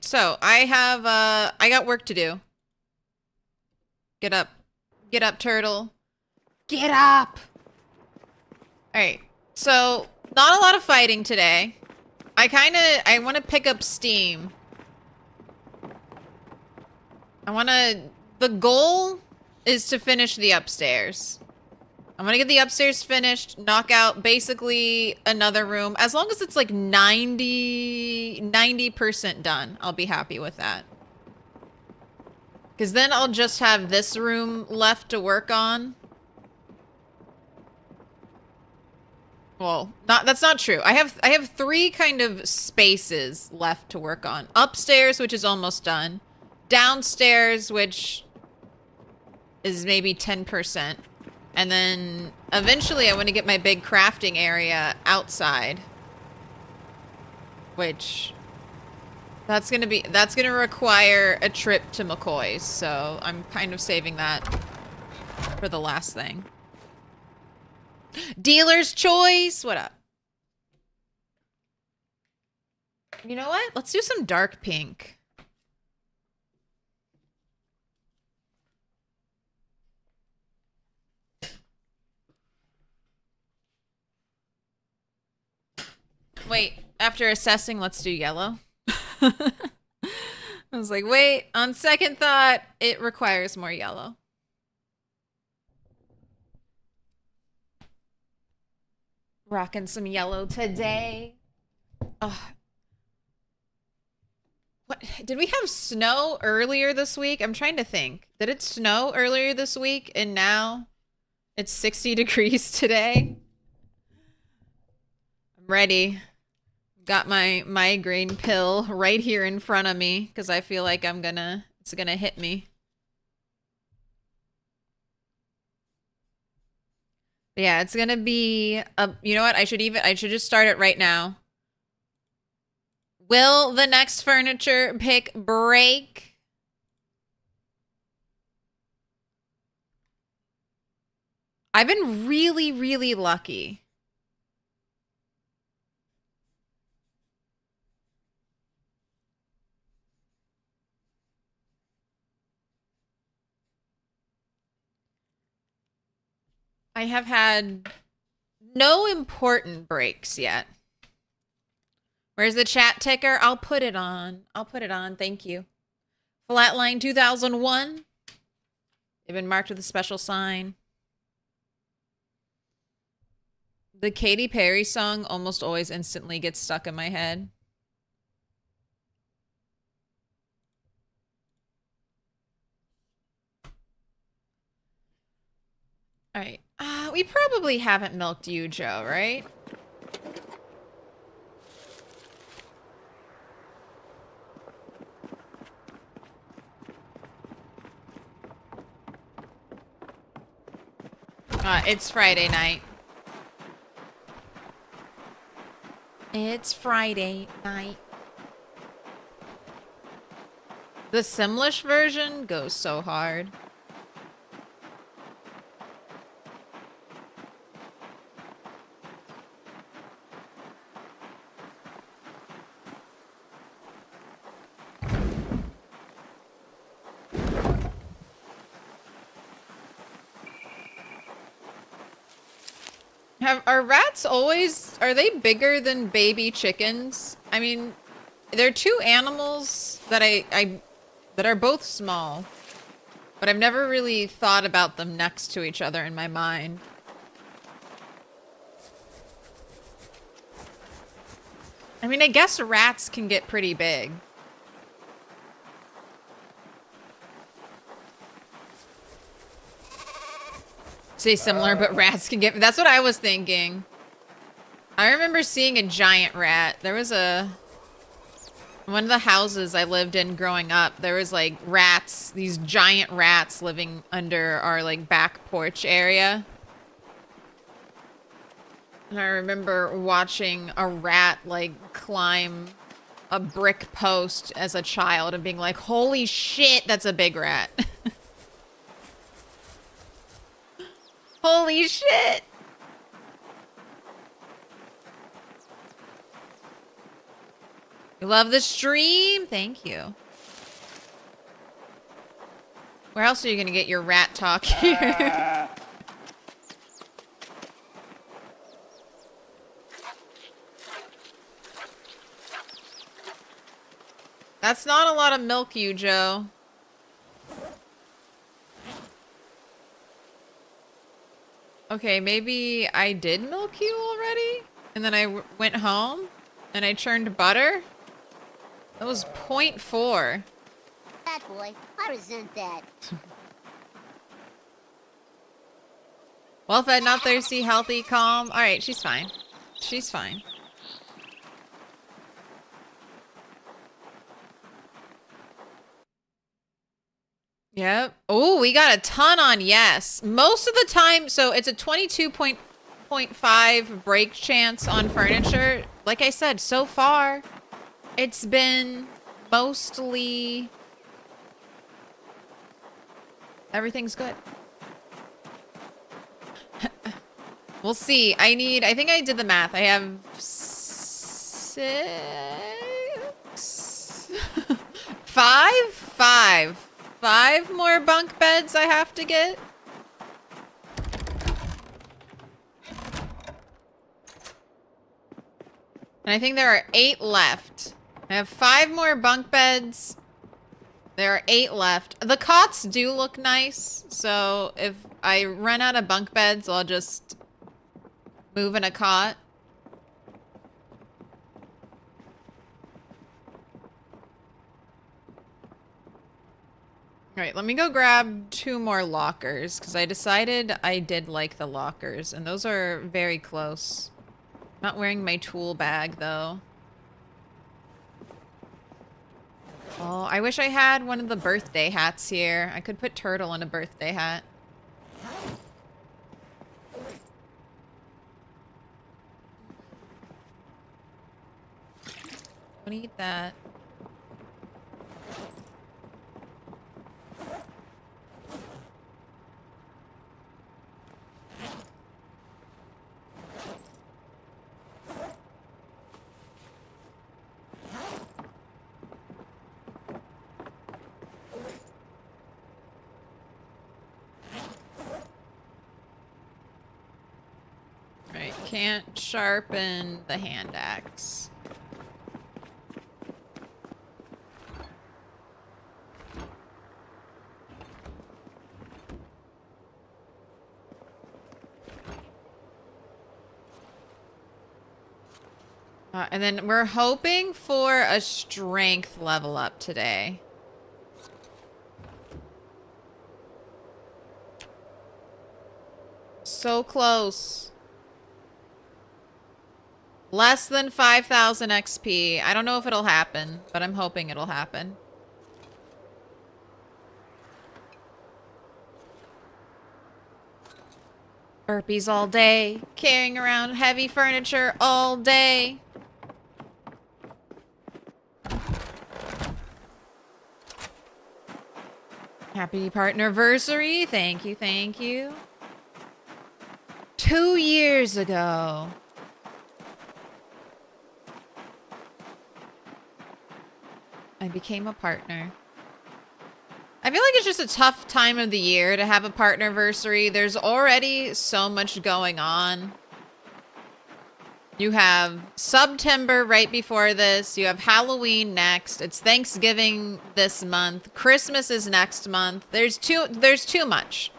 So I got work to do. Get up. Get up, turtle. Get up! Alright. So, not a lot of fighting today. I want to pick up steam. The goal is to finish the upstairs. I'm gonna get the upstairs finished, knock out basically another room. As long as it's like 90% done, I'll be happy with that. Because then I'll just have this room left to work on. Well, that's not true. I have 3 kind of spaces left to work on. Upstairs, which is almost done. Downstairs, which is maybe 10%. And then eventually I want to get my big crafting area outside. Which that's going to require a trip to McCoy's, so I'm kind of saving that for the last thing. Dealer's choice. What up? You know what? Let's do some dark pink. Wait, after assessing, let's do yellow. I was like, wait, on second thought, it requires more yellow. Rocking some yellow today. Oh. What? Did we have snow earlier this week? I'm trying to think. Did it snow earlier this week and now it's 60 degrees today? I'm ready. Got my migraine pill right here in front of me because I feel like it's gonna hit me. Yeah, it's gonna be you know what? I should just start it right now. Will the next furniture pick break? I've been really, really lucky. I have had no important breaks yet. Where's the chat ticker? I'll put it on. I'll put it on. Thank you. Flatline 2001. They've been marked with a special sign. The Katy Perry song almost always instantly gets stuck in my head. All right. We probably haven't milked you, Joe, right? It's Friday night. It's Friday night. The Simlish version goes so hard. Are rats always, are they bigger than baby chickens? I mean, they're 2 animals that that are both small, but I've never really thought about them next to each other in my mind. I mean, I guess rats can get pretty big. Say similar, but rats can get... That's what I was thinking. I remember seeing a giant rat. There was one of the houses I lived in growing up, there was like rats, these giant rats living under our like back porch area. And I remember watching a rat like climb a brick post as a child and being like, holy shit, that's a big rat. Holy shit! love the stream. Thank you. Where else are you gonna get your rat talk here? That's not a lot of milk, you, Joe. Okay, maybe I did milk you already? And then I went home and I churned butter? That was 0.4. That boy, I resent that. Well fed, not thirsty, healthy, calm. Alright, she's fine. She's fine. Yep. Oh, we got a ton on yes. Most of the time, so it's a 22.5 break chance on furniture. Like I said, so far, it's been mostly... Everything's good. We'll see. I think I did the math. I have 6... 5 more bunk beds I have to get. And I think there are 8 left. I have 5 more bunk beds. There are 8 left. The cots do look nice, so if I run out of bunk beds, I'll just move in a cot. All right, let me go grab 2 more lockers, because I decided I did like the lockers, and those are very close. Not wearing my tool bag, though. Oh, I wish I had one of the birthday hats here. I could put Turtle in a birthday hat. Don't eat that. Right, can't sharpen the hand axe. And then we're hoping for a strength level up today. So close. Less than 5,000 XP. I don't know if it'll happen, but I'm hoping it'll happen. Burpees all day. Carrying around heavy furniture all day. Happy partnerversary. Thank you, thank you. 2 years ago. I became a partner. I feel like it's just a tough time of the year to have a partnerversary. There's already so much going on. You have September right before this. You have Halloween next. It's Thanksgiving this month. Christmas is next month. There's too much.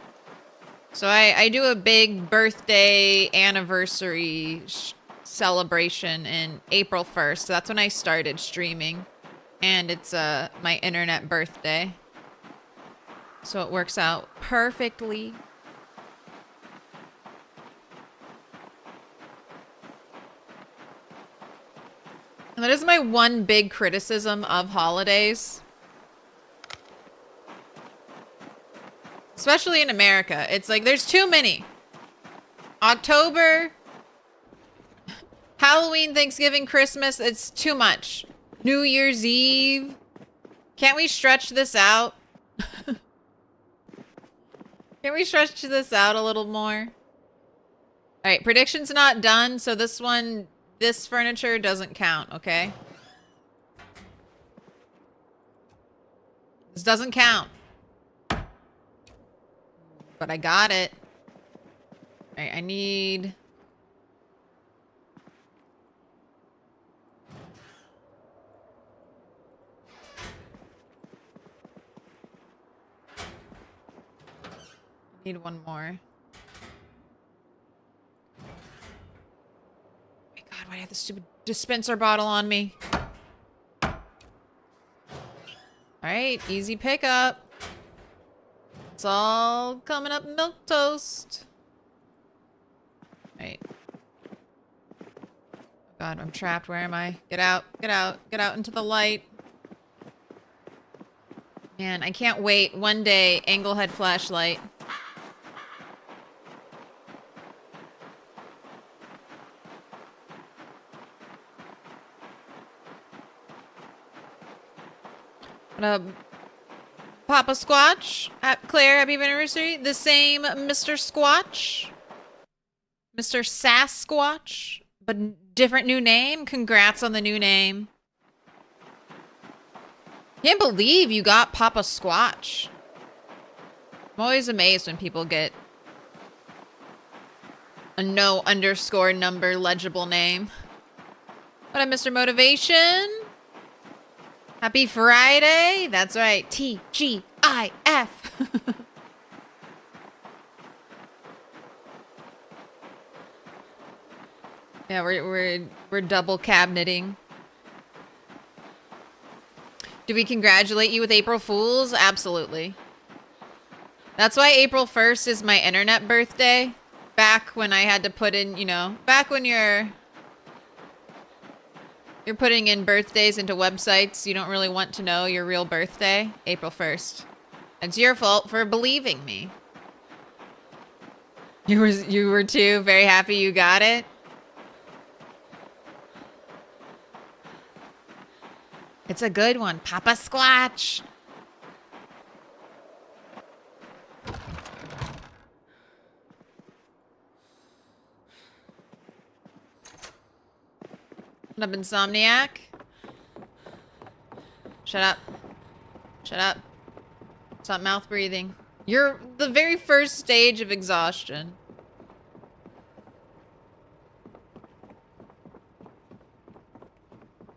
So I do a big birthday anniversary celebration in April 1st. So that's when I started streaming. And it's my internet birthday. So it works out perfectly. And that is my one big criticism of holidays. Especially in America. It's like there's too many. October, Halloween, Thanksgiving, Christmas, it's too much. New Year's Eve. Can't we stretch this out? Can we stretch this out a little more? Alright, prediction's not done, so this furniture doesn't count, okay? This doesn't count. But I got it. Alright, I need... Need one more. Oh my god, why do I have this stupid dispenser bottle on me? Alright, easy pickup. It's all coming up Milquetoast. Alright. Oh god, I'm trapped. Where am I? Get out, get out, get out into the light. Man, I can't wait. One day, Anglehead flashlight. Papa Squatch. Claire, happy anniversary. The same Mr. Squatch. Mr. Sasquatch. But different new name. Congrats on the new name. Can't believe you got Papa Squatch. I'm always amazed when people get a no underscore number legible name. What up, Mr. Motivation? Happy Friday. That's right. T-G-I-F. Yeah, we're double cabineting. Do we congratulate you with April Fools? Absolutely. That's why April 1st is my internet birthday. Back when I had to put in, you know, back when you're putting in birthdays into websites, you don't really want to know your real birthday. April 1st. It's your fault for believing me. You were too very happy you got it. It's a good one. Papa Squatch. What up, Insomniac? Shut up. Shut up. Stop mouth breathing. You're the very first stage of exhaustion.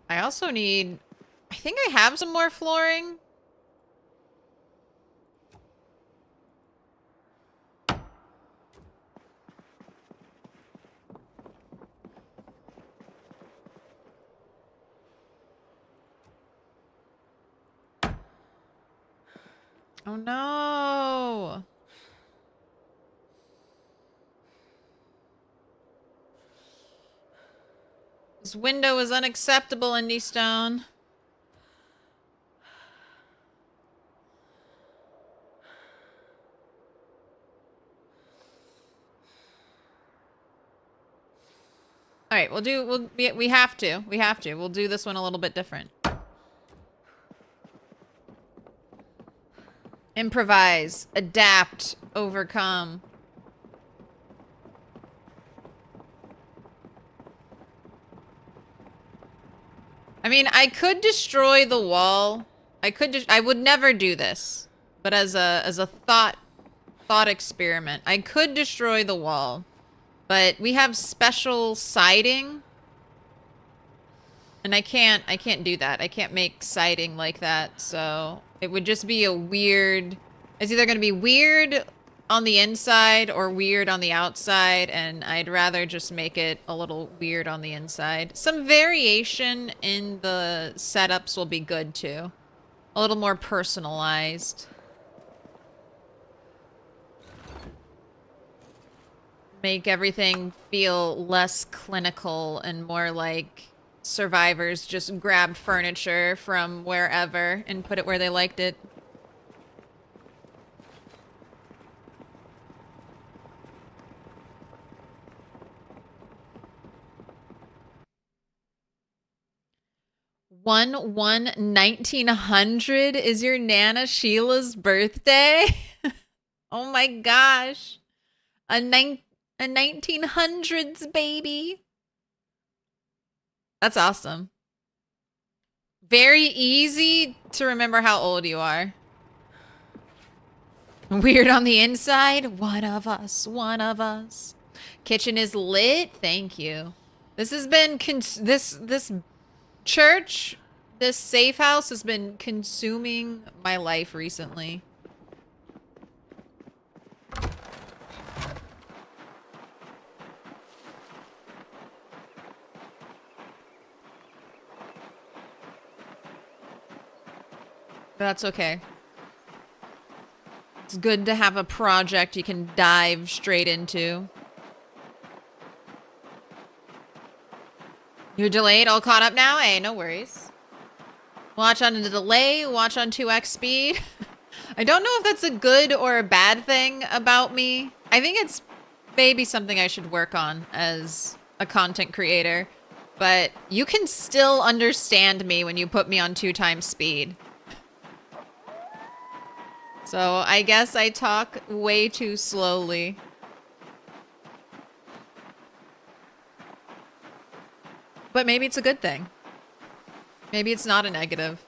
I also need... I think I have some more flooring. Oh no. This window is unacceptable, Indy Stone. All right, we have to. We'll do this one a little bit different. Improvise, adapt, overcome. I mean, I could destroy the wall. I would never do this. But as a thought experiment, I could destroy the wall. But we have special siding. And I can't do that. I can't make siding like that. So it would just be a weird... It's either going to be weird on the inside or weird on the outside. And I'd rather just make it a little weird on the inside. Some variation in the setups will be good too. A little more personalized. Make everything feel less clinical and more like survivors just grabbed furniture from wherever and put it where they liked it. One 1900 is your Nana Sheila's birthday? Oh my gosh. A 1900s baby. That's awesome. Very easy to remember how old you are. Weird on the inside? One of us. One of us. Kitchen is lit. Thank you. This has been this church, this safe house has been consuming my life recently. That's okay. It's good to have a project you can dive straight into. You're delayed, all caught up now? Hey, no worries. Watch on the delay, watch on 2x speed. I don't know if that's a good or a bad thing about me. I think it's maybe something I should work on as a content creator. But you can still understand me when you put me on 2 times speed. So I guess I talk way too slowly. But maybe it's a good thing. Maybe it's not a negative.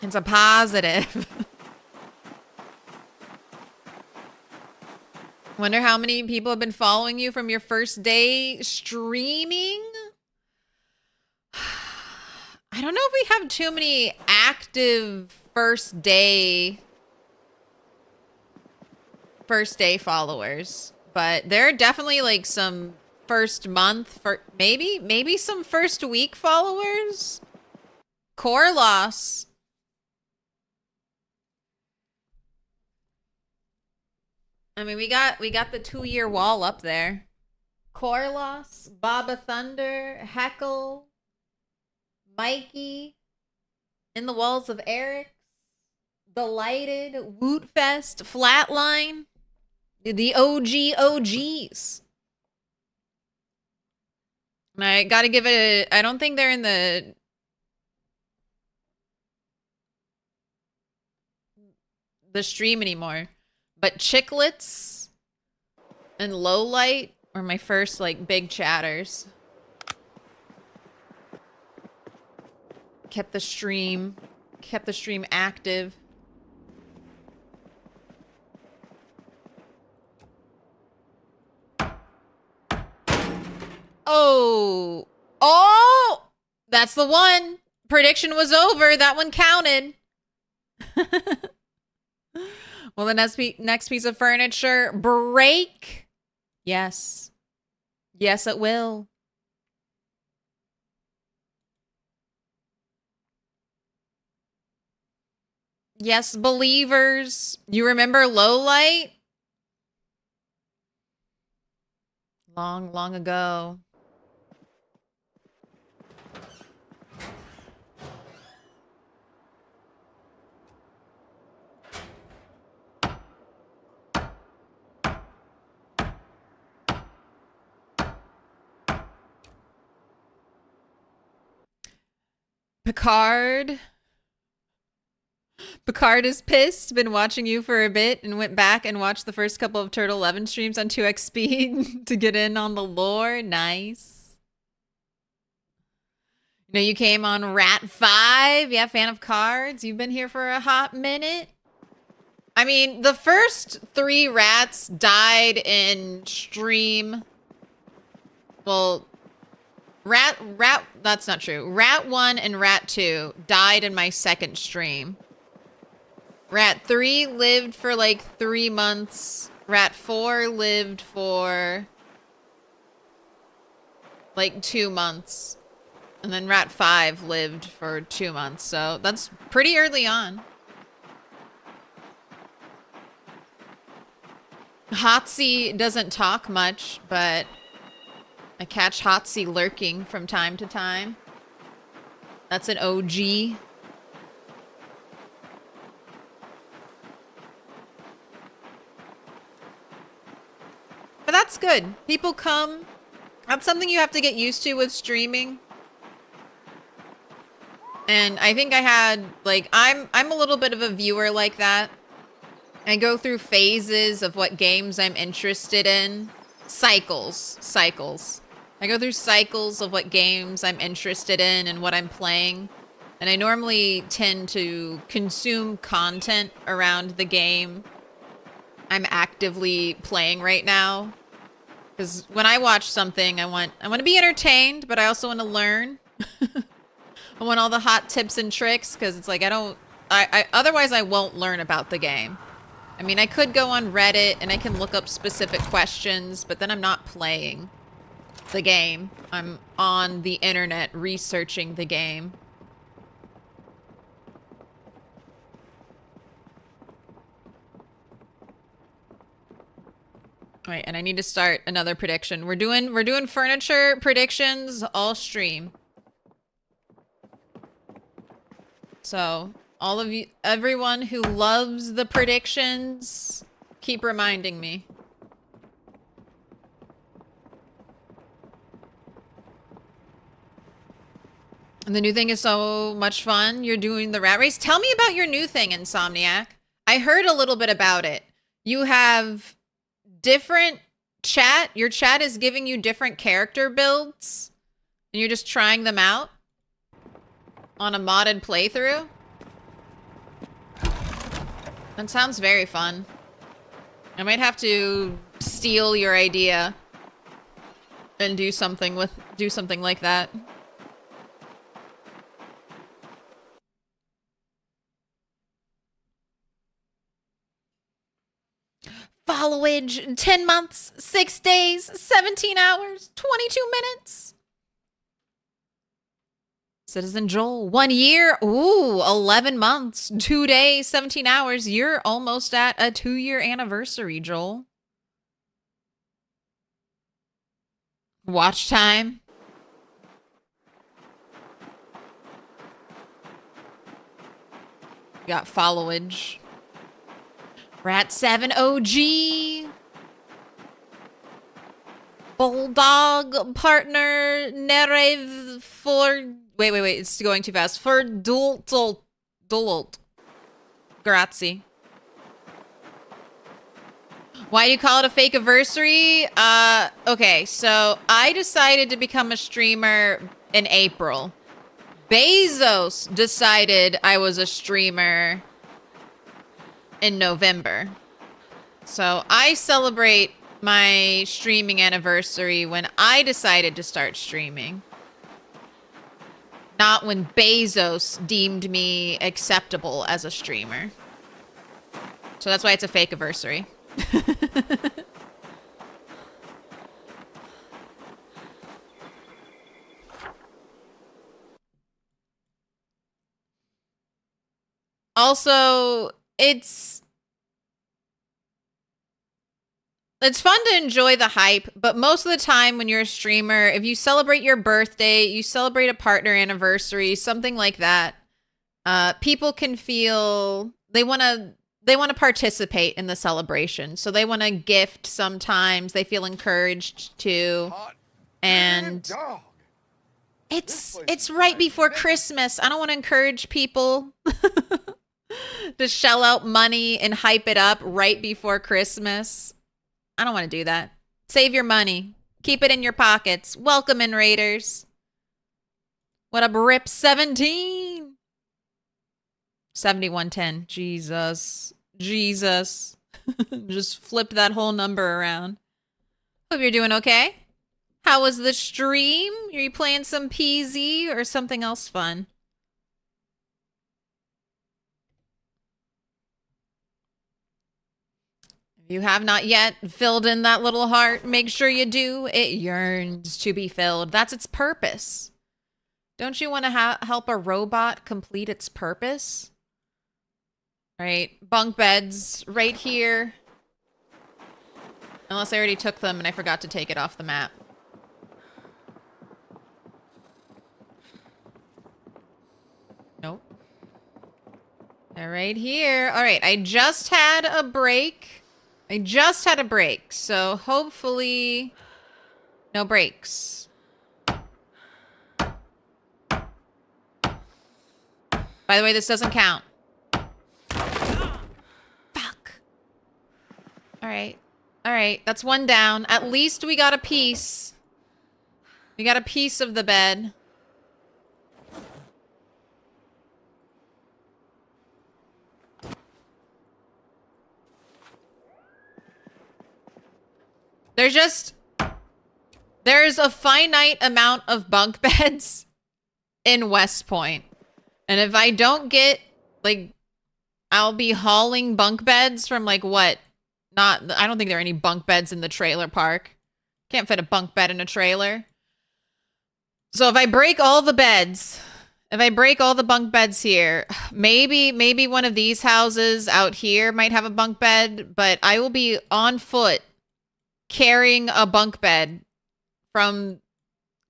It's a positive. Wonder how many people have been following you from your first day streaming? I don't know if we have too many active first day followers, but there are definitely like some first month, for maybe some first week followers. Core loss. I mean, we got the 2-year wall up there. Core loss, Baba Thunder, Heckle, Mikey, In the Walls of Eric, Delighted, Wootfest, Flatline, the OGs. And I gotta give it I don't think they're in the stream anymore. But Chicklets and Lowlight were my first like big chatters. Kept the stream active. Oh, that's the one. Prediction was over. That one counted. Well, the next piece of furniture break. Yes. Yes, it will. Yes, believers. You remember Lowlight? Long, long ago. Picard is pissed, been watching you for a bit, and went back and watched the first couple of Turtle 11 streams on 2x speed to get in on the lore. Nice. You know, you came on Rat 5. Yeah, fan of cards. You've been here for a hot minute. I mean, the first 3 rats died in stream. Well, that's not true. Rat 1 and Rat 2 died in my second stream. Rat 3 lived for like 3 months. Rat 4 lived for like 2 months. And then Rat 5 lived for 2 months. So that's pretty early on. Hotsy doesn't talk much, but I catch Hotsy lurking from time to time. That's an OG. But that's good. People come. That's something you have to get used to with streaming. And I think I had, like, I'm a little bit of a viewer like that. I go through phases of what games I'm interested in. Cycles. I go through cycles of what games I'm interested in and what I'm playing. And I normally tend to consume content around the game I'm actively playing right now. Because when I watch something, I want to be entertained, but I also want to learn. I want all the hot tips and tricks, because it's like otherwise I won't learn about the game. I mean, I could go on Reddit and I can look up specific questions, but then I'm not playing the game. I'm on the internet researching the game. All right, and I need to start another prediction. We're doing furniture predictions all stream. So, all of you, everyone who loves the predictions, keep reminding me. And the new thing is so much fun. You're doing the rat race. Tell me about your new thing, Insomniac. I heard a little bit about it. You have different chat. Your chat is giving you different character builds, and you're just trying them out on a modded playthrough. That sounds very fun. I might have to steal your idea and do something like that. Followage, 10 months, 6 days, 17 hours, 22 minutes. Citizen Joel, 1 year. Ooh, 11 months, 2 days, 17 hours. You're almost at a 2-year anniversary, Joel. Watch time. Got followage. Rat 7 OG. Bulldog partner Nerev for... Wait, it's going too fast. For Dult. Grazie. Why do you call it a fake anniversary? Okay, so I decided to become a streamer in April. Bezos decided I was a streamer in November. So I celebrate my streaming anniversary when I decided to start streaming. Not when Bezos deemed me acceptable as a streamer. So that's why it's a fake anniversary. Also, it's fun to enjoy the hype, but most of the time when you're a streamer, if you celebrate your birthday, you celebrate a partner anniversary, something like that, people can feel they want to participate in the celebration. So they want to gift sometimes. They feel encouraged to. And it's right before Christmas. I don't want to encourage people to shell out money and hype it up right before Christmas. I don't want to do that. Save your money. Keep it in your pockets. Welcome in, Raiders. What up, Rip 17? 7110. Jesus. Just flipped that whole number around. Hope you're doing okay. How was the stream? Are you playing some PZ or something else fun? If you have not yet filled in that little heart, make sure you do. It yearns to be filled. That's its purpose. Don't you want to help a robot complete its purpose? All right, bunk beds right here. Unless I already took them and I forgot to take it off the map. Nope. They're right here. All right, I just had a break. So hopefully no breaks. By the way, this doesn't count. Fuck. All right. That's one down. At least we got a piece. We got a piece of the bed. There's a finite amount of bunk beds in West Point. And if I don't get, like, I'll be hauling bunk beds from, like, what? I don't think there are any bunk beds in the trailer park. Can't fit a bunk bed in a trailer. So if I break all the beds, if I break all the bunk beds here, maybe one of these houses out here might have a bunk bed, but I will be on foot carrying a bunk bed from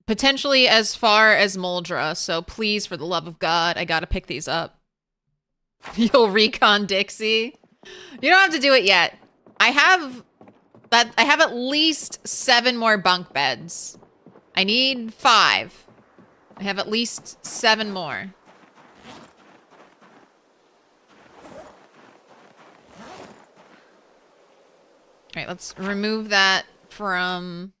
potentially as far as Muldra. So please, for the love of God, I gotta pick these up. You'll recon Dixie. You don't have to do it yet. I have at least 7 more bunk beds. I need 5. I have at least 7 more. All right, let's remove that from...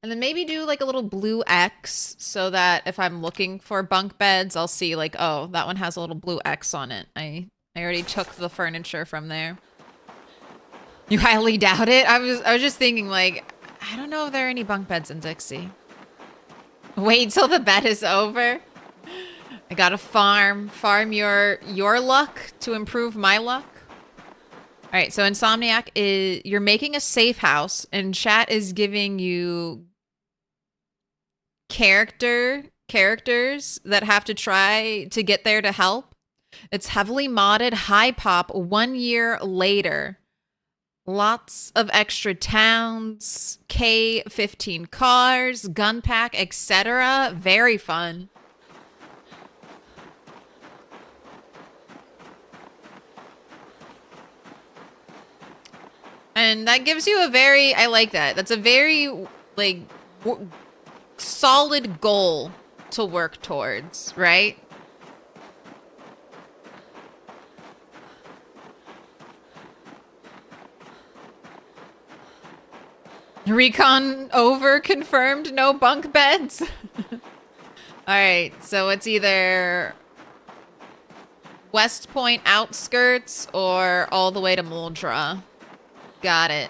And then maybe do like a little blue X so that if I'm looking for bunk beds, I'll see like, oh, that one has a little blue X on it. I already took the furniture from there. You highly doubt it? I was just thinking like, I don't know if there are any bunk beds in Dixie. Wait till the bed is over. I gotta farm your luck to improve my luck. All right, so Insomniac you're making a safe house, and chat is giving you characters that have to try to get there to help. It's heavily modded, high pop, 1 year later. Lots of extra towns, K-15 cars, gun pack, etc. Very fun. And that gives you a very, I like that. That's a very, like, solid goal to work towards, right? Recon over, confirmed, no bunk beds. All right, so it's either West Point outskirts or all the way to Muldra. Got it.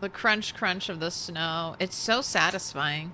The crunch crunch of the snow. It's so satisfying.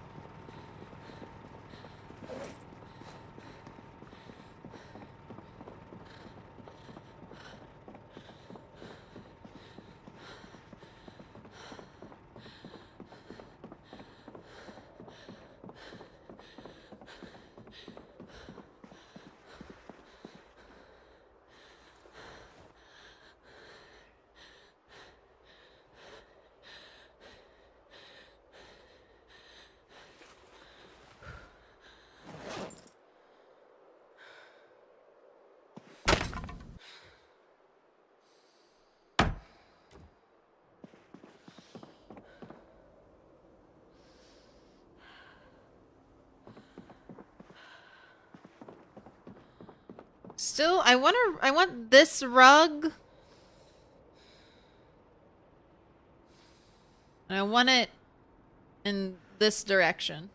Still, I want this rug. And I want it in this direction.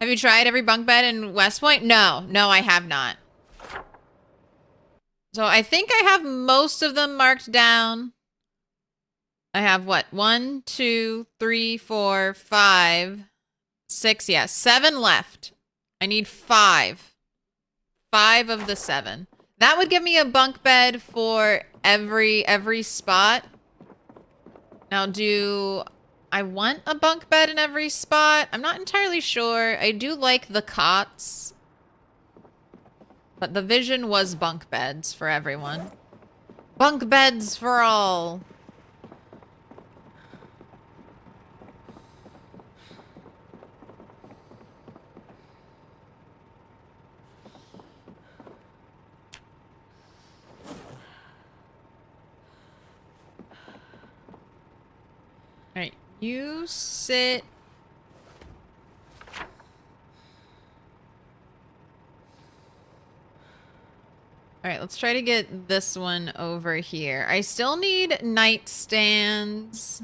Have you tried every bunk bed in West Point? No, I have not. So I think I have most of them marked down. I have what? 1, 2, 3, 4, 5, 6. Yeah, 7 left. I need 5. 5 of the 7. That would give me a bunk bed for every spot. Now, do I want a bunk bed in every spot? I'm not entirely sure. I do like the cots. But the vision was bunk beds for everyone. Bunk beds for all. You sit... Alright, let's try to get this one over here. I still need nightstands.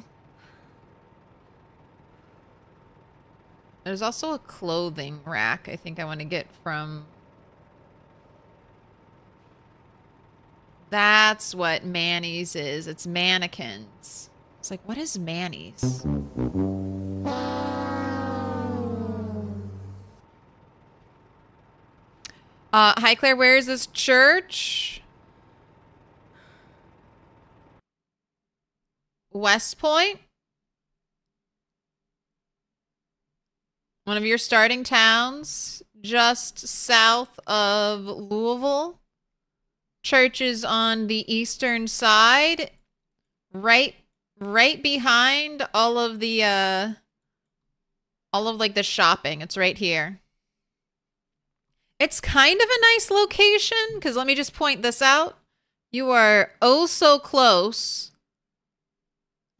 There's also a clothing rack I think I want to get from... That's what Manny's is. It's mannequins. It's like, what is Manny's? Hi Claire, where is this church? West Point? One of your starting towns, just south of Louisville. Church is on the eastern side, right behind all of like the shopping. It's right here. It's kind of a nice location, because let me just point this out. You are oh so close.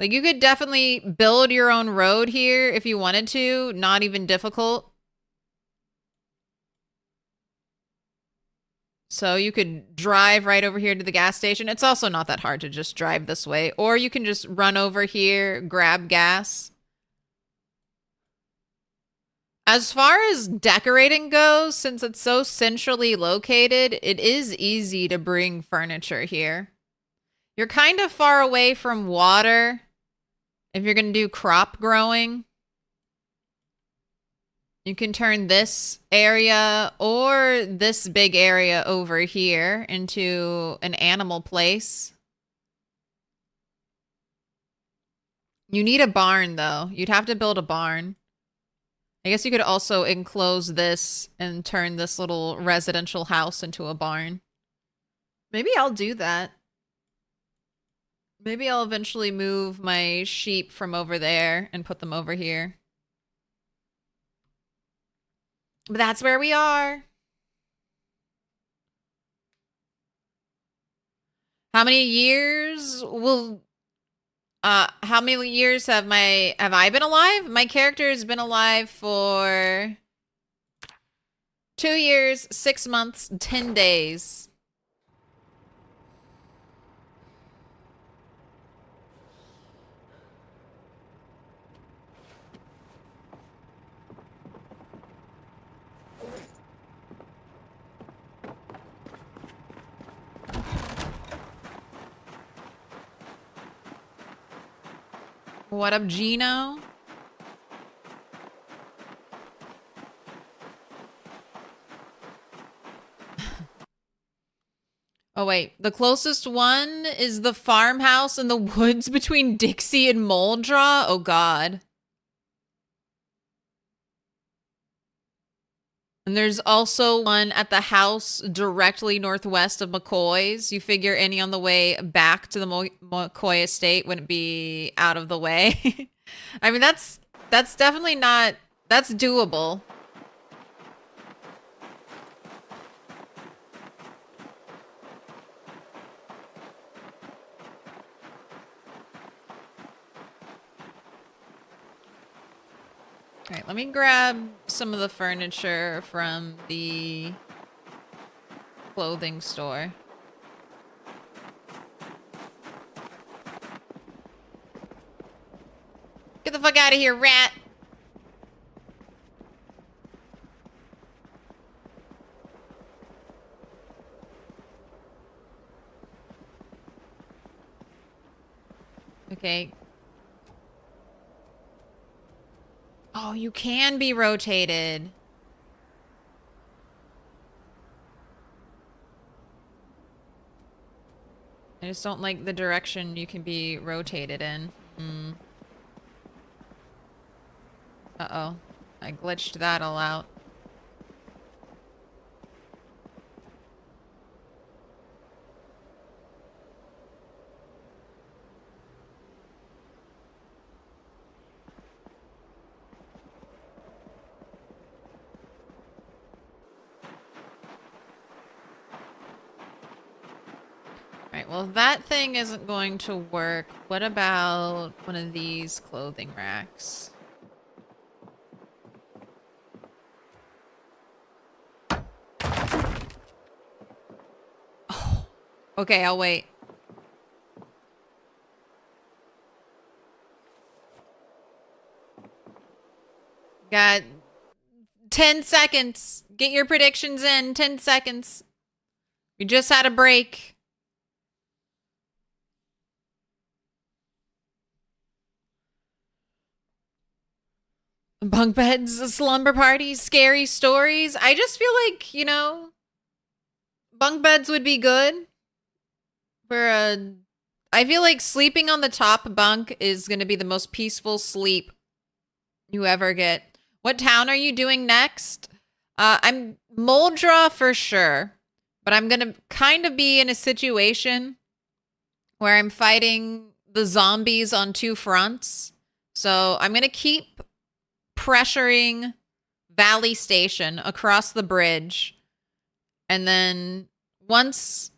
Like, you could definitely build your own road here if you wanted to. Not even difficult. So you could drive right over here to the gas station. It's also not that hard to just drive this way. Or you can just run over here, grab gas. As far as decorating goes, since it's so centrally located, it is easy to bring furniture here. You're kind of far away from water if you're going to do crop growing. You can turn this area or this big area over here into an animal place. You need a barn, though. You'd have to build a barn. I guess you could also enclose this and turn this little residential house into a barn. Maybe I'll do that. Maybe I'll eventually move my sheep from over there and put them over here. But that's where we are. How many years have I been alive? My character has been alive for 2 years, 6 months, 10 days. What up, Gino? Oh, wait. The closest one is the farmhouse in the woods between Dixie and Muldraw? Oh, God. And there's also one at the house directly northwest of McCoy's. You figure any on the way back to the McCoy estate wouldn't be out of the way. I mean, that's definitely not... That's doable. All right, let me grab some of the furniture from the clothing store. Get the fuck out of here, rat! Okay. Oh, you can be rotated. I just don't like the direction you can be rotated in. Uh-oh. I glitched that all out. Alright, well that thing isn't going to work. What about one of these clothing racks? Oh, okay, I'll wait. Got 10 seconds. Get your predictions in. 10 seconds. We just had a break. Bunk beds, slumber parties, scary stories. I just feel like, you know, bunk beds would be good. I feel like sleeping on the top bunk is going to be the most peaceful sleep you ever get. What town are you doing next? I'm Moldra for sure, but I'm going to kind of be in a situation where I'm fighting the zombies on two fronts. So I'm going to keep pressuring Valley Station across the bridge. And then once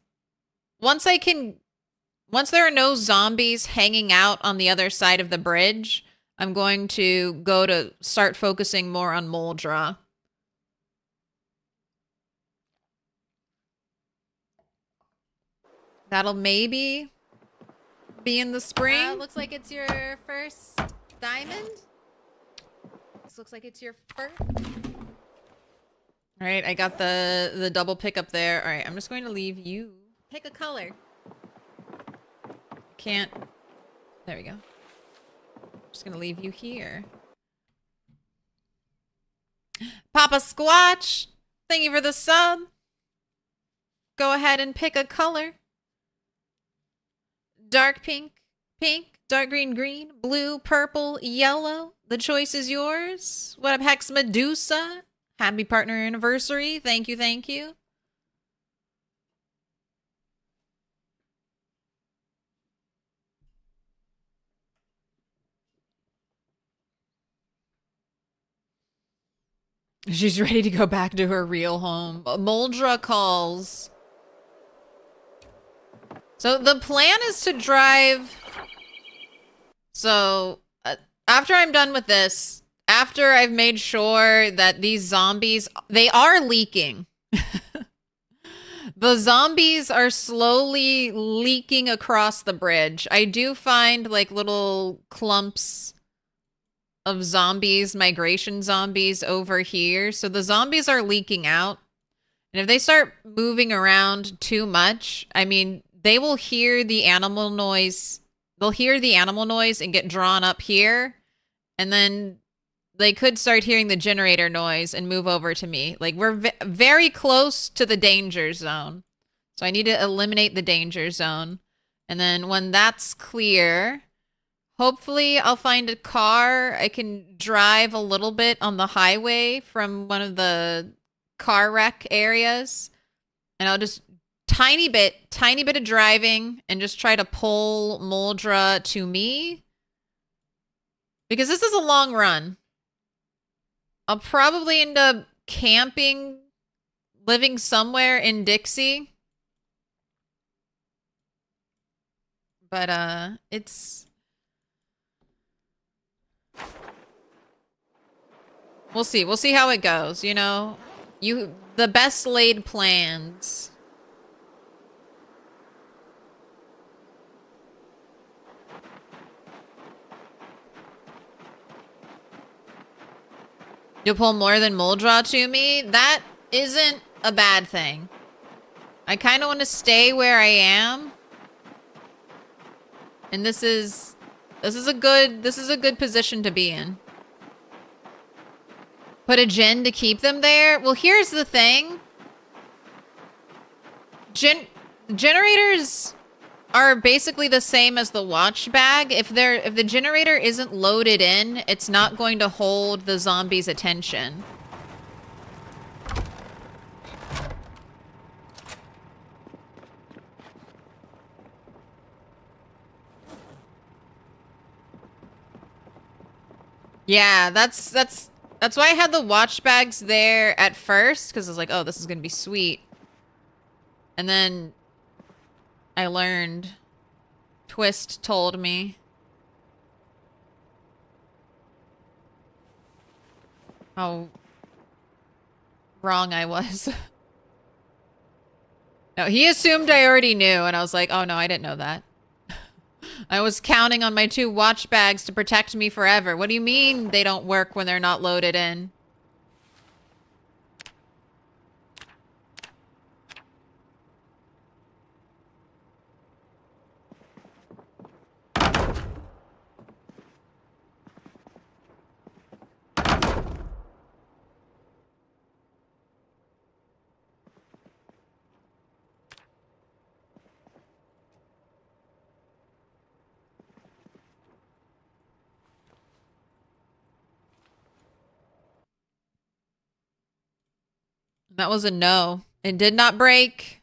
there are no zombies hanging out on the other side of the bridge, I'm going to go to start focusing more on Moldra. That'll maybe be in the spring. Looks like it's your first diamond. This looks like it's your first. All right, I got the double pick up there. All right, I'm just going to leave you. Pick a color. Can't. There we go. Just gonna leave you here. Papa Squatch, thank you for the sub. Go ahead and pick a color. Dark pink, pink, dark green, green, blue, purple, yellow. The choice is yours. What up, Hex Medusa? Happy partner anniversary. Thank you, thank you. She's ready to go back to her real home. Moldra calls. So the plan is to drive. So after I'm done with this, after I've made sure that these zombies, they are leaking. The zombies are slowly leaking across the bridge. I do find like little clumps of zombies, migration zombies over here. So the zombies are leaking out. And if they start moving around too much, I mean, they will hear the animal noise. They'll hear the animal noise and get drawn up here. And then they could start hearing the generator noise and move over to me. Like, we're very close to the danger zone. So I need to eliminate the danger zone. And then when that's clear, hopefully I'll find a car. I can drive a little bit on the highway from one of the car wreck areas. And I'll just tiny bit of driving and just try to pull Moldra to me. Because this is a long run. I'll probably end up camping, living somewhere in Dixie. But, it's... We'll see. We'll see how it goes, you know? The best laid plans. You'll pull more than Moldra to me? That isn't a bad thing. I kind of want to stay where I am. And this is a good position to be in. Put a gen to keep them there? Well, here's the thing. Generators are basically the same as the watch bag. If the generator isn't loaded in, it's not going to hold the zombies' attention. Yeah, that's why I had the watch bags there at first, because I was like, oh, this is gonna be sweet. And then I learned. Twist told me. How wrong I was. No, he assumed I already knew, and I was like, oh no, I didn't know that. I was counting on my 2 watch bags to protect me forever. What do you mean they don't work when they're not loaded in? That was a no. It did not break.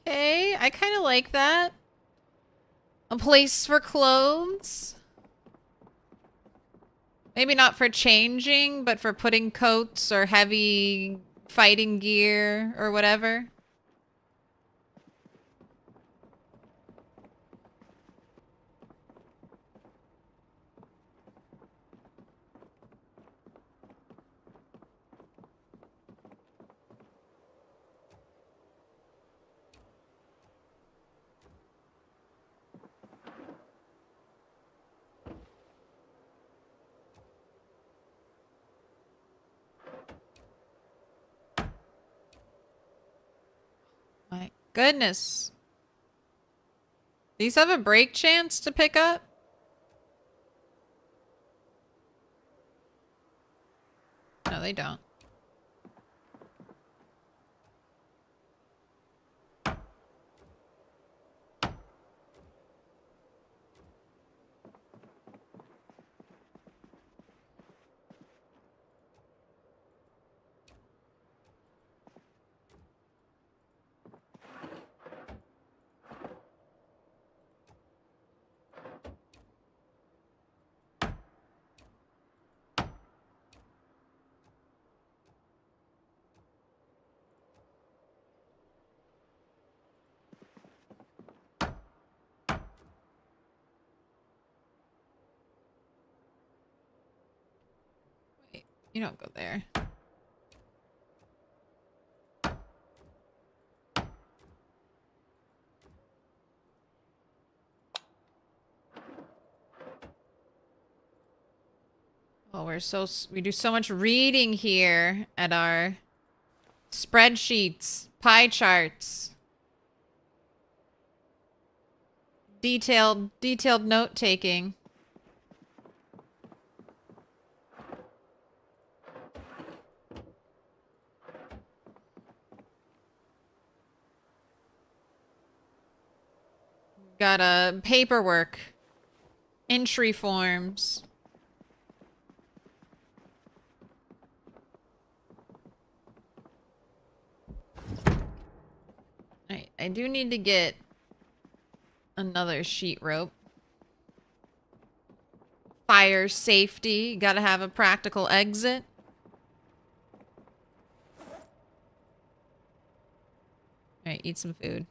Okay, I kind of like that. A place for clothes. Maybe not for changing, but for putting coats or heavy fighting gear or whatever. My goodness. These have a break chance to pick up? No, they don't. Wait, you don't go there. Oh, we do so much reading here at our spreadsheets, pie charts, detailed note taking. Got a paperwork, entry forms. I do need to get another sheet rope. Fire safety. Gotta have a practical exit. Alright, eat some food.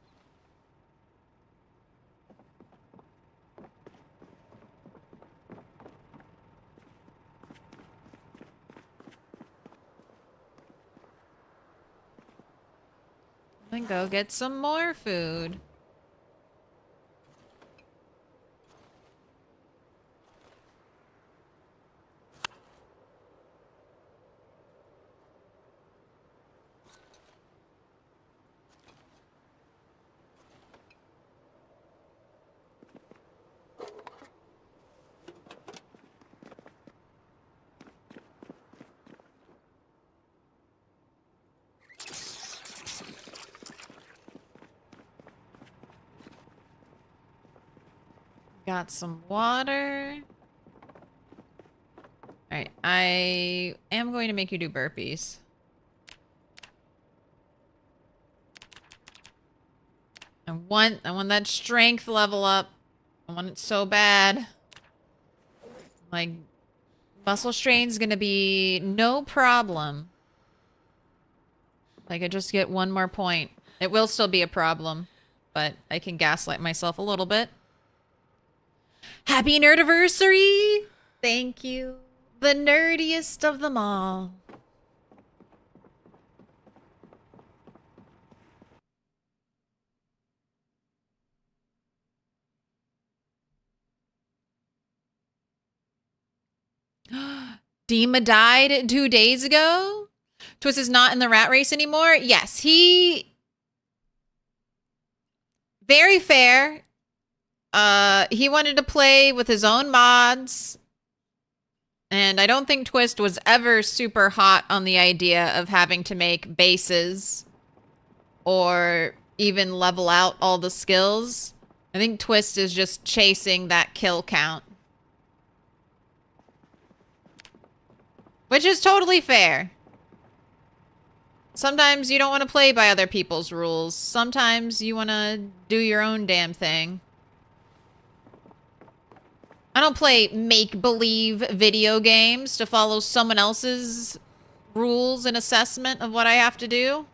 Then go get some more food. Got some water. Alright, I am going to make you do burpees. I want that strength level up. I want it so bad. Like, muscle strain's gonna be no problem. Like, I just get one more point. It will still be a problem, but I can gaslight myself a little bit. Happy nerdiversary! Thank you. The nerdiest of them all. Dima died 2 days ago? Twist is not in the rat race anymore? Yes, he... Very fair. He wanted to play with his own mods. And I don't think Twist was ever super hot on the idea of having to make bases or even level out all the skills. I think Twist is just chasing that kill count. Which is totally fair. Sometimes you don't want to play by other people's rules. Sometimes you want to do your own damn thing. I don't play make-believe video games to follow someone else's rules and assessment of what I have to do.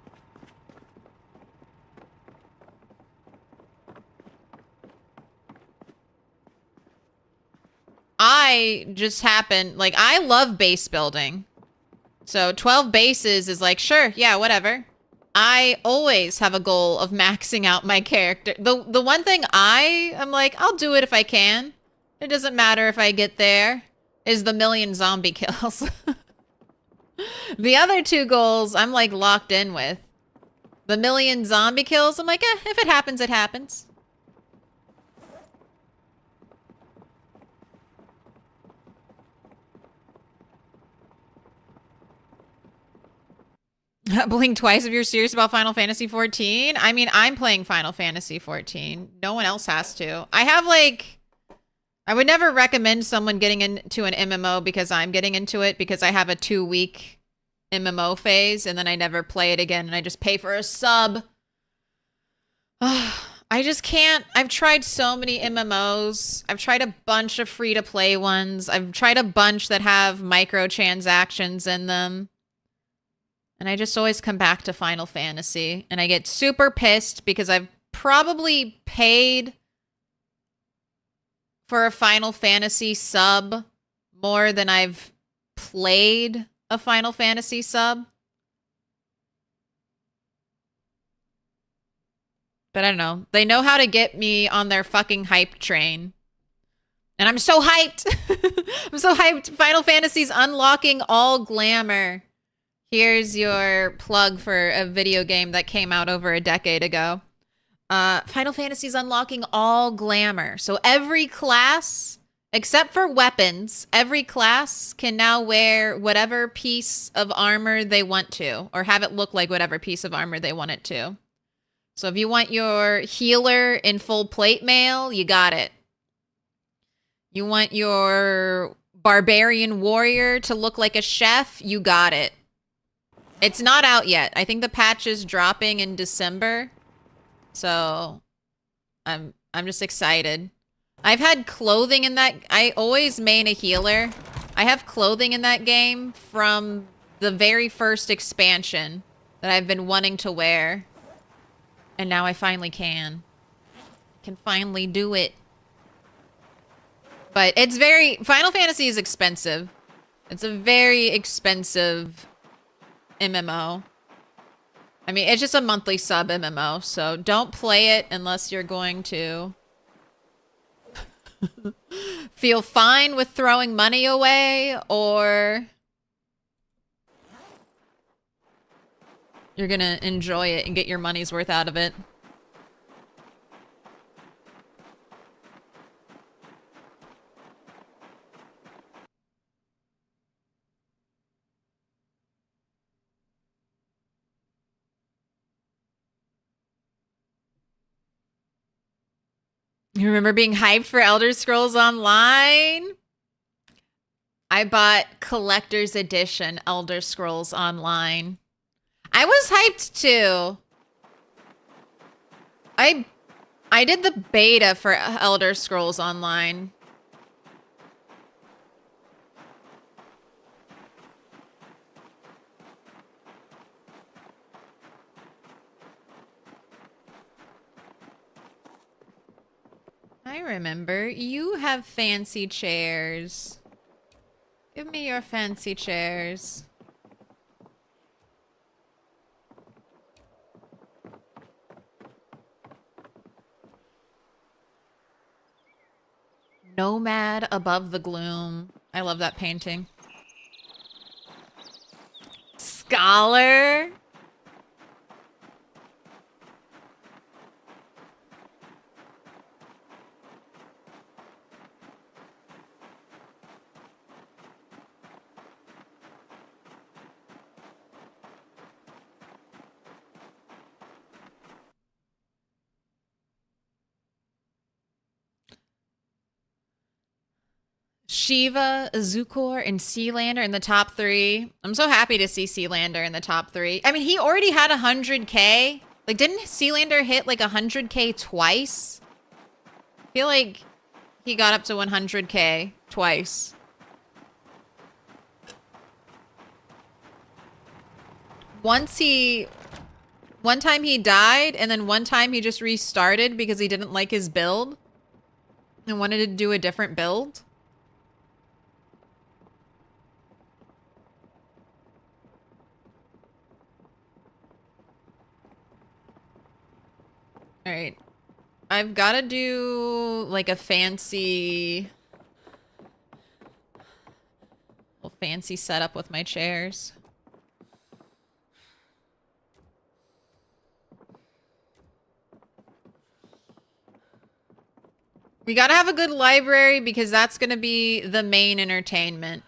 I just happen, like, I love base building. So 12 bases is like, sure, yeah, whatever. I always have a goal of maxing out my character. The one thing I'm like, I'll do it if I can. It doesn't matter if I get there, is the 1,000,000 zombie kills. The other 2 goals I'm like locked in with. The 1,000,000 zombie kills, I'm like, if it happens, it happens. Blink twice if you're serious about Final Fantasy 14. I mean, I'm playing Final Fantasy 14. No one else has to. I have like... I would never recommend someone getting into an MMO because I'm getting into it, because I have a 2-week MMO phase and then I never play it again and I just pay for a sub. I just can't. I've tried so many MMOs. I've tried a bunch of free-to-play ones. I've tried a bunch that have microtransactions in them. And I just always come back to Final Fantasy. And I get super pissed because I've probably paid for a Final Fantasy sub more than I've played a Final Fantasy sub. But I don't know. They know how to get me on their fucking hype train. And I'm so hyped. I'm so hyped. Final Fantasy's unlocking all glamour. Here's your plug for a video game that came out over a decade ago. Final Fantasy's unlocking all glamour. So every class, except for weapons, every class can now wear whatever piece of armor they want to, or have it look like whatever piece of armor they want it to. So if you want your healer in full plate mail, you got it. You want your barbarian warrior to look like a chef, you got it. It's not out yet. I think the patch is dropping in December. So I'm just excited. I've had clothing in that. I always main a healer. I have clothing in that game from the very first expansion that I've been wanting to wear. And now I finally can. Can finally do it. But it's very... Final Fantasy is expensive. It's a very expensive MMO. I mean, it's just a monthly sub MMO, so don't play it unless you're going to feel fine with throwing money away, or you're gonna enjoy it and get your money's worth out of it. You remember being hyped for Elder Scrolls Online? I bought Collector's Edition Elder Scrolls Online. I was hyped too. I did the beta for Elder Scrolls Online. I remember. You have fancy chairs. Give me your fancy chairs. Nomad above the gloom. I love that painting. Scholar. Shiva, Azukor, and Sealander in the top 3. I'm so happy to see Sealander in the top 3. I mean, he already had 100k. Like, didn't Sealander hit like 100k twice? I feel like he got up to 100k twice. One time he died, and then one time he just restarted because he didn't like his build and wanted to do a different build. All right. I've got to do like a fancy setup with my chairs. We got to have a good library because that's going to be the main entertainment.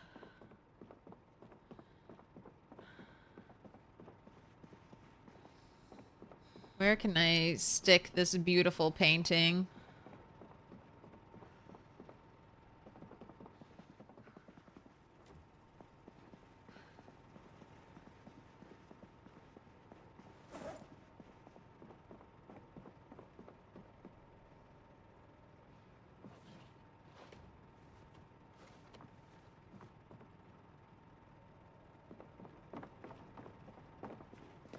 Where can I stick this beautiful painting?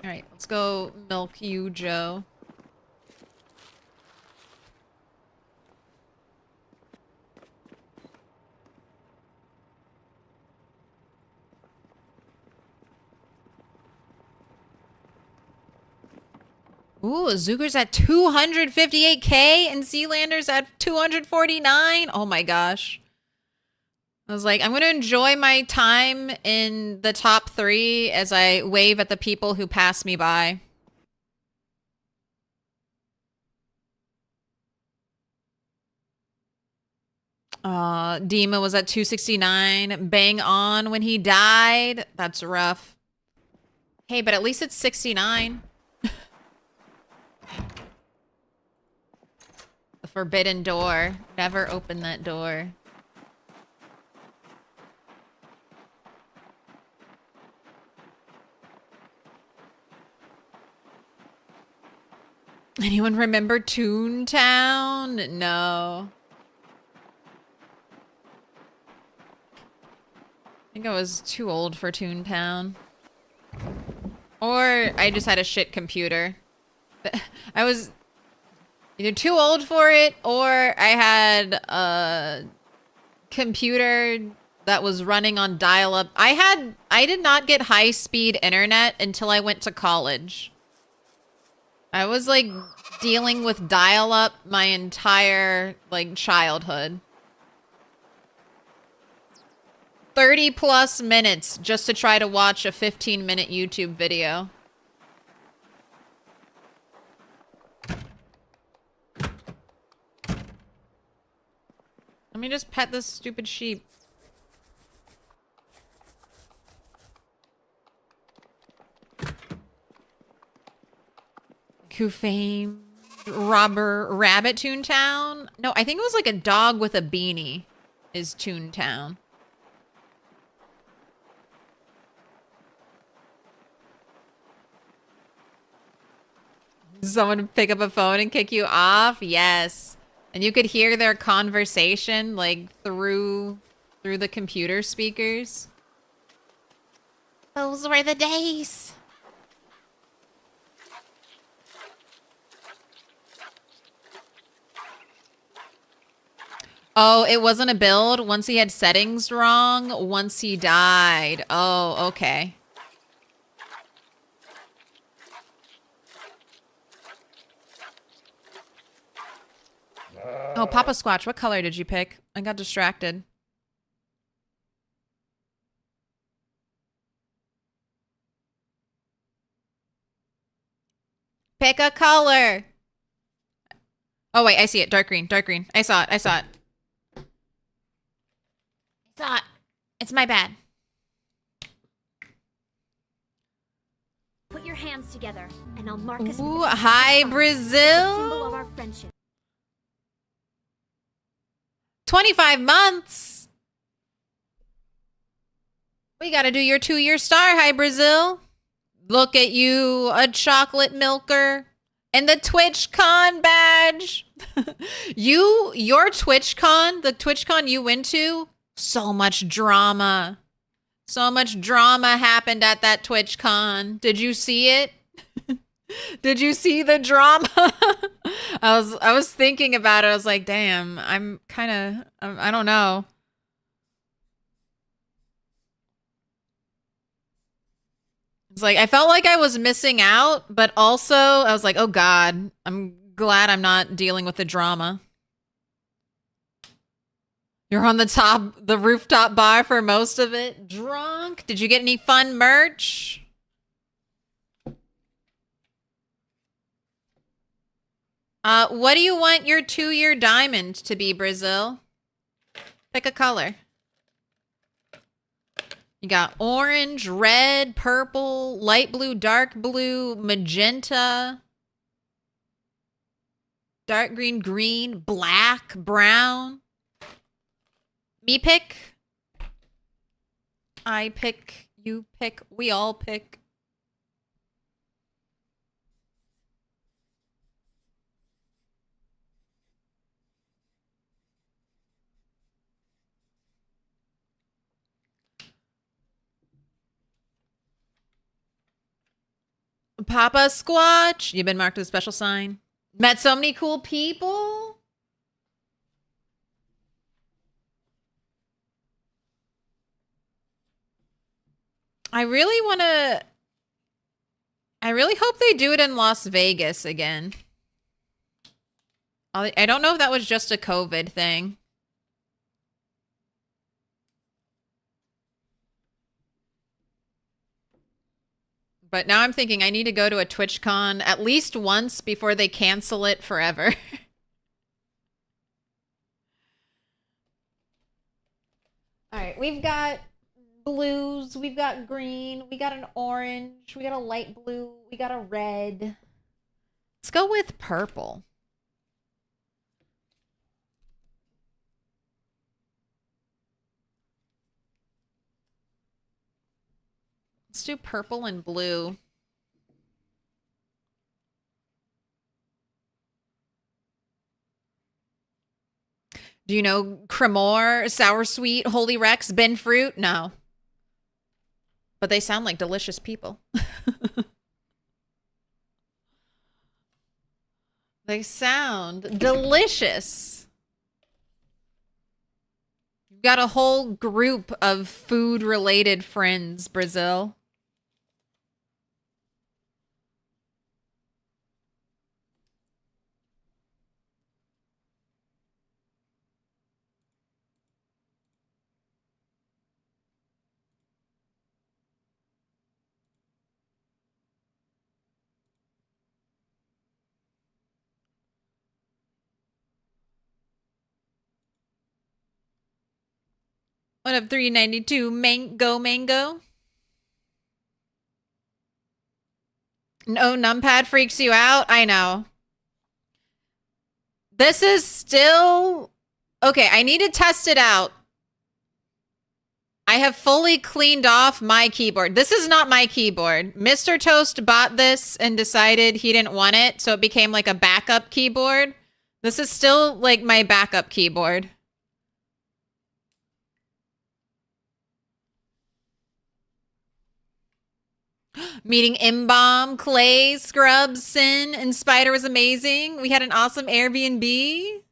All right, let's go milk you, Joe. Ooh, Azuker's at 258k and Sealander's at 249. Oh my gosh. I was like, I'm going to enjoy my time in the top 3 as I wave at the people who pass me by. Dima was at 269. Bang on when he died. That's rough. Hey, but at least it's 69. The forbidden door. Never open that door. Anyone remember Toontown? No. I think I was too old for Toontown. Or I just had a shit computer. I was either too old for it, or I had a computer that was running on dial-up. I did not get high-speed internet until I went to college. I was like dealing with dial-up my entire like childhood. 30 plus minutes just to try to watch a 15-minute YouTube video. Let me just pet this stupid sheep. Kufame, Robber Rabbit Toontown? No, I think it was like a dog with a beanie is Toontown. Someone pick up a phone and kick you off? Yes. And you could hear their conversation like through the computer speakers. Those were the days. Oh, it wasn't a build. Once he had settings wrong, once he died. Oh, okay. Oh, Papa Squatch, what color did you pick? I got distracted. Pick a color. Oh, wait, I see it. Dark green, dark green. I saw it, I saw it. I saw it. It's my bad. Put your hands together, and I'll mark us. Ooh, hi, symbol Brazil. of our friendship. 25 months. We gotta do your 2-year star. Hi, Brazil. Look at you, a chocolate milker. And the TwitchCon badge. Your TwitchCon, the TwitchCon you went to, so much drama. So much drama happened at that TwitchCon. Did you see it? Did you see the drama? I was thinking about it. I was like, damn, I'm kind of, I don't know. It's like, I felt like I was missing out, but also I was like, oh God, I'm glad I'm not dealing with the drama. You're on the rooftop bar for most of it. Drunk. Did you get any fun merch? What do you want your 2-year diamond to be, Brazil? Pick a color. You got orange, red, purple, light blue, dark blue, magenta, dark green, green, black, brown. Me pick. I pick. You pick. We all pick. Papa Squatch. You've been marked with a special sign. Met so many cool people. I really hope they do it in Las Vegas again. I don't know if that was just a COVID thing. But now I'm thinking I need to go to a TwitchCon at least once before they cancel it forever. All right, we've got blues, we've got green, we got an orange, we got a light blue, we got a red. Let's go with purple. Let's do purple and blue. Do you know Cremor, Sour Sweet, Holy Rex, Ben Fruit? No. But they sound like delicious people. They sound delicious. You've got a whole group of food-related friends, Brazil. One of 392 mango. No, numpad freaks you out? I know. This is still... Okay, I need to test it out. I have fully cleaned off my keyboard. This is not my keyboard. Mr. Toast bought this and decided he didn't want it, so it became like a backup keyboard. This is still like my backup keyboard. Meeting Imbomb, Clay, Scrubs, Sin, and Spider was amazing. We had an awesome Airbnb.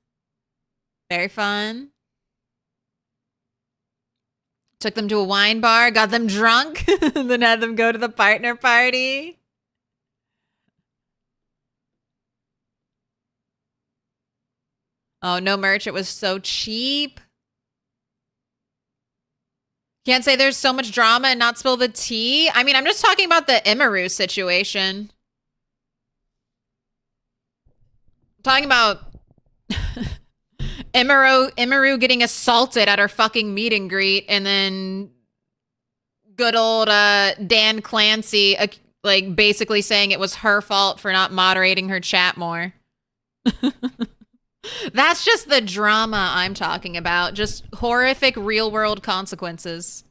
Very fun. Took them to a wine bar, got them drunk, then had them go to the partner party. Oh, no merch. It was so cheap. Can't say there's so much drama and not spill the tea. I mean, I'm just talking about the Imaru situation. I'm talking about Imaru getting assaulted at her fucking meet and greet, and then good old Dan Clancy like basically saying it was her fault for not moderating her chat more. That's just the drama I'm talking about. Just horrific real world consequences.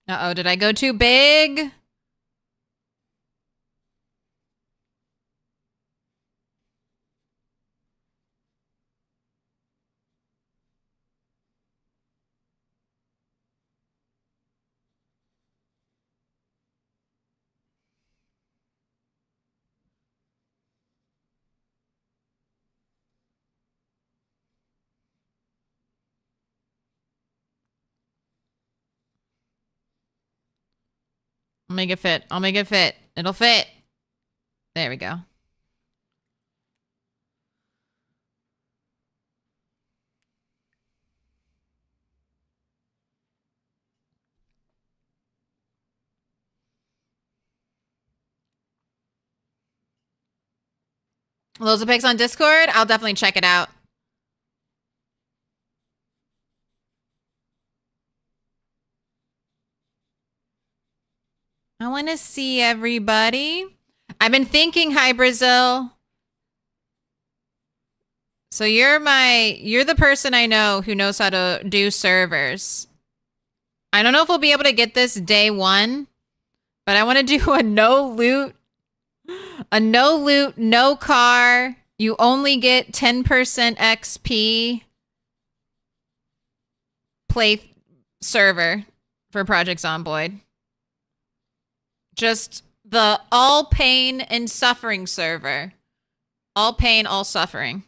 Uh-oh, did I go too big? I'll make it fit. I'll make it fit. It'll fit. There we go. Loads of pics on Discord? I'll definitely check it out. I want to see everybody. I've been thinking, hi Brazil. So you're the person I know who knows how to do servers. I don't know if we'll be able to get this day one, but I want to do a no loot, no car. You only get 10% XP play server for Project Zomboid. Just the all pain and suffering server. All pain, all suffering.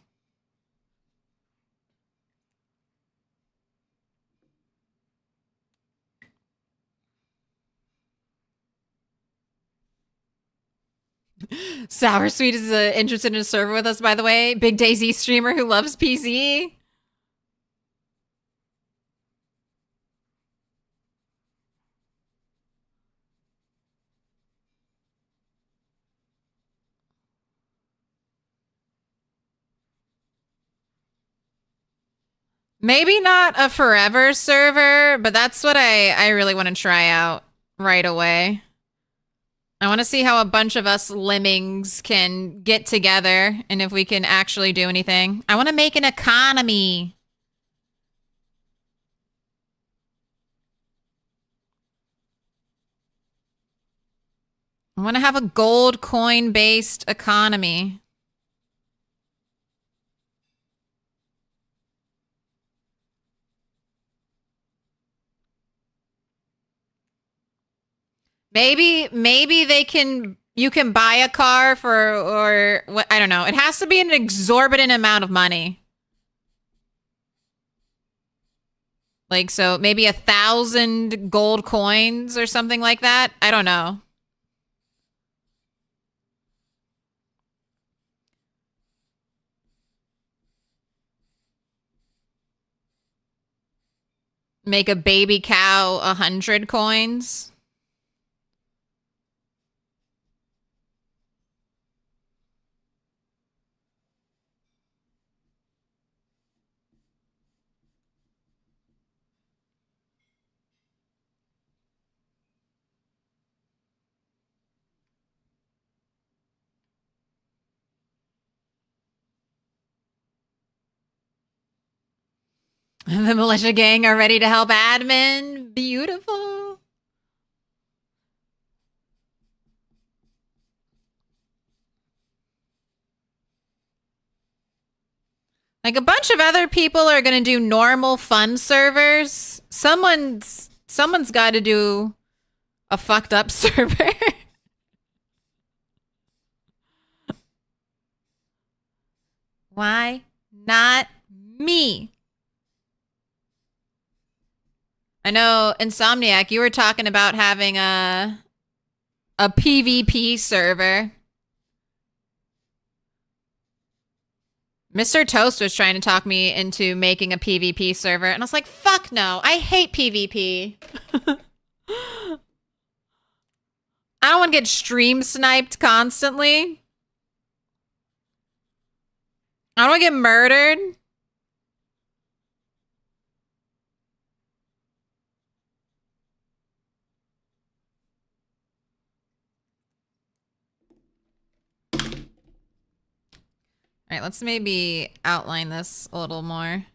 Sour Sweet is interested in a server with us, by the way. Big Daisy streamer who loves PZ. Maybe not a forever server, but that's what I really want to try out right away. I want to see how a bunch of us lemmings can get together and if we can actually do anything. I want to make an economy. I want to have a gold coin based economy. Maybe you can buy a car for, or what, I don't know. It has to be an exorbitant amount of money. Like, so maybe 1,000 gold coins or something like that. I don't know. Make a baby cow 100 coins. The militia gang are ready to help admin. Beautiful. Like, a bunch of other people are gonna do normal fun servers. Someone's got to do a fucked up server. Why not me? I know, Insomniac, you were talking about having a PvP server. Mr. Toast was trying to talk me into making a PvP server, and I was like, fuck no, I hate PvP. I don't want to get stream sniped constantly. I don't want to get murdered. All right, let's maybe outline this a little more.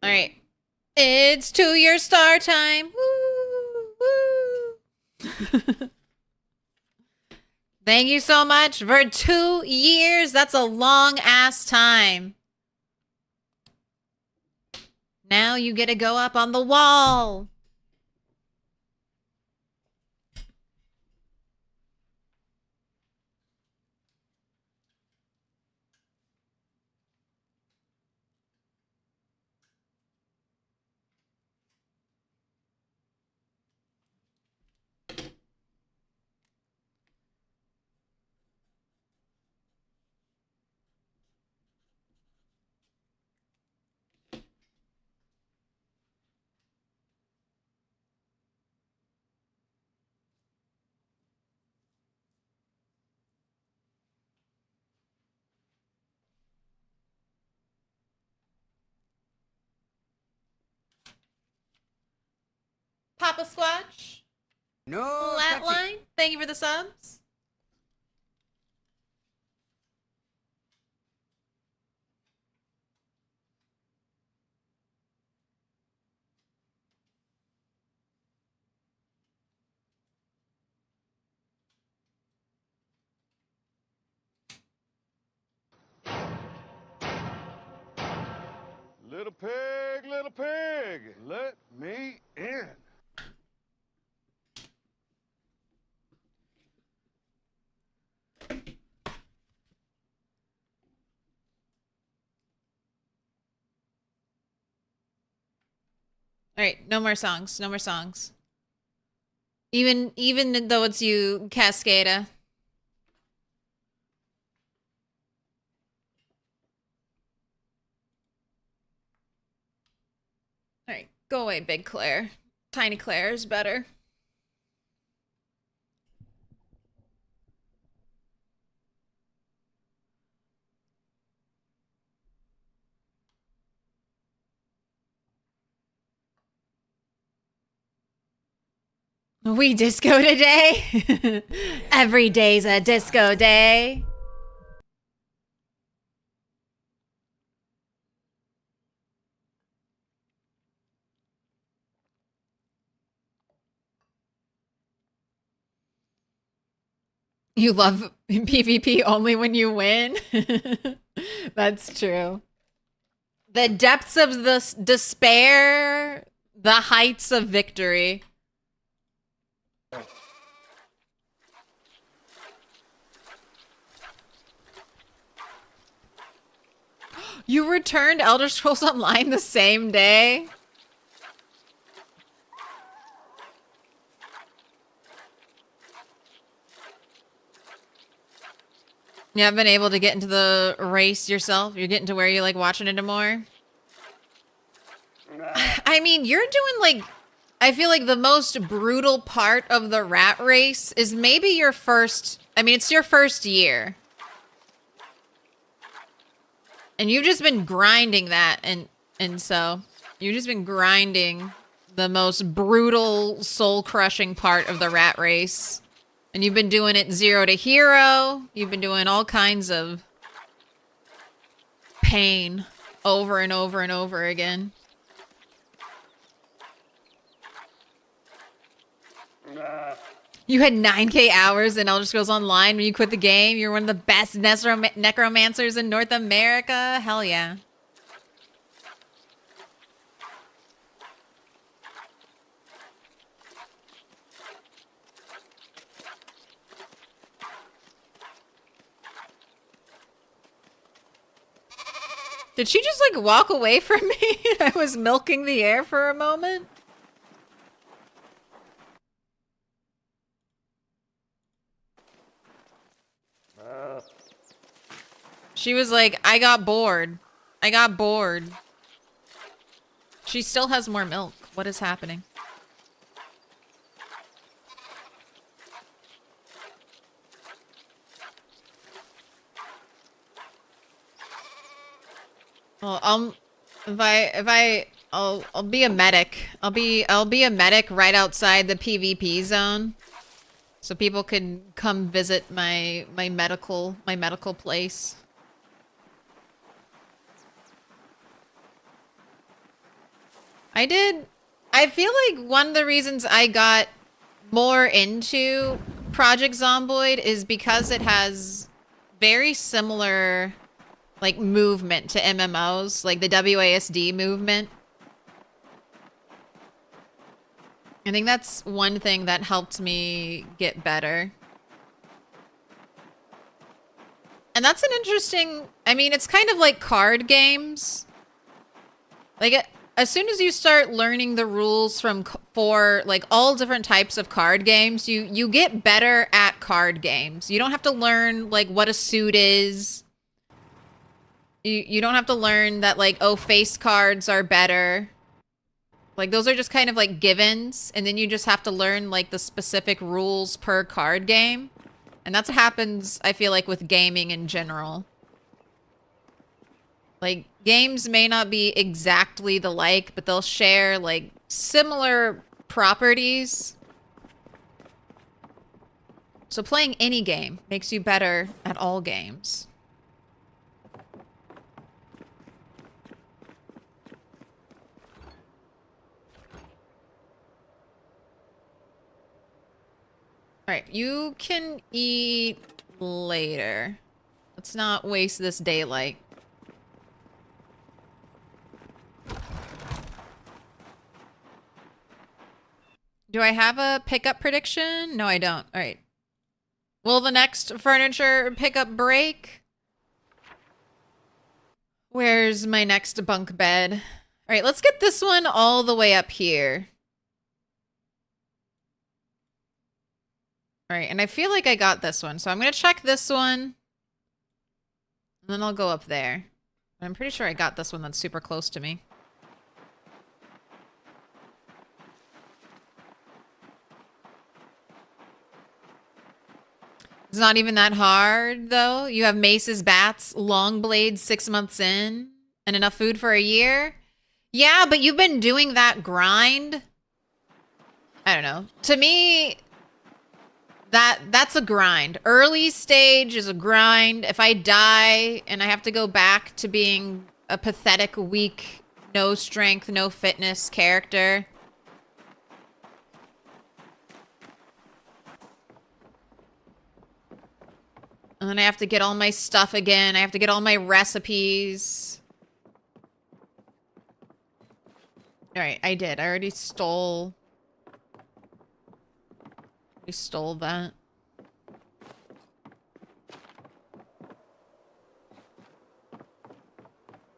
All right. It's 2-year star time. Woo, woo. Thank you so much for 2 years. That's a long ass time. Now you get to go up on the wall. Papa Squatch. No. Flatline. Thank you for the subs. Little pig, let me in. All right, no more songs. No more songs. Even though it's you, Cascada. All right, go away, Big Claire. Tiny Claire is better. We disco today. Every day's a disco day. You love PvP only when you win. That's true. The depths of the despair, the heights of victory. You returned Elder Scrolls Online the same day? You haven't been able to get into the race yourself? You're getting to where you like watching it more? I mean, you're doing like... I feel like the most brutal part of the rat race is maybe your first... I mean, it's your first year. And you've just been grinding that, and so... You've just been grinding the most brutal, soul-crushing part of the rat race. And you've been doing it 0 to hero. You've been doing all kinds of pain over and over and over again. You had 9K hours in Elder Scrolls Online when you quit the game. You're one of the best necromancers in North America. Hell yeah. Did she just like walk away from me? I was milking the air for a moment. She was like, I got bored. I got bored. She still has more milk. What is happening? Well, I'll be a medic. I'll be a medic right outside the PvP zone. So people can come visit my medical place. I feel like one of the reasons I got more into Project Zomboid is because it has very similar like movement to MMOs, like the WASD movement. I think that's one thing that helped me get better. And that's an interesting, I mean, it's kind of like card games. Like, as soon as you start learning the rules for like all different types of card games, you get better at card games. You don't have to learn like what a suit is. You don't have to learn that like, oh, face cards are better. Like, those are just kind of like givens, and then you just have to learn like the specific rules per card game. And that's what happens, I feel like, with gaming in general. Like, games may not be exactly the like, but they'll share like similar properties. So playing any game makes you better at all games. All right, you can eat later. Let's not waste this daylight. Do I have a pickup prediction? No, I don't. All right. Will the next furniture pickup break? Where's my next bunk bed? All right, let's get this one all the way up here. All right, and I feel like I got this one. So I'm going to check this one. And then I'll go up there. I'm pretty sure I got this one that's super close to me. It's not even that hard, though. You have maces, bats, long blades 6 months in, and enough food for a year. Yeah, but you've been doing that grind. I don't know. To me, that's a grind. Early stage is a grind. If I die and I have to go back to being a pathetic, weak, no strength, no fitness character... And then I have to get all my stuff again. I have to get all my recipes. Alright, I did. I already stole... I stole that.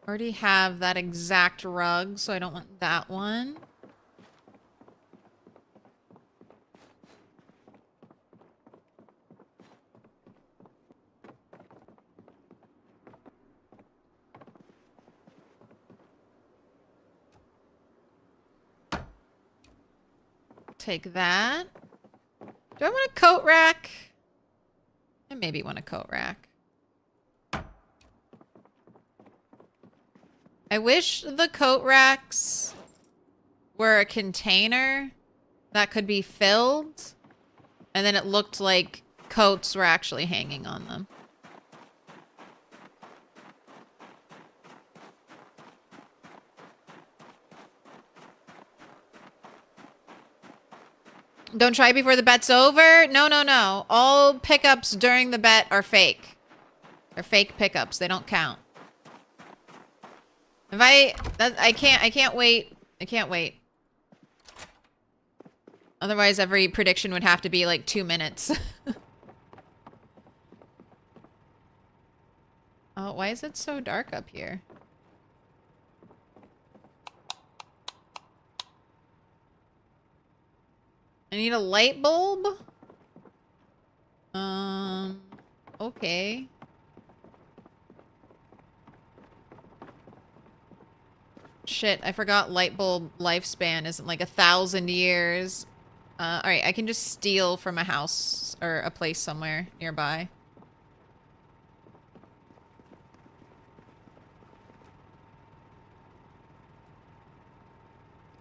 Already have that exact rug, so I don't want that one. Take that. Do I want a coat rack? I maybe want a coat rack. I wish the coat racks were a container that could be filled, and then it looked like coats were actually hanging on them. Don't try before the bet's over? No, no, no. All pickups during the bet are fake. They're fake pickups. They don't count. If I can't wait. I can't wait. Otherwise, every prediction would have to be like 2 minutes. Oh, why is it so dark up here? I need a light bulb? Okay. Shit, I forgot light bulb lifespan isn't like 1,000 years. Alright, I can just steal from a house or a place somewhere nearby.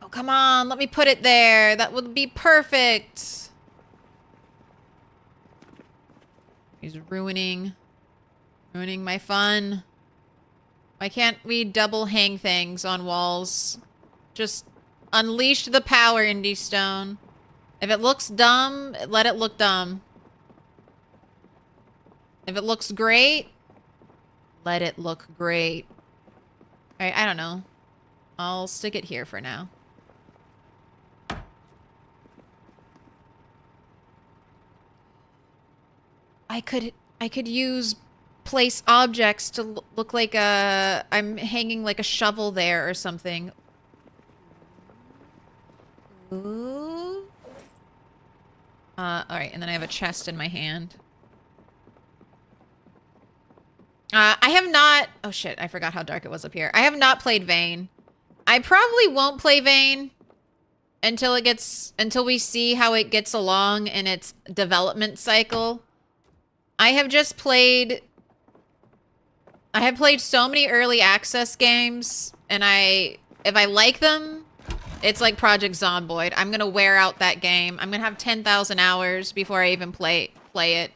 Oh, come on, let me put it there. That would be perfect. He's ruining my fun. Why can't we double hang things on walls? Just unleash the power, Indie Stone. If it looks dumb, let it look dumb. If it looks great, let it look great. Alright, I don't know. I'll stick it here for now. I could use place objects to look like I'm hanging like a shovel there or something. Ooh. Alright, and then I have a chest in my hand. I have not... Oh shit, I forgot how dark it was up here. I have not played Vane. I probably won't play Vane until we see how it gets along in its development cycle. I have played so many early access games, and if I like them, it's like Project Zomboid. I'm gonna wear out that game. I'm gonna have 10,000 hours before I even play it.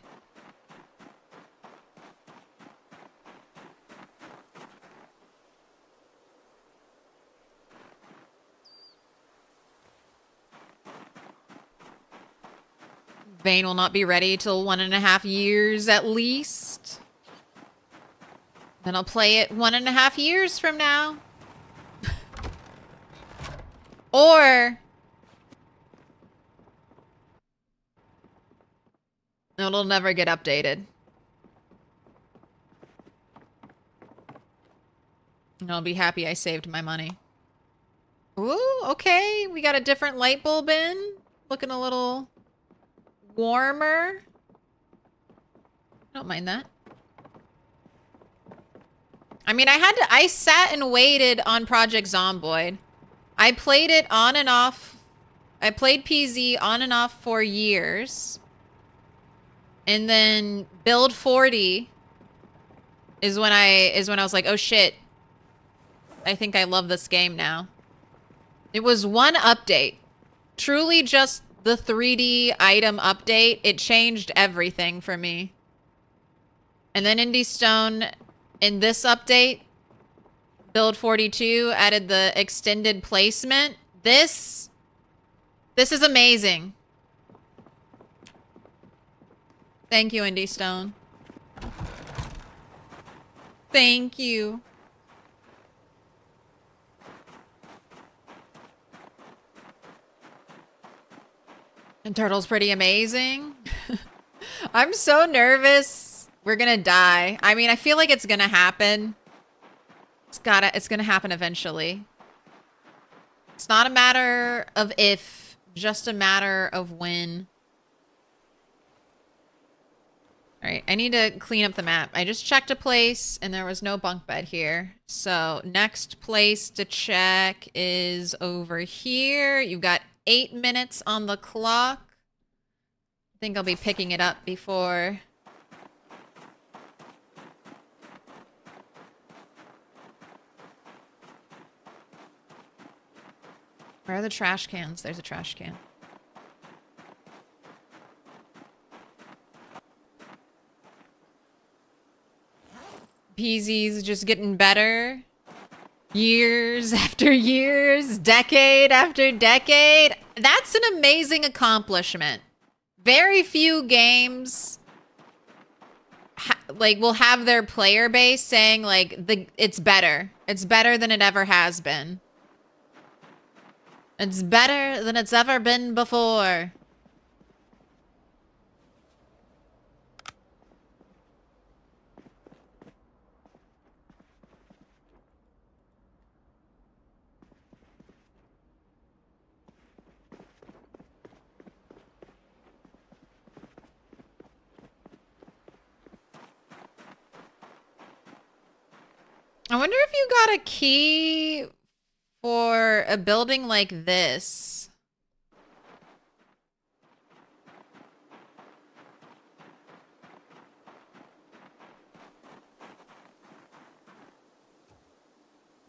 Vane will not be ready till 1.5 years at least. Then I'll play it 1.5 years from now. Or it'll never get updated. And I'll be happy I saved my money. Ooh, okay. We got a different light bulb in. Looking a little warmer. Don't mind that. I mean, I sat and waited on Project Zomboid. I played it on and off. I played PZ on and off for years. And then Build 40 is when I was like, oh shit. I think I love this game now. It was one update. Truly just the 3D item update. It changed everything for me. And then Indie Stone, in this update, Build 42 added the extended placement. This is amazing. Thank you, Indie Stone. Thank you. And Turtle's pretty amazing. I'm so nervous. We're gonna die. I mean, I feel like it's gonna happen. It's gonna happen eventually. It's not a matter of if, just a matter of when. All right, I need to clean up the map. I just checked a place and there was no bunk bed here. So next place to check is over here. You've got 8 minutes on the clock. I think I'll be picking it up before... Where are the trash cans? There's a trash can. Peasy's just getting better. Years after years, decade after decade. That's an amazing accomplishment. Very few games will have their player base saying like it's better. It's better than it ever has been. It's better than it's ever been before. I wonder if you got a key for a building like this.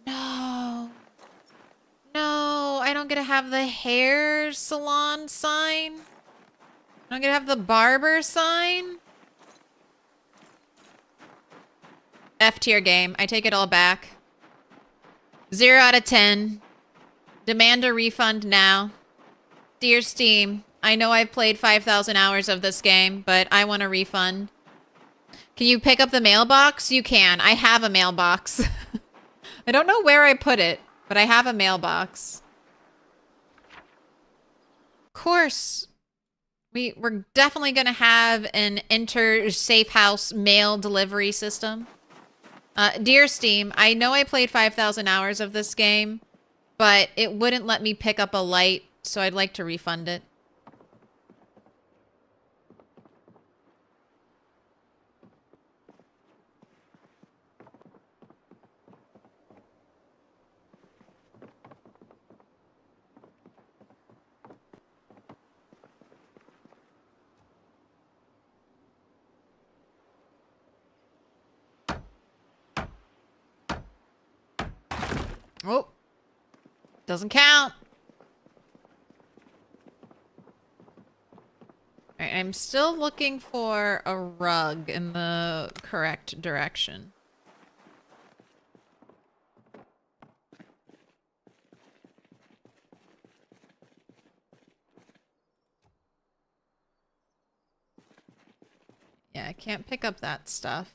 No. No, I don't get to have the hair salon sign. I don't get to have the barber sign. F tier game. I take it all back. 0 out of 10. Demand a refund now. Dear Steam, I know I've played 5,000 hours of this game, but I want a refund. Can you pick up the mailbox? You can. I have a mailbox. I don't know where I put it, but I have a mailbox. Of course. We're definitely going to have an safe house mail delivery system. Dear Steam, I know I played 5,000 hours of this game, but it wouldn't let me pick up a light, so I'd like to refund it. Oh, doesn't count. All right, I'm still looking for a rug in the correct direction. Yeah, I can't pick up that stuff.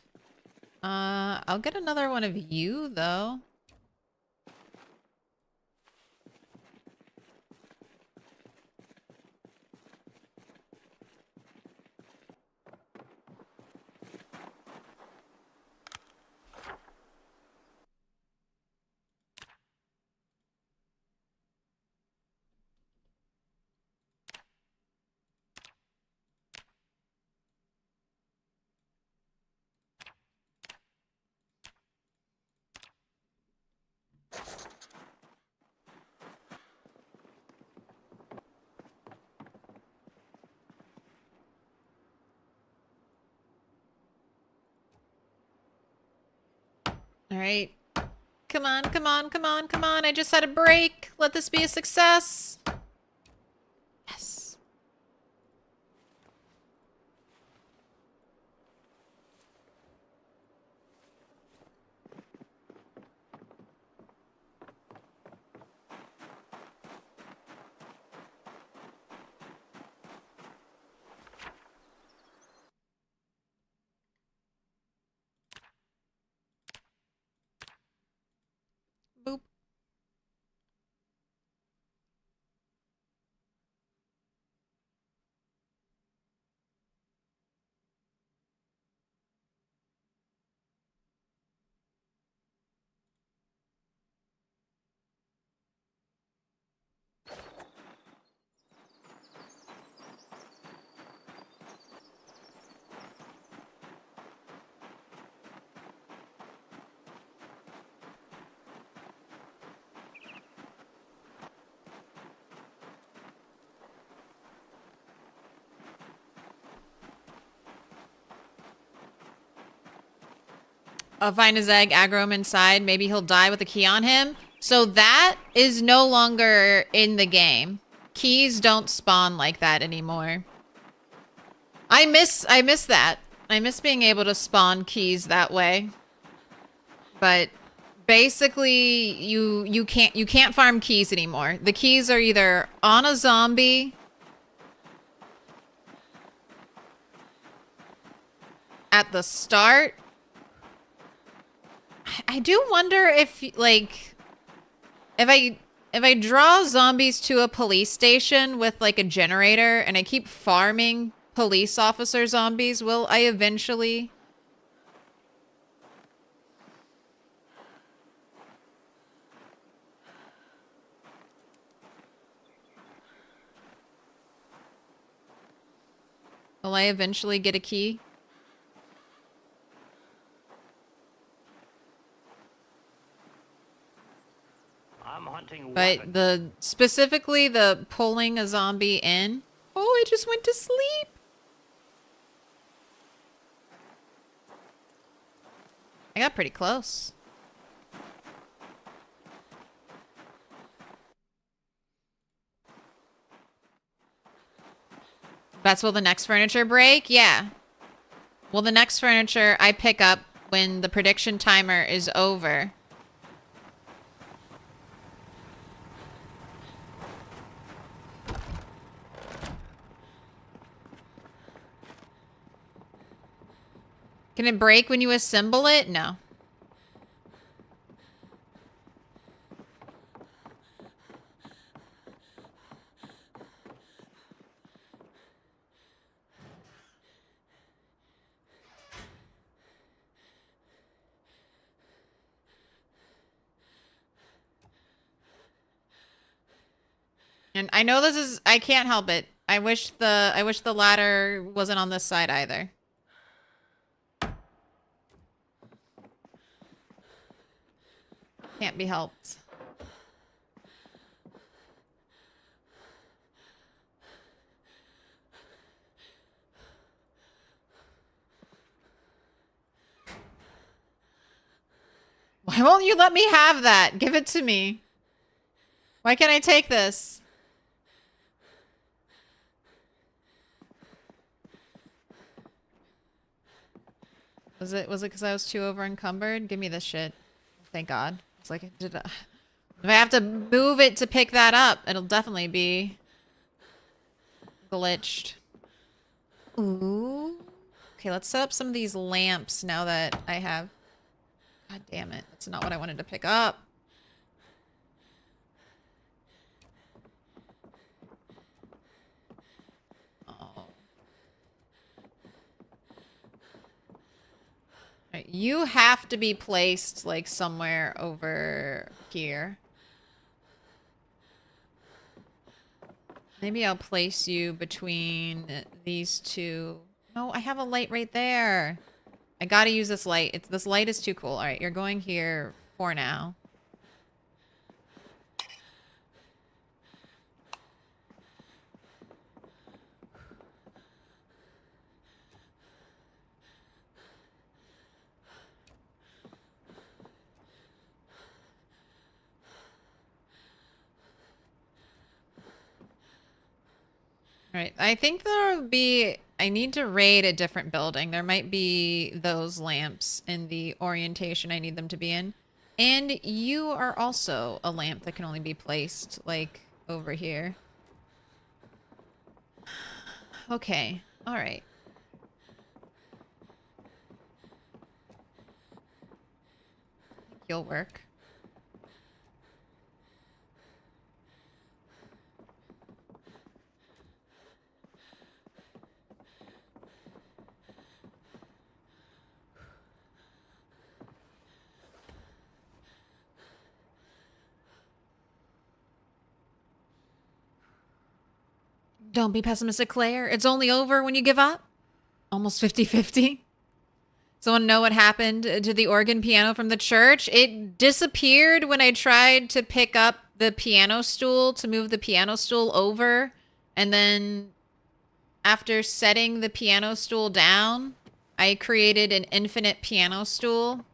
I'll get another one of you, though. All right. Come on, come on, come on, come on. I just had a break. Let this be a success. Yes. Boop. find his egg, aggro him inside. Maybe he'll die with a key on him. So that is no longer in the game. Keys don't spawn like that anymore. I miss that. I miss being able to spawn keys that way. But basically you can't farm keys anymore. The keys are either on a zombie at the start. I do wonder if like if I draw zombies to a police station with like a generator and I keep farming police officer zombies, will I eventually... Will I eventually get a key? I'm hunting But specifically the pulling a zombie in. Oh, I just went to sleep. I got pretty close. That's will the next furniture break? Yeah. Well, the next furniture I pick up when the prediction timer is over. Can it break when you assemble it? No. And I know this is, I can't help it. I wish the ladder wasn't on this side either. Can't be helped. Why won't you let me have that? Give it to me. Why can't I take this? Was it because I was too over encumbered? Give me this shit. Thank God. It's like, if I have to move it to pick that up, it'll definitely be glitched. Ooh. Okay, let's set up some of these lamps now that I have... God damn it. That's not what I wanted to pick up. Oh. Right, you have to be placed like somewhere over here. Maybe I'll place you between these two. No, I have a light right there. I gotta use this light. This light is too cool. All right, you're going here for now. Right. I think there'll be... I need to raid a different building. There might be those lamps in the orientation I need them to be in. And you are also a lamp that can only be placed, like, over here. Okay. All right. You'll work. Don't be pessimistic, Claire. It's only over when you give up. Almost 50-50. Someone know what happened to the organ piano from the church? It disappeared when I tried to pick up the piano stool to move the piano stool over. And then after setting the piano stool down, I created an infinite piano stool.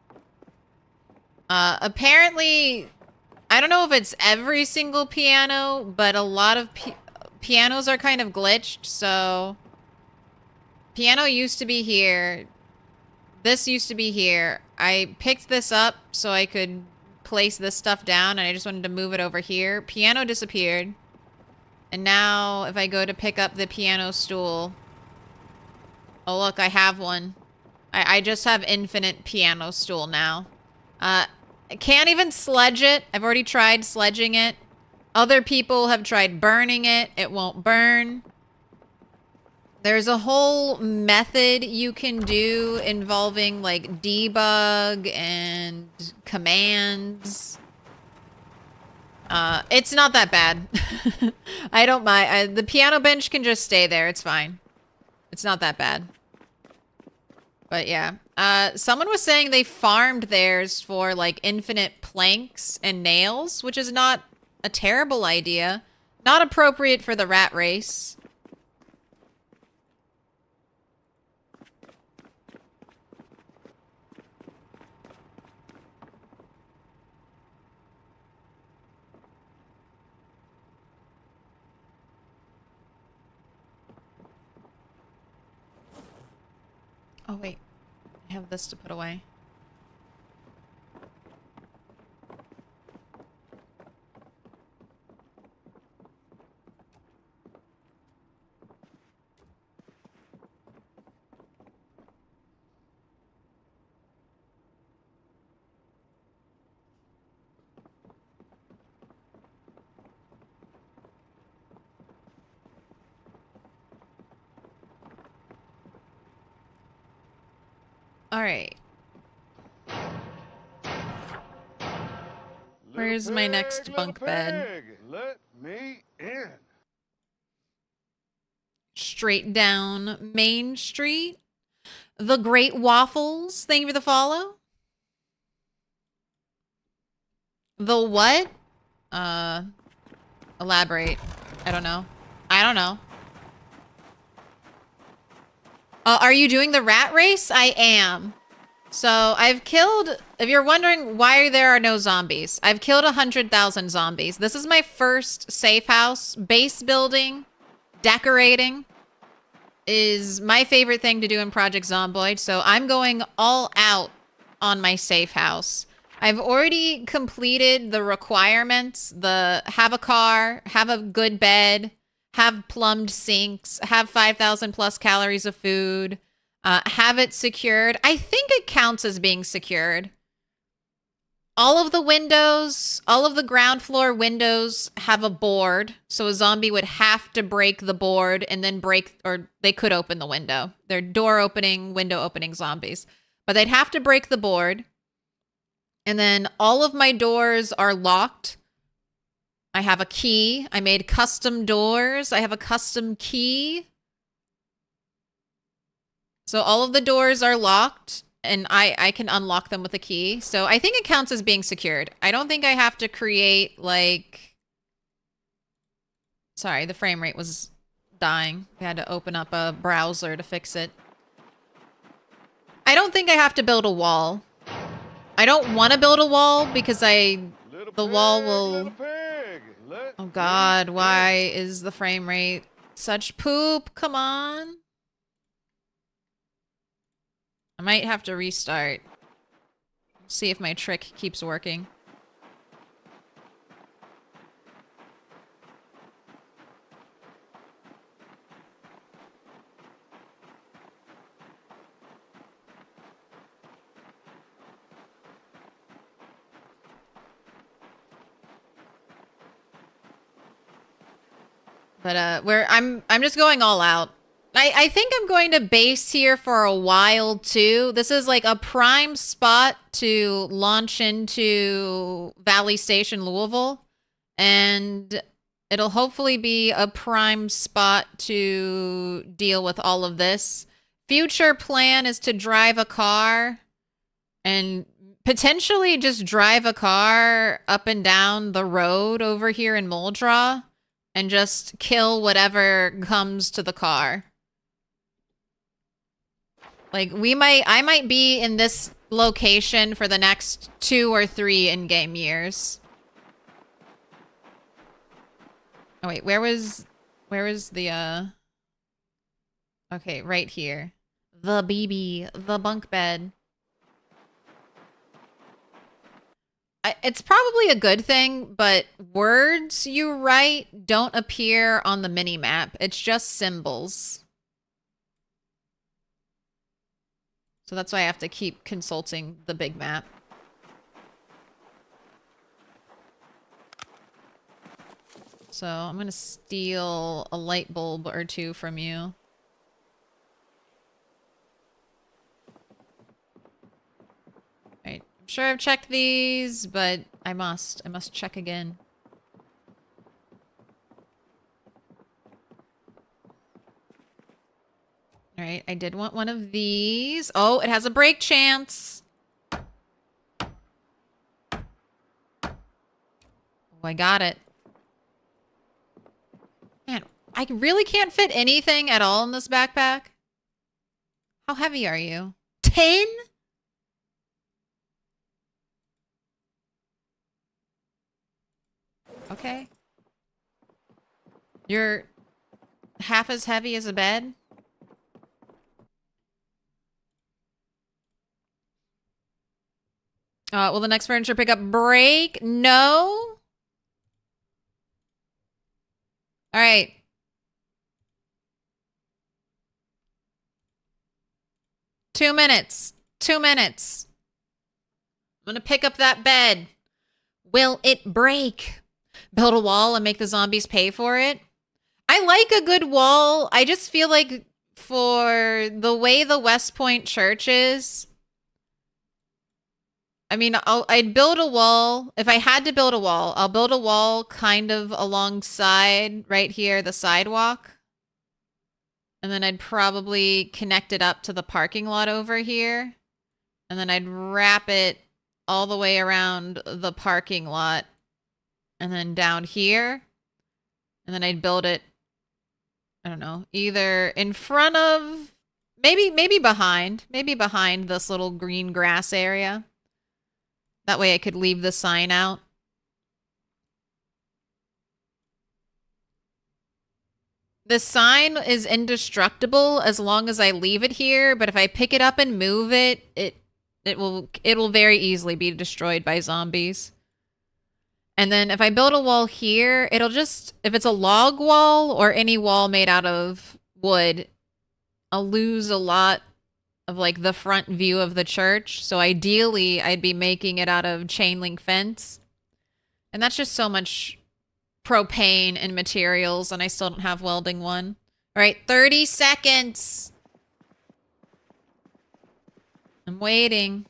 Apparently, I don't know if it's every single piano, but a lot of pianos are kind of glitched, so... Piano used to be here. This used to be here. I picked this up so I could place this stuff down, and I just wanted to move it over here. Piano disappeared. And now, if I go to pick up the piano stool... Oh, look, I have one. I just have infinite piano stool now. I can't even sledge it. I've already tried sledging it. Other people have tried burning it. It won't burn. There's a whole method you can do involving like debug and commands. It's not that bad. I don't mind. The piano bench can just stay there. It's fine. It's not that bad. But yeah. Someone was saying they farmed theirs for like infinite planks and nails, which is not a terrible idea. Not appropriate for the rat race. Oh, wait. I have this to put away. All right. Where's my next bunk bed? Let me in. Straight down Main Street. The Great Waffles. Thank you for the follow. The what? Elaborate. I don't know. I don't know. Are you doing the rat race? I am. So I've killed, if you're wondering why there are no zombies, I've killed 100,000 zombies. This is my first safe house. Base building, decorating is my favorite thing to do in Project Zomboid. So I'm going all out on my safe house. I've already completed the requirements, have a car, have a good bed, have plumbed sinks, have 5,000 plus calories of food, have it secured. I think it counts as being secured. All of the windows, all of the ground floor windows have a board. So a zombie would have to break the board and then break, or they could open the window. They're door opening, window opening zombies. But they'd have to break the board. And then all of my doors are locked. I have a key. I made custom doors. I have a custom key. So all of the doors are locked, and I can unlock them with a key. So I think it counts as being secured. I don't think I have to create, like... Sorry, the frame rate was dying. I had to open up a browser to fix it. I don't think I have to build a wall. I don't want to build a wall because the wall will... Oh god, why is the frame rate such poop? Come on. I might have to restart. See if my trick keeps working. But I'm just going all out. I think I'm going to base here for a while too. This is like a prime spot to launch into Valley Station, Louisville. And it'll hopefully be a prime spot to deal with all of this. Future plan is to drive a car and potentially just drive a car up and down the road over here in Muldraw and just kill whatever comes to the car. Like I might be in this location for the next 2 or 3 in-game years. Oh wait, where was the okay, right here. The BB, the bunk bed. It's probably a good thing, but words you write don't appear on the mini-map. It's just symbols. So that's why I have to keep consulting the big map. So I'm gonna steal a light bulb or 2 from you. Alright, I'm sure I've checked these, but I must check again. Alright, I did want one of these. Oh, it has a break chance. Oh, I got it. Man, I really can't fit anything at all in this backpack. How heavy are you? 10? Okay. You're half as heavy as a bed? Will the next furniture pickup break? No. All right. Two minutes. 2 minutes. I'm gonna pick up that bed. Will it break? Build a wall and make the zombies pay for it? I like a good wall. I just feel like for the way the West Point church is, I mean, I'd build a wall. If I had to build a wall, I'll build a wall kind of alongside right here, the sidewalk. And then I'd probably connect it up to the parking lot over here. And then I'd wrap it all the way around the parking lot. And then down here. And then I'd build it, I don't know, either in front of, maybe behind this little green grass area. That way I could leave the sign out. The sign is indestructible as long as I leave it here, but if I pick it up and move it, it'll very easily be destroyed by zombies. And then if I build a wall here, it'll just, if it's a log wall or any wall made out of wood, I'll lose a lot of like the front view of the church. So ideally, I'd be making it out of chain link fence. And that's just so much propane and materials, and I still don't have welding one. All right, 30 seconds. I'm waiting.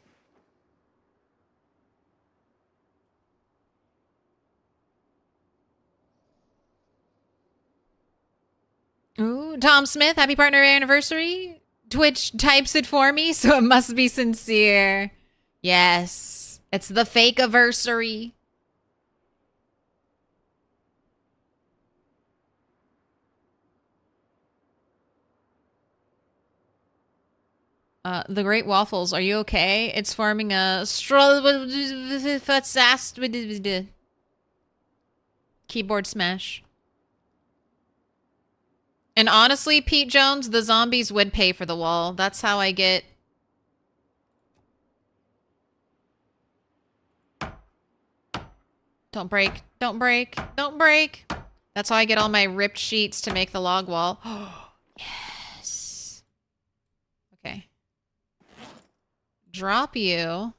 Ooh, Tom Smith, happy partner anniversary. Twitch types it for me, so it must be sincere. Yes, it's the fake anniversary. The Great Waffles, are you okay? It's forming a keyboard smash. And honestly, Pete Jones, the zombies would pay for the wall. That's how I get... Don't break. Don't break. Don't break. That's how I get all my ripped sheets to make the log wall. Yes. Okay. Drop you.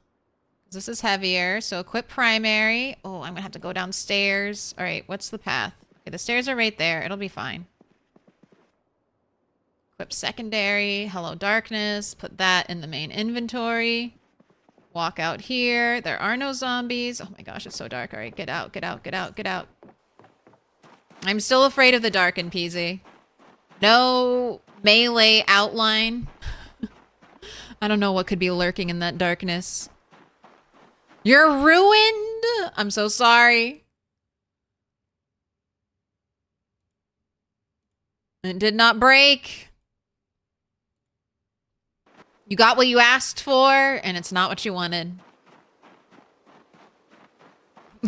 This is heavier, so equip primary. Oh, I'm gonna have to go downstairs. All right, what's the path? Okay, the stairs are right there. It'll be fine. Equip secondary. Hello, darkness. Put that in the main inventory. Walk out here. There are no zombies. Oh my gosh, it's so dark. All right, get out, get out, get out, get out. I'm still afraid of the dark in PZ. No melee outline. I don't know what could be lurking in that darkness. You're ruined! I'm so sorry. It did not break. You got what you asked for, and it's not what you wanted.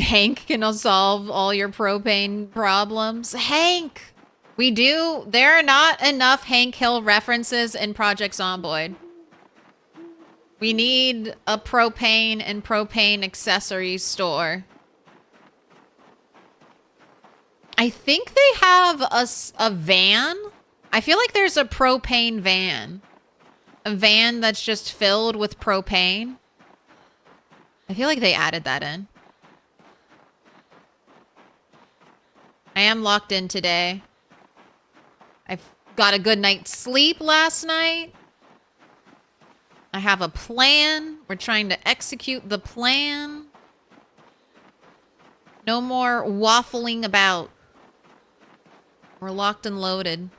Hank can solve all your propane problems. Hank! We do. There are not enough Hank Hill references in Project Zomboid. We need a propane and propane accessories store. I think they have a van. I feel like there's a propane van. A van that's just filled with propane. I feel like they added that in. I am locked in today. I've got a good night's sleep last night. I have a plan. We're trying to execute the plan. No more waffling about. We're locked and loaded.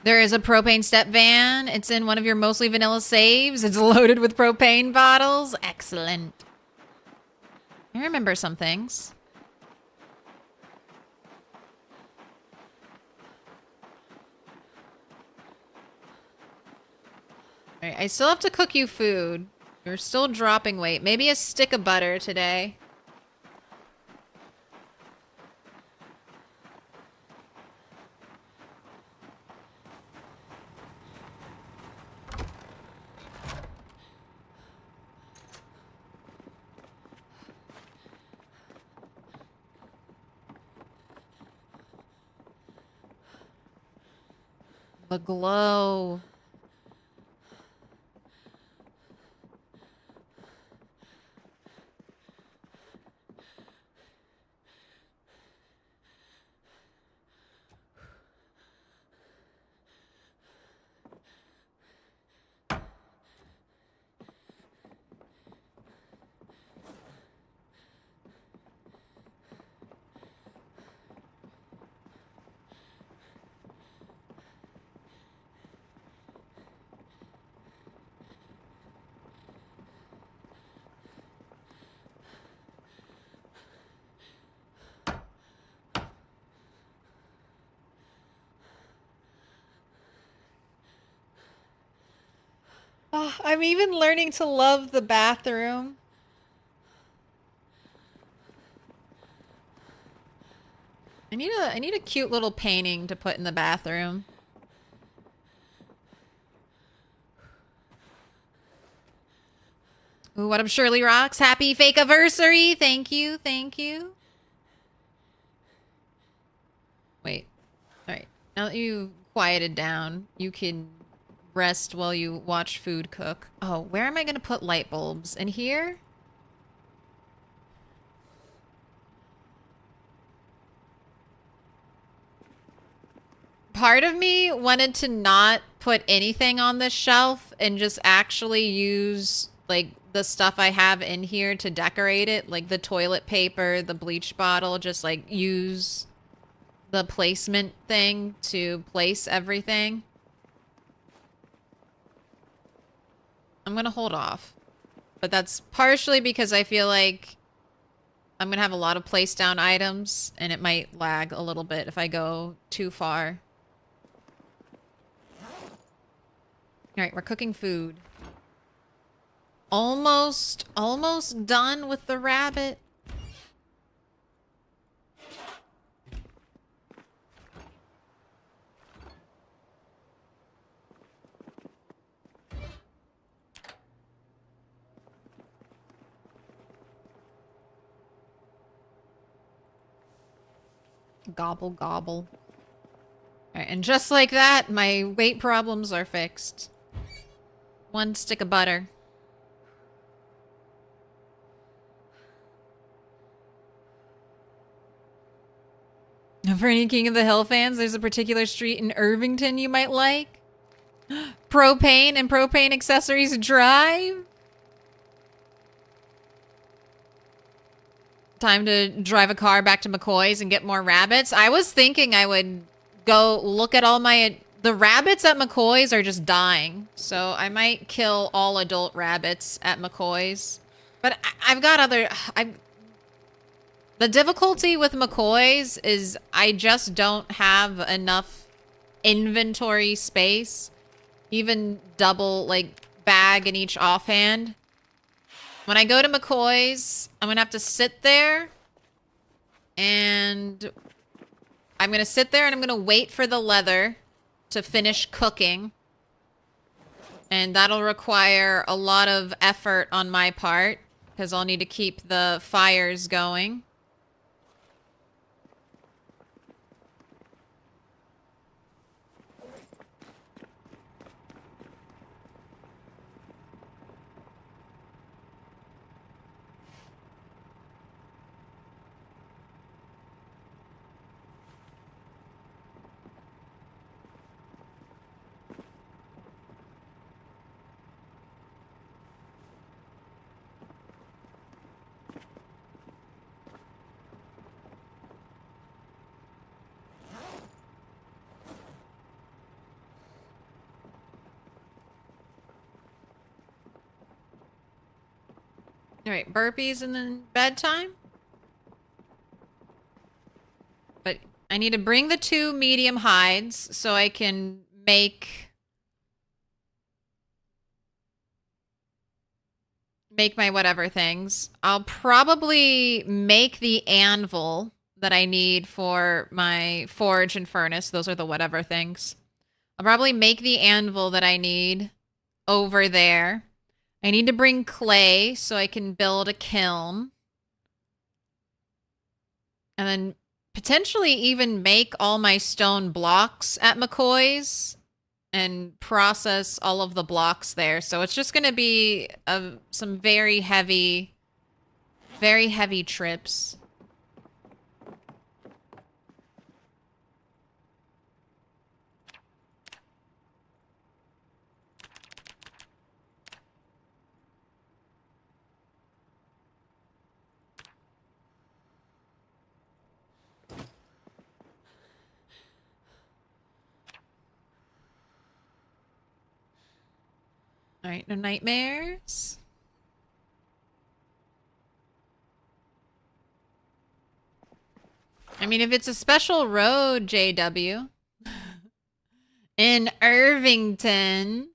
There is a propane step van. It's in one of your mostly vanilla saves. It's loaded with propane bottles. Excellent. I remember some things. All right, I still have to cook you food. You're still dropping weight. Maybe a stick of butter today. The glow. Oh, I'm even learning to love the bathroom. I need a cute little painting to put in the bathroom. Ooh, what up, Shirley Rocks? Happy fake anniversary. Thank you, thank you. Wait. All right. Now that you've quieted down, you can rest while you watch food cook. Oh, where am I going to put light bulbs? In here? Part of me wanted to not put anything on this shelf and just actually use, like, the stuff I have in here to decorate it. Like the toilet paper, the bleach bottle, just, like, use the placement thing to place everything. I'm gonna hold off. But that's partially because I feel like I'm gonna have a lot of place down items and it might lag a little bit if I go too far. Alright, we're cooking food. Almost done with the rabbit. Gobble, gobble. Alright, and just like that, my weight problems are fixed. One stick of butter. For any King of the Hill fans, there's a particular street in Irvington you might like. Propane and Propane Accessories Drive. Time to drive a car back to McCoy's and get more rabbits. I was thinking I would go look at all my... The rabbits at McCoy's are just dying. So I might kill all adult rabbits at McCoy's. But I've got other... The difficulty with McCoys is I just don't have enough inventory space. Even double, like, bag in each offhand. When I go to McCoy's, I'm gonna have to sit there. And I'm gonna sit there and I'm gonna wait for the leather to finish cooking. And that'll require a lot of effort on my part, because I'll need to keep the fires going. All right, burpees and then bedtime. But I need to bring the 2 medium hides so I can make my whatever things. I'll probably make the anvil that I need for my forge and furnace. Those are the whatever things. I'll probably make the anvil that I need over there. I need to bring clay so I can build a kiln. And then potentially even make all my stone blocks at McCoy's and process all of the blocks there. So it's just going to be some very heavy trips. All right, no nightmares. I mean, if it's a special road, JW, in Irvington.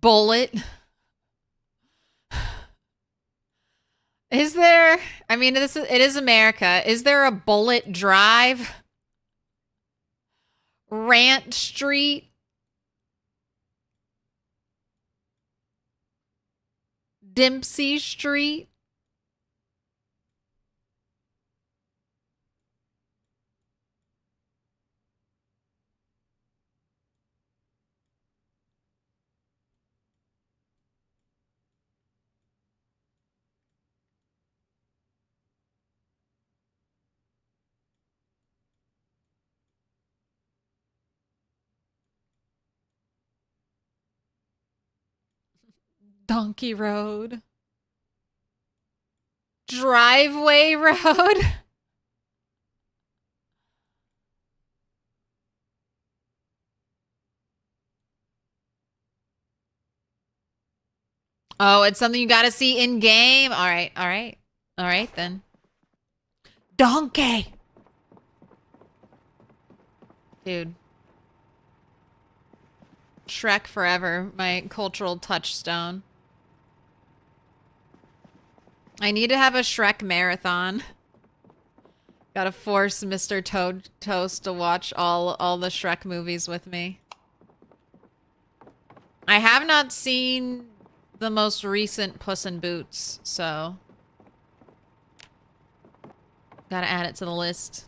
Bullet. Is there? I mean, it is America. Is there a Bullet Drive? Rant Street? Dempsey Street? Donkey Road? Driveway Road? Oh, it's something you gotta see in game. All right, all right. All right, then. Donkey! Dude. Shrek forever, my cultural touchstone. I need to have a Shrek marathon. Gotta force Mr. Toast to watch all the Shrek movies with me. I have not seen the most recent Puss in Boots, so gotta add it to the list.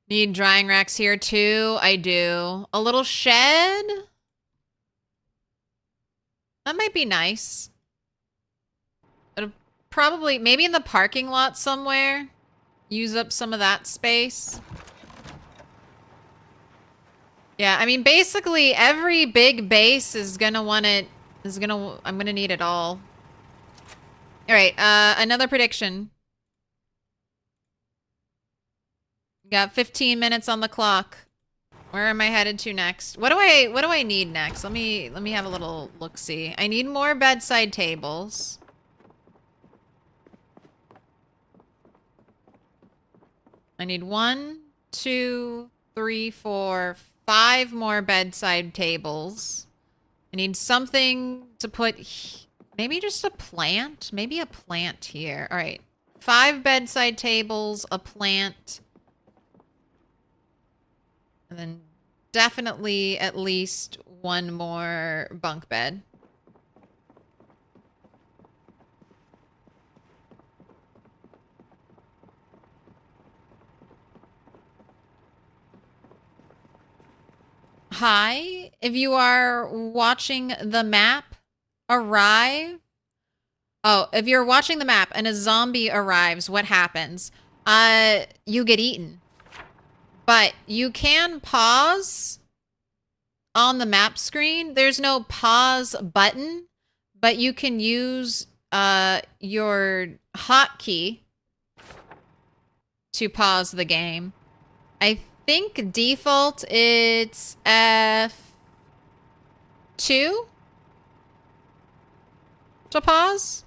Need drying racks here too. I do. A little shed? That might be nice. It'll probably, maybe in the parking lot somewhere. use up some of that space. Yeah, I mean, basically every big base is gonna want it, I'm gonna need it all. All right, another prediction. Got 15 minutes on the clock. Where am I headed to next? What do I need next? Let me have a little look-see. I need more bedside tables. I need 1, 2, 3, 4, 5 more bedside tables. I need something to put, maybe just a plant? Maybe a plant here. All right. 5 bedside tables, a plant. And then definitely at least 1 more bunk bed. Hi, if you are watching the map arrive. Oh, if you're watching the map and a zombie arrives, what happens? You get eaten. But you can pause on the map screen. There's no pause button, but you can use your hotkey to pause the game. I think default it's F2 to pause.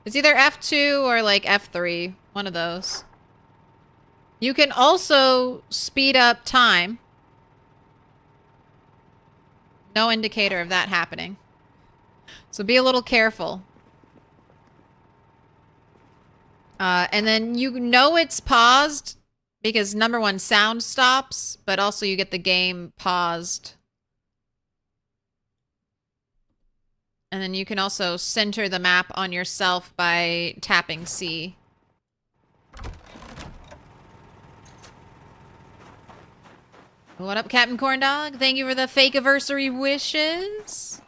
It's either F2 or like F3, one of those. You can also speed up time. No indicator of that happening. So be a little careful. And then you know it's paused because number 1, sound stops, but also you get the game paused. And then you can also center the map on yourself by tapping C. What up, Captain Corndog? Thank you for the fake anniversary wishes.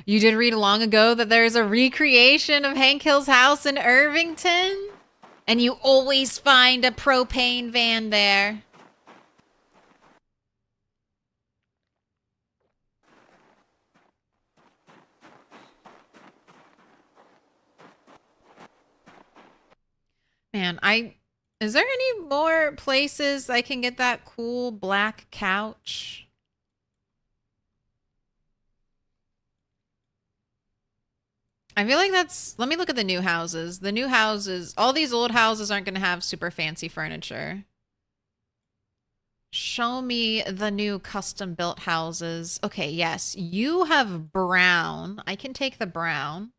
You did read long ago that there's a recreation of Hank Hill's house in Irvington? And you always find a propane van there. Man, is there any more places I can get that cool black couch? I feel like let me look at the new houses. The new houses, all these old houses aren't going to have super fancy furniture. Show me the new custom built houses. Okay, yes, you have brown. I can take the brown.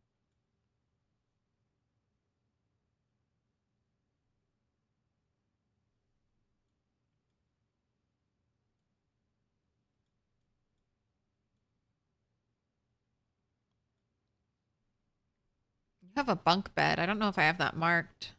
You have a bunk bed. I don't know if I have that marked.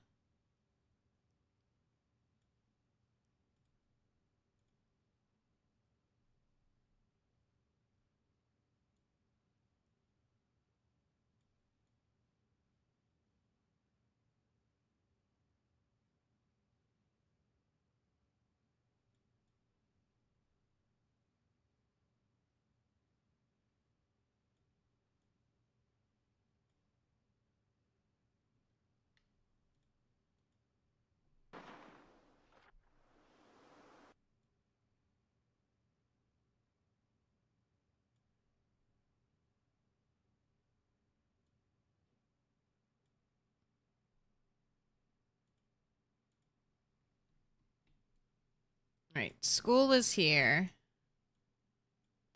All right, school is here.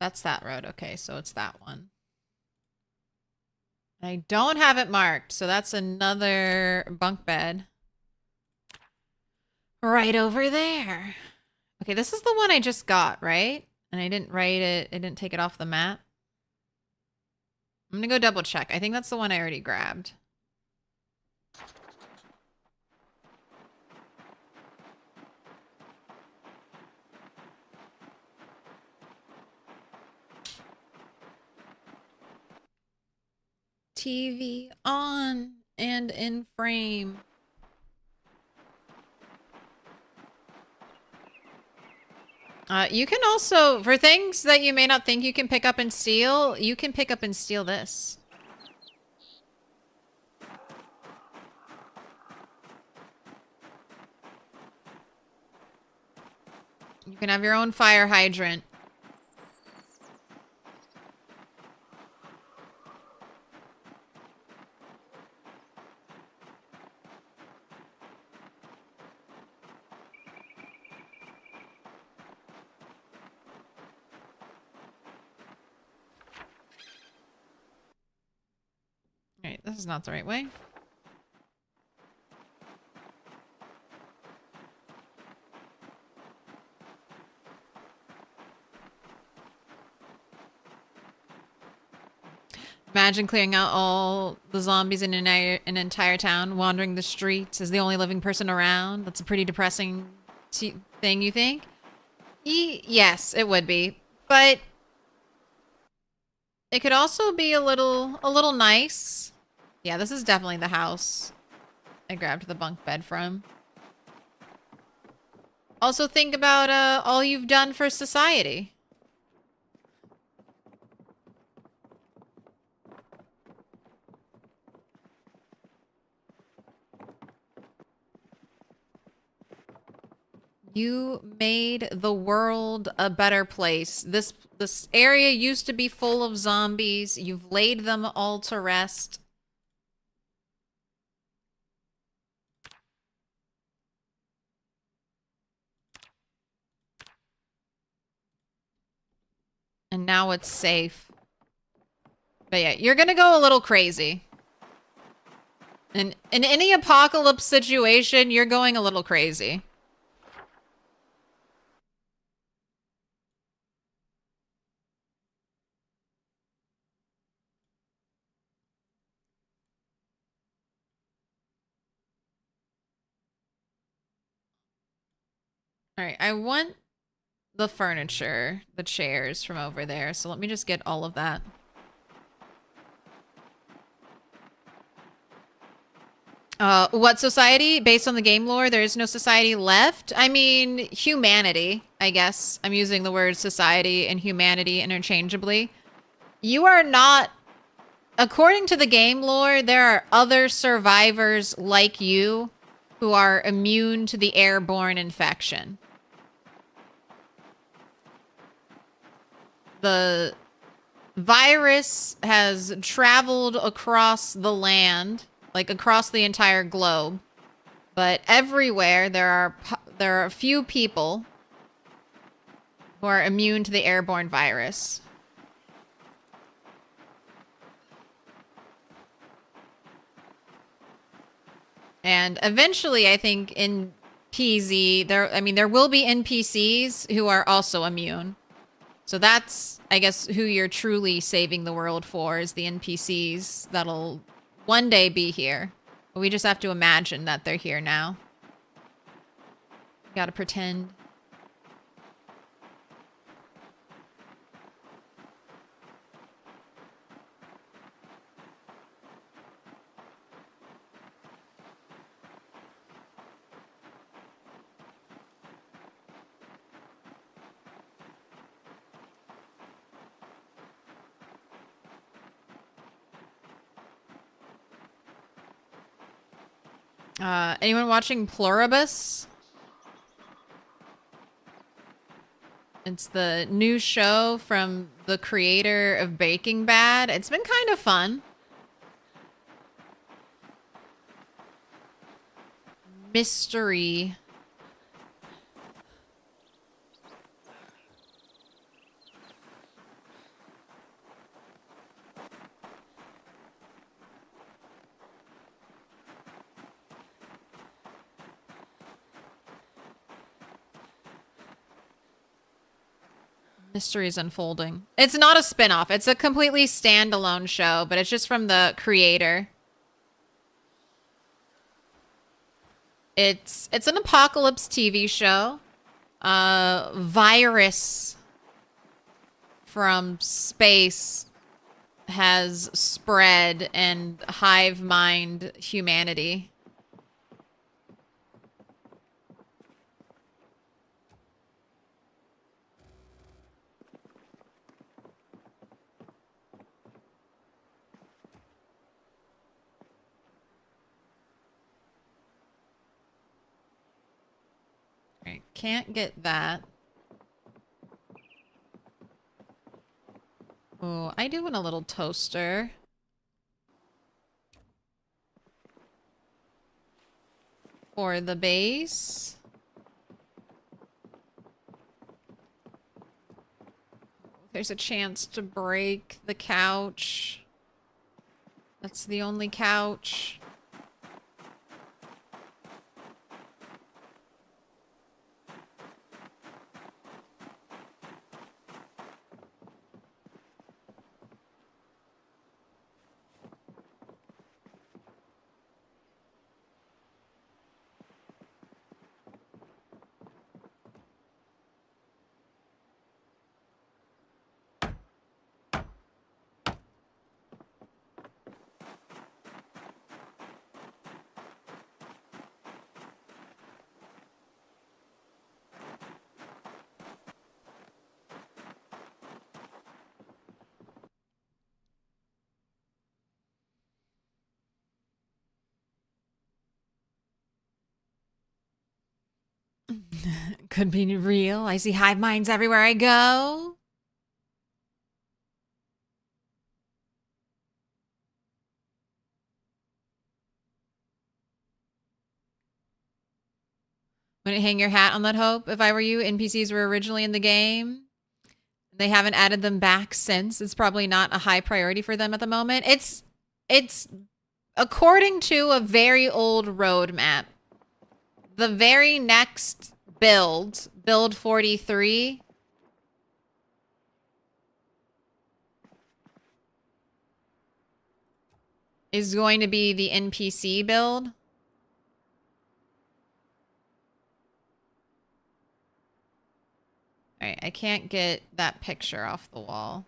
That's that road. Okay, so it's that one. I don't have it marked, so that's another bunk bed. Right over there. Okay, this is the one I just got, right? And I didn't write it. I didn't take it off the map. I'm gonna go double check. I think that's the one I already grabbed. TV on and in frame. You can also, for things that you may not think you can pick up and steal, you can pick up and steal this. You can have your own fire hydrant. Alright, this is not the right way. Imagine clearing out all the zombies in an entire town, wandering the streets as the only living person around. That's a pretty depressing thing, you think? Yes, it would be. But it could also be a little nice. Yeah, this is definitely the house I grabbed the bunk bed from. Also think about all you've done for society. You made the world a better place. This area used to be full of zombies. You've laid them all to rest. And now it's safe. But yeah, you're gonna go a little crazy. In any apocalypse situation, you're going a little crazy. Alright, I want the furniture, the chairs from over there, so let me just get all of that. What society? Based on the game lore, there is no society left. I mean, humanity, I guess. I'm using the words society and humanity interchangeably. You are not... According to the game lore, there are other survivors like you who are immune to the airborne infection. The virus has traveled across the land, like across the entire globe, but everywhere there are a few people who are immune to the airborne virus. And eventually, I think in PZ, there will be NPCs who are also immune. So that's, I guess, who you're truly saving the world for, is the NPCs that'll one day be here. But we just have to imagine that they're here now. Gotta pretend. Anyone watching Pluribus? It's the new show from the creator of Breaking Bad. It's been kind of fun. Mystery. Mystery is unfolding. It's not a spin-off. It's a completely standalone show, but it's just from the creator. It's an apocalypse TV show. Virus from space has spread and hive mind humanity. Alright, can't get that. Oh, I do want a little toaster. For the base. There's a chance to break the couch. That's the only couch. Could be real. I see hive minds everywhere I go. Wouldn't hang your hat on that hope. If I were you, NPCs were originally in the game. They haven't added them back since. It's probably not a high priority for them at the moment. It's according to a very old roadmap. The very next build 43, is going to be the NPC build. Alright, I can't get that picture off the wall.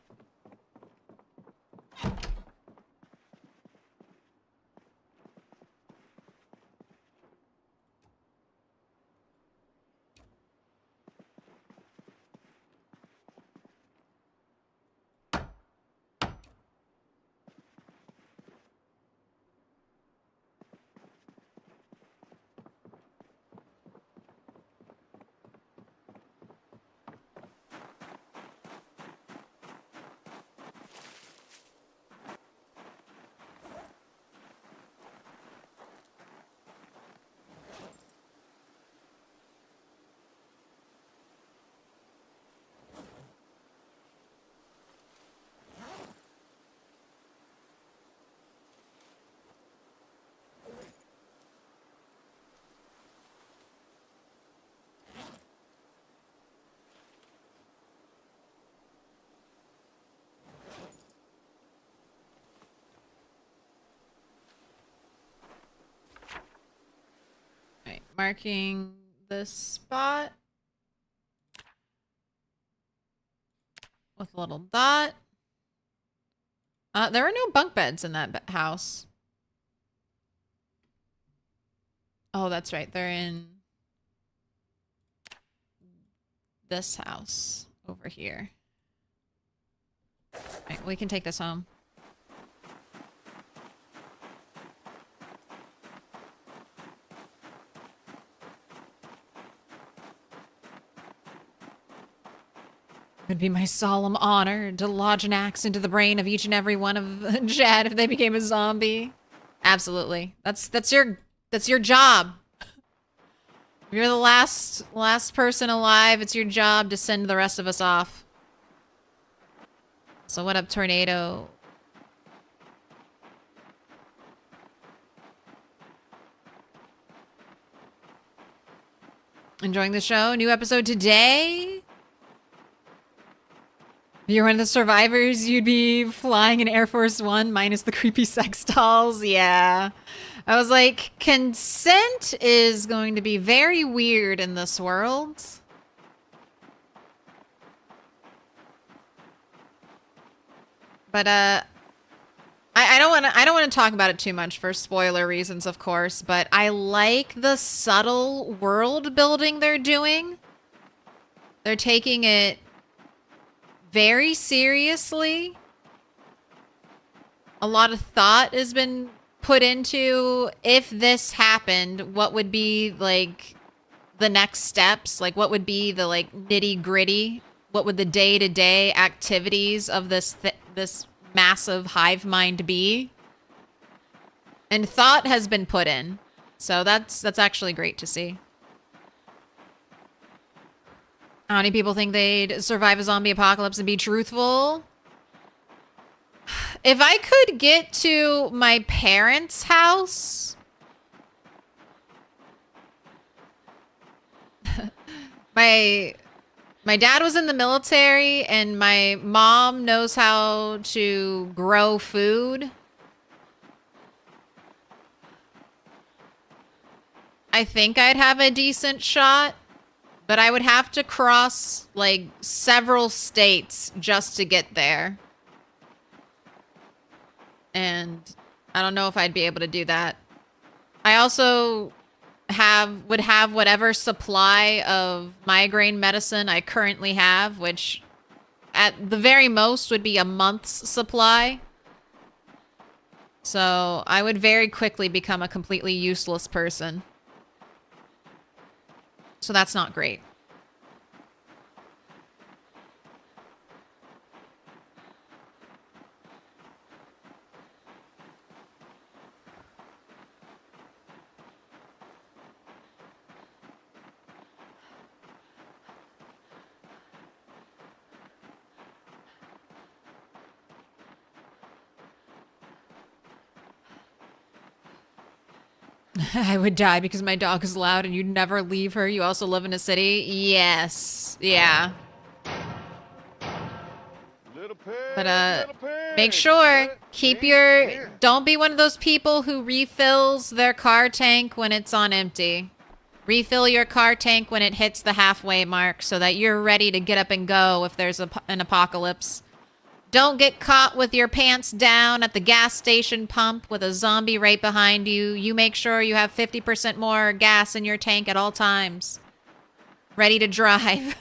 Alright, marking this spot with a little dot. There are no bunk beds in that house. Oh, that's right. They're in this house over here. Right, we can take this home. It would be my solemn honor to lodge an axe into the brain of each and every one of Chad if they became a zombie. Absolutely. That's your job. If you're the last person alive, it's your job to send the rest of us off. So what up, Tornado? Enjoying the show? New episode today? If you're one of the survivors, you'd be flying in Air Force One minus the creepy sex dolls. Yeah. I was like, consent is going to be very weird in this world. But I don't want to talk about it too much for spoiler reasons, of course, but I like the subtle world building they're doing. They're taking it very seriously. A lot of thought has been put into if this happened, what would be like the next steps? Like what would be the like nitty-gritty? What would the day-to-day activities of this massive hive mind be? And thought has been put in. So that's actually great to see. How many people think they'd survive a zombie apocalypse and be truthful? If I could get to my parents' house... My dad was in the military, and my mom knows how to grow food. I think I'd have a decent shot, but I would have to cross, like, several states just to get there. And I don't know if I'd be able to do that. I also would have whatever supply of migraine medicine I currently have, which at the very most would be a month's supply. So I would very quickly become a completely useless person. So that's not great. I would die because my dog is loud and you'd never leave her. You also live in a city? Yes. Yeah. Little pig, But, little pig. make sure, Let keep me your... in. Don't be one of those people who refills their car tank when it's on empty. Refill your car tank when it hits the halfway mark so that you're ready to get up and go if there's an apocalypse. Don't get caught with your pants down at the gas station pump with a zombie right behind you. You make sure you have 50% more gas in your tank at all times. Ready to drive.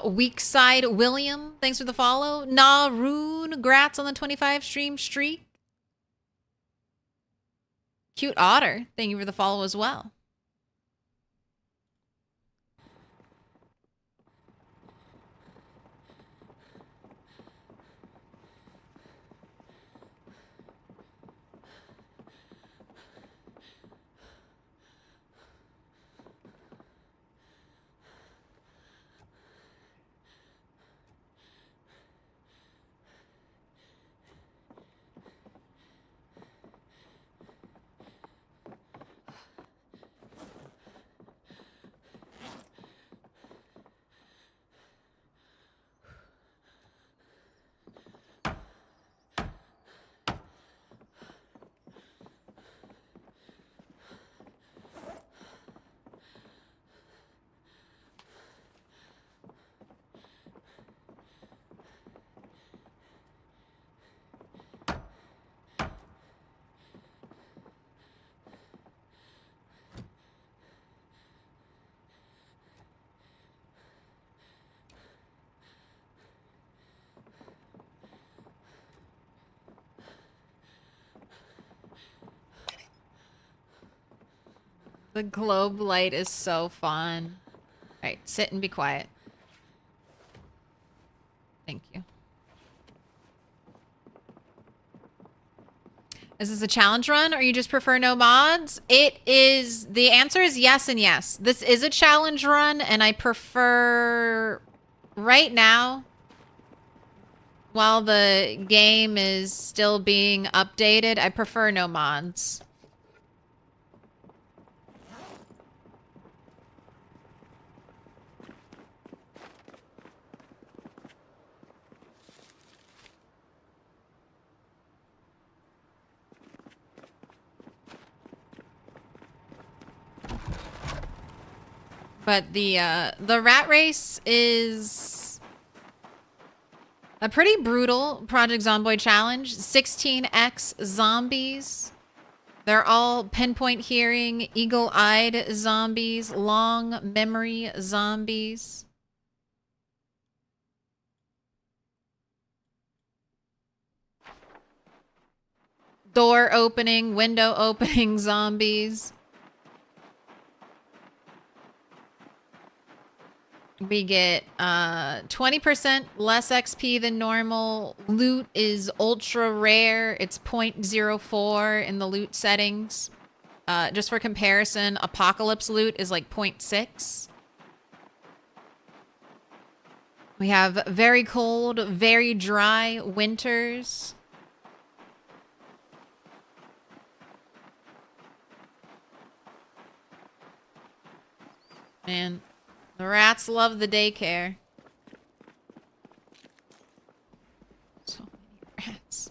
Weakside William, thanks for the follow. Naroon, grats on the 25 stream streak. Cute Otter, thank you for the follow as well. The globe light is so fun. All right, sit and be quiet. Thank you. Is this a challenge run or you just prefer no mods? It is, the answer is yes and yes. This is a challenge run and I prefer, right now, while the game is still being updated, I prefer no mods. But the rat race is a pretty brutal Project Zomboid challenge. 16x zombies. They're all pinpoint hearing, eagle-eyed zombies, long memory zombies. Door opening, window opening zombies. We get 20% less XP than normal. Loot is ultra rare. It's 0.04 in the loot settings. Just for comparison, Apocalypse loot is like 0.6. We have very cold, very dry winters. Man, the rats love the daycare. So many rats.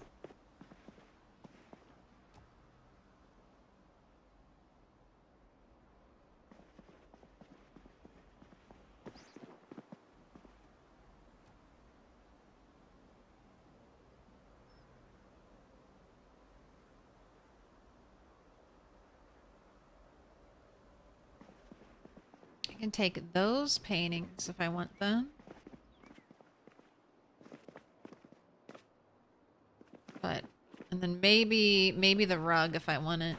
I can take those paintings if I want them. But, and then maybe the rug if I want it.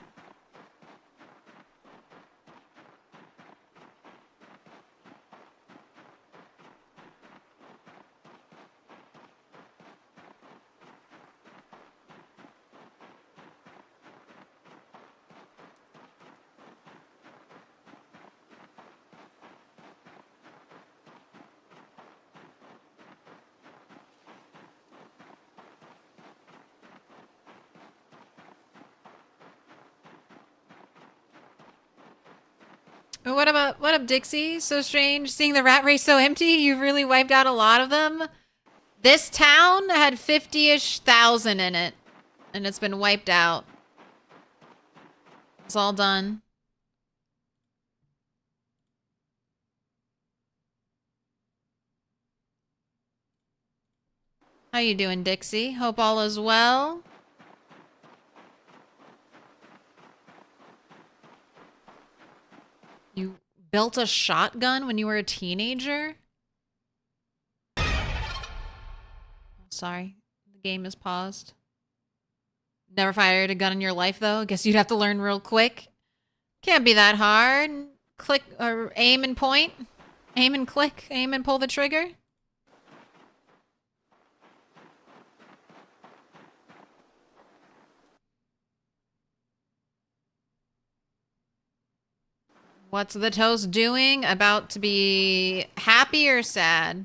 What up, Dixie? So strange seeing the rat race so empty. You've really wiped out a lot of them. This town had 50-ish thousand in it, and it's been wiped out. It's all done. How you doing, Dixie? Hope all is well. You built a shotgun when you were a teenager? Sorry, the game is paused. Never fired a gun in your life, though? Guess you'd have to learn real quick. Can't be that hard. Click or aim and point. Aim and click. Aim and pull the trigger. What's the toast doing? About to be happy or sad?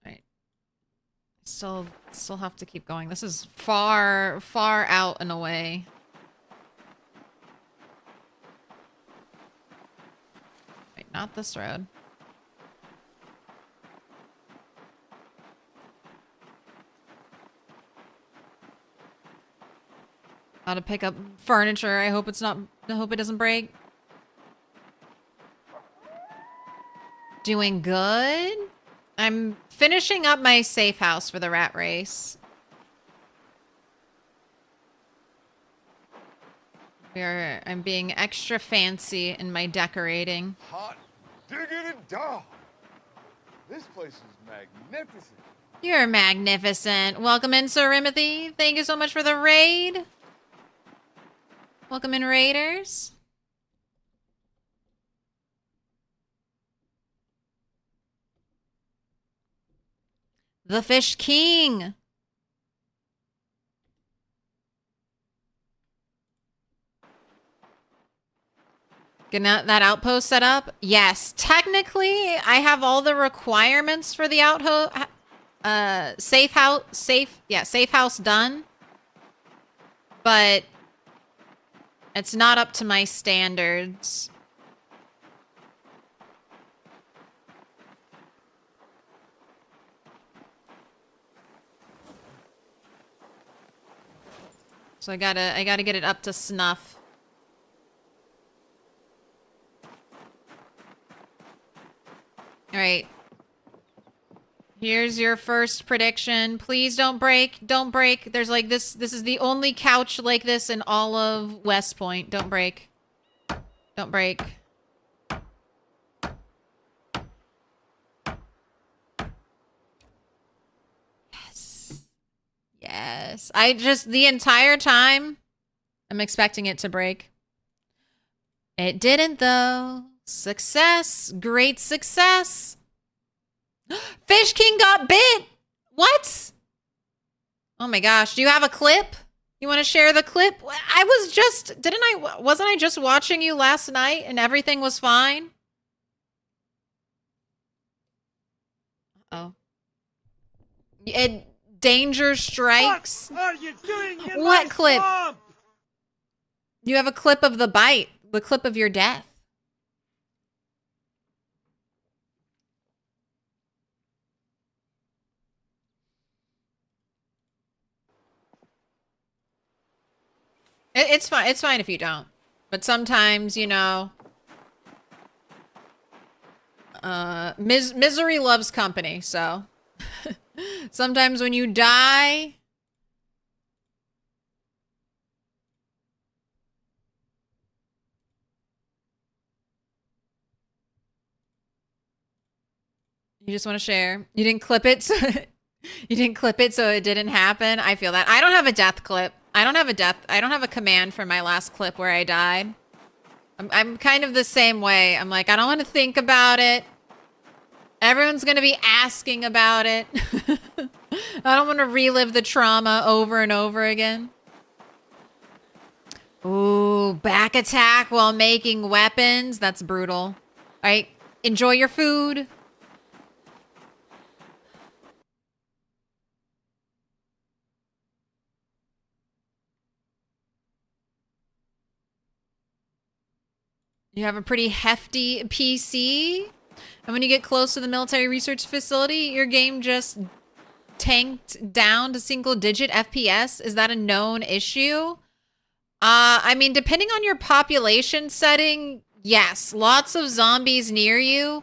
Right. Still have to keep going. This is far out and away. Wait, not this road. How to pick up furniture. I hope it doesn't break. Doing good. I'm finishing up my safe house for the rat race. I'm being extra fancy in my decorating. Hot diggity dog. This place is magnificent. You're magnificent. Welcome in, Sir Rimothy. Thank you so much for the raid. Welcome in, raiders. The Fish King. Getting that outpost set up? Yes. Technically, I have all the requirements for the safe house done. But it's not up to my standards. So I gotta get it up to snuff. Alright. Here's your first prediction. Please don't break. Don't break. There's like this. This is the only couch like this in all of West Point. Don't break. Don't break. Yes. Yes. I just, the entire time, I'm expecting it to break. It didn't though. Success. Great success. Fish King got bit. What? Oh my gosh. Do you have a clip? You want to share the clip? I was just, wasn't I just watching you last night and everything was fine? Oh. Danger strikes. What are you doing in What my clip? swamp? You have a clip of the bite. The clip of your death. It's fine. It's fine if you don't. But sometimes, you know, misery loves company. So sometimes when you die, you just want to share. You didn't clip it, so you didn't clip it, so it didn't happen. I feel that. I don't have a death clip. I don't have a command for my last clip where I died. I'm kind of the same way. I'm like, I don't want to think about it. Everyone's going to be asking about it. I don't want to relive the trauma over and over again. Ooh, back attack while making weapons. That's brutal. All right, enjoy your food. You have a pretty hefty PC. And when you get close to the military research facility, your game just tanked down to single-digit FPS. Is that a known issue? I mean, depending on your population setting, yes. Lots of zombies near you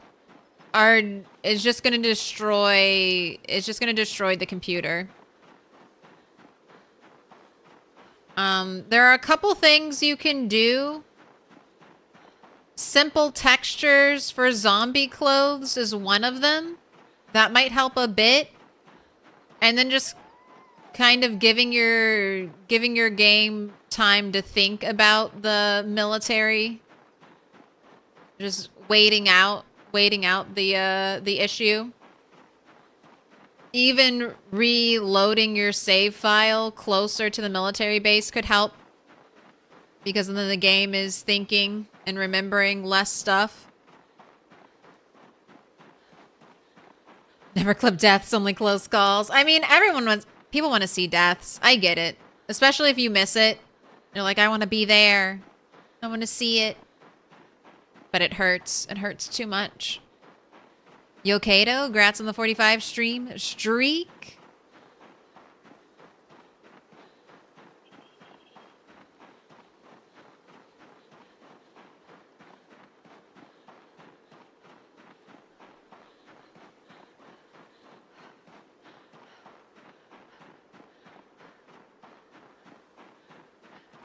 is just going to destroy... It's just going to destroy the computer. There are a couple things you can do. Simple textures for zombie clothes is one of them. That might help a bit. And then just kind of giving your game time to think about the military. Just waiting out the issue. Even reloading your save file closer to the military base could help. Because then the game is thinking and remembering less stuff. Never clip deaths, only close calls. I mean, people want to see deaths. I get it. Especially if you miss it. You're like, I want to be there. I want to see it. But it hurts. It hurts too much. Yokato, grats on the 45 streak.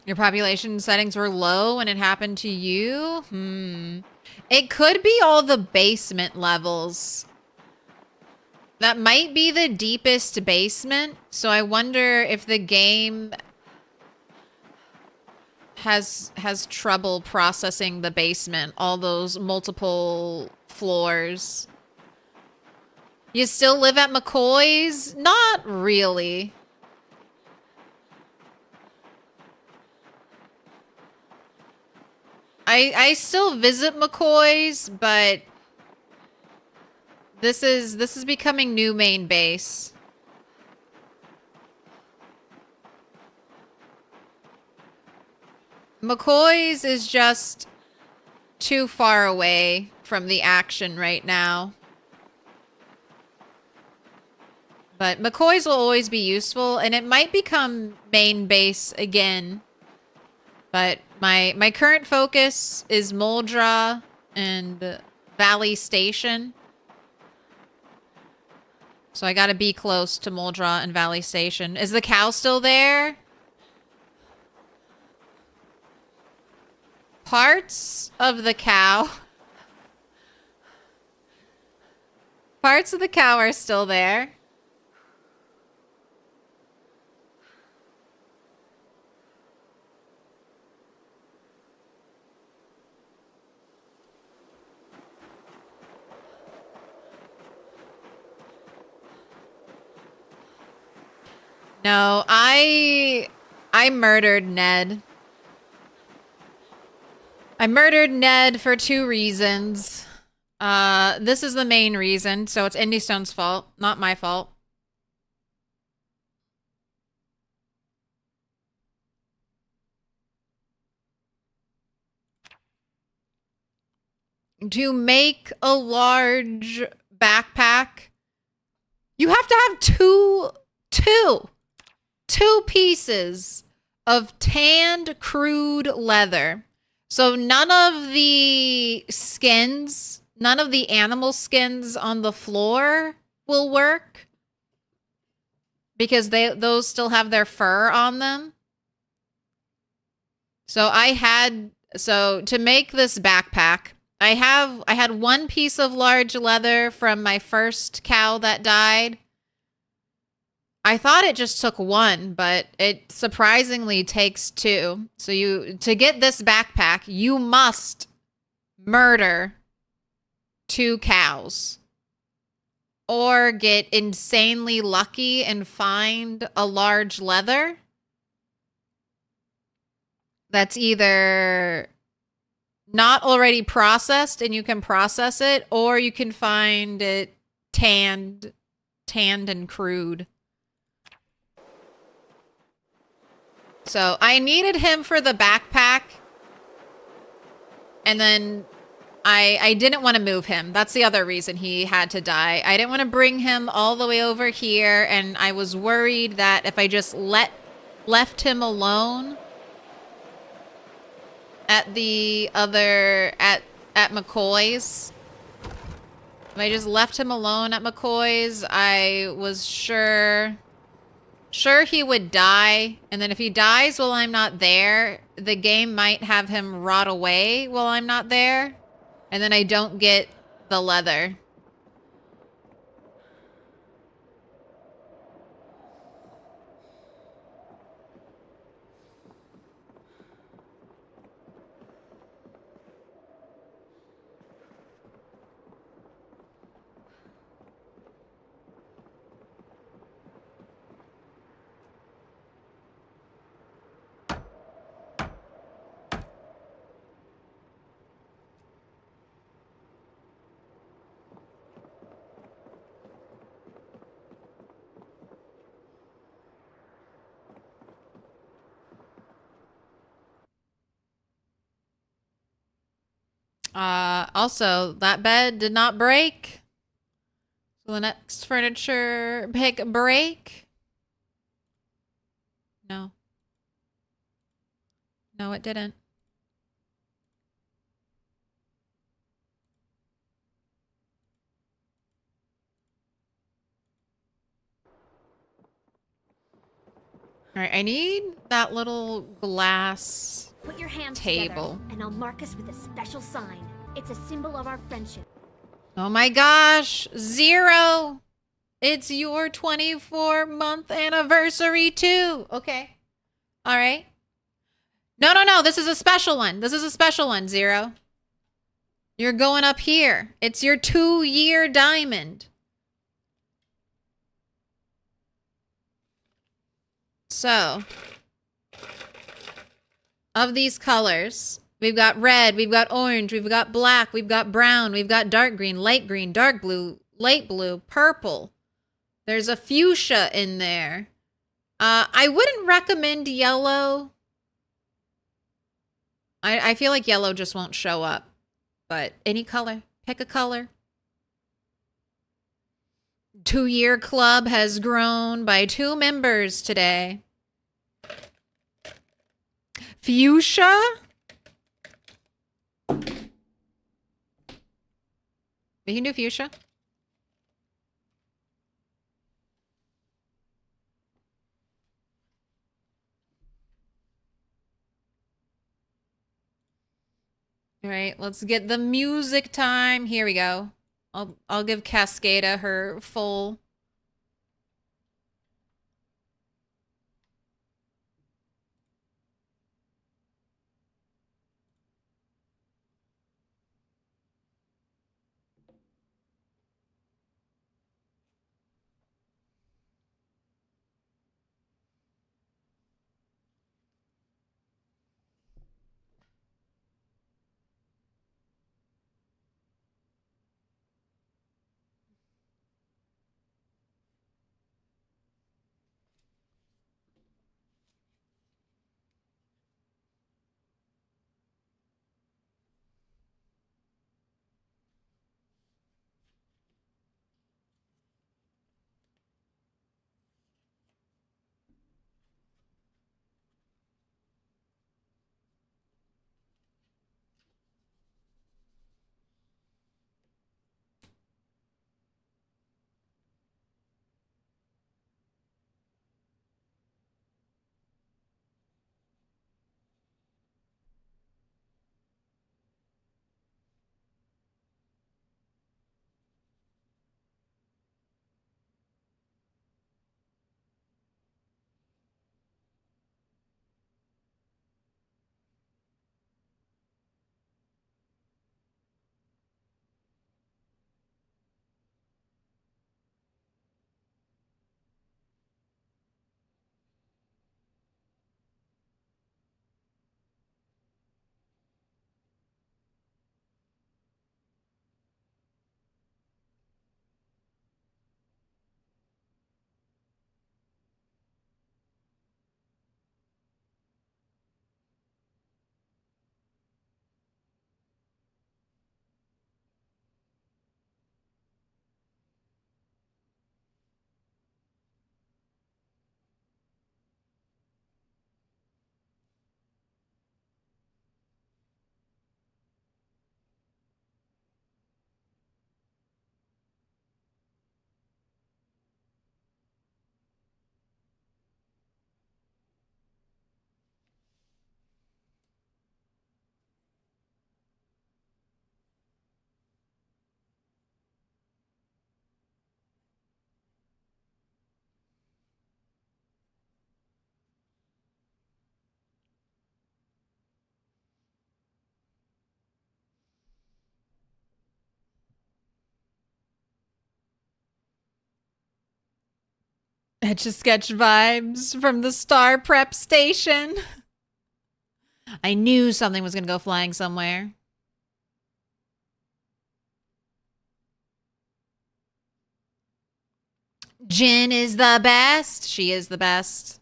Your population settings were low when it happened to you? It could be all the basement levels. That might be the deepest basement. So I wonder if the game has trouble processing the basement. All those multiple floors. You still live at McCoy's? Not really. I still visit McCoy's, but this is becoming new main base. McCoy's is just too far away from the action right now. But McCoy's will always be useful, and it might become main base again. But my current focus is Moldra and Valley Station. So I gotta be close to Moldra and Valley Station. Is the cow still there? Parts of the cow. Parts of the cow are still there. No, I murdered Ned. I murdered Ned for 2 reasons. This is the main reason, so it's Indy Stone's fault, not my fault. To make a large backpack, you have to have two pieces of tanned crude leather. So none of the skins, none of the animal skins on the floor will work because those still have their fur on them. So to make this backpack, I had 1 piece of large leather from my first cow that died. I thought it just took 1, but it surprisingly takes 2. So to get this backpack, you must murder 2 cows. Or get insanely lucky and find a large leather that's either not already processed and you can process it, or you can find it tanned and crude. So I needed him for the backpack, and then I didn't want to move him. That's the other reason he had to die. I didn't want to bring him all the way over here, and I was worried that if I just left him alone at the other at McCoy's. If I just left him alone at McCoy's, I was sure he would die, and then if he dies while I'm not there, the game might have him rot away while I'm not there, and then I don't get the leather. Also, that bed did not break. So the next furniture pick break? No. No, it didn't. All right, I need that little glass Put your hands table. together, and I'll mark us with a special sign. It's a symbol of our friendship. Oh my gosh, 0. It's your 24-month anniversary too. Okay. All right. No. This is a special one. This is a special one, 0. You're going up here. It's your 2-year diamond. So, of these colors, we've got red, we've got orange, we've got black, we've got brown, we've got dark green, dark blue, light blue, purple. There's a fuchsia in there. I wouldn't recommend yellow. I feel like yellow just won't show up. But any color. Pick a color. 2-year club has grown by 2 members today. Fuchsia? We can do fuchsia. All right, let's get the music time. Here we go. I'll give Cascada her full. Etch-a-sketch vibes from the Star Prep Station. I knew something was going to go flying somewhere. Jin is the best. She is the best.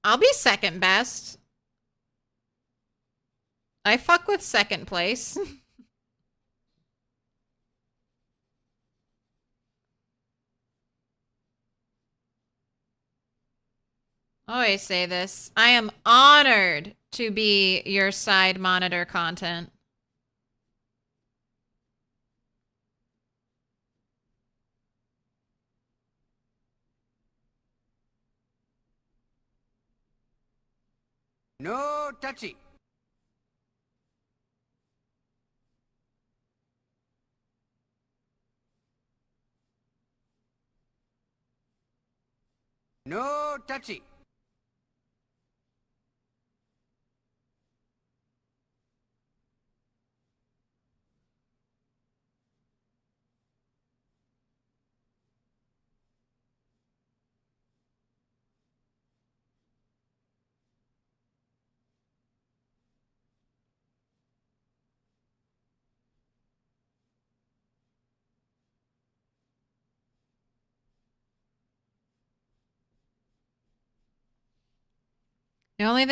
I'll be second best. I fuck with second place. I always say this. I am honored to be your side monitor content. No touchy. No touchy. The only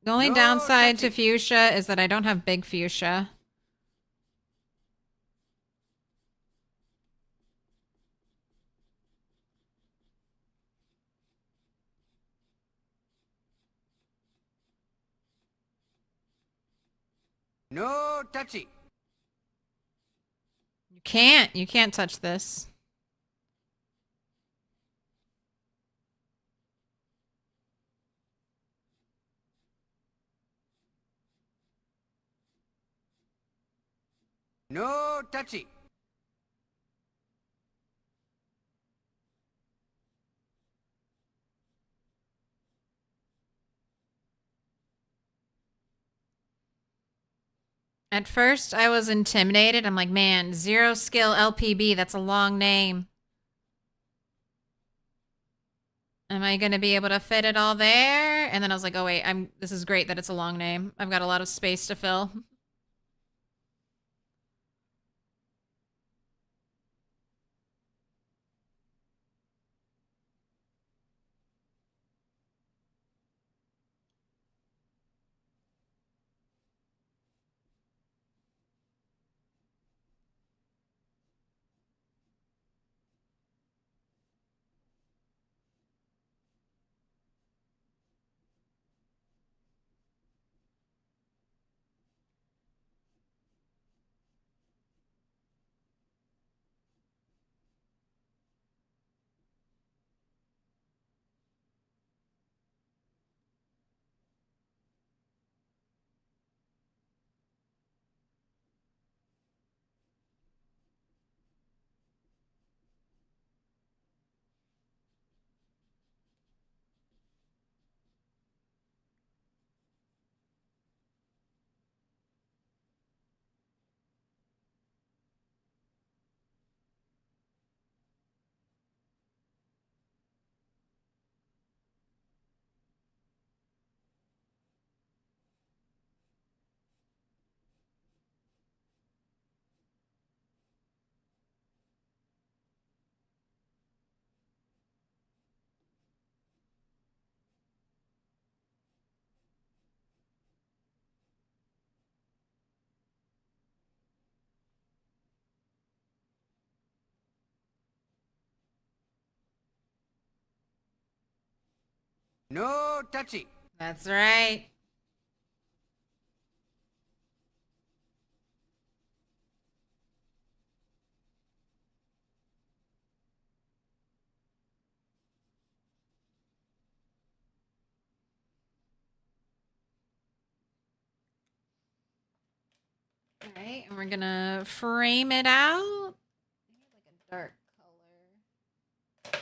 No downside to touchy. fuchsia is that I don't have big fuchsia. No touchy. You can't touch this. No touchy. At first, I was intimidated. I'm like, man, 0 skill LPB, that's a long name. Am I going to be able to fit it all there? And then I was like, oh wait, this is great that it's a long name. I've got a lot of space to fill. No touchy. That's right. All right, and we're gonna frame it out. Maybe like a dark color.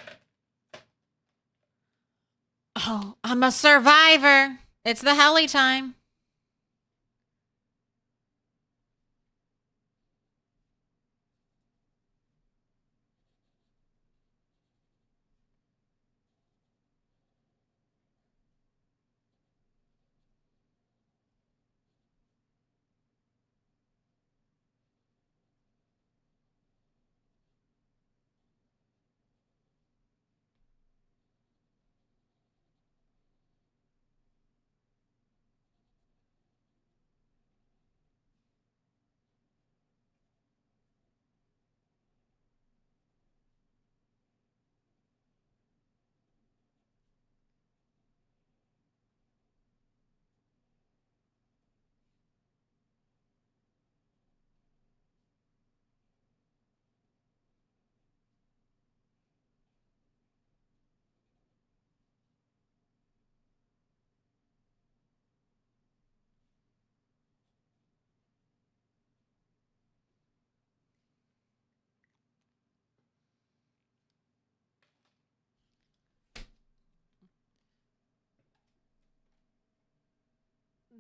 Oh, I'm a survivor. It's the heli time.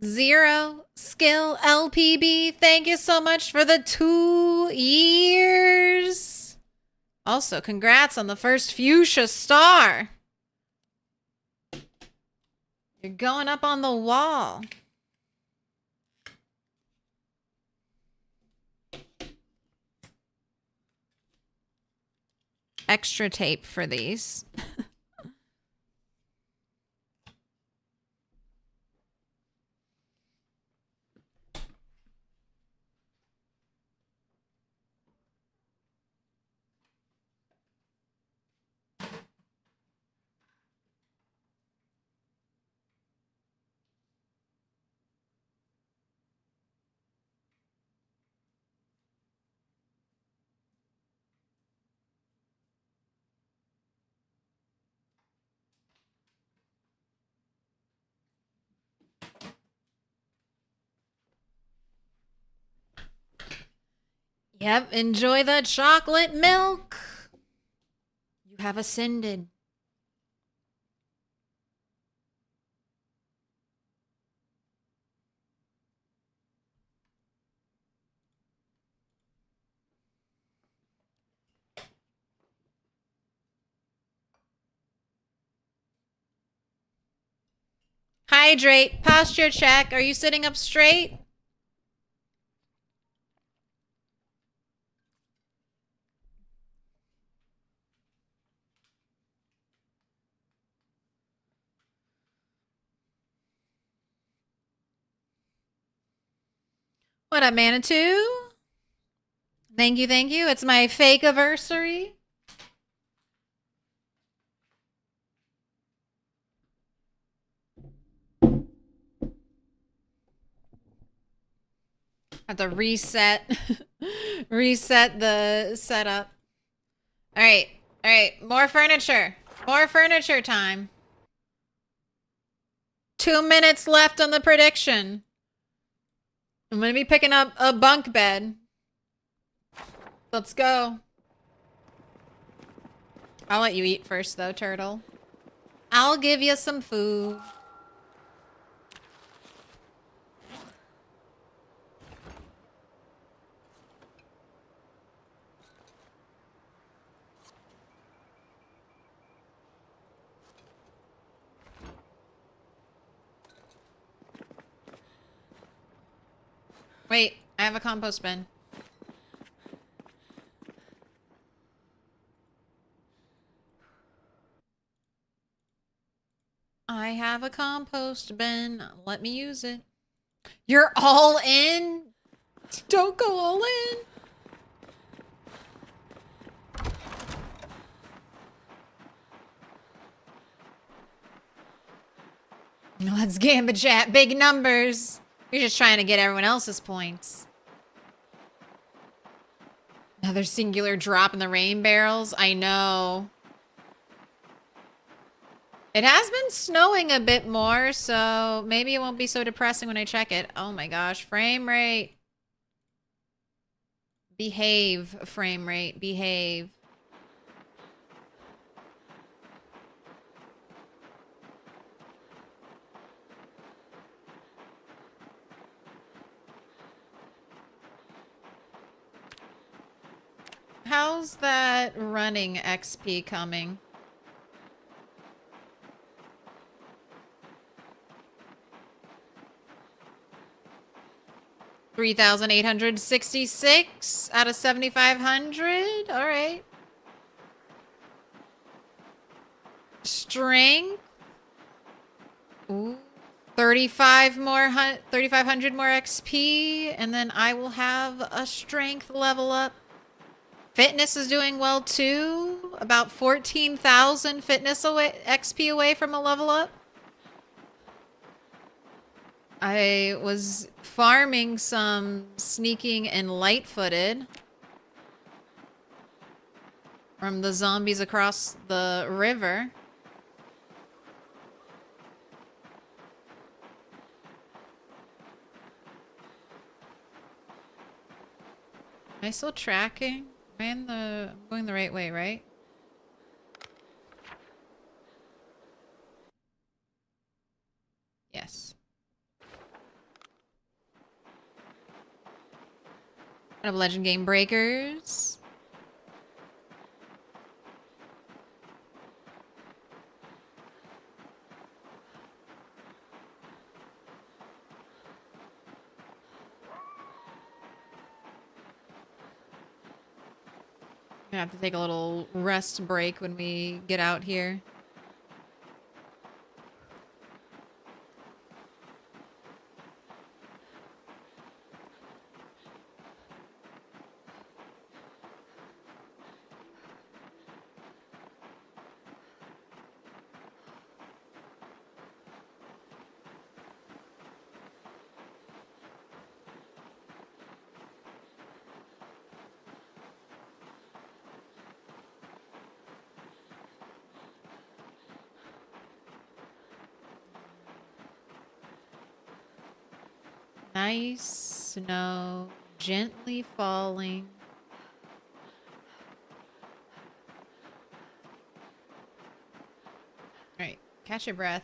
Zero skill LPB. Thank you so much for the 2 years. Also, congrats on the first fuchsia star. You're going up on the wall. Extra tape for these. Yep, enjoy the chocolate milk. You have ascended. Hydrate. Posture check. Are you sitting up straight? What up, Manitou? Thank you, thank you. It's my fake anniversary. Have to reset reset the setup. All right, more furniture. More furniture time. 2 minutes left on the prediction. I'm gonna be picking up a bunk bed. Let's go. I'll let you eat first though, Turtle. I'll give you some food. Wait, I have a compost bin. I have a compost bin. Let me use it. You're all in? Don't go all in. Let's gamba chat. Big numbers. You're just trying to get everyone else's points. Another singular drop in the rain barrels. I know. It has been snowing a bit more, so maybe it won't be so depressing when I check it. Oh my gosh, frame rate. Behave, frame rate, behave. How's that running XP coming? $3,866 out of 7,500. All right. Strength. Ooh. 3,500 more XP, and then I will have a strength level up. Fitness is doing well too. About 14,000 fitness XP away from a level up. I was farming some sneaking and light-footed from the zombies across the river. Am I still tracking? I'm going the right way, right? Yes. I have Legend Game Breakers. I'm gonna have to take a little rest break when we get out here. Nice snow, gently falling. Catch your breath.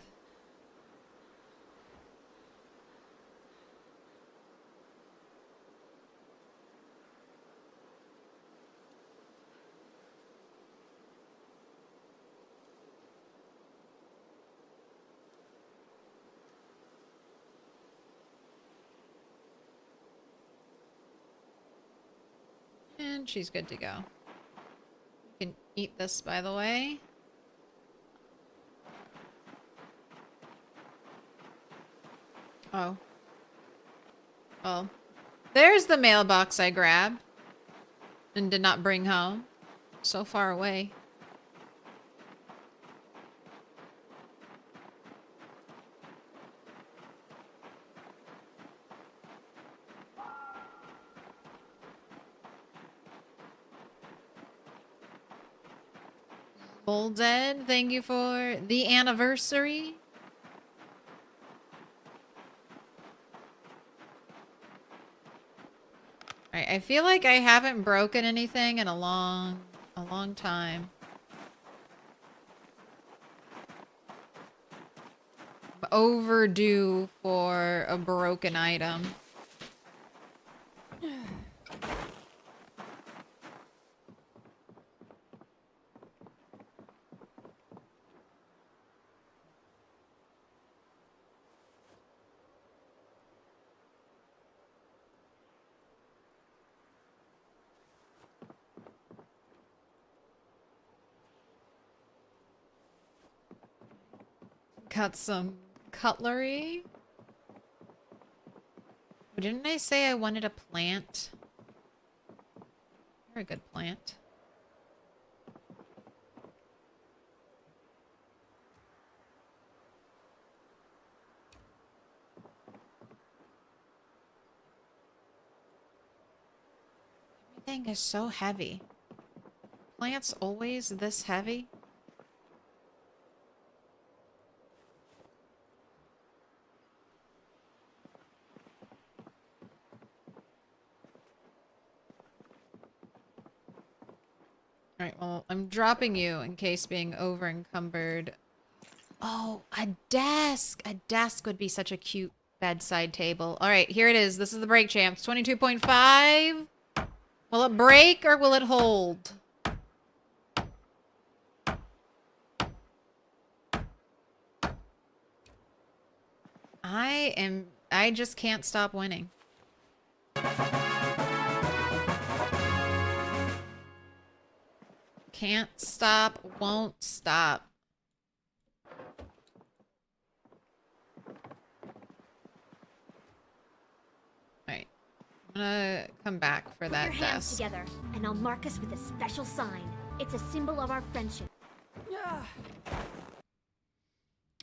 And she's good to go. You can eat this, by the way. Oh. Well, there's the mailbox I grabbed and did not bring home. So far away. Bull Dead, thank you for the anniversary. Alright, I feel like I haven't broken anything in a long time. I'm overdue for a broken item. Got some cutlery. Didn't I say I wanted a plant? You're a good plant. Everything is so heavy. Plants always this heavy? Alright, well, I'm dropping you in case being over encumbered. Oh, a desk! A desk would be such a cute bedside table. Alright, here it is. This is the break champs. 22.5. Will it break or will it hold? I just can't stop winning. Can't stop, won't stop. Alright. I'm gonna come back for Put that your hands desk. together, and I'll mark us with a special sign. It's a symbol of our friendship.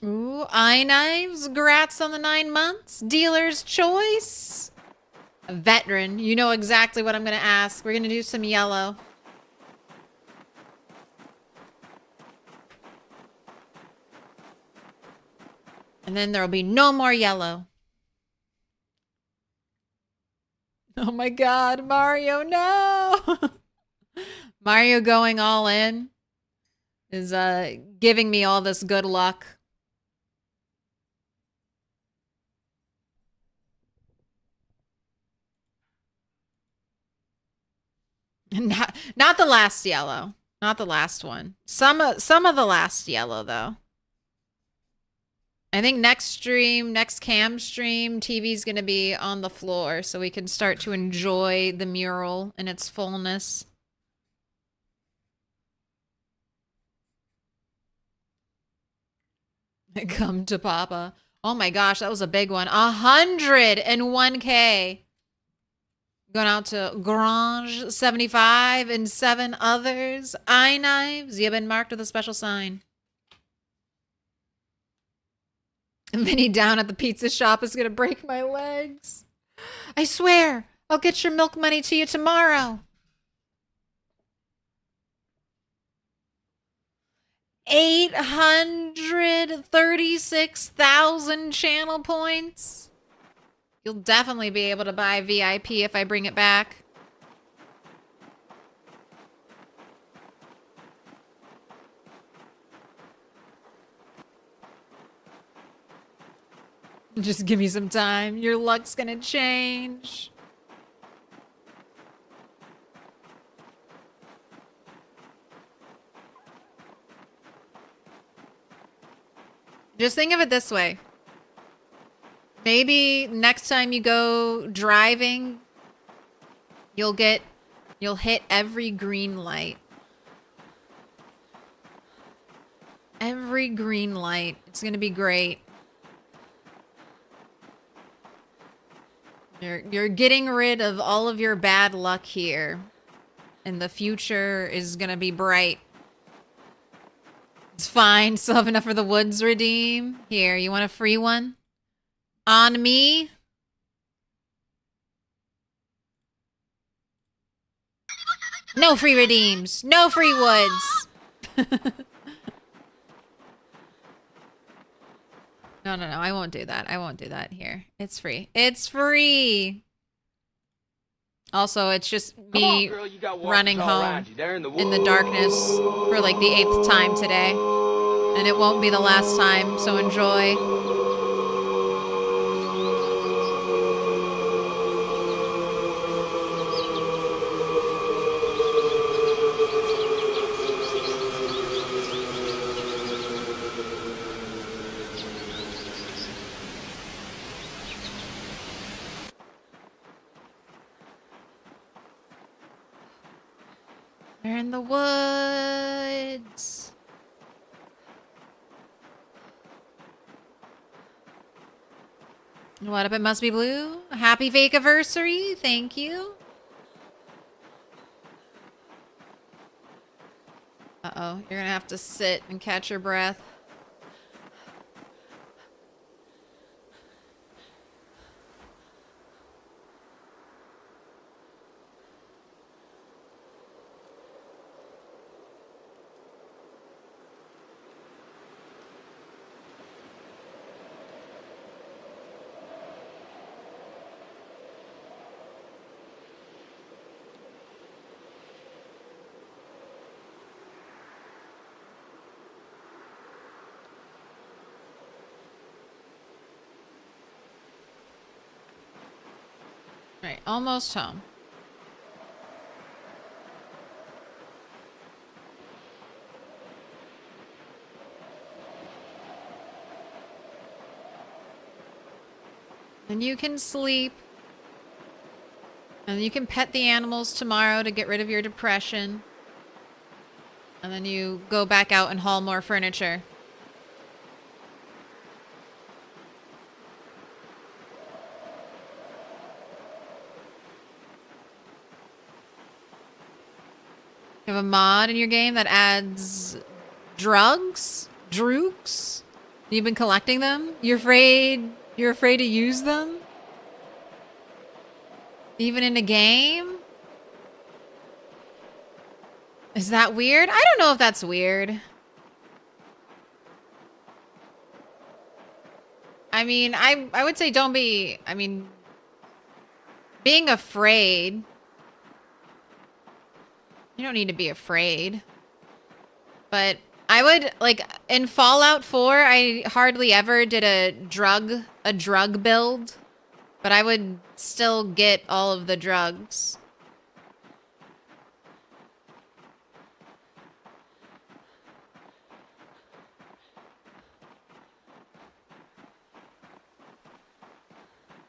Ooh, eye knives. Grats on the 9 months. Dealer's choice. A veteran. You know exactly what I'm gonna ask. We're gonna do some yellow. And then there'll be no more yellow. Oh my god, Mario, no! Mario going all in is giving me all this good luck. Not the last yellow. Not the last one. Some of the last yellow though. I think next cam stream, TV's gonna be on the floor so we can start to enjoy the mural in its fullness. Come to Papa. Oh my gosh, that was a big one. 101K. Going out to Grange 75 and 7 others. Eye knives. You've been marked with a special sign. And Vinny down at the pizza shop is going to break my legs. I swear, I'll get your milk money to you tomorrow. 836,000 channel points. You'll definitely be able to buy VIP if I bring it back. Just give me some time. Your luck's gonna change. Just think of it this way. Maybe next time you go driving, you'll hit every green light. Every green light. It's gonna be great. You're getting rid of all of your bad luck here. And the future is gonna be bright. It's fine. Still have enough for the woods redeem. Here, you want a free one? On me? No free redeems. No free woods. No, I won't do that. I won't do that here. It's free. It's free. Also, it's just me running home in the darkness for like the 8th time today. And it won't be the last time, so enjoy. We're in the woods. What up? It must be blue. Happy fake anniversary. Thank you. Uh-oh. You're gonna have to sit and catch your breath. Right, almost home. And you can sleep. And you can pet the animals tomorrow to get rid of your depression. And then you go back out and haul more furniture. You have a mod in your game that adds drugs? Drooks? You've been collecting them? You're afraid to use them? Even in a game? Is that weird? I don't know if that's weird. I mean, I would say don't be, I mean, being afraid. You don't need to be afraid. But I would, like, in Fallout 4, I hardly ever did a drug build. But I would still get all of the drugs.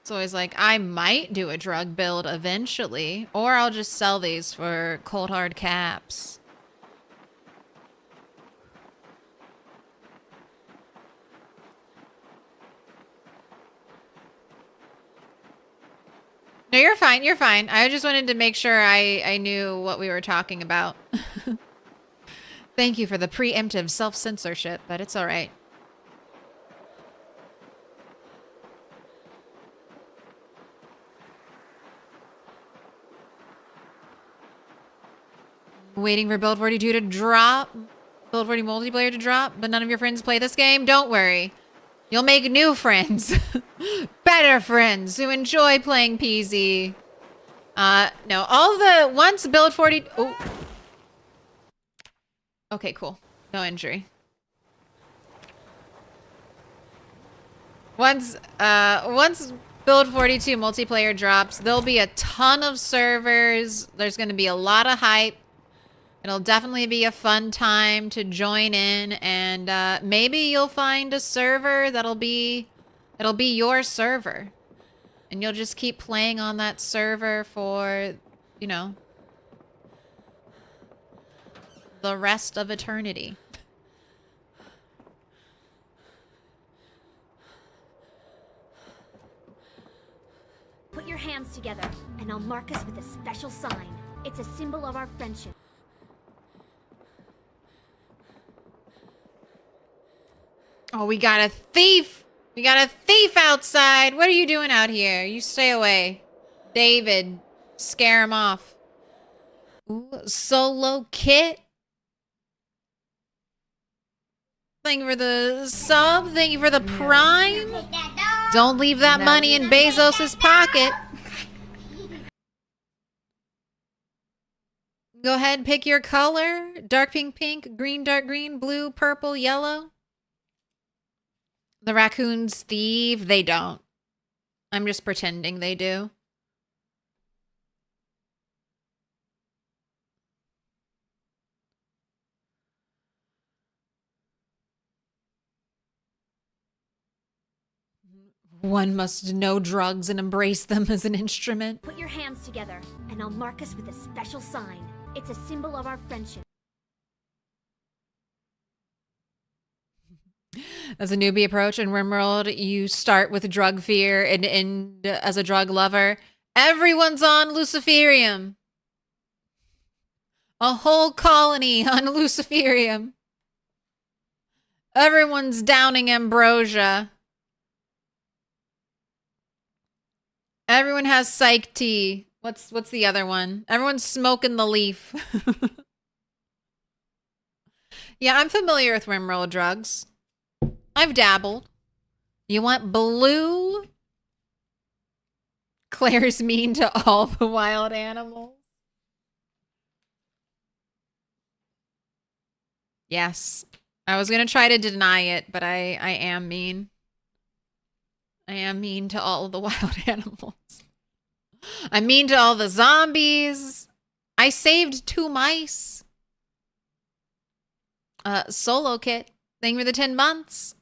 It's always like, I might do a drug build eventually, or I'll just sell these for cold hard caps. No, you're fine. You're fine. I just wanted to make sure I knew what we were talking about. Thank you for the preemptive self-censorship, but it's all right. Waiting for Build 42 to drop. Build 40 multiplayer to drop, but none of your friends play this game? Don't worry. You'll make new friends. Better friends who enjoy playing PZ. No, once Build 40... Oh. Okay, cool. No injury. Once Build 42 multiplayer drops, there'll be a ton of servers. There's going to be a lot of hype. It'll definitely be a fun time to join in, and maybe you'll find a server it'll be your server. And you'll just keep playing on that server for, you know, the rest of eternity. Put your hands together, and I'll mark us with a special sign. It's a symbol of our friendship. Oh, we got a thief! We got a thief outside! What are you doing out here? You stay away. David, scare him off. Ooh, Solo Kit. Thank you for the sub. Thank you for the prime. Don't leave that money in Bezos's pocket. Go ahead, pick your color. Dark pink, pink, green, dark green, blue, purple, yellow. The raccoons thieve. They don't. I'm just pretending they do. One must know drugs and embrace them as an instrument. Put your hands together, and I'll mark us with a special sign. It's a symbol of our friendship. As a newbie approach in RimWorld, you start with drug fear and end as a drug lover. Everyone's on Luciferium. A whole colony on Luciferium. Everyone's downing ambrosia. Everyone has psych tea. What's the other one? Everyone's smoking the leaf. Yeah, I'm familiar with RimWorld drugs. I've dabbled. You want blue? Claire's mean to all the wild animals. Yes. I was going to try to deny it, but I am mean. I am mean to all of the wild animals. I'm mean to all the zombies. I saved 2 mice. Solo Kit. Thank you for the 10 months.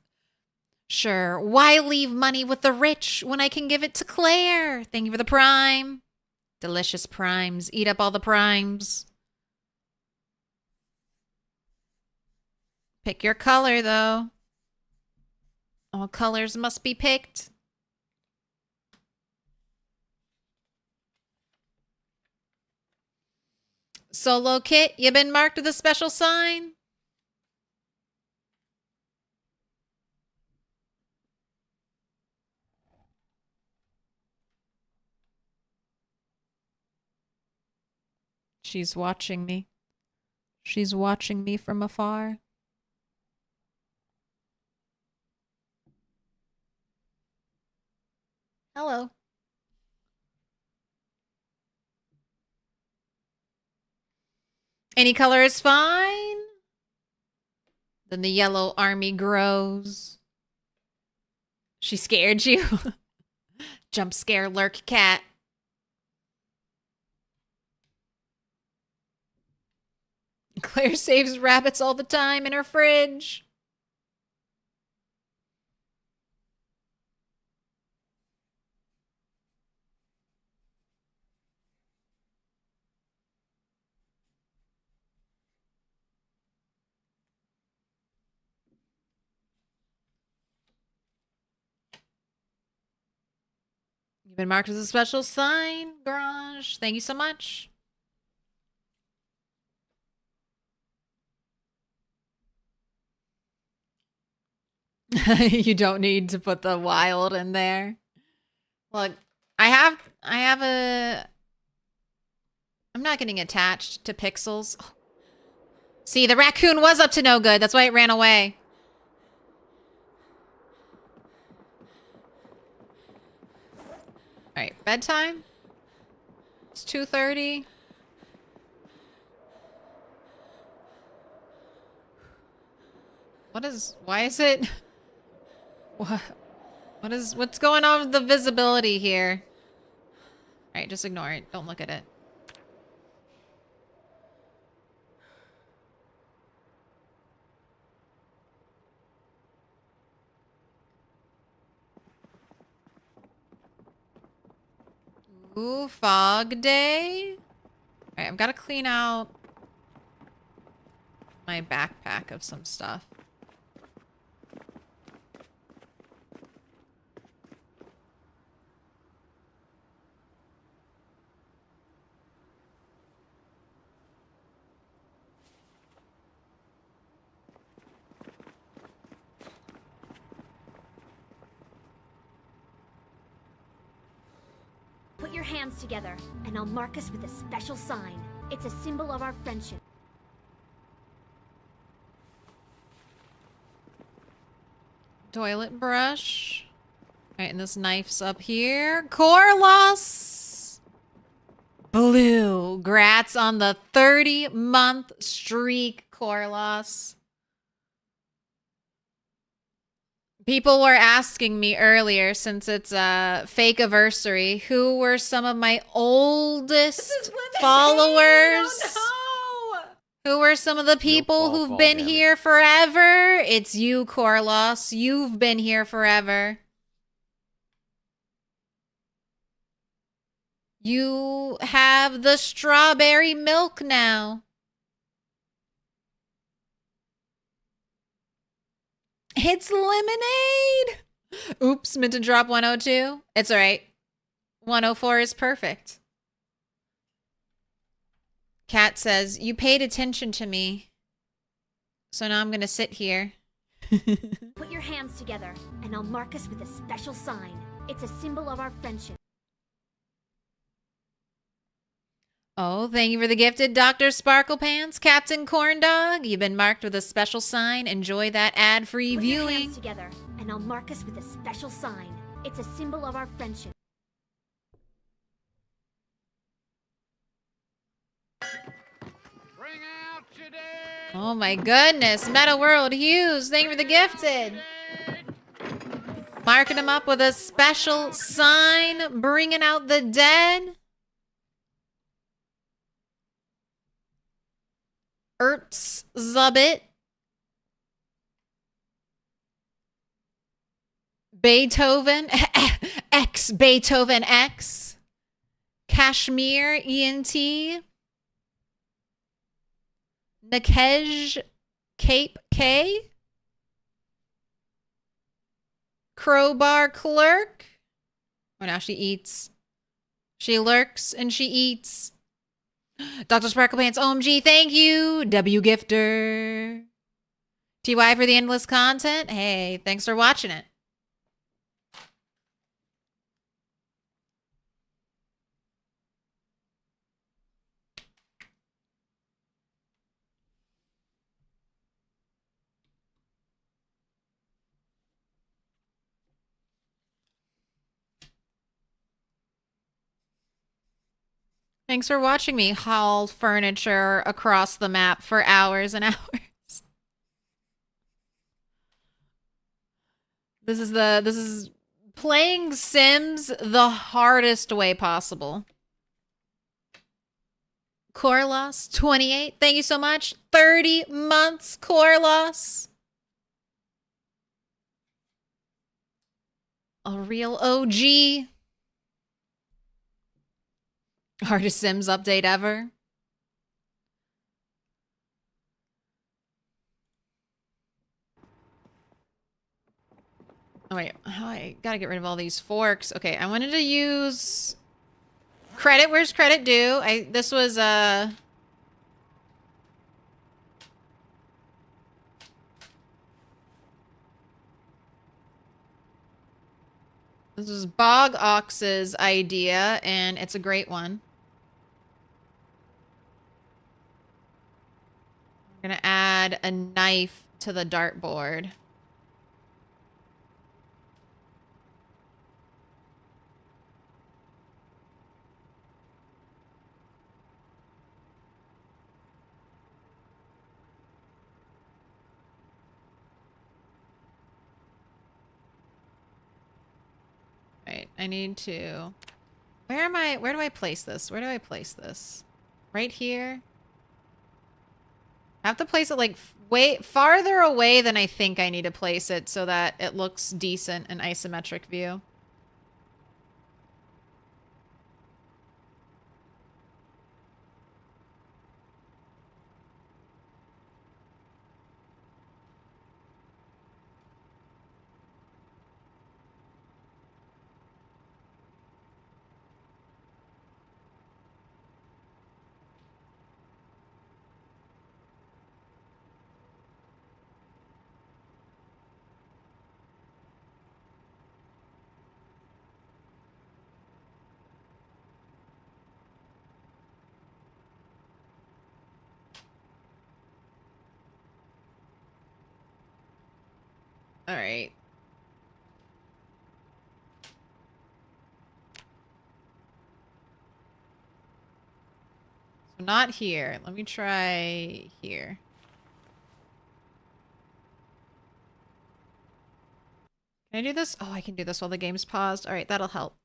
Sure. Why leave money with the rich when I can give it to Claire? Thank you for the prime. Delicious primes. Eat up all the primes. Pick your color, though. All colors must be picked. Solo Kit, you been marked with a special sign? She's watching me. She's watching me from afar. Hello. Any color is fine. Then the yellow army grows. She scared you. Jump scare lurk cat. Claire saves rabbits all the time in her fridge. You've been marked as a special sign, Garage. Thank you so much. You don't need to put the wild in there. Look, I'm not getting attached to pixels. See, the raccoon was up to no good. That's why it ran away. All right, bedtime. It's 2:30. Why is it? What? What's going on with the visibility here? All right, just ignore it. Don't look at it. Ooh, fog day. All right, I've got to clean out my backpack of some stuff. Put your hands together, and I'll mark us with a special sign. It's a symbol of our friendship. Toilet brush. All right, and this knife's up here. Corlos! Blue. Grats on the 30-month streak, Corlos. People were asking me earlier, since it's a fake anniversary, who were some of my oldest followers? Oh, Who were some of the people who've been here forever? It's you, Corlos. You've been here forever. You have the strawberry milk now. It's lemonade. Oops, meant to drop 102. It's all right. 104 is perfect. Kat says, you paid attention to me. So now I'm going to sit here. Put your hands together, and I'll mark us with a special sign. It's a symbol of our friendship. Oh, thank you for the gifted Dr. Sparkle Pants, Captain Corndog. You've been marked with a special sign. Enjoy that ad-free Put your viewing. hands together, and I'll mark us with a special sign. It's a symbol of our friendship. Bring out your dead. Oh my goodness. Meta World Hughes, thank you for the gifted. Marking them up with a special sign. Bringing out the dead. Ertz Zubit. Beethoven. X. Beethoven X. Kashmir ENT. Nakej Cape K. Crowbar Clerk. Oh, now she eats. She lurks and she eats. Dr. Sparkle Pants OMG, thank you. W Gifter. TY for the endless content. Hey, thanks for watching it. Thanks for watching me haul furniture across the map for hours and hours. This is playing Sims the hardest way possible. Corlos 28, thank you so much. 30 months, Corlos. A real OG. Hardest Sims update ever. Oh wait, I gotta get rid of all these forks. Okay, I wanted to use credit. Where's credit due? This was Bog Ox's idea, and it's a great one. I'm gonna add a knife to the dartboard. I need to... Where am I? Where do I place this? Where do I place this? Right here? I have to place it like way farther away than I think I need to place it so that it looks decent in isometric view. All right. So not here. Let me try here. Can I do this? Oh, I can do this while the game's paused. All right, that'll help.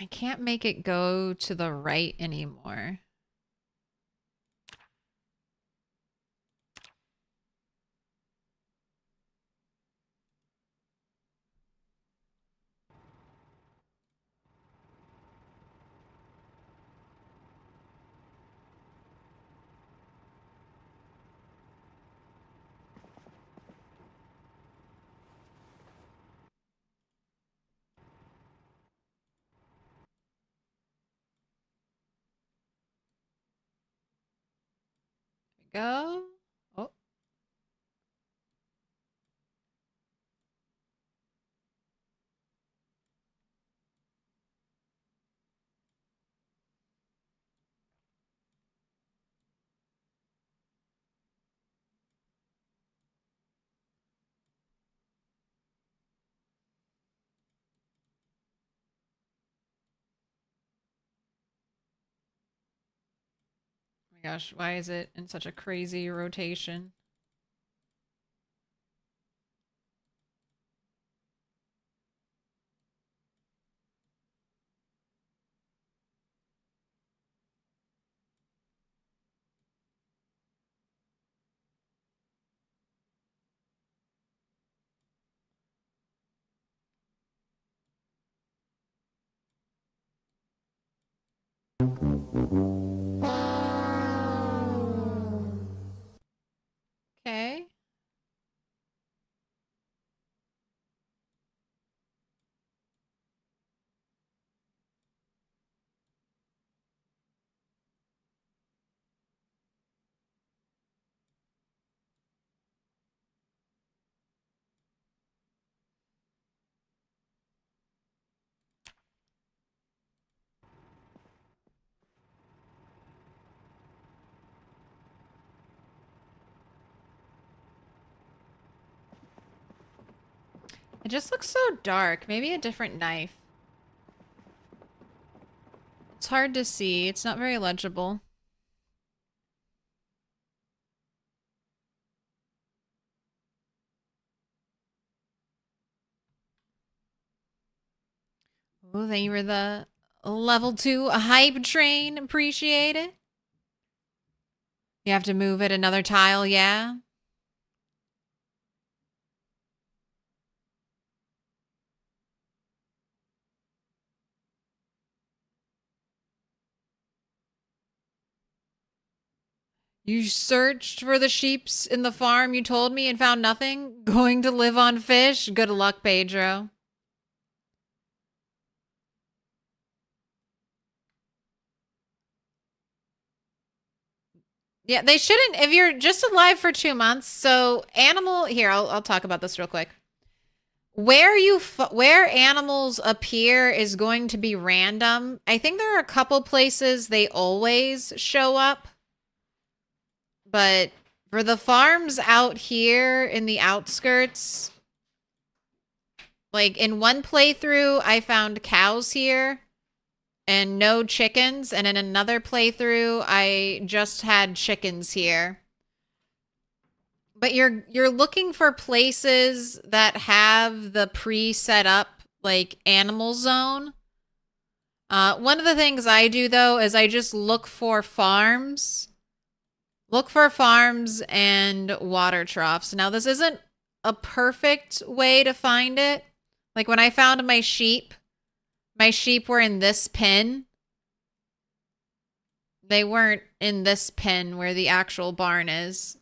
I can't make it go to the right anymore. Go. Oh. Oh my gosh, why is it in such a crazy rotation? Okay. It just looks so dark. Maybe a different knife. It's hard to see. It's not very legible. Oh, thank you for the level 2 hype train. Appreciate it. You have to move it another tile, yeah? You searched for the sheeps in the farm you told me and found nothing? Going to live on fish? Good luck, Pedro. Yeah, they shouldn't, if you're just alive for 2 months. So animal, here, I'll talk about this real quick. Where animals appear is going to be random. I think there are a couple places they always show up. But for the farms out here in the outskirts, like in one playthrough, I found cows here and no chickens. And in another playthrough, I just had chickens here. But you're looking for places that have the pre-set up like animal zone. One of the things I do though is I just look for farms. Look for farms and water troughs. Now this isn't a perfect way to find it. Like when I found my sheep were in this pen. They weren't in this pen where the actual barn is.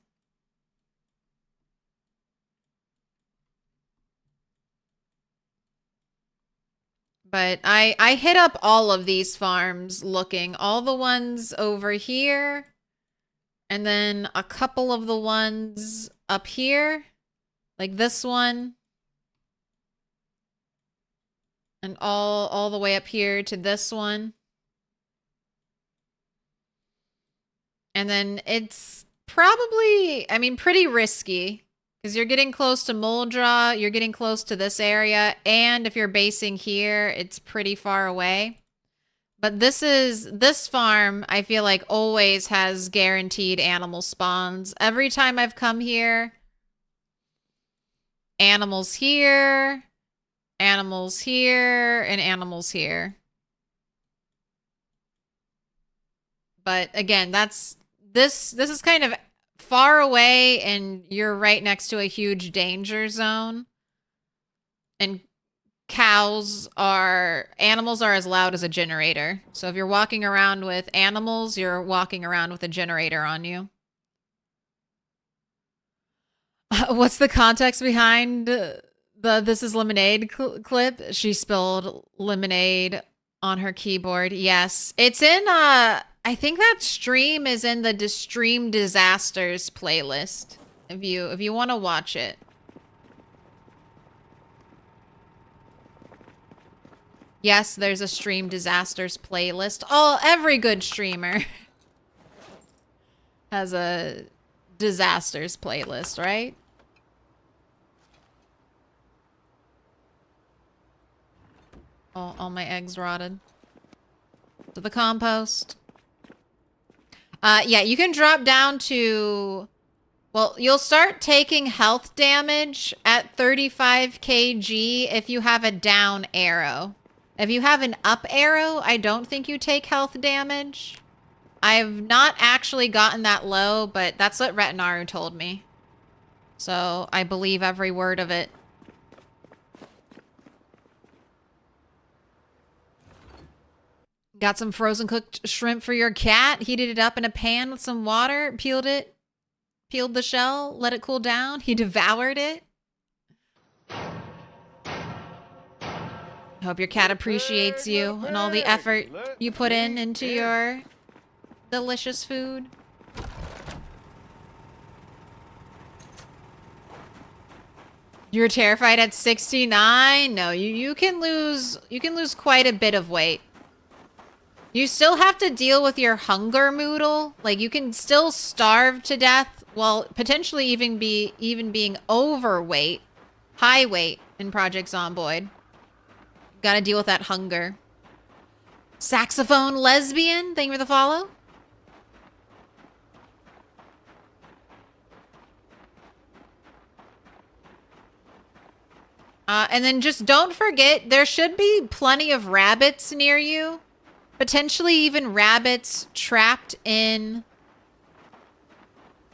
But I hit up all of these farms looking. All the ones over here. And then a couple of the ones up here. Like this one. And all the way up here to this one. And then it's probably, I mean, pretty risky. Because you're getting close to Muldra, you're getting close to this area, and if you're basing here, it's pretty far away. But this farm, I feel like always has guaranteed animal spawns. Every time I've come here, animals here, animals here, and animals here. But again, this is kind of far away and you're right next to a huge danger zone. And animals are as loud as a generator. So if you're walking around with animals, you're walking around with a generator on you. What's the context behind the This Is Lemonade clip? She spilled lemonade on her keyboard. Yes. It's in I think that stream is in the Stream Disasters playlist. If you want to watch it. Yes, there's a Stream Disasters playlist. Every good streamer has a disasters playlist, right? All my eggs rotted. To the compost. Yeah, you can drop down to... Well, you'll start taking health damage at 35 kg if you have a down arrow. If you have an up arrow, I don't think you take health damage. I've not actually gotten that low, but that's what Retinaru told me. So I believe every word of it. Got some frozen cooked shrimp for your cat. Heated it up in a pan with some water. Peeled the shell. Let it cool down. He devoured it. Hope your cat appreciates you and all the effort you put into your delicious food. You're terrified at 69? No, you can lose quite a bit of weight. You still have to deal with your hunger moodle. Like you can still starve to death while potentially even being overweight, high weight in Project Zomboid. Gotta deal with that hunger. Saxophone lesbian, thank you for the follow. And then just don't forget, there should be plenty of rabbits near you. Potentially even rabbits trapped in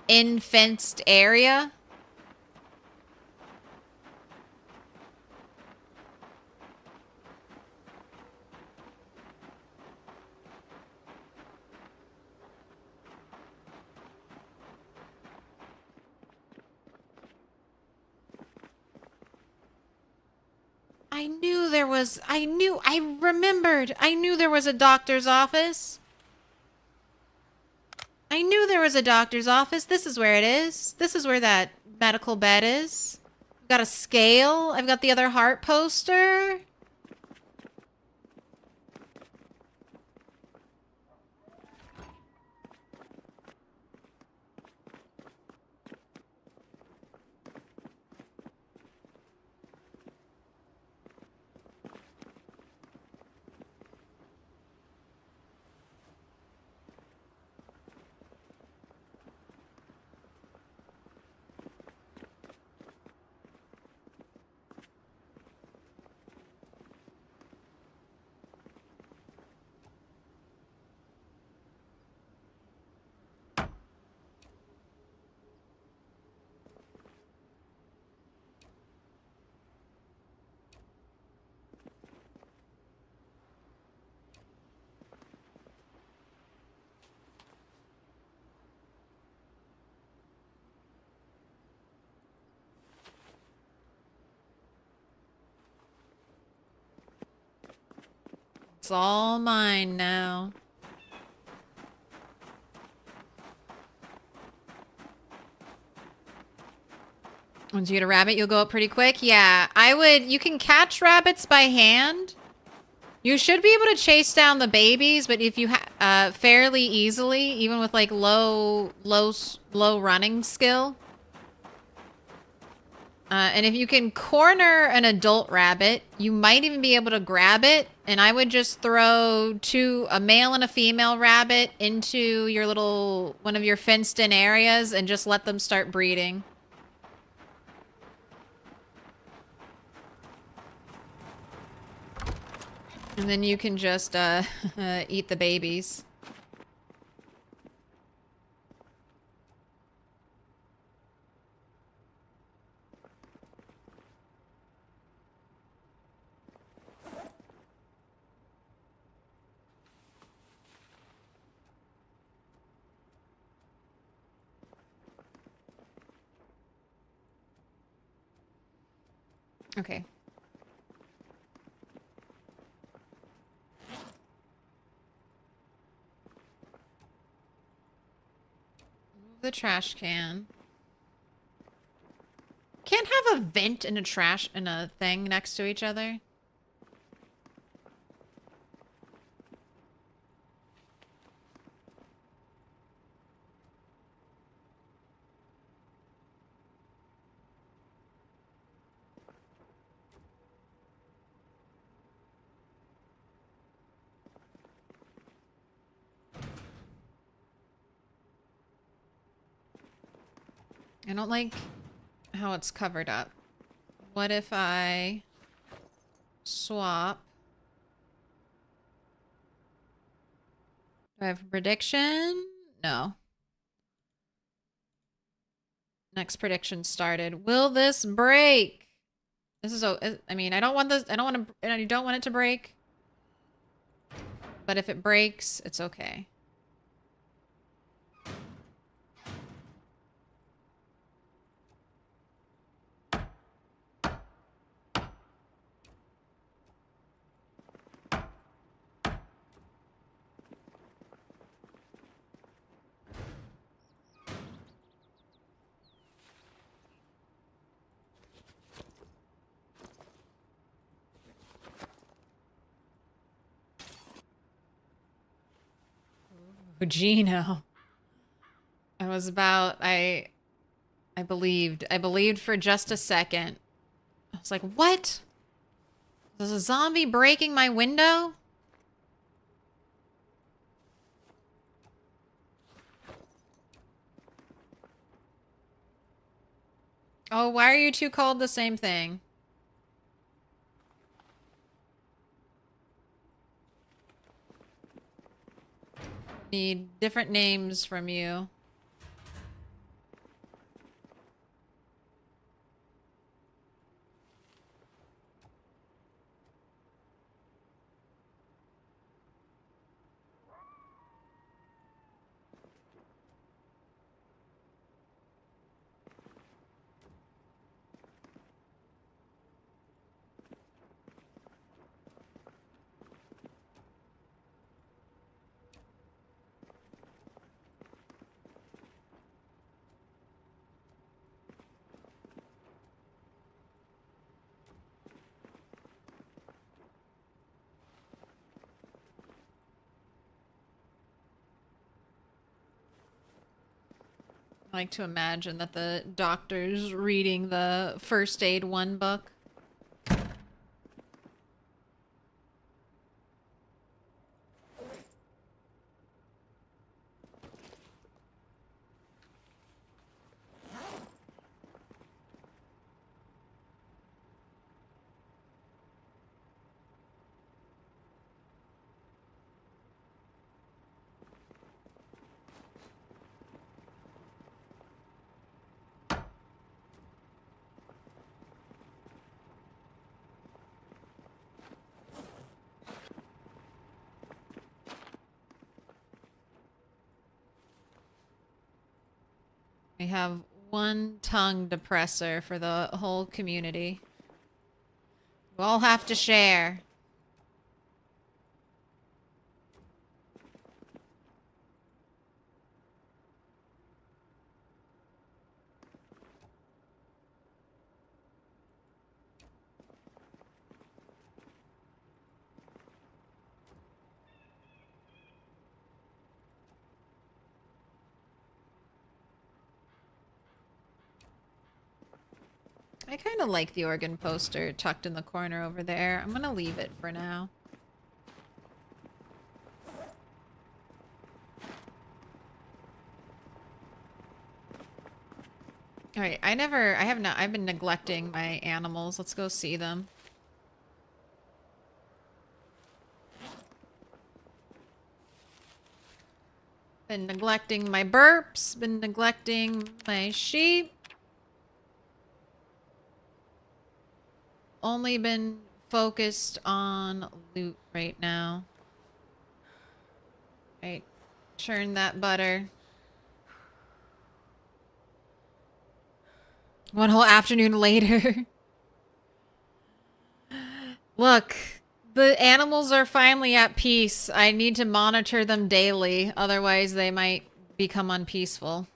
fenced area. I knew there was a doctor's office. I knew there was a doctor's office. This is where it is. This is where that medical bed is. I've got a scale. I've got the other heart poster. It's all mine now. Once you get a rabbit, you'll go up pretty quick. Yeah, you can catch rabbits by hand. You should be able to chase down the babies, but if you fairly easily, even with like low running skill. And if you can corner an adult rabbit, you might even be able to grab it. And I would just throw a male and a female rabbit into your one of your fenced in areas and just let them start breeding. And then you can just eat the babies. Okay. Move the trash can. Can't have a vent and a thing next to each other. I don't like how it's covered up. What if I swap? Do I have a prediction? No. Next prediction started. Will this break? This is I mean, I don't want this. I don't want to. I don't want it to break. But if it breaks, it's okay. Gino. I believed for just a second. I was like, what? There's a zombie breaking my window? Oh, why are you two called the same thing? Need different names from you. I like to imagine that the doctor's reading the first aid 1 book. We have 1 tongue depressor for the whole community. We all have to share. I kind of like the organ poster tucked in the corner over there. I'm gonna leave it for now. Alright, I've been neglecting my animals. Let's go see them. Been neglecting my burps, been neglecting my sheep. Only been focused on loot right now. Right, churn that butter. 1 whole afternoon later. Look, the animals are finally at peace. I need to monitor them daily, otherwise they might become unpeaceful.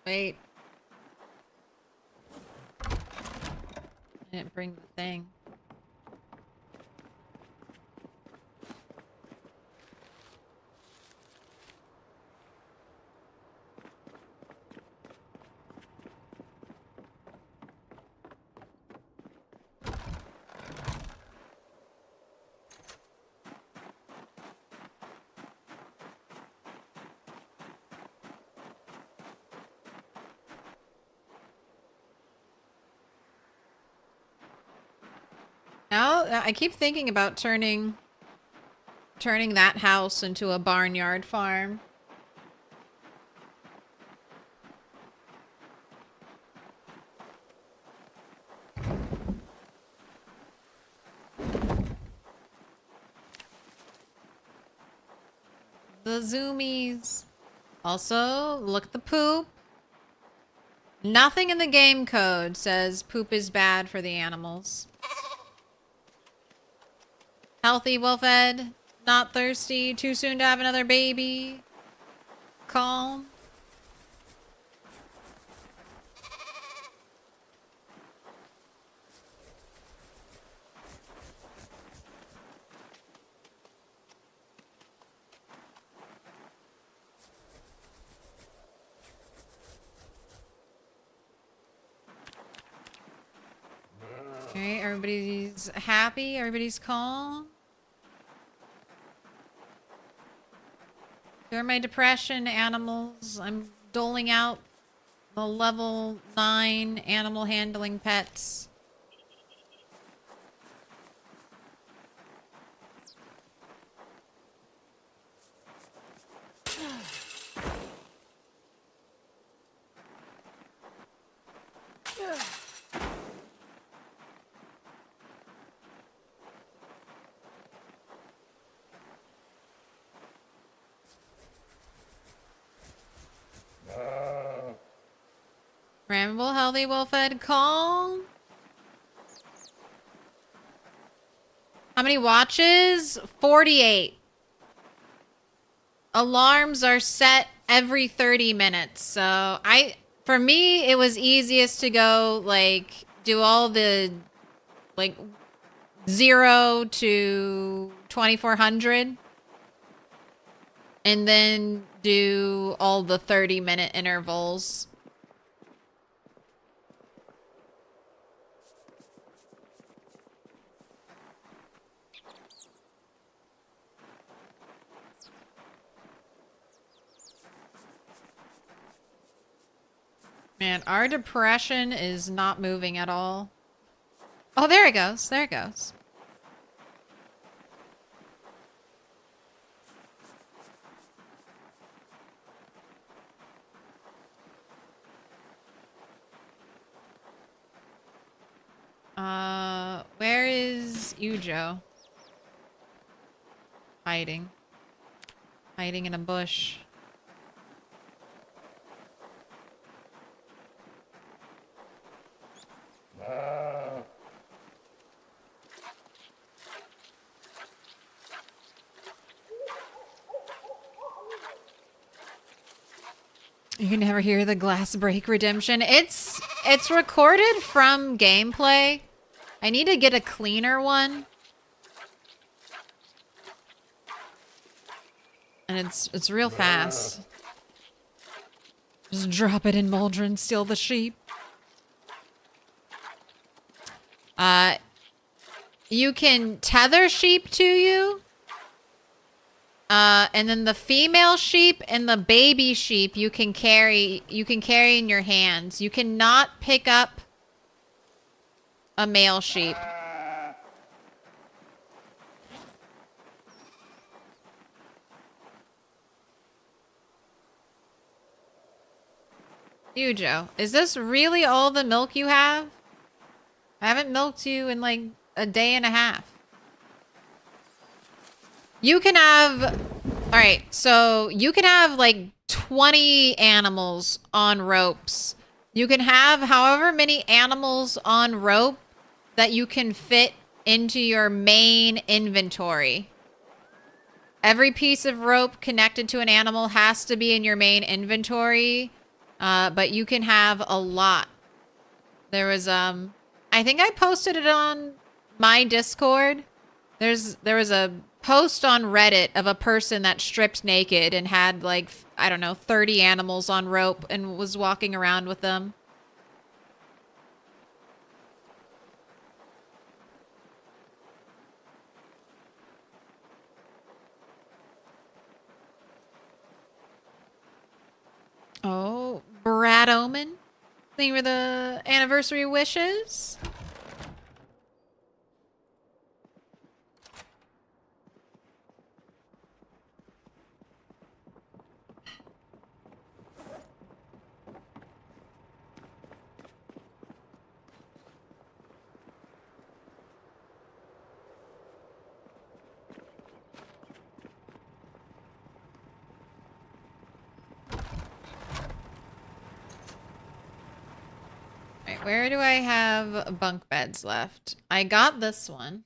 Wait. I didn't bring the thing. Now, I keep thinking about turning that house into a barnyard farm. The zoomies. Also, look at the poop. Nothing in the game code says poop is bad for the animals. Healthy, well-fed, not thirsty, too soon to have another baby. Calm. Alright, everybody's happy, everybody's calm. Cure my depression, animals. I'm doling out the level 9 animal handling pets. Ramble, healthy, well-fed, calm. How many watches? 48. Alarms are set every 30 minutes. So for me, it was easiest to go like do all the like 0 to 2400 and then do all the 30-minute intervals. Man, our depression is not moving at all. Oh, there it goes. There it goes. Where is Ujo? Hiding. Hiding in a bush. You can never hear the glass break redemption. It's recorded from gameplay. I need to get a cleaner one. And it's real fast. Just drop it in Muldrin, steal the sheep. You can tether sheep to you. And then the female sheep and the baby sheep you can carry in your hands. You cannot pick up a male sheep. Ujo, is this really all the milk you have? I haven't milked you in like a day and a half. You can have... Alright, so you can have like 20 animals on ropes. You can have however many animals on rope that you can fit into your main inventory. Every piece of rope connected to an animal has to be in your main inventory, but you can have a lot. There was, I think I posted it on my Discord. There was a post on Reddit of a person that stripped naked and had like, I don't know, 30 animals on rope and was walking around with them. Oh, Brad Omen. Thank you for the anniversary wishes. Where do I have bunk beds left? I got this one.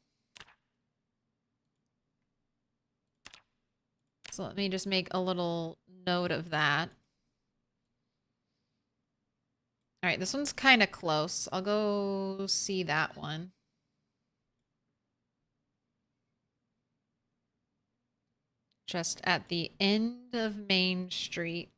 So let me just make a little note of that. All right, this one's kind of close. I'll go see that one. Just at the end of Main Street.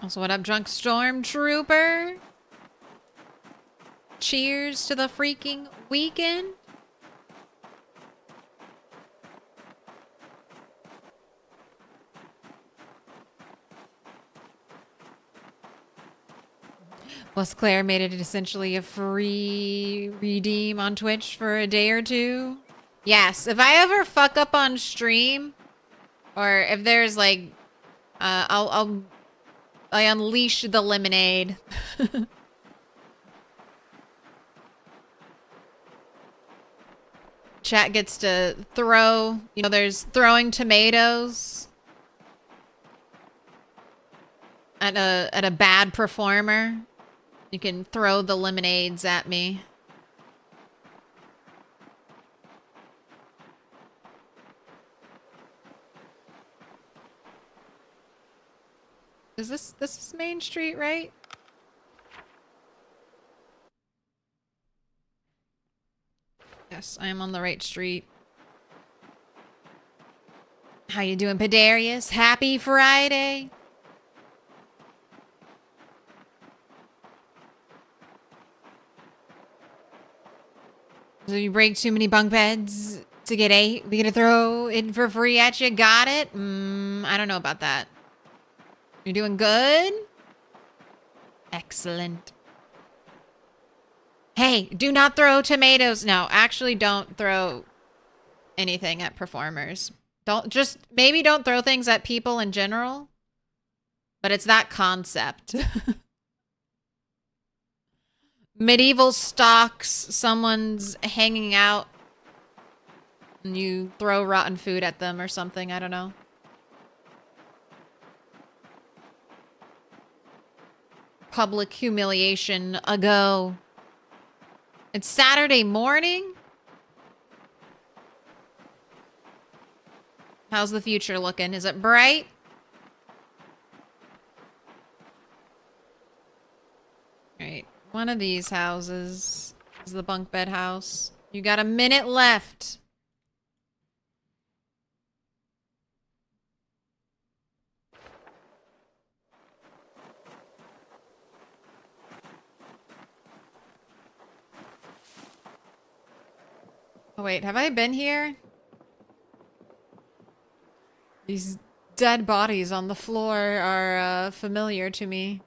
Also, what up, drunk stormtrooper? Cheers to the freaking weekend. Plus, Claire made it essentially a free redeem on Twitch for a day or two. Yes, if I ever fuck up on stream, or if there's like, I unleash the lemonade. Chat gets to throw, you know, there's throwing tomatoes at a bad performer, you can throw the lemonades at me. This is Main Street, right? Yes, I am on the right street. How you doing, Pedarius? Happy Friday. So you break too many bunk beds to get 8? We gonna throw it for free at you? Got it? I don't know about that. You're doing good? Excellent. Hey, do not throw tomatoes. No, actually don't throw anything at performers. Maybe don't throw things at people in general. But it's that concept. Medieval stocks, someone's hanging out, and you throw rotten food at them or something, I don't know. Public humiliation ago. It's Saturday morning? How's the future looking? Is it bright? Right. One of these houses is the bunk bed house. You got a minute left. Oh wait, have I been here? These dead bodies on the floor are familiar to me.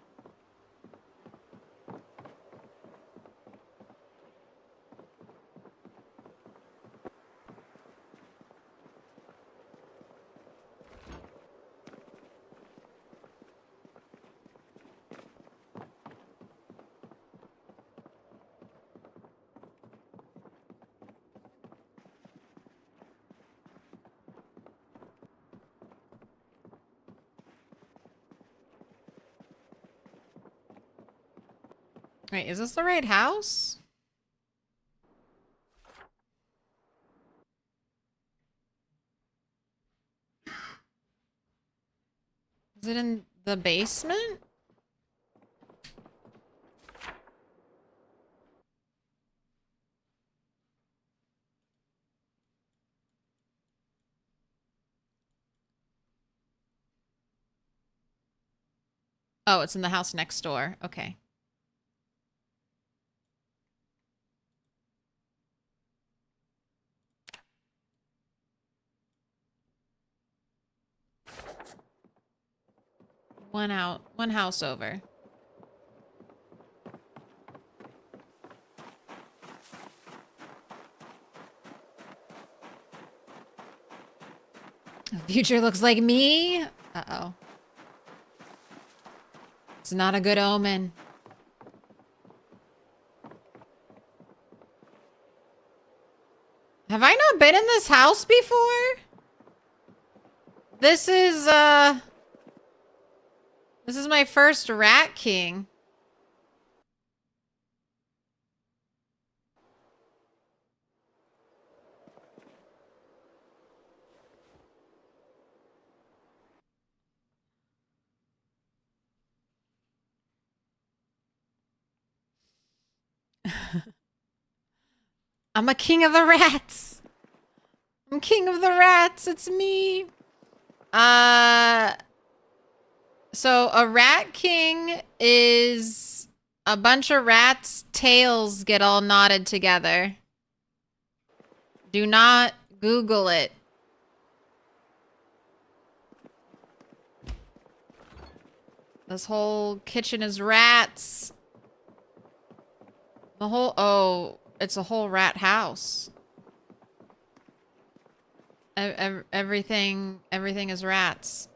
Wait, is this the right house? Is it in the basement? Oh, it's in the house next door. Okay. One house over. The future looks like me. Uh-oh. It's not a good omen. Have I not been in this house before? This is my first Rat King. I'm a king of the rats. I'm king of the rats. It's me. So a rat king is a bunch of rats' tails get all knotted together. Do not Google it. This whole kitchen is rats. Oh, it's a whole rat house. Everything is rats.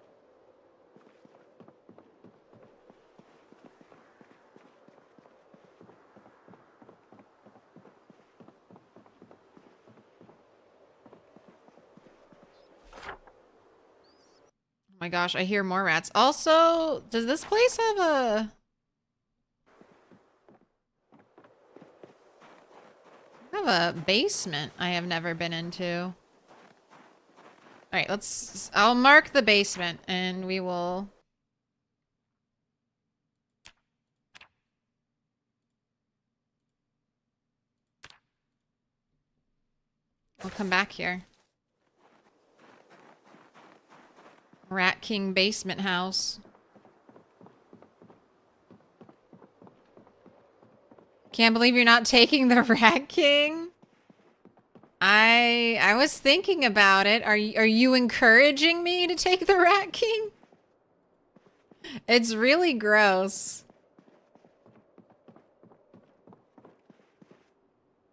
Oh my my gosh, I hear more rats. Also, does this place have a basement I have never been into? All right, I'll mark the basement and we will. We'll come back here. Rat King basement house. Can't believe you're not taking the Rat King. I was thinking about it. Are you encouraging me to take the Rat King? It's really gross.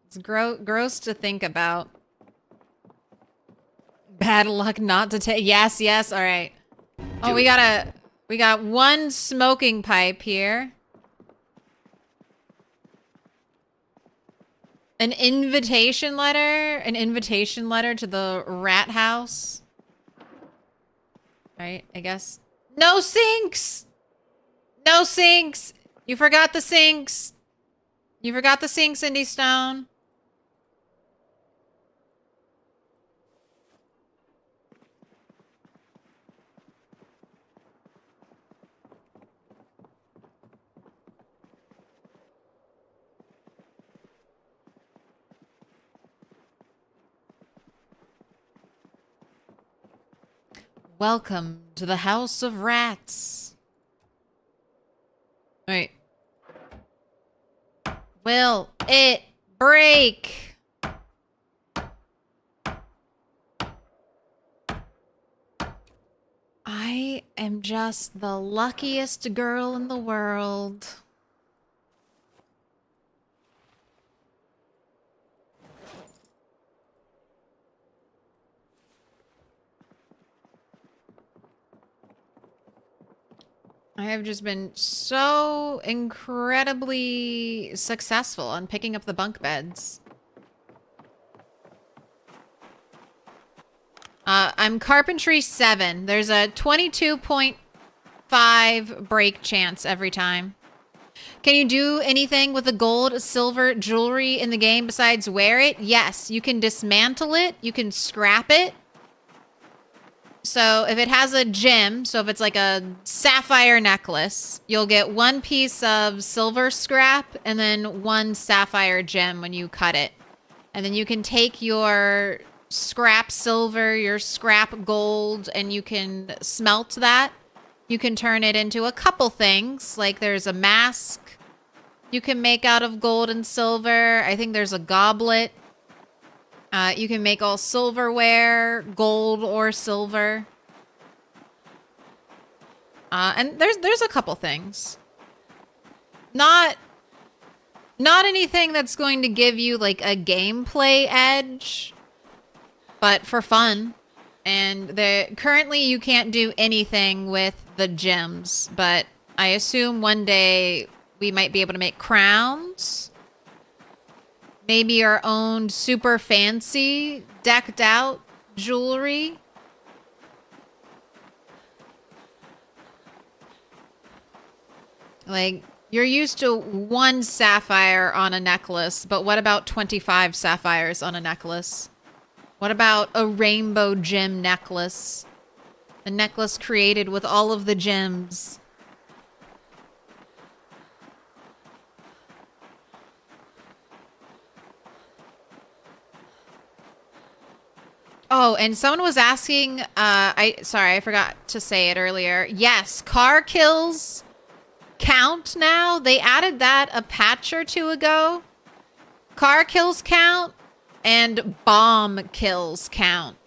It's gross to think about. Bad luck not to take. Yes, yes. All right. Oh, we got one smoking pipe here. An invitation letter to the rat house. Right, I guess. No sinks! No sinks! You forgot the sinks. You forgot the sinks, Cindy Stone. Welcome to the House of Rats. Wait. Will it break? I am just the luckiest girl in the world. I have just been so incredibly successful on picking up the bunk beds. I'm carpentry 7. There's a 22.5 break chance every time. Can you do anything with the gold, silver jewelry in the game besides wear it? Yes, you can dismantle it. You can scrap it. So if it has a gem, so if it's like a sapphire necklace, you'll get 1 piece of silver scrap and then 1 sapphire gem when you cut it. And then you can take your scrap silver, your scrap gold, and you can smelt that. You can turn it into a couple things, like there's a mask you can make out of gold and silver. I think there's a goblet. You can make all silverware, gold or silver. And there's a couple things. Not anything that's going to give you like a gameplay edge, but for fun. And currently you can't do anything with the gems, but I assume one day we might be able to make crowns. Maybe our own super fancy, decked out jewelry. Like, you're used to 1 sapphire on a necklace, but what about 25 sapphires on a necklace? What about a rainbow gem necklace? A necklace created with all of the gems. Oh, and someone was asking, sorry, I forgot to say it earlier. Yes, car kills count now. They added that a patch or 2 ago. Car kills count and bomb kills count.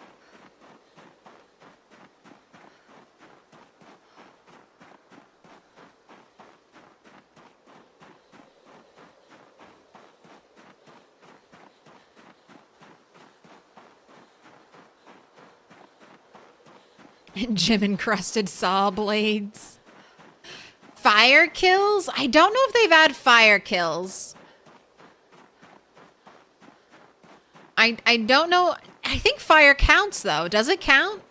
Gem-encrusted saw blades. Fire kills? I don't know if they've had fire kills. I don't know. I think fire counts, though. Does it count?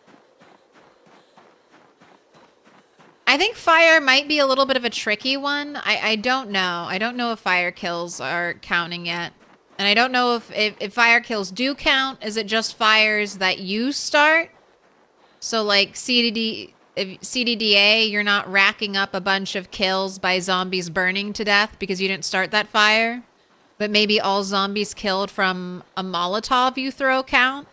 I think fire might be a little bit of a tricky one. I don't know. I don't know if fire kills are counting yet. And I don't know if fire kills do count. Is it just fires that you start? So like CDDA, you're not racking up a bunch of kills by zombies burning to death because you didn't start that fire. But maybe all zombies killed from a Molotov you throw count?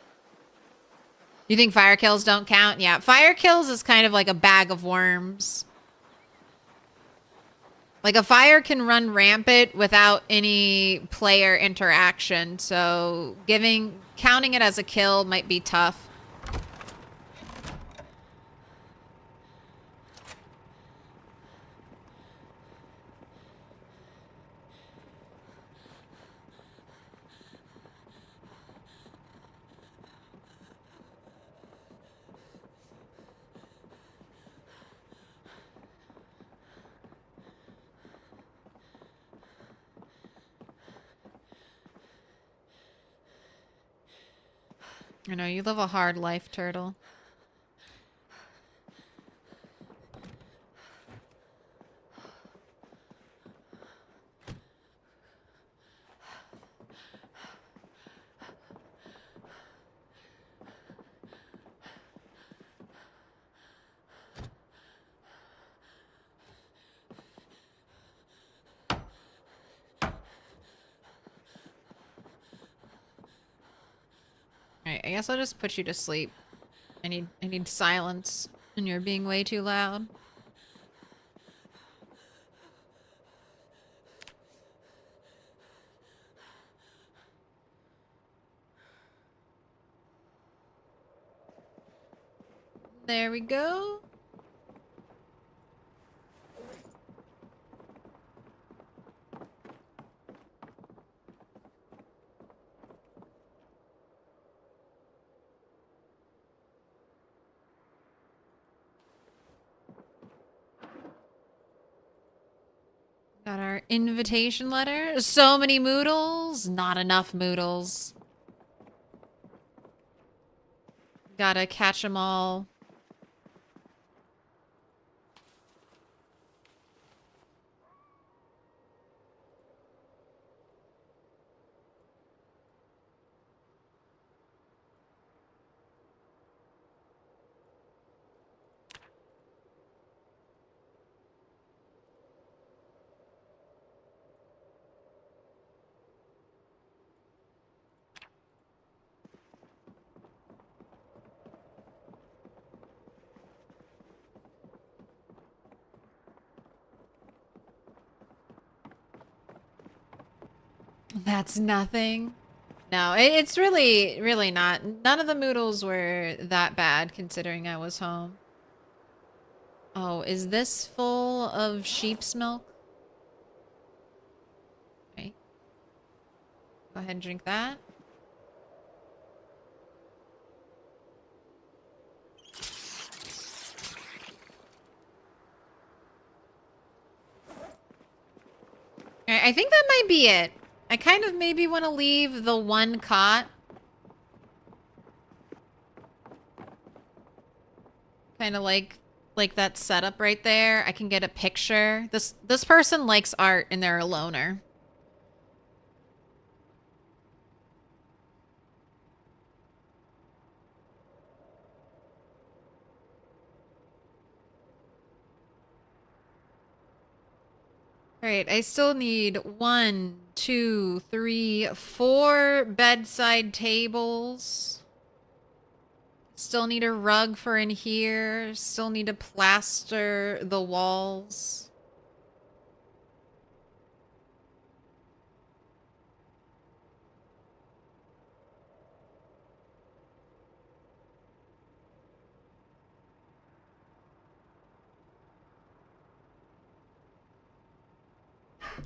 You think fire kills don't count? Yeah, fire kills is kind of like a bag of worms. Like a fire can run rampant without any player interaction, so counting it as a kill might be tough. I know, you live a hard life, Turtle. Alright, I guess I'll just put you to sleep. I need silence, and you're being way too loud. There we go. Got our invitation letter. So many moodles. Not enough moodles. Gotta catch them all. That's nothing. No, it's really, really not. None of the moodles were that bad considering I was home. Oh, is this full of sheep's milk? Okay. Go ahead and drink that. Alright, I think that might be it. I kind of maybe want to leave the one cot. Kind of like that setup right there. I can get a picture. This person likes art and they're a loner. All right, I still need 1, 2, 3, 4 bedside tables. Still need a rug for in here. Still need to plaster the walls.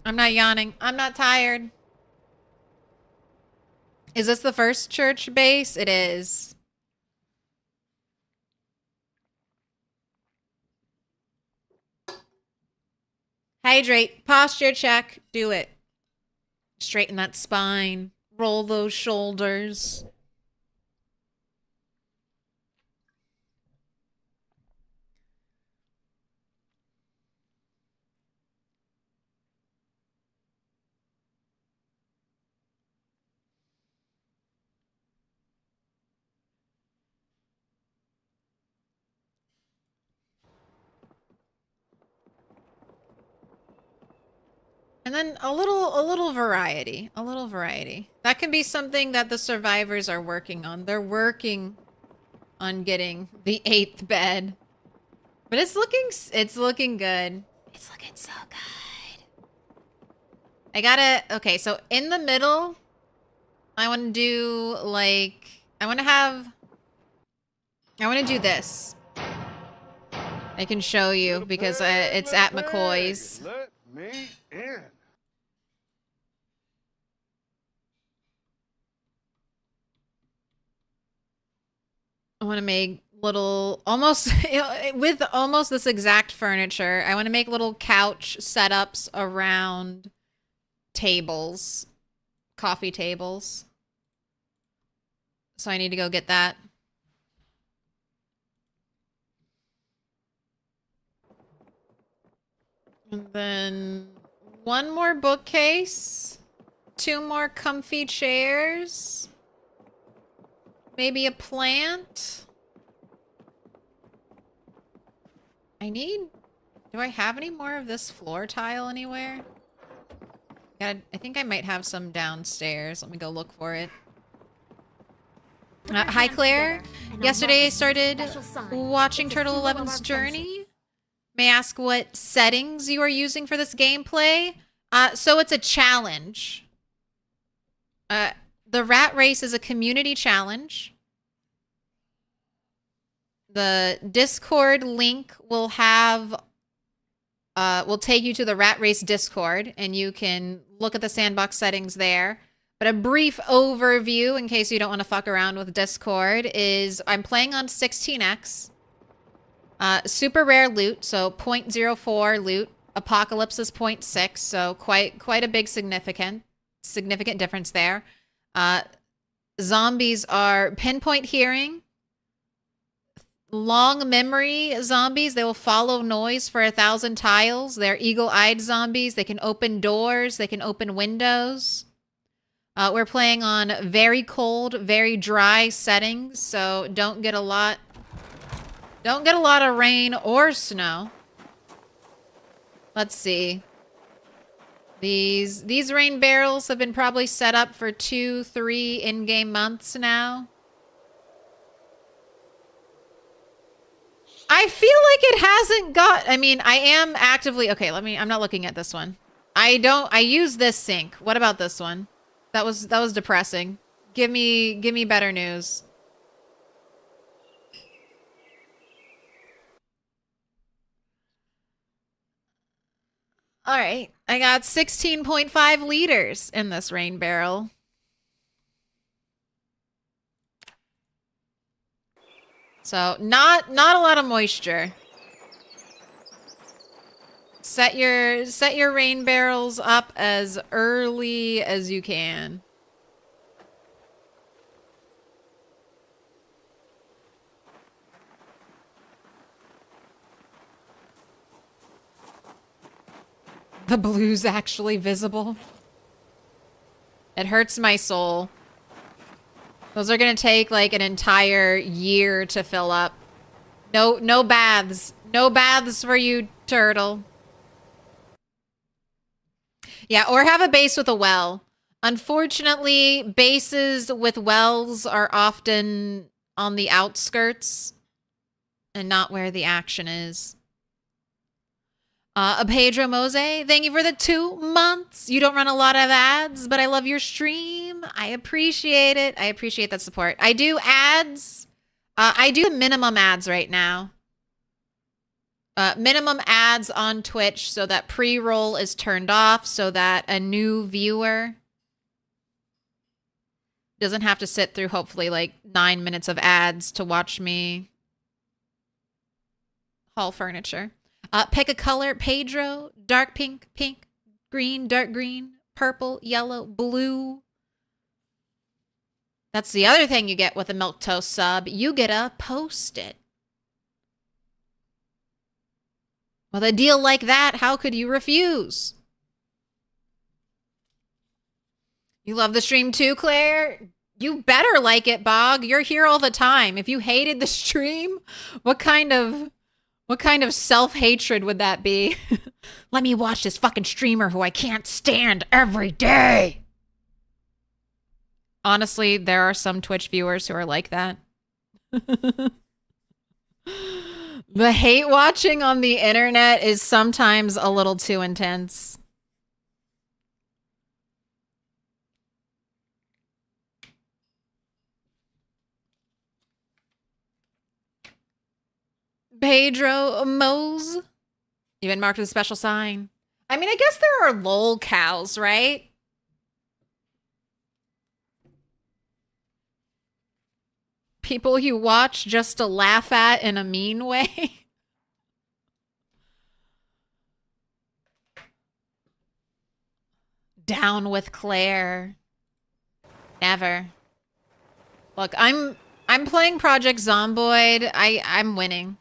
I'm not yawning. I'm not tired. Is this the first church base? It is. Hydrate. Posture check. Do it. Straighten that spine. Roll those shoulders. And then a little variety. A little variety. That can be something that the survivors are working on. They're working on getting the 8th bed. But it's looking good. It's looking so good. I gotta, okay, so in the middle, I want to do like, I want to do this. I can show you because it's at McCoy's. Let me in. I want to make little, almost, with almost this exact furniture, I want to make little couch setups around tables, coffee tables. So I need to go get that. And then one more bookcase, 2 more comfy chairs. Maybe a plant. Do I have any more of this floor tile anywhere? Yeah, I think I might have some downstairs. Let me go look for it. Hi, Claire. Yesterday I started watching Turtle 11's journey. May I ask what settings you are using for this gameplay? So it's a challenge. The Rat Race is a community challenge. The Discord link will take you to the Rat Race Discord, and you can look at the sandbox settings there. But a brief overview, in case you don't want to fuck around with Discord, is I'm playing on 16x. Super rare loot, so 0.04 loot. Apocalypse is 0.6, so quite a big significant difference there. Zombies are pinpoint hearing. Long memory zombies. They will follow noise for 1,000 tiles. They're eagle-eyed zombies. They can open doors. They can open windows. We're playing on very cold, very dry settings, so don't get a lot of rain or snow. Let's see. These rain barrels have been probably set up for 2-3 in-game months now. I feel like it hasn't got, I mean, I am actively, okay, I'm not looking at this one. I use this sink. What about this one? That was depressing. Give me better news. All right, I got 16.5 liters in this rain barrel. So not a lot of moisture. Set your rain barrels up as early as you can. The blue's actually visible. It hurts my soul. Those are gonna take like an entire year to fill up. No baths. No baths for you, turtle. Yeah, or have a base with a well. Unfortunately, bases with wells are often on the outskirts and not where the action is. Pedro Mose, thank you for the 2 months. You don't run a lot of ads, but I love your stream. I appreciate it. I appreciate that support. I do ads. I do minimum ads right now. Minimum ads on Twitch so that pre-roll is turned off so that a new viewer doesn't have to sit through hopefully like 9 minutes of ads to watch me haul furniture. Pick a color, Pedro, dark pink, pink, green, dark green, purple, yellow, blue. That's the other thing you get with a Milquetoast sub. You get a Post-it. With a deal like that, how could you refuse? You love the stream too, Claire? You better like it, Bog. You're here all the time. If you hated the stream, what kind of What kind of self-hatred would that be? Let me watch this fucking streamer who I can't stand every day. Honestly, there are some Twitch viewers who are like that. The hate watching on the internet is sometimes a little too intense. Pedro Mose. You've been marked with a special sign. I mean, I guess there are lol cows, right? People you watch just to laugh at in a mean way. Down with Claire. Never. Look, I'm playing Project Zomboid. I'm winning.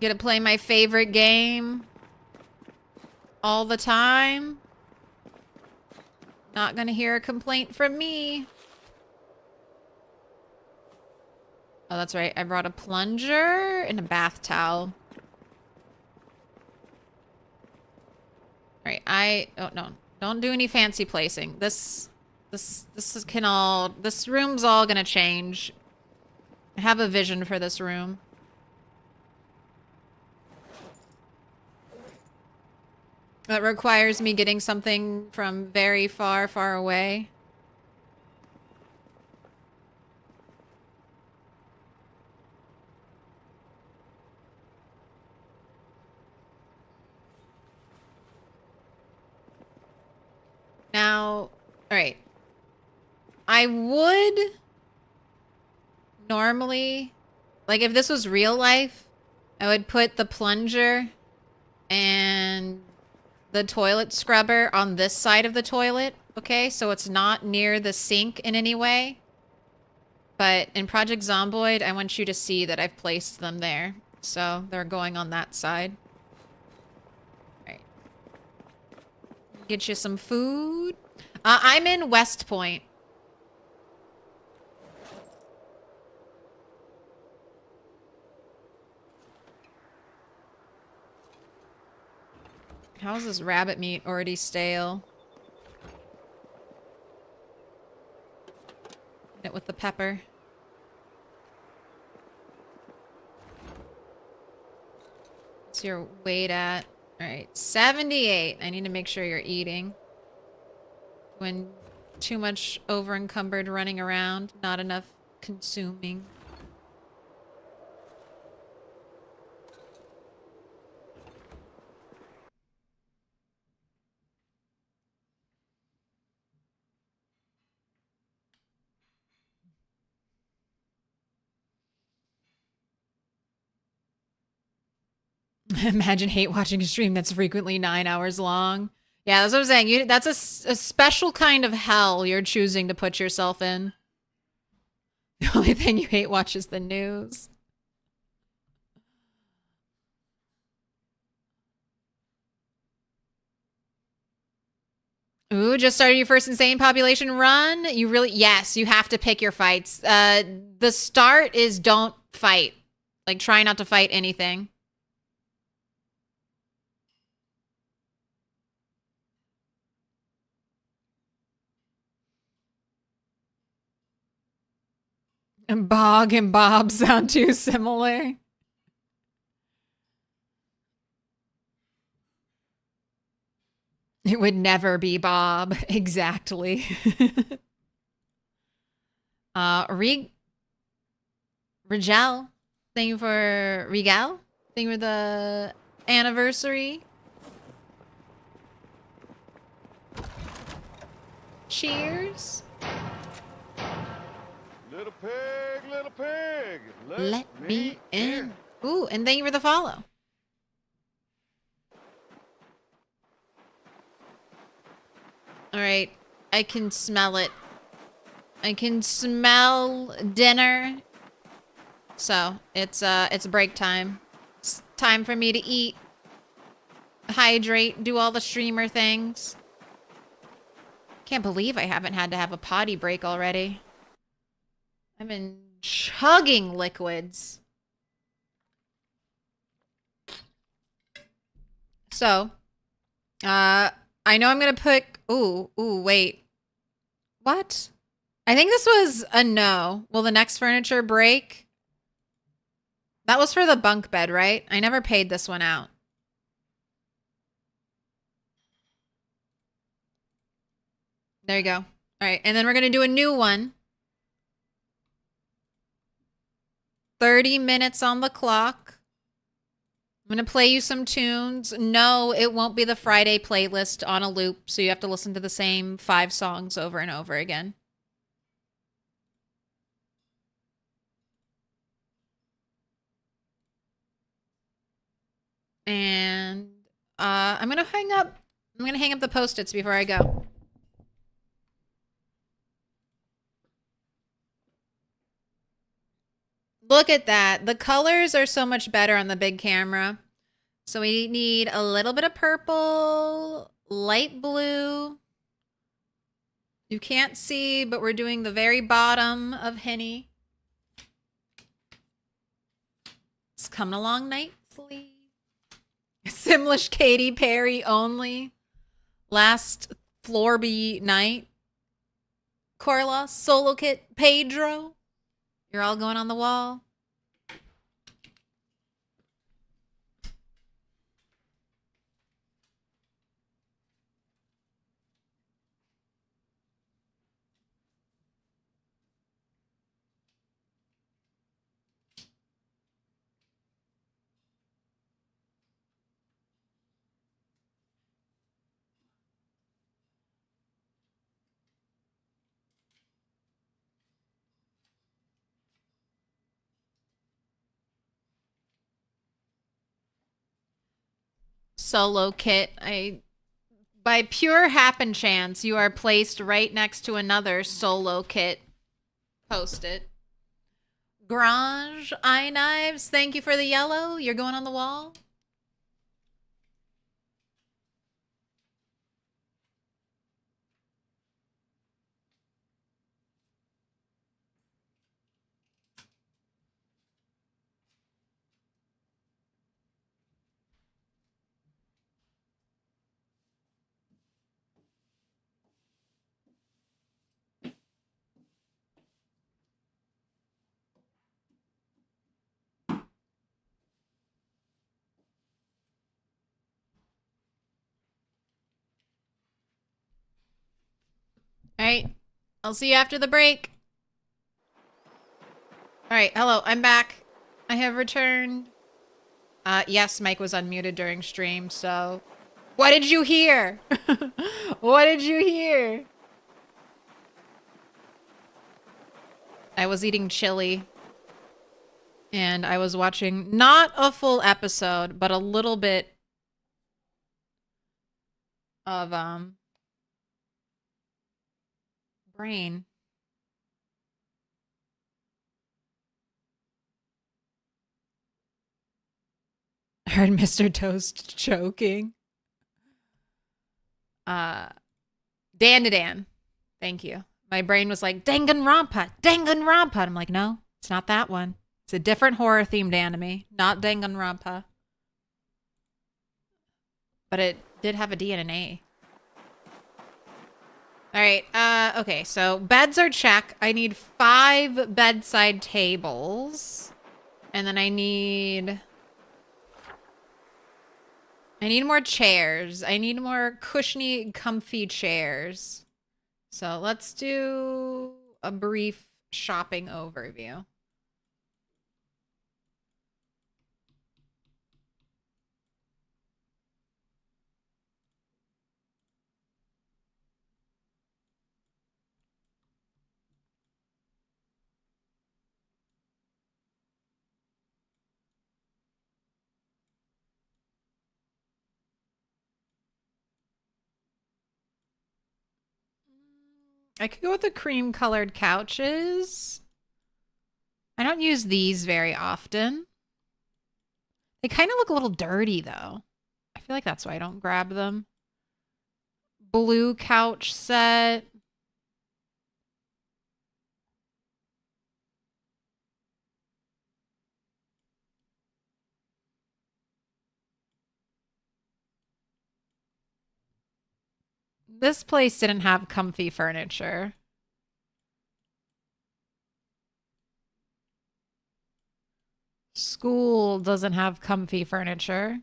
Get to play my favorite game all the time. Not gonna hear a complaint from me. Oh, that's right. I brought a plunger and a bath towel. All right, oh no, don't do any fancy placing. This room's all gonna change. I have a vision for this room. That requires me getting something from very far, far away. Now, all right. I would normally, like if this was real life, I would put the plunger and the toilet scrubber on this side of the toilet, okay? So it's not near the sink in any way. But in Project Zomboid, I want you to see that I've placed them there. So they're going on that side. All right. Get you some food. I'm in West Point. How's this rabbit meat already stale? Hit it with the pepper. What's your weight at? All right, 78. I need to make sure you're eating. When too much over-encumbered running around, not enough consuming. Imagine hate watching a stream that's frequently 9 hours long. Yeah, that's what I'm saying. That's a special kind of hell you're choosing to put yourself in. The only thing you hate watch is the news. Ooh, just started your first insane population run? You really, yes, you have to pick your fights. The start is don't fight. Like, try not to fight anything. And Bog and Bob sound too similar. It would never be Bob. Exactly. Rigel. Thank you for Regal. Thank you for the anniversary. Cheers. Little pig, Let me in. Ooh, and thank you for the follow. All right, I can smell it. I can smell dinner. So it's break time. It's time for me to eat, hydrate, do all the streamer things. Can't believe I haven't had to have a potty break already. I've been chugging liquids. So, I know I'm gonna put. Ooh, wait. What? I think this was a no. Will the next furniture break? That was for the bunk bed, right? I never paid this one out. There you go. All right, and then we're gonna do a new one. 30 minutes on the clock. I'm going to play you some tunes. No, it won't be the Friday playlist on a loop, so you have to listen to the same 5 songs over and over again. And I'm going to hang up the Post-its before I go. Look at that. The colors are so much better on the big camera. So we need a little bit of purple, light blue. You can't see, but we're doing the very bottom of Henny. It's coming along nicely. Simlish Katy Perry only. Last Florby night. Corla, Solo Kit, Pedro. You're all going on the wall. Solo Kit, by pure happen chance, you are placed right next to another Solo Kit Post-it. Grange, Eye Knives, thank you for the yellow. You're going on the wall. All right. I'll see you after the break. All right. Hello. I'm back. I have returned. Yes, Mike was unmuted during stream, so... What did you hear? What did you hear? I was eating chili. And I was watching not a full episode, but a little bit of, Brain. I heard Mr. Toast choking. Dan to Dan. Thank you. My brain was like, Danganronpa, Danganronpa. I'm like, no, it's not that one. It's a different horror-themed anime, not Danganronpa. But it did have a D and an A. All right, okay, so beds are check. I need 5 bedside tables. And then I need more chairs. I need more cushiony, comfy chairs. So let's do a brief shopping overview. I could go with the cream colored couches. I don't use these very often. They kind of look a little dirty though. I feel like that's why I don't grab them. Blue couch set. This place didn't have comfy furniture. School doesn't have comfy furniture.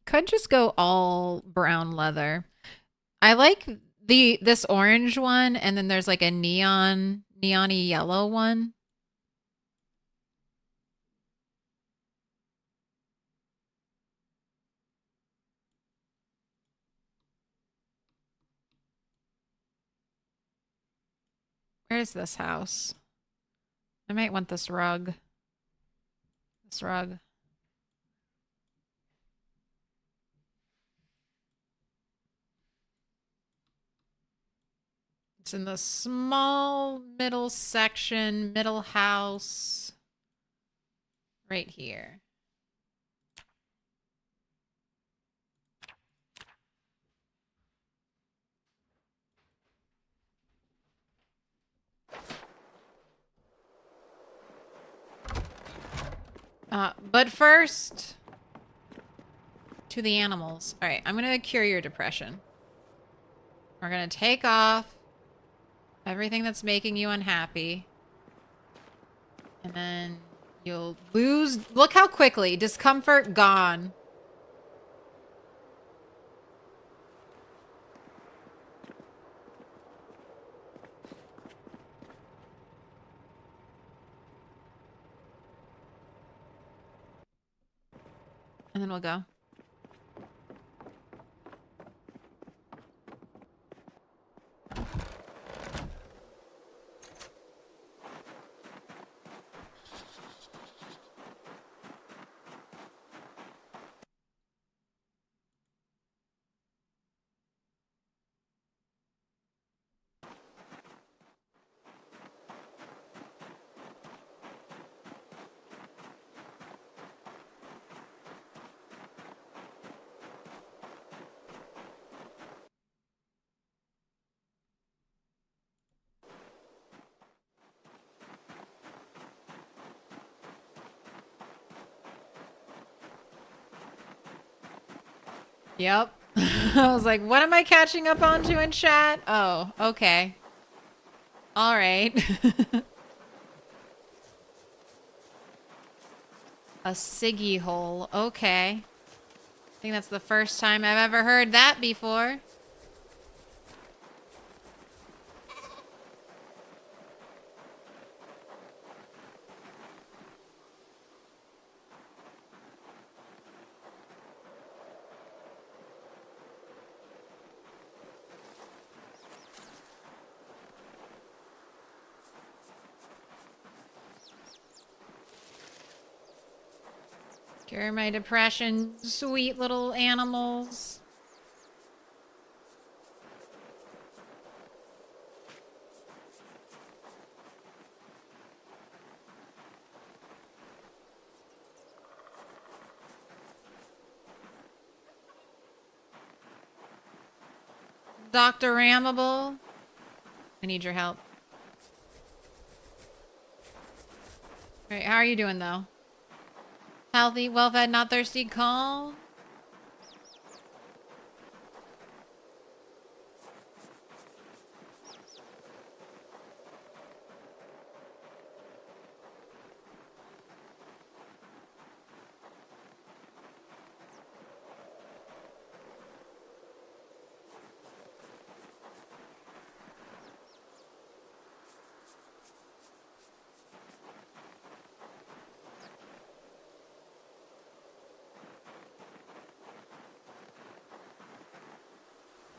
Could just go all brown leather. I like this orange one, and then there's like a neon-y yellow one. Where's this house? I might want this rug. This rug. It's in the small middle section, middle house. Right here. But first, to the animals. All right, I'm going to cure your depression. We're going to take off everything that's making you unhappy. And then you'll lose... Look how quickly. Discomfort gone. And then we'll go. Yep. I was like, what am I catching up onto in chat? Oh, okay. All right. A Siggy hole. Okay. I think that's the first time I've ever heard that before. Cure my depression, sweet little animals. Dr. Ramable, I need your help. All right, how are you doing though? Healthy, well-fed, not thirsty, calm?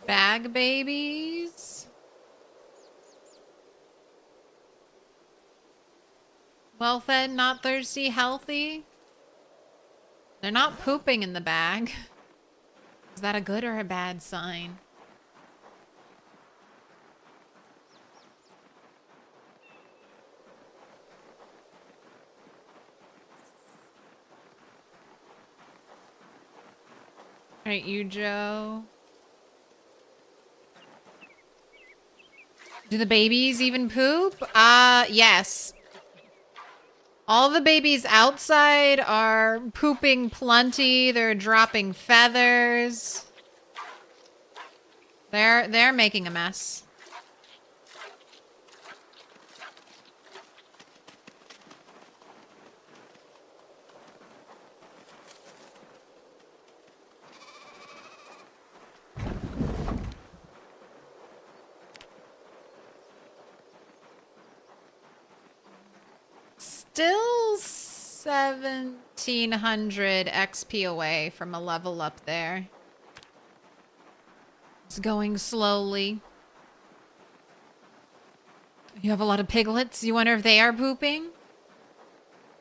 Bag babies? Well-fed, not thirsty, healthy? They're not pooping in the bag. Is that a good or a bad sign? All right, you, Joe. Do the babies even poop? Yes. All the babies outside are pooping plenty. They're dropping feathers. They're making a mess. Still 1700 XP away from a level up there. It's going slowly. You have a lot of piglets. You wonder if they are pooping?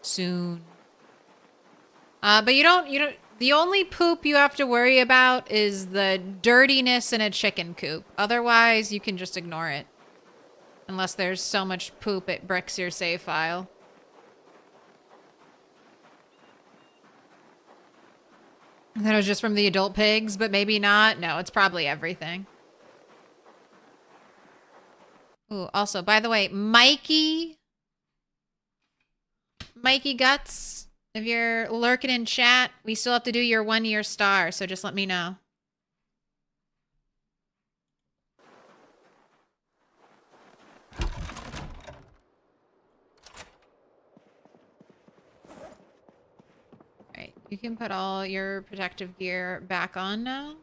Soon. But you don't, the only poop you have to worry about is the dirtiness in a chicken coop. Otherwise, you can just ignore it. Unless there's so much poop it bricks your save file. That was just from the adult pigs, but maybe not. No, it's probably everything. Ooh, also, by the way, Mikey Guts, if you're lurking in chat, we still have to do your 1-year star, so just let me know. Alright, you can put all your protective gear back on now.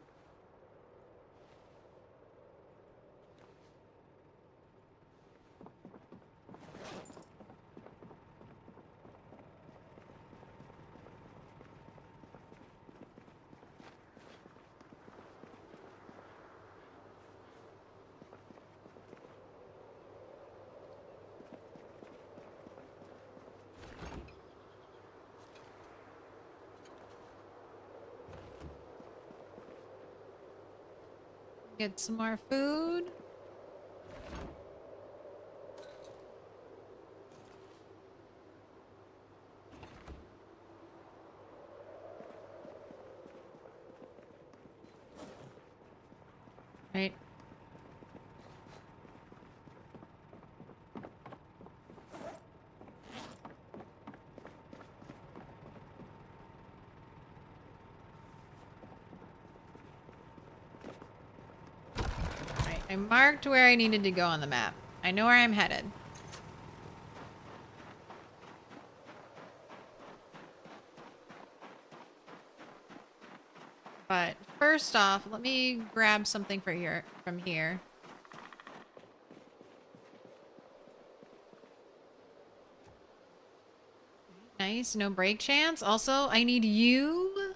Get some more food. Right. I marked where I needed to go on the map. I know where I'm headed. But first off, let me grab something from here. Nice, no break chance. Also, I need you.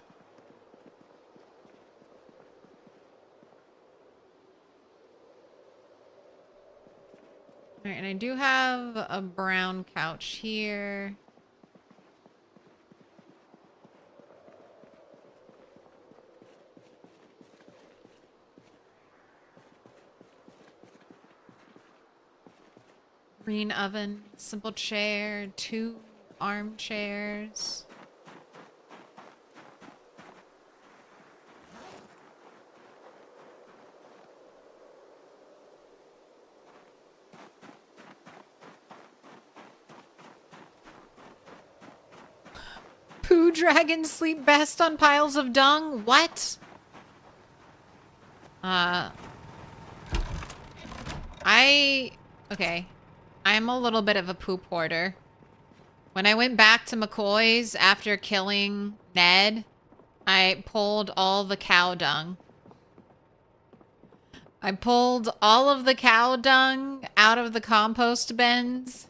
Alright, and I do have a brown couch here. Green oven, simple chair, 2 armchairs. Poo dragons sleep best on piles of dung? What? Okay. I'm a little bit of a poop hoarder. When I went back to McCoy's after killing Ned, I pulled all the cow dung. I pulled all of the cow dung out of the compost bins.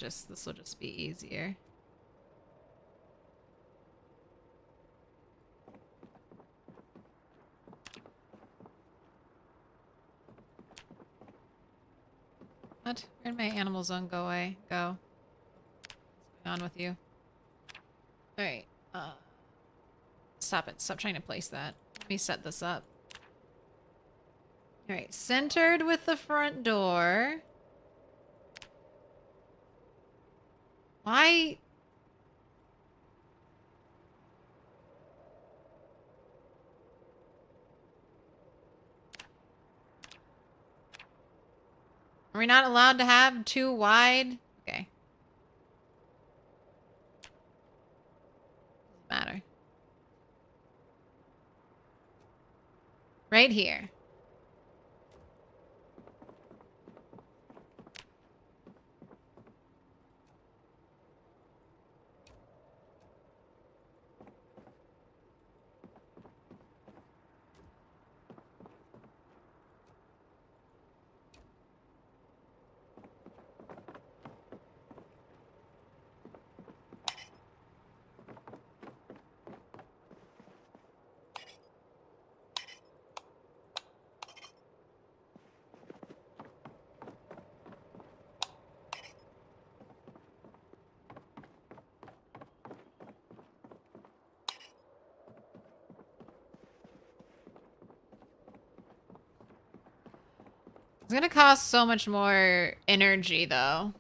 This will just be easier. Where'd my animal zone go away? Go. What's going on with you? Alright. Stop it. Stop trying to place that. Let me set this up. Alright. Centered with the front door. Why? Are we not allowed to have too wide? Okay. Doesn't matter. Right here. It's gonna cost so much more energy, though.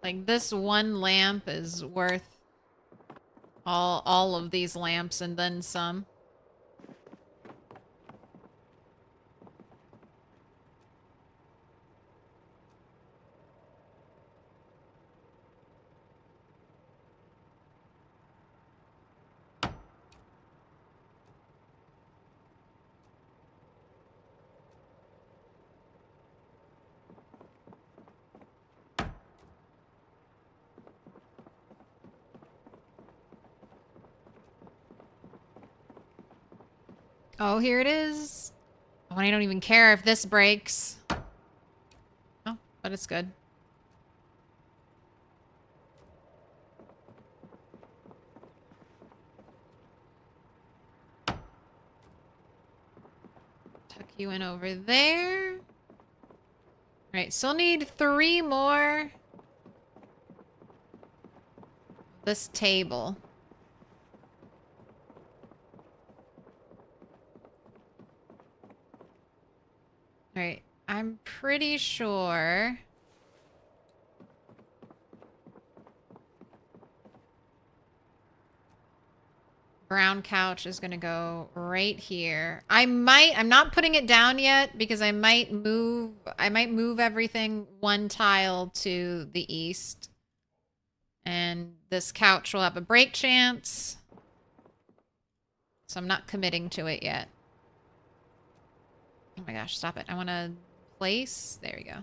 Like, this one lamp is worth all of these lamps and then some. Oh, here it is. Oh, I don't even care if this breaks. Oh, but it's good. Tuck you in over there. All right, still need 3 more. This table. All right, I'm pretty sure. Brown couch is gonna go right here. I'm not putting it down yet because I might move everything 1 tile to the east. And this couch will have a break chance. So I'm not committing to it yet. Oh my gosh, stop it. I want to place. There we go.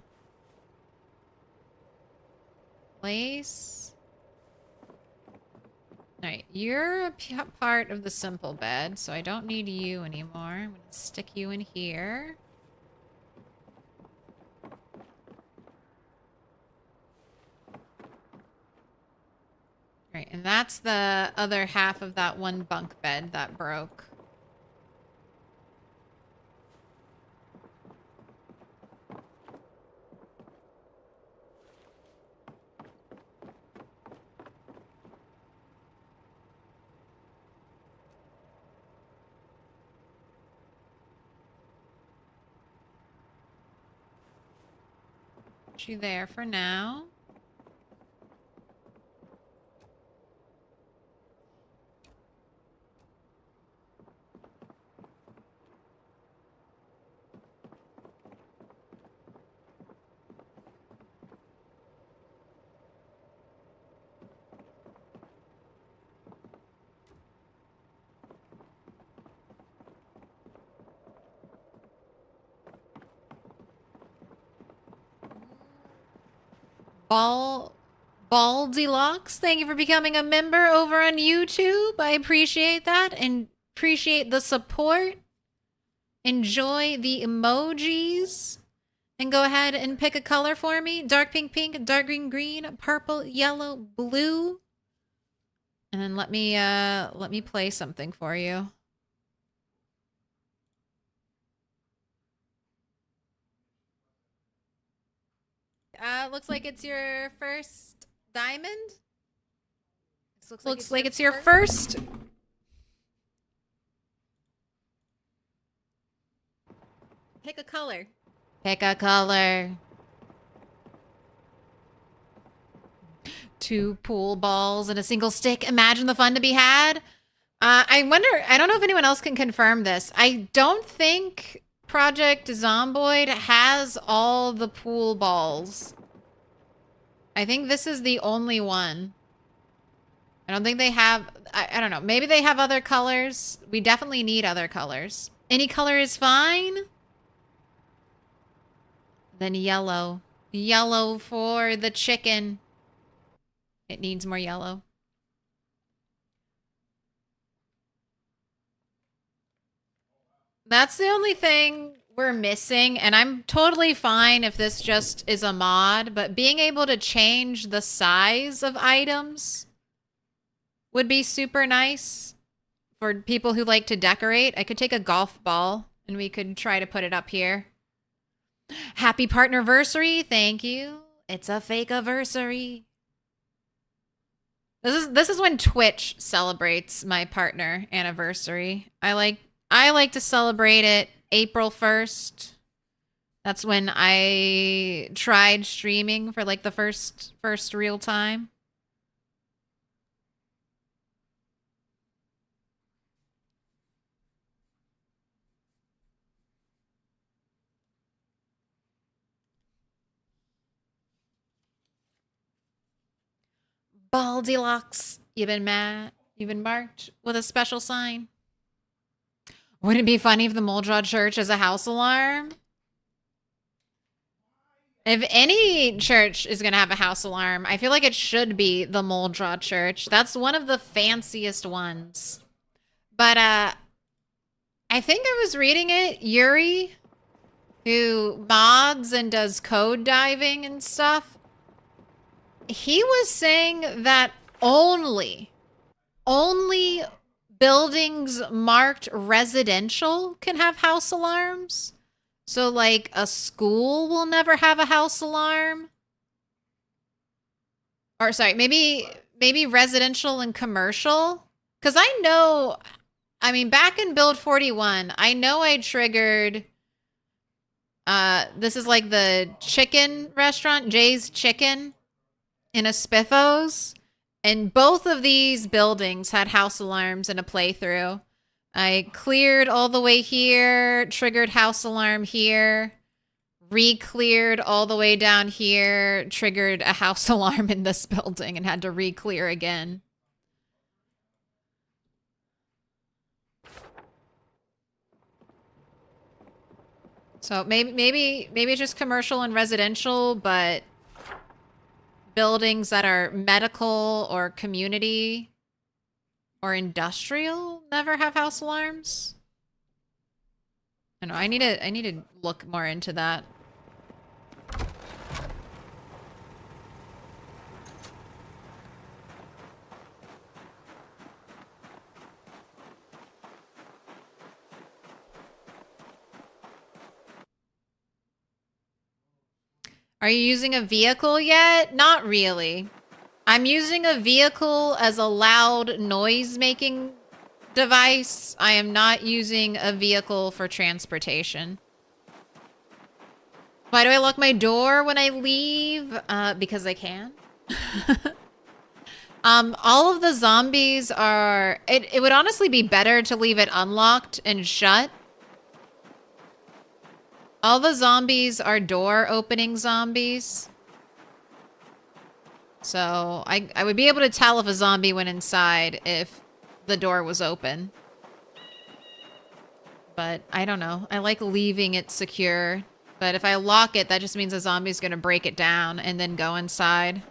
Place. Alright, you're a part of the simple bed, so I don't need you anymore. I'm going to stick you in here. Alright, and that's the other half of that one bunk bed that broke. Put you there for now. Baldeluxe, thank you for becoming a member over on YouTube. I appreciate that and appreciate the support. Enjoy the emojis. And go ahead and pick a color for me. Dark pink, dark green, purple, yellow, blue. And then let me play something for you. Looks like it's your first diamond. This Looks like it's your first. Pick a color. Pick a color. 2 pool balls and a single stick. Imagine the fun to be had. I wonder, I don't know if anyone else can confirm this. I don't think Project Zomboid has all the pool balls. I think this is the only one. I don't think they have, I don't know. Maybe they have other colors. We definitely need other colors. Any color is fine. Then yellow. Yellow for the chicken. It needs more yellow. That's the only thing we're missing, and I'm totally fine if this just is a mod, but being able to change the size of items would be super nice for people who like to decorate. I could take a golf ball and we could try to put it up here. Happy partnerversary, thank you. It's a fake anniversary. This is when Twitch celebrates my partner anniversary. I like to celebrate it April 1st. That's when I tried streaming for like the first real time. Baldilocks, you've been marked with a special sign. Wouldn't it be funny if the Moldrod Church has a house alarm? If any church is going to have a house alarm, I feel like it should be the Moldrod Church. That's one of the fanciest ones. But I think I was reading it, Yuri, who mods and does code diving and stuff, he was saying that only buildings marked residential can have house alarms. So like a school will never have a house alarm. Or sorry, maybe residential and commercial. Cause I mean, back in build 41, I know I triggered, this is like the chicken restaurant, Jay's Chicken in a Spiffos. And both of these buildings had house alarms in a playthrough. I cleared all the way here, triggered house alarm here, re-cleared all the way down here, triggered a house alarm in this building and had to re-clear again. So maybe it's just commercial and residential, but buildings that are medical or community or industrial never have house alarms. I know I need to look more into that. Are you using a vehicle yet? Not really. I'm using a vehicle as a loud noise-making device. I am not using a vehicle for transportation. Why do I lock my door when I leave? Because I can. All of the zombies are... It would honestly be better to leave it unlocked and shut. All the zombies are door-opening zombies. So I would be able to tell if a zombie went inside if the door was open. But I don't know. I like leaving it secure. But if I lock it, that just means a zombie's going to break it down and then go inside.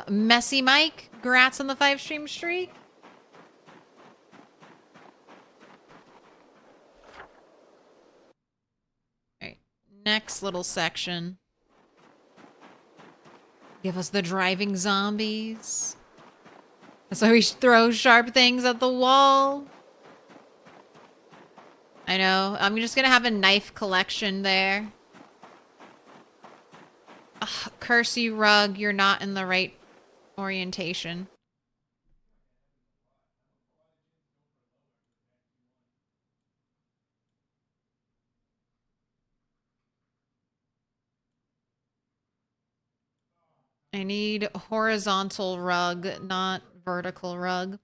Messy Mike, grats on the 5 stream streak. next little section. Give us the driving zombies. So we throw sharp things at the wall. I know. I'm just gonna have a knife collection there. Ugh, curse you, rug. You're not in the right orientation. I need horizontal rug, not vertical rug.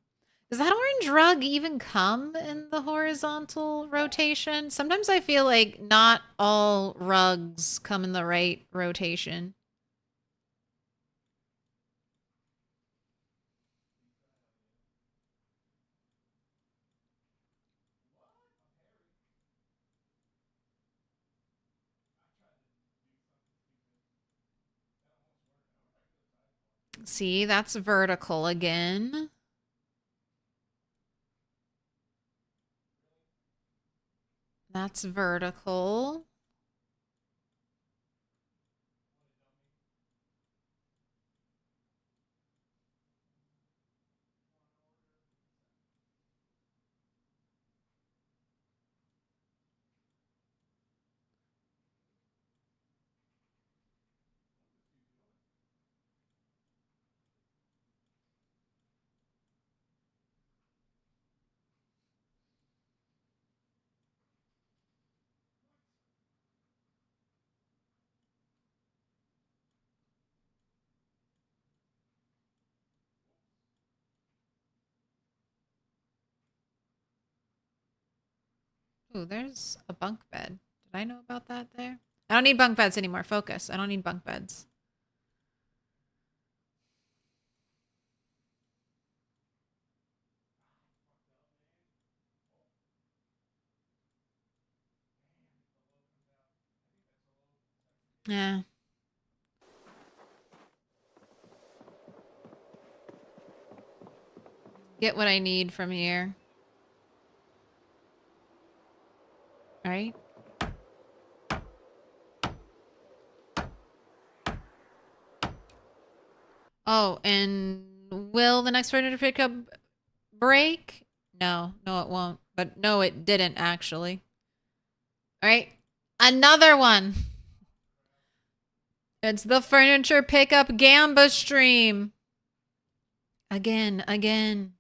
Does that orange rug even come in the horizontal rotation? Sometimes I feel like not all rugs come in the right rotation. See, that's vertical again. That's vertical. Ooh, there's a bunk bed. Did I know about that there? I don't need bunk beds anymore. Focus. I don't need bunk beds. Yeah. Get what I need from here. Right? Oh, and will the next furniture pickup break? No, no, it won't. But no, it didn't actually. All right, another one. It's the furniture pickup Gamba stream. Again, again.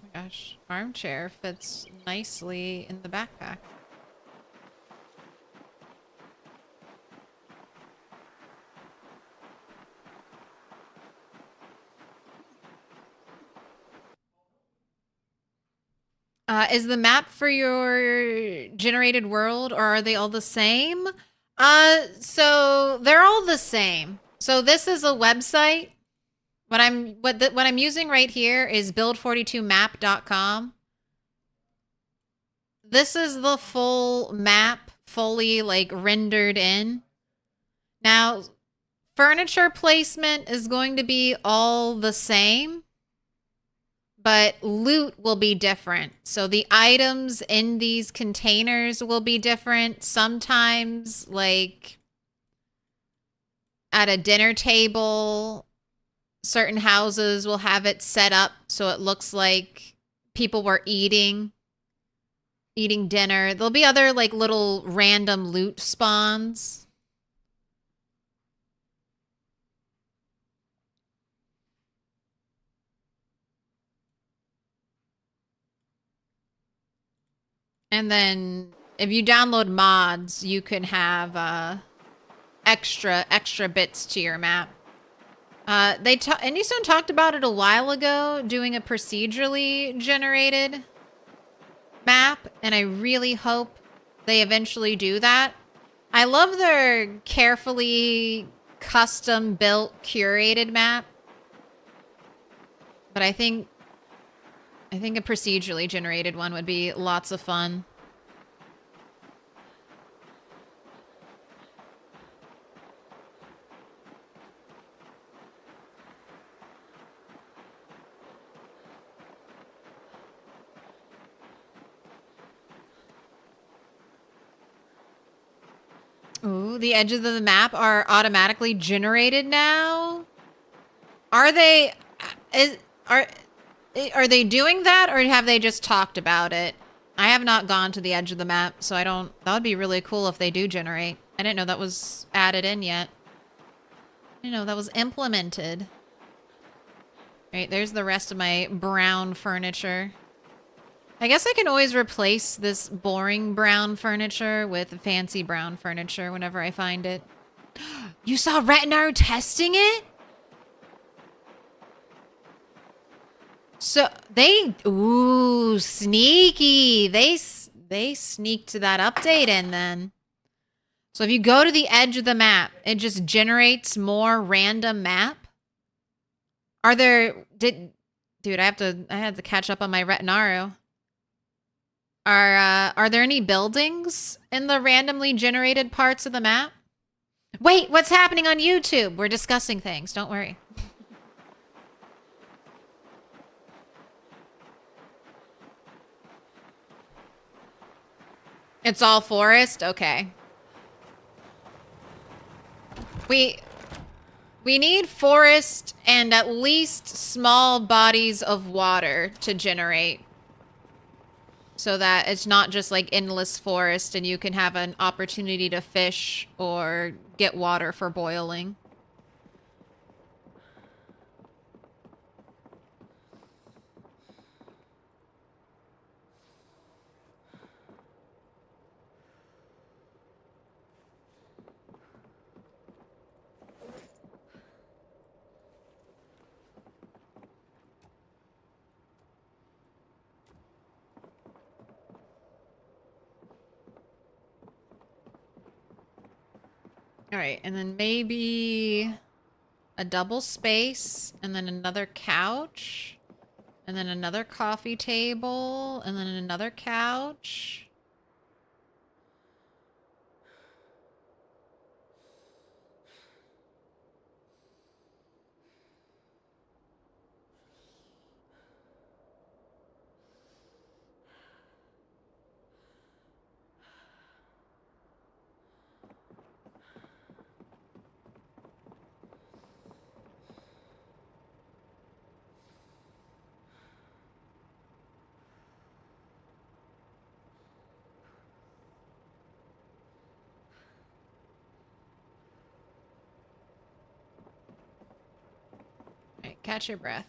Oh my gosh, armchair fits nicely in the backpack. Is the map for your generated world, or are they all the same? So they're all the same. So this is a website. What I'm using right here is build42map.com. This is the full map, fully like rendered in. Now, furniture placement is going to be all the same, but loot will be different. So the items in these containers will be different. Sometimes, like at a dinner table, certain houses will have it set up so it looks like people were eating dinner. There'll be other like little random loot spawns. And then if you download mods, you can have extra bits to your map. Andystone talked about it a while ago, doing a procedurally generated map, and I really hope they eventually do that. I love their carefully custom built curated map, but I think a procedurally generated one would be lots of fun. Ooh, the edges of the map are automatically generated now. Are they? Is are they doing that, or have they just talked about it? I have not gone to the edge of the map, so I don't. That would be really cool if they do generate. I didn't know that was added in yet. I didn't know that was implemented. Right, there's the rest of my brown furniture. I guess I can always replace this boring brown furniture with fancy brown furniture whenever I find it. You saw Retinaru testing it? So ooh, sneaky. They sneaked that update in then. So if you go to the edge of the map, it just generates more random map. Are there, dude, I had to catch up on my Retinaru. Are there any buildings in the randomly generated parts of the map? Wait, what's happening on YouTube? We're discussing things. Don't worry. It's all forest? Okay. We need forest and at least small bodies of water to generate. So that it's not just like endless forest and you can have an opportunity to fish or get water for boiling. All right, and then maybe a double space, and then another couch, and then another coffee table, and then another couch. All right, catch your breath.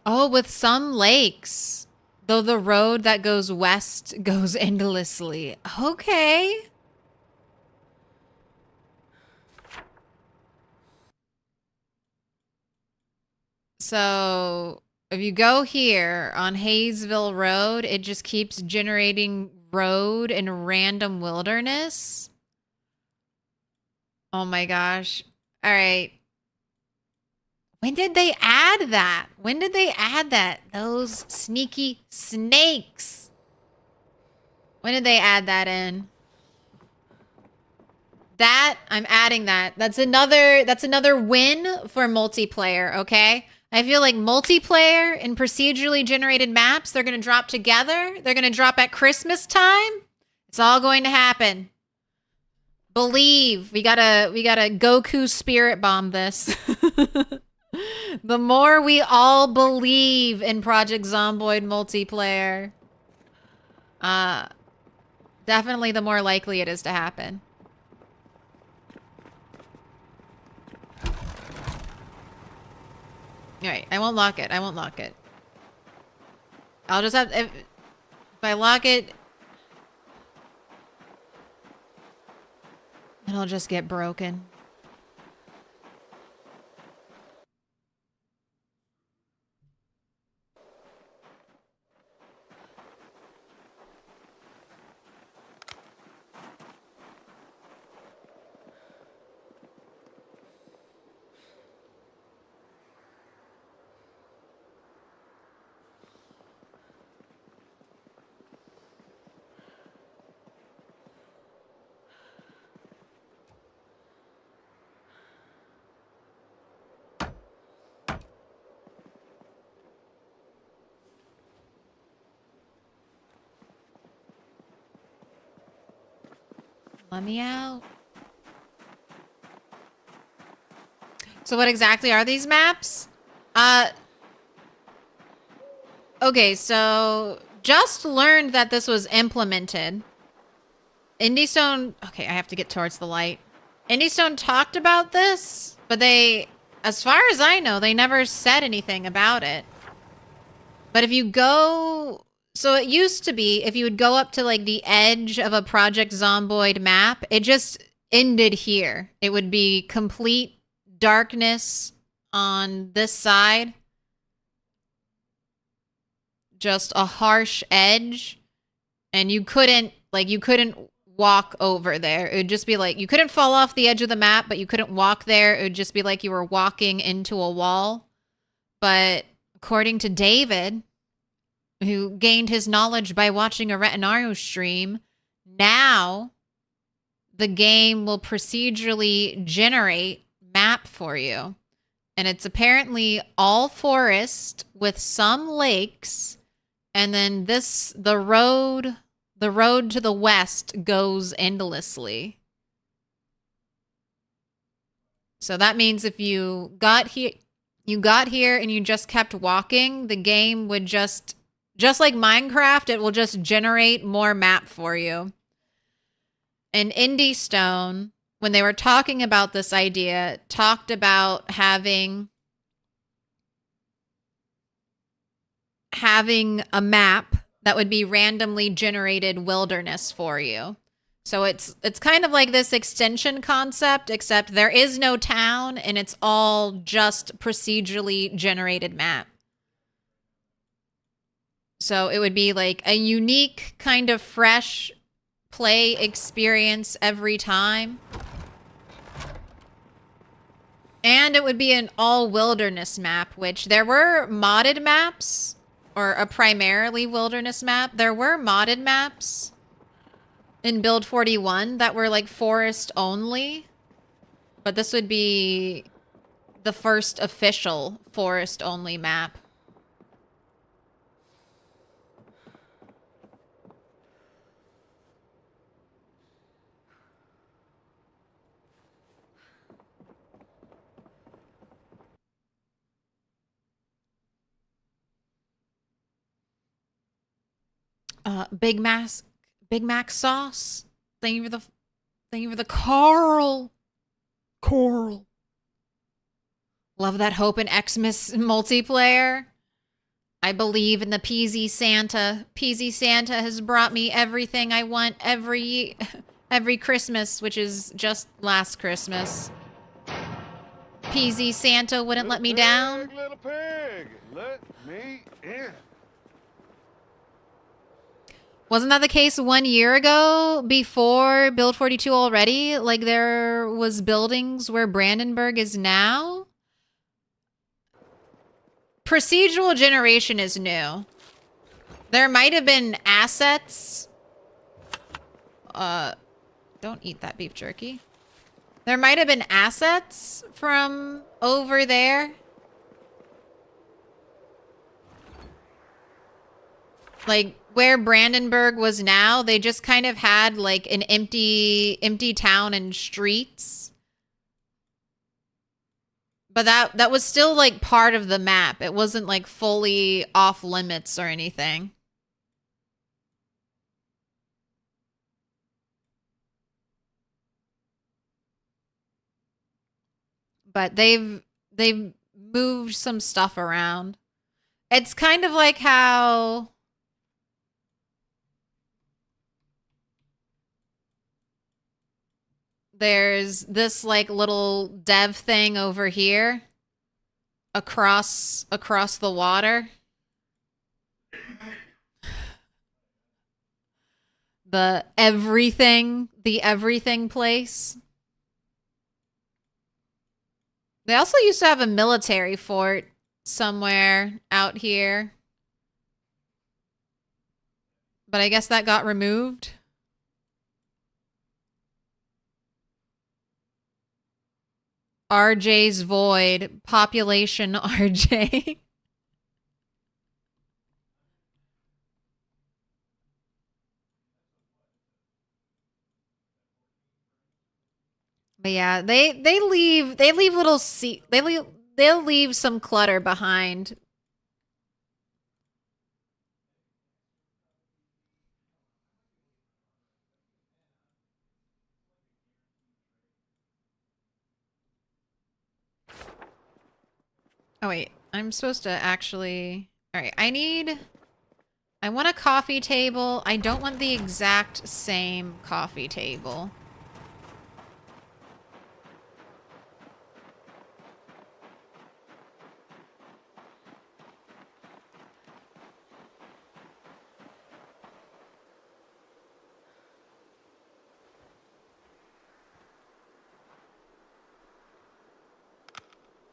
Oh, with some lakes. Though the road that goes west goes endlessly. Okay. So if you go here on Hayesville Road, it just keeps generating road in random wilderness. Oh my gosh. All right. When did they add that? When did they add that? Those sneaky snakes. When did they add that in? That, I'm adding that. That's another win for multiplayer, okay? I feel like multiplayer and procedurally generated maps, they're going to drop together. They're going to drop at Christmas time. It's all going to happen. Believe. We gotta Goku spirit bomb this. The more we all believe in Project Zomboid multiplayer, definitely the more likely it is to happen. Alright, I won't lock it. I won't lock it. I'll just have... If I lock it... it'll just get broken. Let me out. So what exactly are these maps? Okay, so just learned that this was implemented. Indystone, okay, I have to get towards the light. Indystone talked about this, but they, as far as I know, they never said anything about it. But if you go, so it used to be, if you would go up to like the edge of a Project Zomboid map, it just ended here. It would be complete darkness on this side. Just a harsh edge. And you couldn't walk over there. It would just be like, you couldn't fall off the edge of the map, but you couldn't walk there. It would just be like you were walking into a wall. But according to David, who gained his knowledge by watching a Retinario stream, now the game will procedurally generate map for you. And it's apparently all forest with some lakes. And then the road to the west goes endlessly. So that means if you got here and you just kept walking, the game would just like Minecraft, it will just generate more map for you. And Indystone, when they were talking about this idea, talked about having a map that would be randomly generated wilderness for you. So it's kind of like this extension concept, except there is no town and it's all just procedurally generated map. So it would be like a unique kind of fresh play experience every time. And it would be an all wilderness map, which there were modded maps, or a primarily wilderness map. There were modded maps in Build 41 that were like forest only. But this would be the first official forest only map. Big Mac sauce. Thank you for the Coral. Love that Hope and Xmas multiplayer. I believe in the PZ Santa. PZ Santa has brought me everything I want every Christmas, which is just last Christmas. PZ Santa wouldn't let me down. Little pig, let me in. Wasn't that the case 1 year ago before Build 42 already? Like there was buildings where Brandenburg is now? Procedural generation is new. There might have been assets. Don't eat that beef jerky. There might have been assets from over there. Like where Brandenburg was now, they just kind of had like an empty town and streets. But that was still like part of the map. It wasn't like fully off limits or anything. But they've moved some stuff around. It's kind of like how there's this like little dev thing over here across the water. The everything place. They also used to have a military fort somewhere out here. But I guess that got removed. RJ's Void. Population RJ. But yeah, they'll leave some clutter behind. Oh wait, I'm supposed to actually... Alright, I want a coffee table. I don't want the exact same coffee table.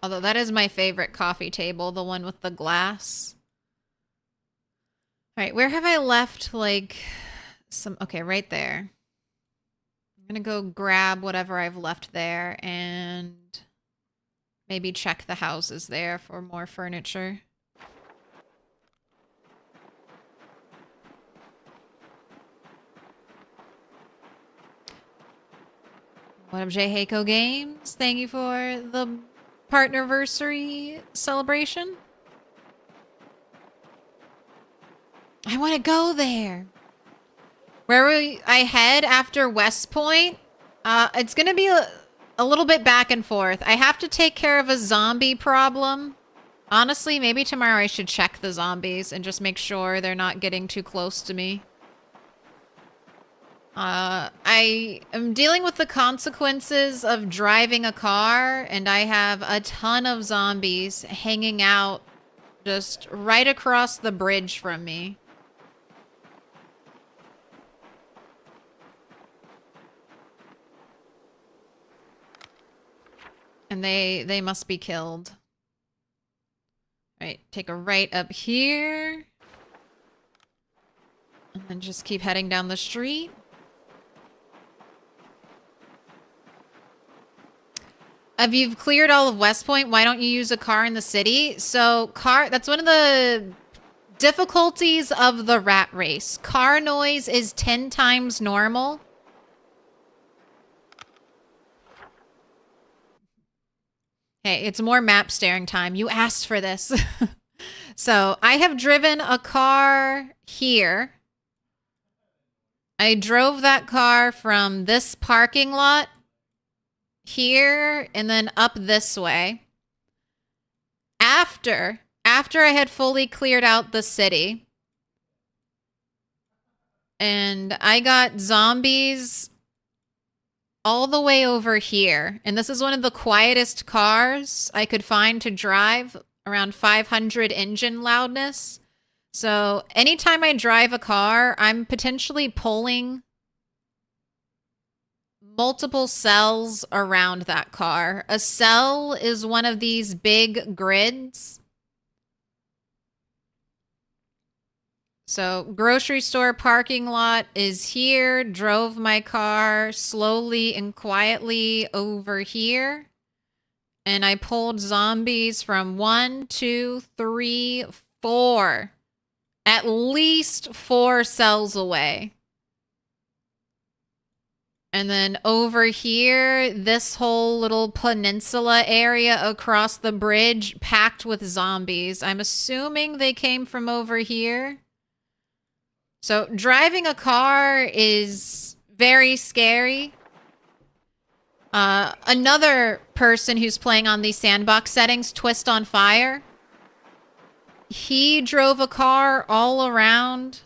Although that is my favorite coffee table, the one with the glass. All right, where have I left, like, some... Okay, right there. I'm gonna go grab whatever I've left there and maybe check the houses there for more furniture. What up, J Heiko Games? Thank you for the partnerversary celebration. I want to go there. Where will I head after West Point? It's going to be a little bit back and forth. I have to take care of a zombie problem. Honestly, maybe tomorrow I should check the zombies and just make sure they're not getting too close to me. I am dealing with the consequences of driving a car, and I have a ton of zombies hanging out just right across the bridge from me. And they must be killed. Right, take a right up here. And then just keep heading down the street. If you've cleared all of West Point, why don't you use a car in the city? So that's one of the difficulties of the rat race. Car noise is 10 times normal. Hey, it's more map staring time. You asked for this. So I have driven a car here. I drove that car from this parking lot here and then up this way. After I had fully cleared out the city. And I got zombies all the way over here. And this is one of the quietest cars I could find to drive, around 500 engine loudness. So anytime I drive a car, I'm potentially pulling multiple cells around that car. A cell is one of these big grids. So grocery store parking lot is here. Drove my car slowly and quietly over here. And I pulled zombies from 1, 2, 3, 4. At least 4 cells away. And then over here, this whole little peninsula area across the bridge packed with zombies. I'm assuming they came from over here. So driving a car is very scary. Another person who's playing on these sandbox settings, Twist on Fire, he drove a car all around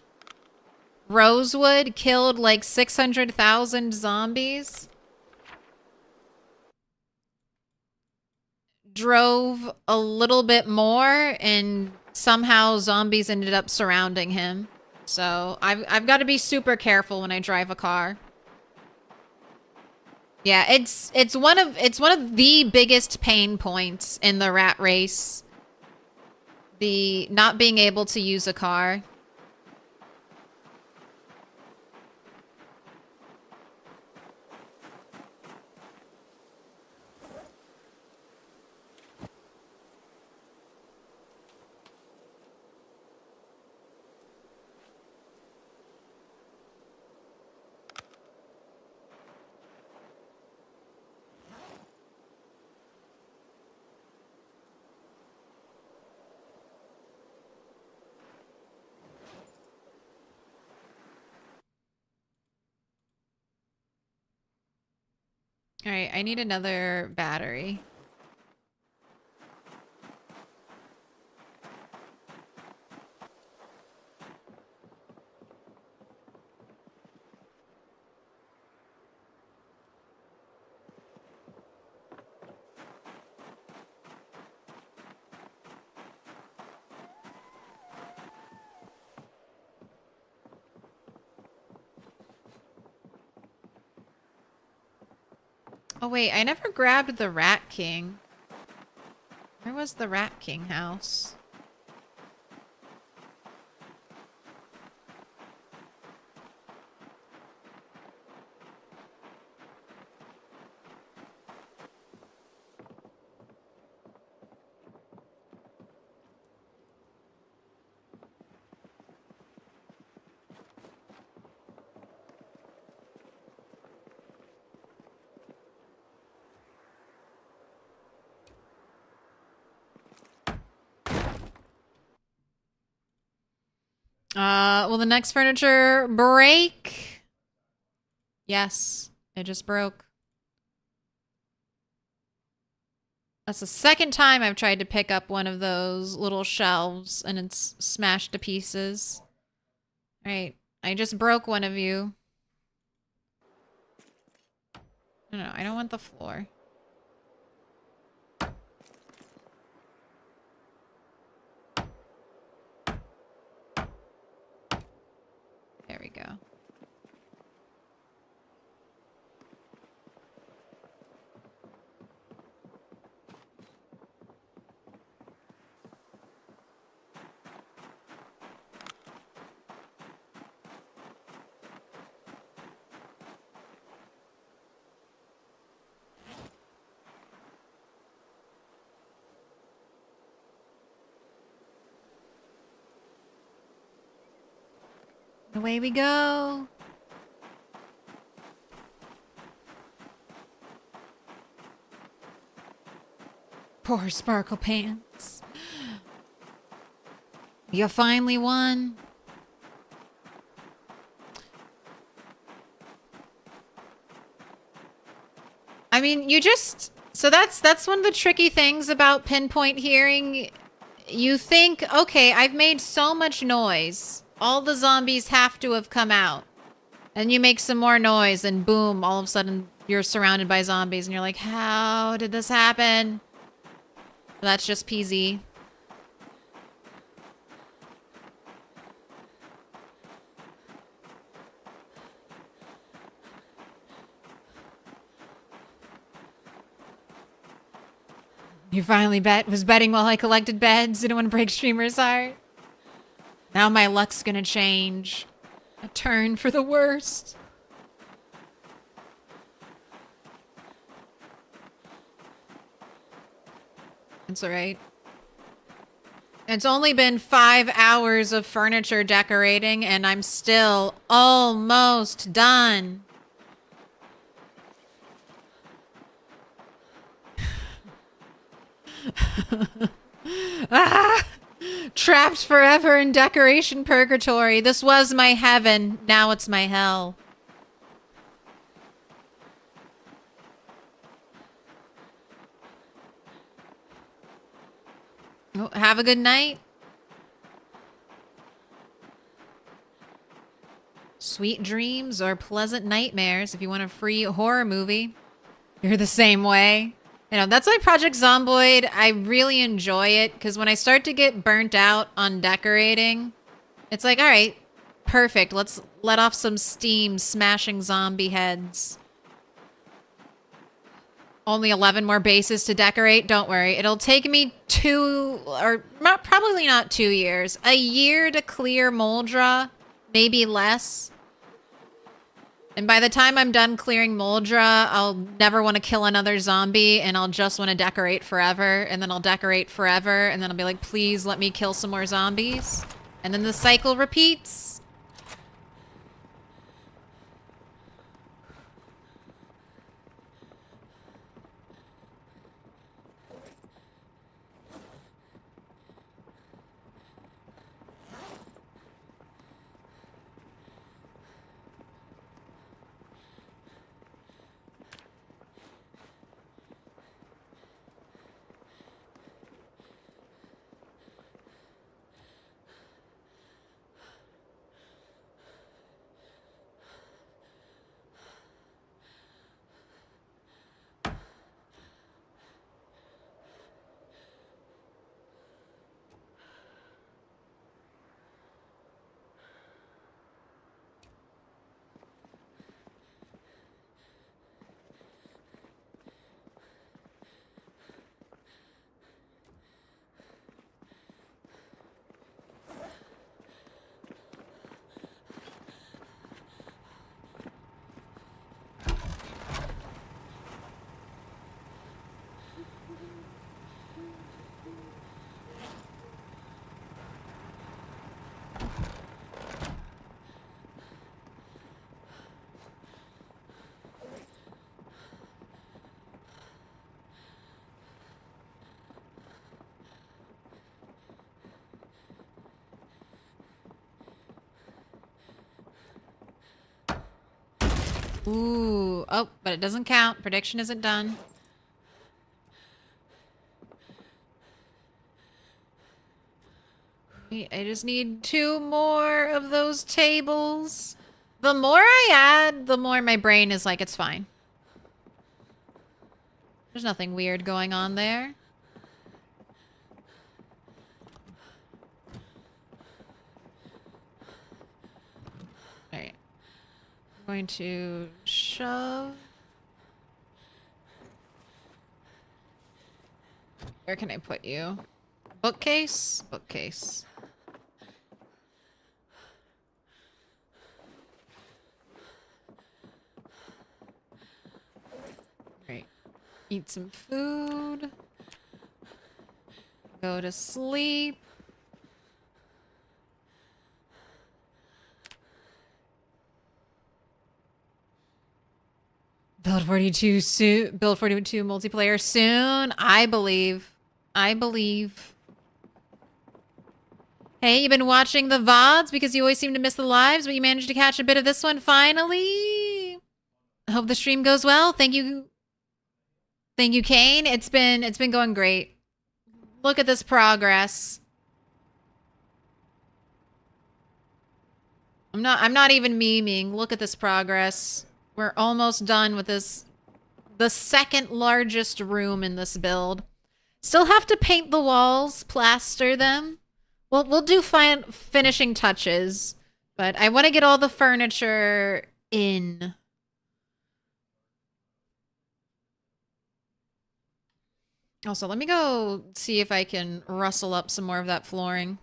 Rosewood, killed like 600,000 zombies. Drove a little bit more and somehow zombies ended up surrounding him. So I've got to be super careful when I drive a car. Yeah, it's one of the biggest pain points in the rat race. The not being able to use a car. I need another battery. Oh wait, I never grabbed the Rat King. Where was the Rat King house? Will the next furniture break? Yes, it just broke. That's the second time I've tried to pick up one of those little shelves and it's smashed to pieces. Alright, I just broke one of you. No, I don't want the floor. There we go. Away we go. Poor Sparkle Pants. You finally won. I mean, you just... So that's one of the tricky things about pinpoint hearing. You think, okay, I've made so much noise. All the zombies have to have come out. And you make some more noise and boom, all of a sudden you're surrounded by zombies and you're like, how did this happen? That's just PZ. You finally was betting while I collected beds. Didn't want to break streamer's heart. Now my luck's gonna change. A turn for the worst. It's alright. It's only been 5 hours of furniture decorating and I'm still almost done. Ah! Trapped forever in decoration purgatory. This was my heaven. Now it's my hell. Oh, have a good night. Sweet dreams or pleasant nightmares if you want a free horror movie. You're the same way. You know, that's why Project Zomboid, I really enjoy it, because when I start to get burnt out on decorating, it's like, all right, perfect. Let's let off some steam smashing zombie heads. Only 11 more bases to decorate. Don't worry. It'll take me probably not 2 years. A year to clear Moldra, maybe less. And by the time I'm done clearing Moldra, I'll never want to kill another zombie and I'll just want to decorate forever. And then I'll decorate forever and then I'll be like, please let me kill some more zombies. And then the cycle repeats. Ooh. Oh, but it doesn't count. Prediction isn't done. I just need 2 more of those tables. The more I add, the more my brain is like, it's fine. There's nothing weird going on there. Alright. I'm going to shove. Where can I put you? Bookcase? Bookcase. Right. Eat some food. Go to sleep. Build 42 soon. Build 42 multiplayer soon. I believe. I believe. Hey, you been watching the VODs because you always seem to miss the lives, but you managed to catch a bit of this one finally. I hope the stream goes well. Thank you. Thank you, Kane. It's been going great. Look at this progress. I'm not even memeing. Look at this progress. We're almost done with this, the second largest room in this build. Still have to paint the walls, plaster them. We'll do finishing touches, but I want to get all the furniture in. Also, let me go see if I can rustle up some more of that flooring.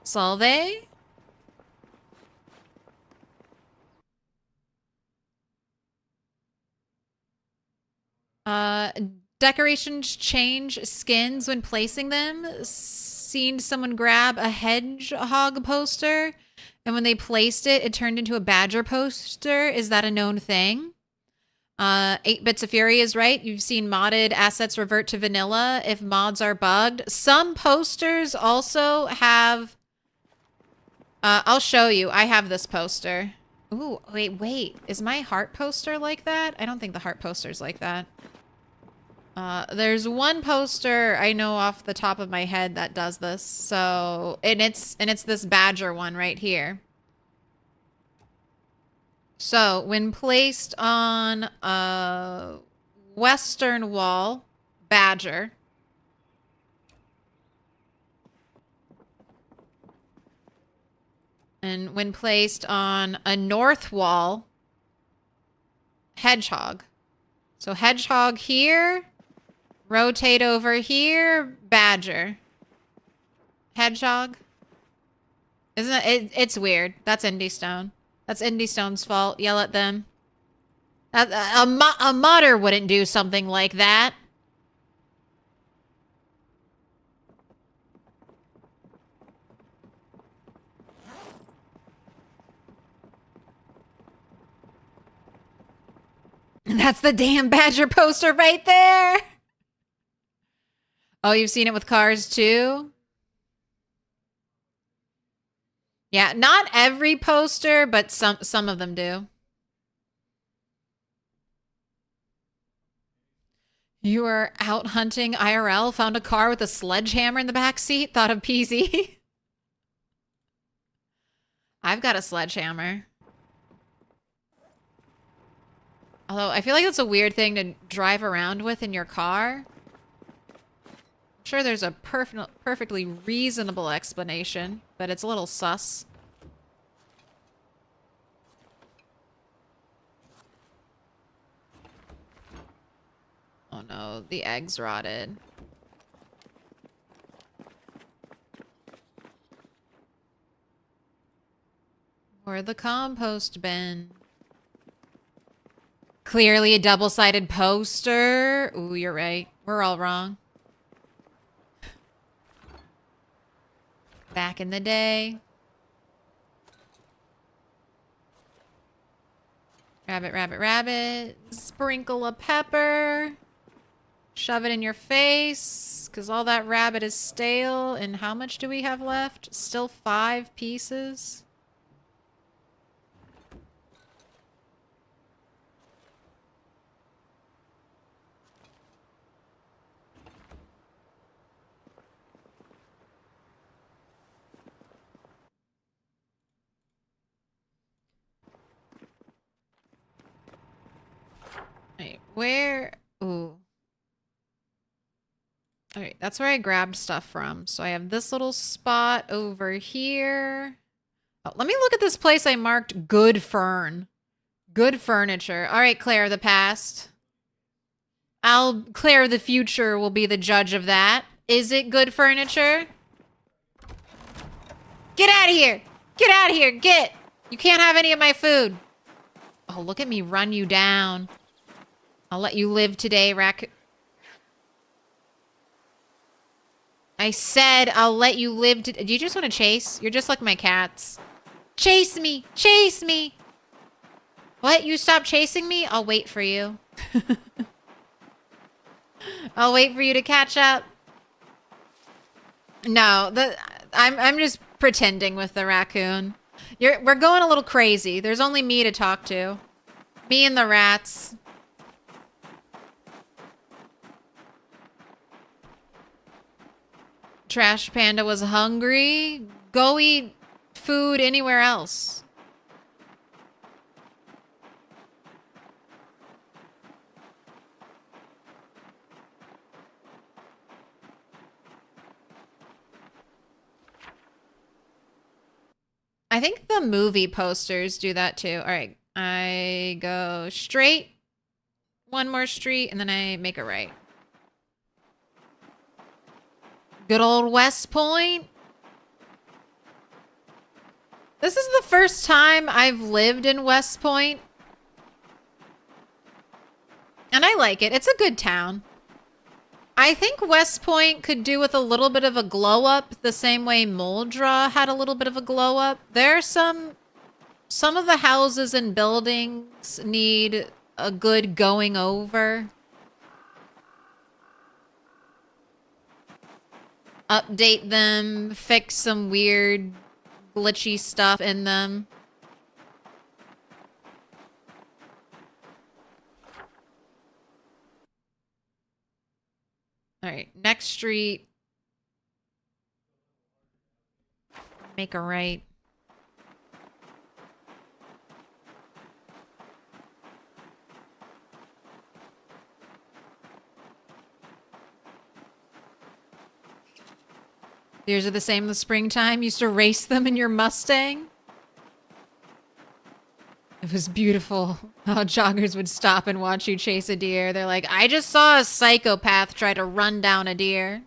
Salve? Decorations change skins when placing them. Seen someone grab a hedgehog poster, and when they placed it, it turned into a badger poster. Is that a known thing? 8 Bits of Fury is right. You've seen modded assets revert to vanilla if mods are bugged. Some posters also have... I'll show you. I have this poster. Ooh, wait. Is my heart poster like that? I don't think the heart poster's like that. There's one poster I know off the top of my head that does this. So, and it's this badger one right here. So, when placed on a western wall, badger. And when placed on a north wall, hedgehog. So hedgehog here, rotate over here, badger. Hedgehog. Isn't it? It's weird. That's Indie Stone. That's Indie Stone's fault. Yell at them. A modder wouldn't do something like that. That's the damn badger poster right there. Oh, you've seen it with cars too? Yeah, not every poster, but some of them do. You were out hunting IRL, found a car with a sledgehammer in the back seat, thought of PZ. I've got a sledgehammer. Although, I feel like that's a weird thing to drive around with in your car. I'm sure there's a perfectly reasonable explanation, but it's a little sus. Oh no, the eggs rotted. Or the compost bin. Clearly a double-sided poster. Ooh, you're right. We're all wrong. Back in the day. Rabbit, rabbit, rabbit. Sprinkle a pepper. Shove it in your face, because all that rabbit is stale. And how much do we have left? Still 5 pieces. Wait, where? Ooh. Alright, that's where I grabbed stuff from. So I have this little spot over here. Oh, let me look at this place I marked good fern. Good furniture. Alright, Claire, the past. Claire, the future will be the judge of that. Is it good furniture? Get out of here! Get out of here! Get! You can't have any of my food. Oh, look at me run you down. I'll let you live today, raccoon. I said I'll let you live to- Do you just want to chase? You're just like my cats. Chase me! Chase me! What? You stop chasing me? I'll wait for you. I'll wait for you to catch up. No, I'm just pretending with the raccoon. We're going a little crazy. There's only me to talk to. Me and the rats. Trash Panda was hungry. Go eat food anywhere else. I think the movie posters do that too. All right, I go straight, one more street, and then I make a right. Good old West Point. This is the first time I've lived in West Point. And I like it. It's a good town. I think West Point could do with a little bit of a glow up the same way Moldra had a little bit of a glow up. There are some of the houses and buildings need a good going over. Update them, fix some weird glitchy stuff in them. All right, next street. Make a right. These are the same in the springtime. Used to race them in your Mustang. It was beautiful how joggers would stop and watch you chase a deer. They're like, I just saw a psychopath try to run down a deer.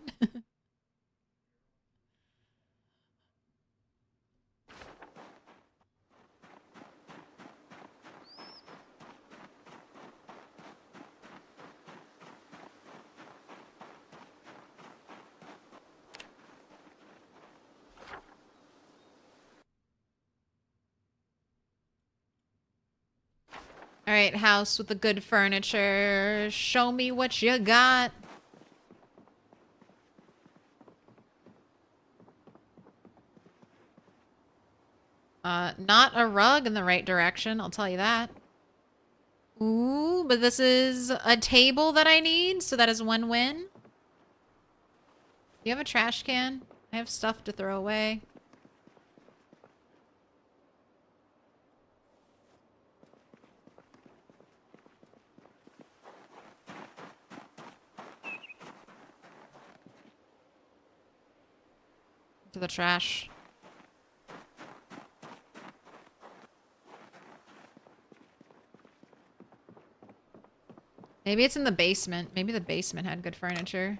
All right, house with the good furniture. Show me what you got. Not a rug in the right direction, I'll tell you that. Ooh, but this is a table that I need, so that is one win. Do you have a trash can? I have stuff to throw away. To the trash. Maybe it's in the basement. Maybe the basement had good furniture.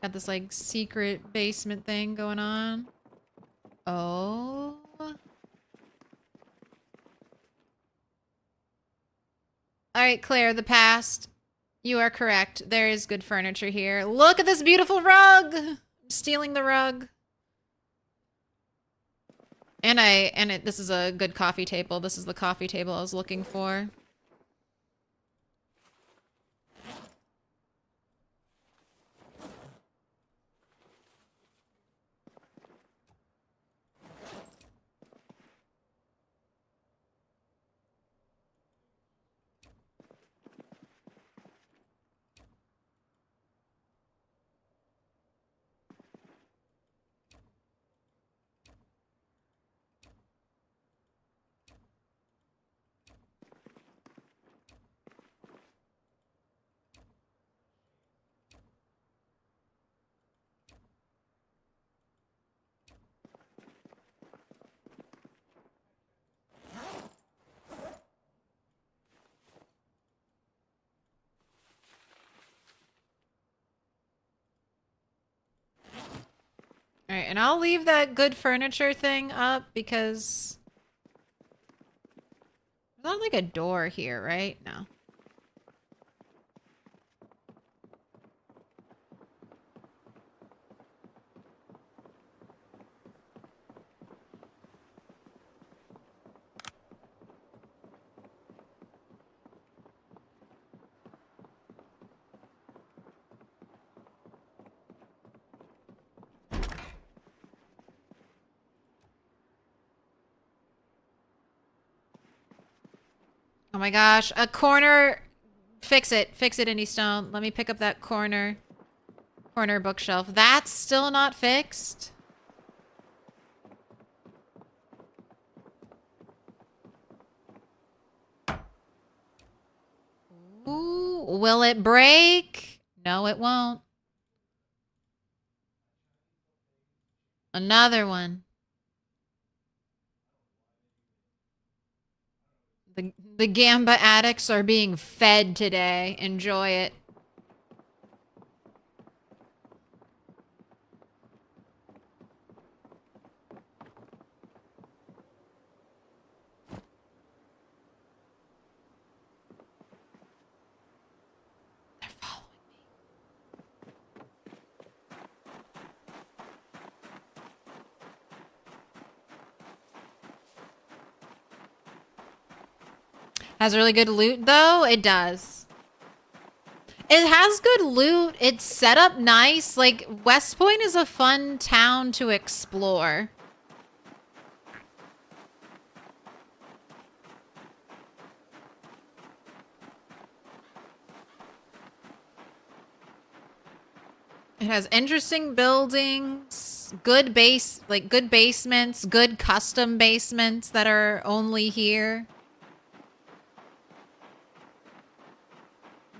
Got this like secret basement thing going on. Oh. Alright, Claire, the past. You are correct. There is good furniture here. Look at this beautiful rug! I'm stealing the rug. And this is a good coffee table. This is the coffee table I was looking for. Alright, and I'll leave that good furniture thing up because... There's not like a door here, right? No. Oh my gosh, a corner. Fix it, Indy Stone. Let me pick up that corner bookshelf. That's still not fixed. Ooh, will it break? No, it won't. Another one. The Gamba addicts are being fed today. Enjoy it. They're following me. Has really good loot though? It does. It has good loot. It's set up nice. Like, West Point is a fun town to explore. It has interesting buildings, good basements, good custom basements that are only here.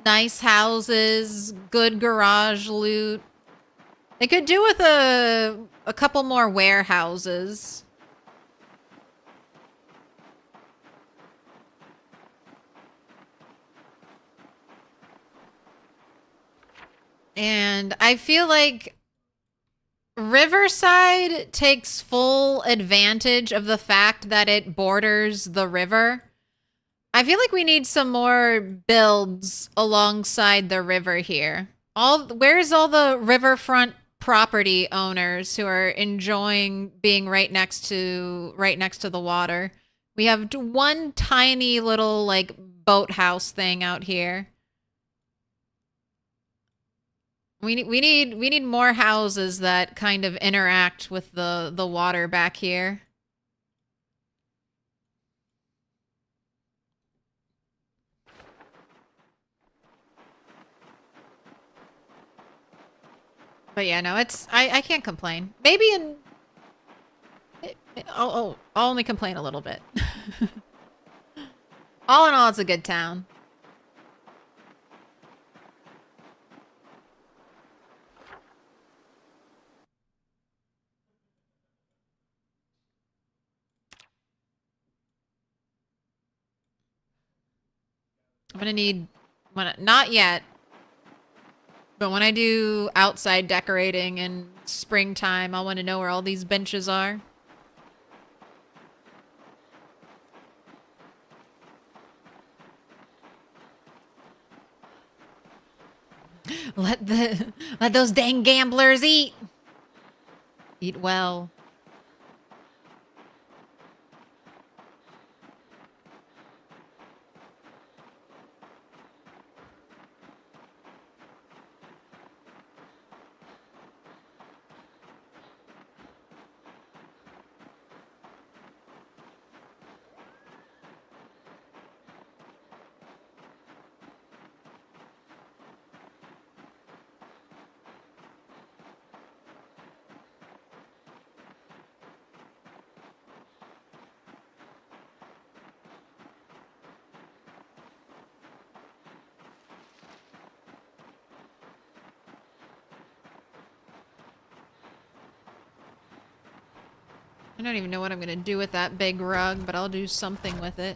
Nice houses, good garage loot. They could do with a couple more warehouses. And I feel like Riverside takes full advantage of the fact that it borders the river. I feel like we need some more builds alongside the river here. Where's all the riverfront property owners who are enjoying being right next to the water? We have one tiny little like boathouse thing out here. We need more houses that kind of interact with the water back here. But yeah, no, I can't complain. Maybe I'll only complain a little bit. All in all, it's a good town. I'm gonna need, not yet, but when I do outside decorating in springtime, I'll want to know where all these benches are. Let those dang gamblers eat. Eat well. I don't even know what I'm gonna do with that big rug, but I'll do something with it.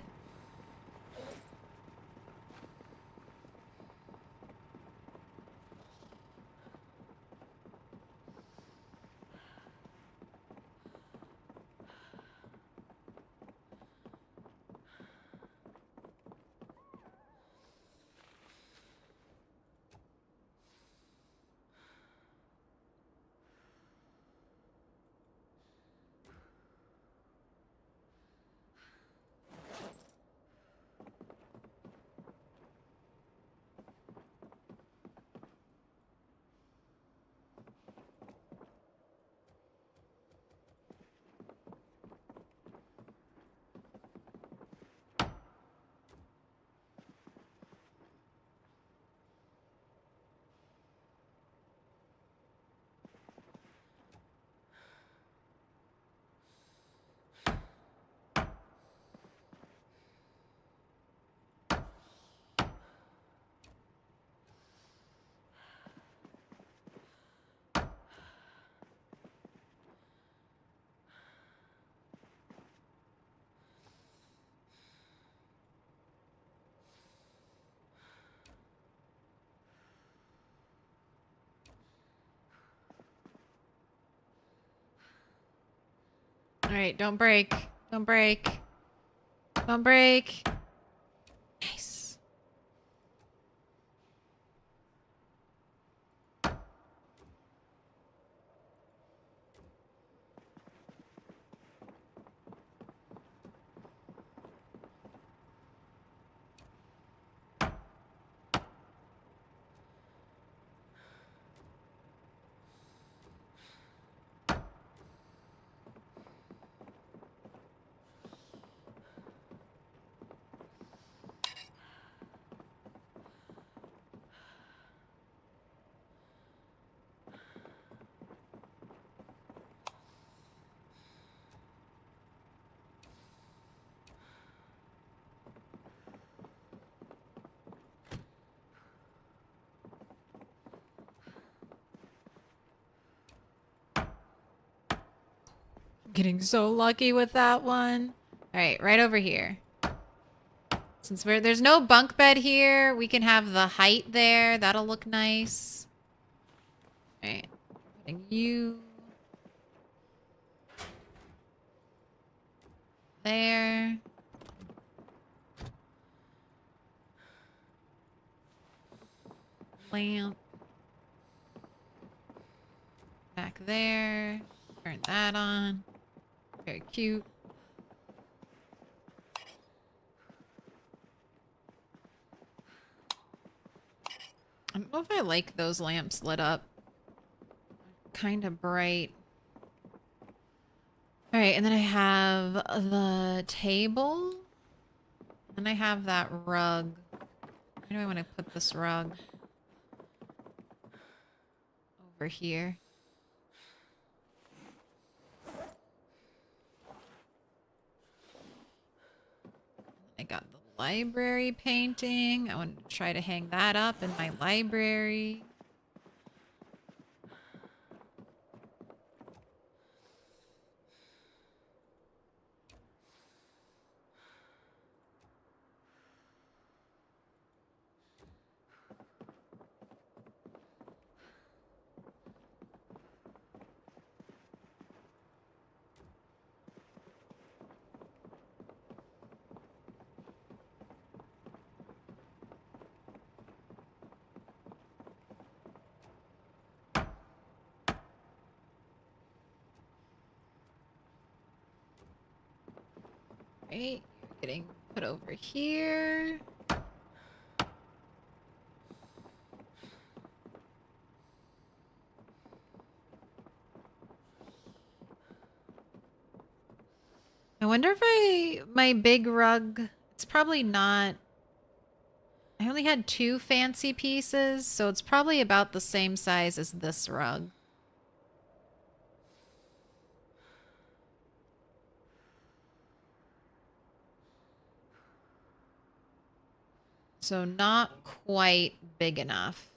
Alright, don't break. Don't break. Don't break. Nice. Getting so lucky with that one. All right, right over here. Since there's no bunk bed here, we can have the height there. That'll look nice. All right, putting you there. Lamp back there. Turn that on. Very cute. I don't know if I like those lamps lit up. Kind of bright. Alright, and then I have the table. And I have that rug. Where do I want to put this rug? Over here. I got the library painting. I want to try to hang that up in my library. Right, you're getting put over here. I wonder if my big rug, it's probably not, I only had 2 fancy pieces, so it's probably about the same size as this rug. So not quite big enough.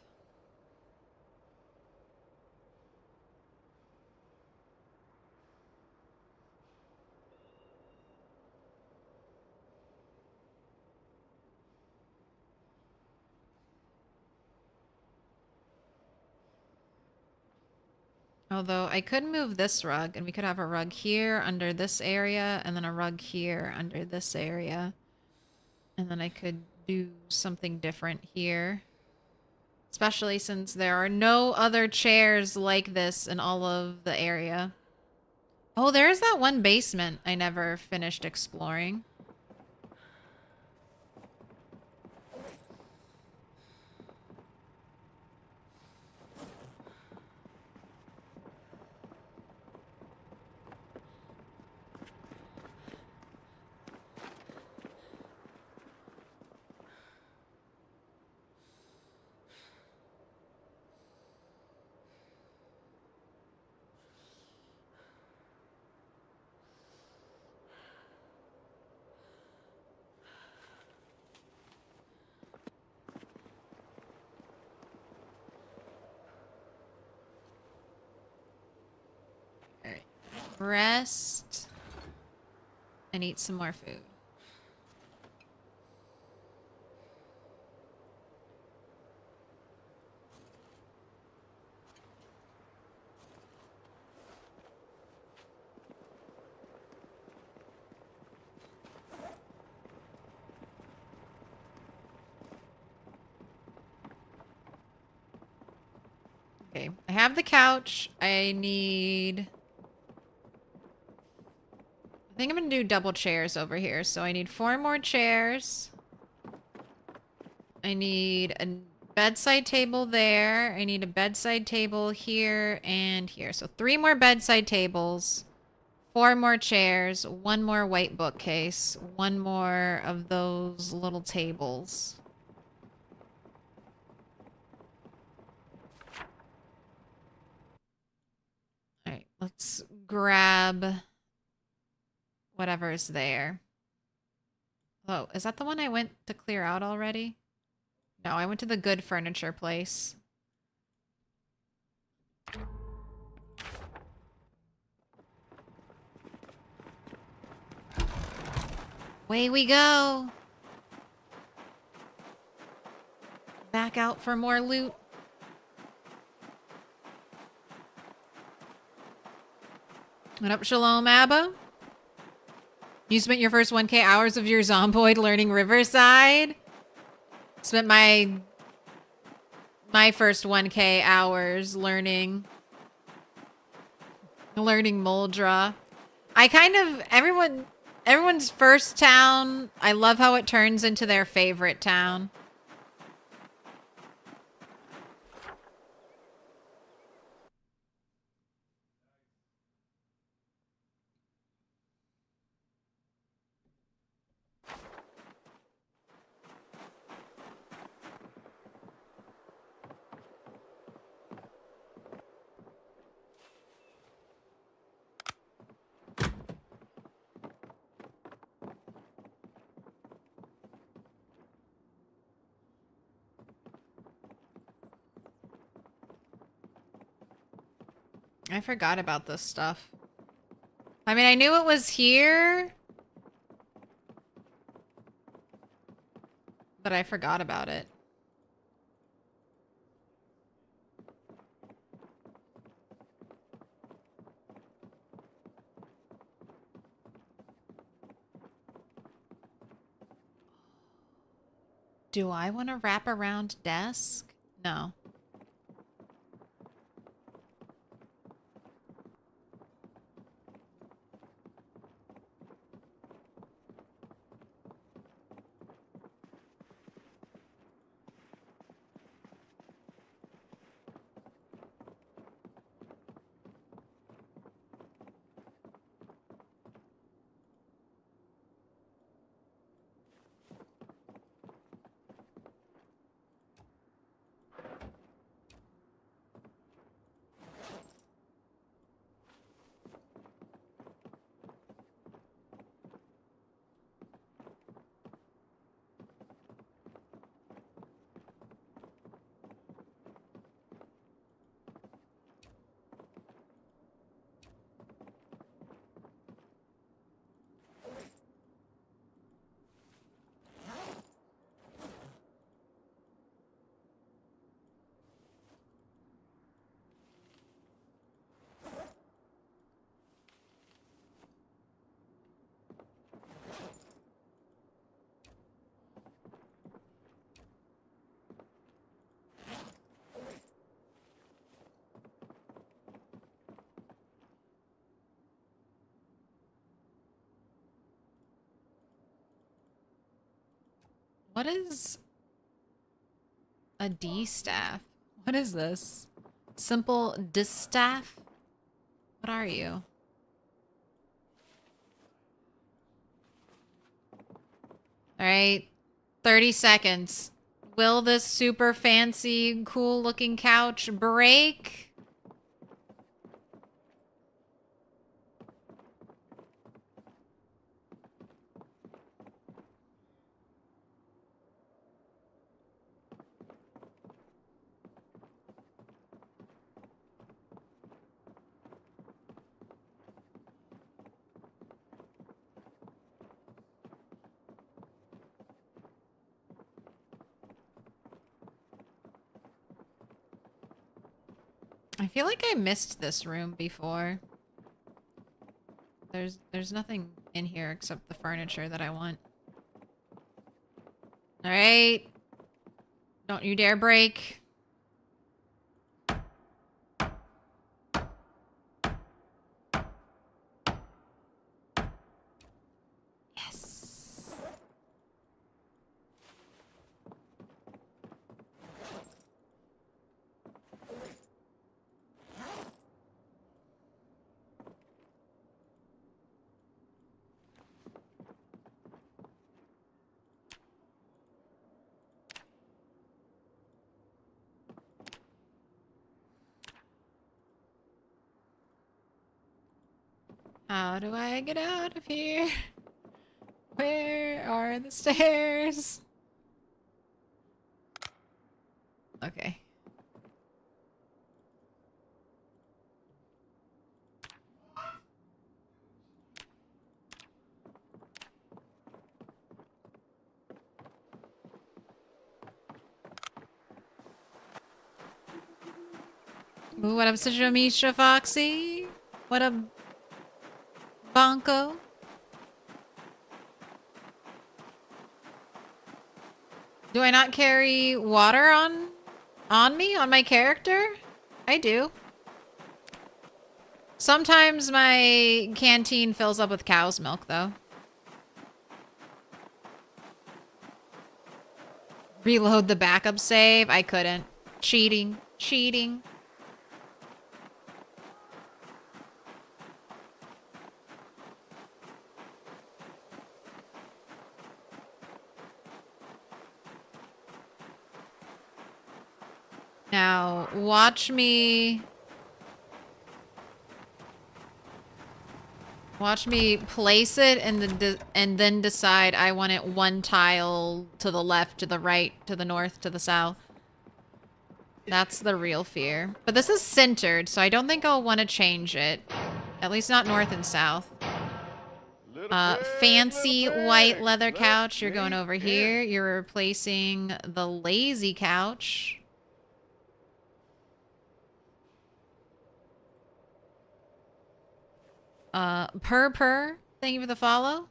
Although I could move this rug and we could have a rug here under this area and then a rug here under this area. And then I could do something different here. Especially since there are no other chairs like this in all of the area. Oh, there's that one basement I never finished exploring. Rest and eat some more food. Okay, I have the couch. I think I'm gonna do double chairs over here. So I need 4 more chairs. I need a bedside table there. I need a bedside table here and here. So 3 more bedside tables, 4 more chairs, 1 more white bookcase, 1 more of those little tables. All right, let's grab whatever's there. Oh, is that the one I went to clear out already? No, I went to the good furniture place. Away we go. Back out for more loot. What up, Shalom Abba? You spent your first 1K hours of your zomboid learning Riverside? Spent my first 1K hours learning Moldra. I kind of everyone's first town, I love how it turns into their favorite town. I forgot about this stuff. I mean, I knew it was here, but I forgot about it. Do I want to wrap around desk? No. What is a D-staff? What is this? Simple distaff? What are you? Alright. 30 seconds. Will this super fancy, cool looking couch break? I feel like I missed this room before. There's nothing in here except the furniture that I want. Alright. Don't you dare break. How do I get out of here? Where are the stairs? Okay. Ooh, what up, Sister Misha Foxy? What up, Bonko? Do I not carry water on me, on my character? I do. Sometimes my canteen fills up with cow's milk, though. Reload the backup save? I couldn't. Cheating. Cheating. Now, watch me place it and then decide I want it one tile to the left, to the right, to the north, to the south. That's the real fear. But this is centered, so I don't think I'll want to change it. At least not north and south. Fancy white leather couch, you're going over here. You're replacing the lazy couch. Purr, thank you for the follow.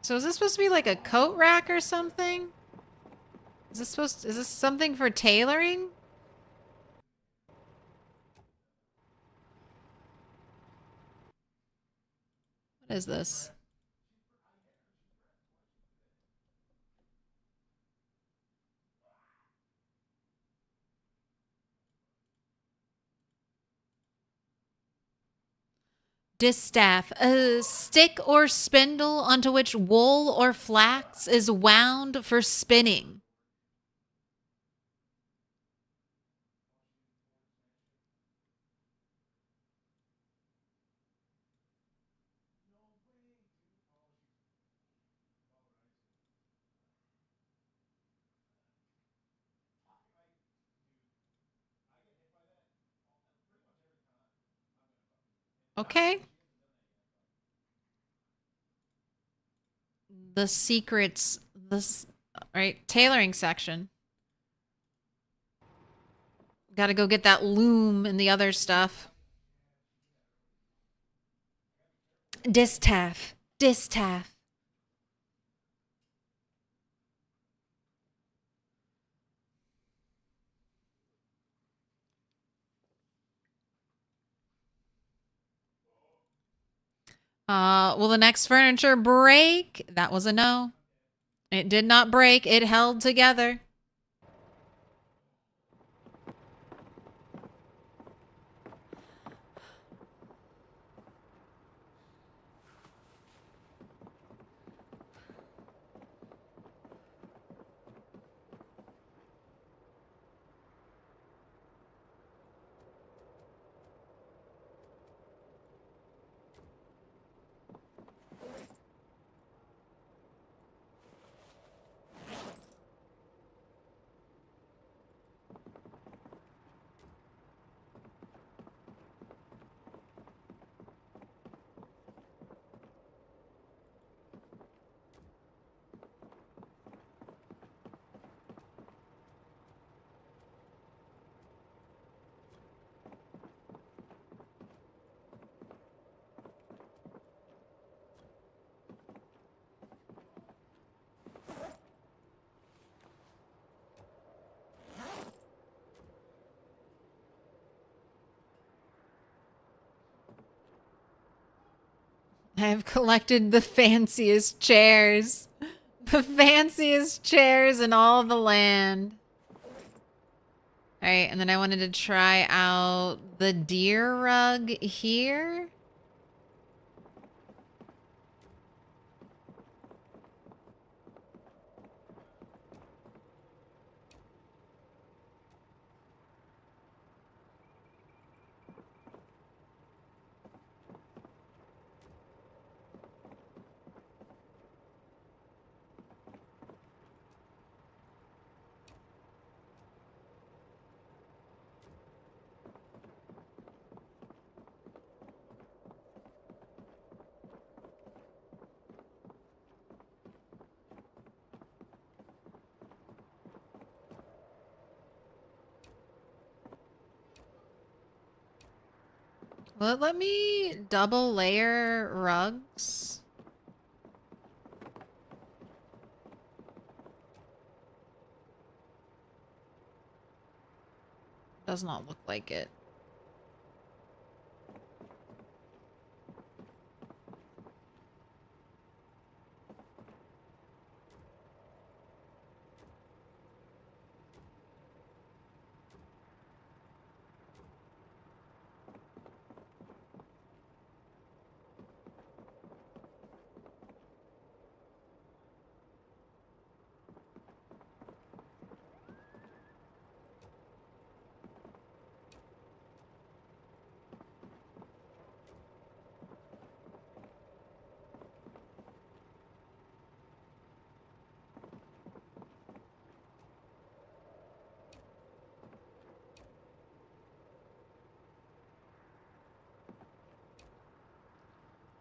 So is this supposed to be like a coat rack or something? Is this something for tailoring? What is this? Distaff, a stick or spindle onto which wool or flax is wound for spinning. Okay. The secrets, this, right, tailoring section. Gotta go get that loom and the other stuff. Distaff. Will the next furniture break? That was a no. It did not break. It held together. I have collected the fanciest chairs. The fanciest chairs in all the land. Alright, and then I wanted to try out the deer rug here. Will it let me double layer rugs? Does not look like it.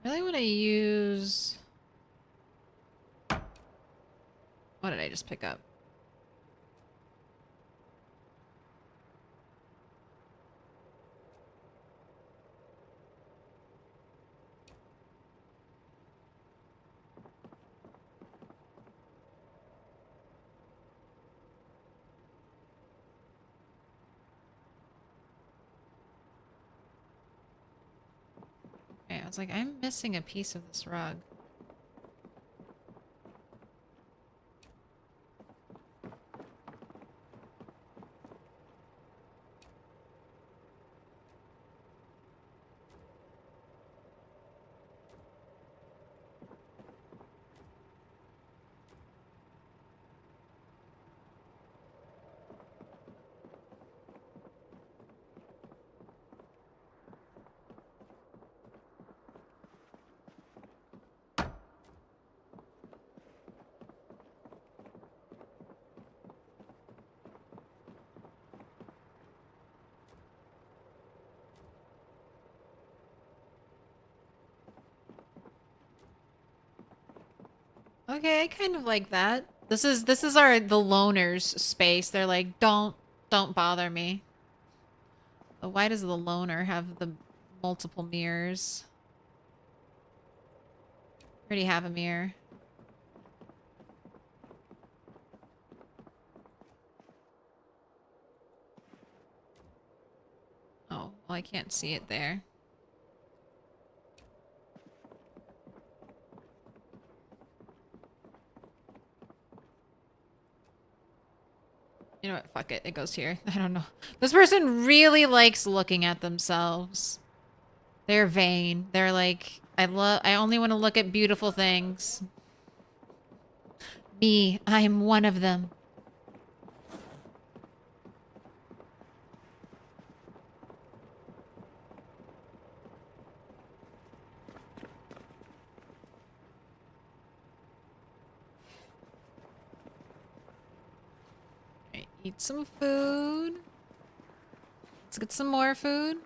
I really want to use... What did I just pick up? Okay, I was like, I'm missing a piece of this rug. Okay, I kind of like that. This is the loners space. They're like, don't bother me. But why does the loner have the multiple mirrors? I already have a mirror. Oh, well, I can't see it there. You know what? Fuck it. It goes here. I don't know. This person really likes looking at themselves. They're vain. They're like, I only want to look at beautiful things. Me, I'm one of them. Alright, eat some food. Let's get some more food.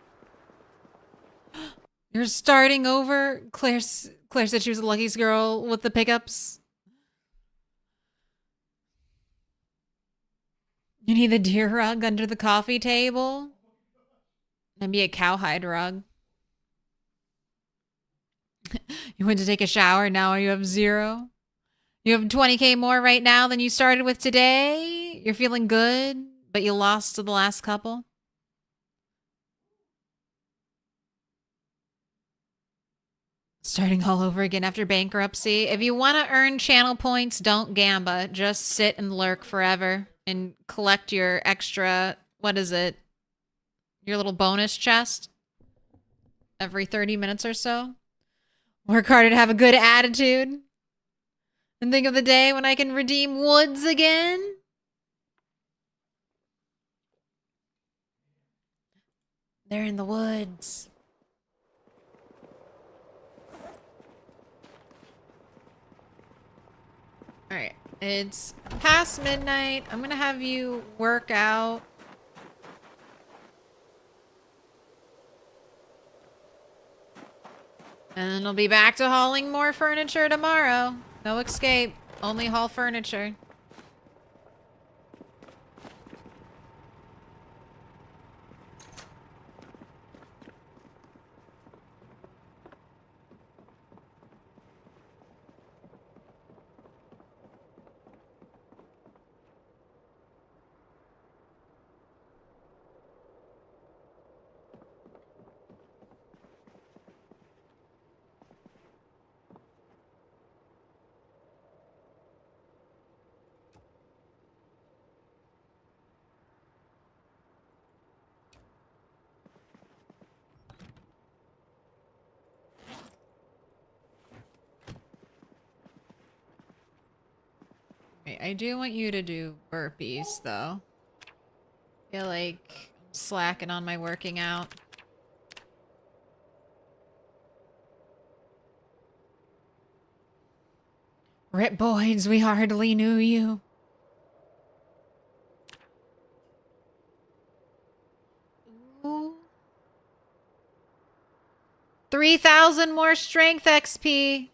You're starting over? Claire said she was the luckiest girl with the pickups. You need the deer rug under the coffee table? Maybe a cowhide rug. You went to take a shower, now you have 0. You have 20k more right now than you started with today? You're feeling good, but you lost to the last couple? Starting all over again after bankruptcy. If you want to earn channel points, don't gamba. Just sit and lurk forever and collect your extra, what is it? Your little bonus chest every 30 minutes or so. Work harder to have a good attitude. And think of the day when I can redeem woods again. They're in the woods. Alright, it's past midnight. I'm gonna have you work out. And then I'll be back to hauling more furniture tomorrow. No escape, only haul furniture. I do want you to do burpees, though. I feel like I'm slacking on my working out. Rip Boyds, we hardly knew you. Ooh. 3,000 more strength XP.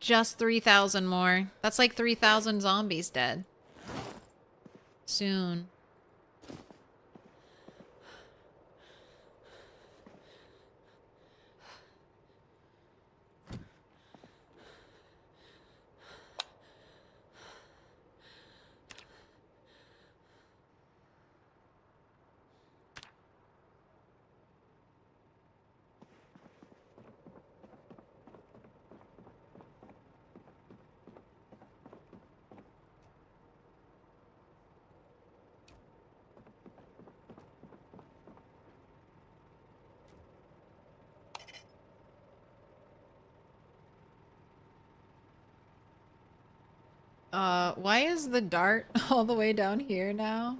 Just 3,000 more. That's like 3,000 zombies dead. Soon. Why is the dart all the way down here now?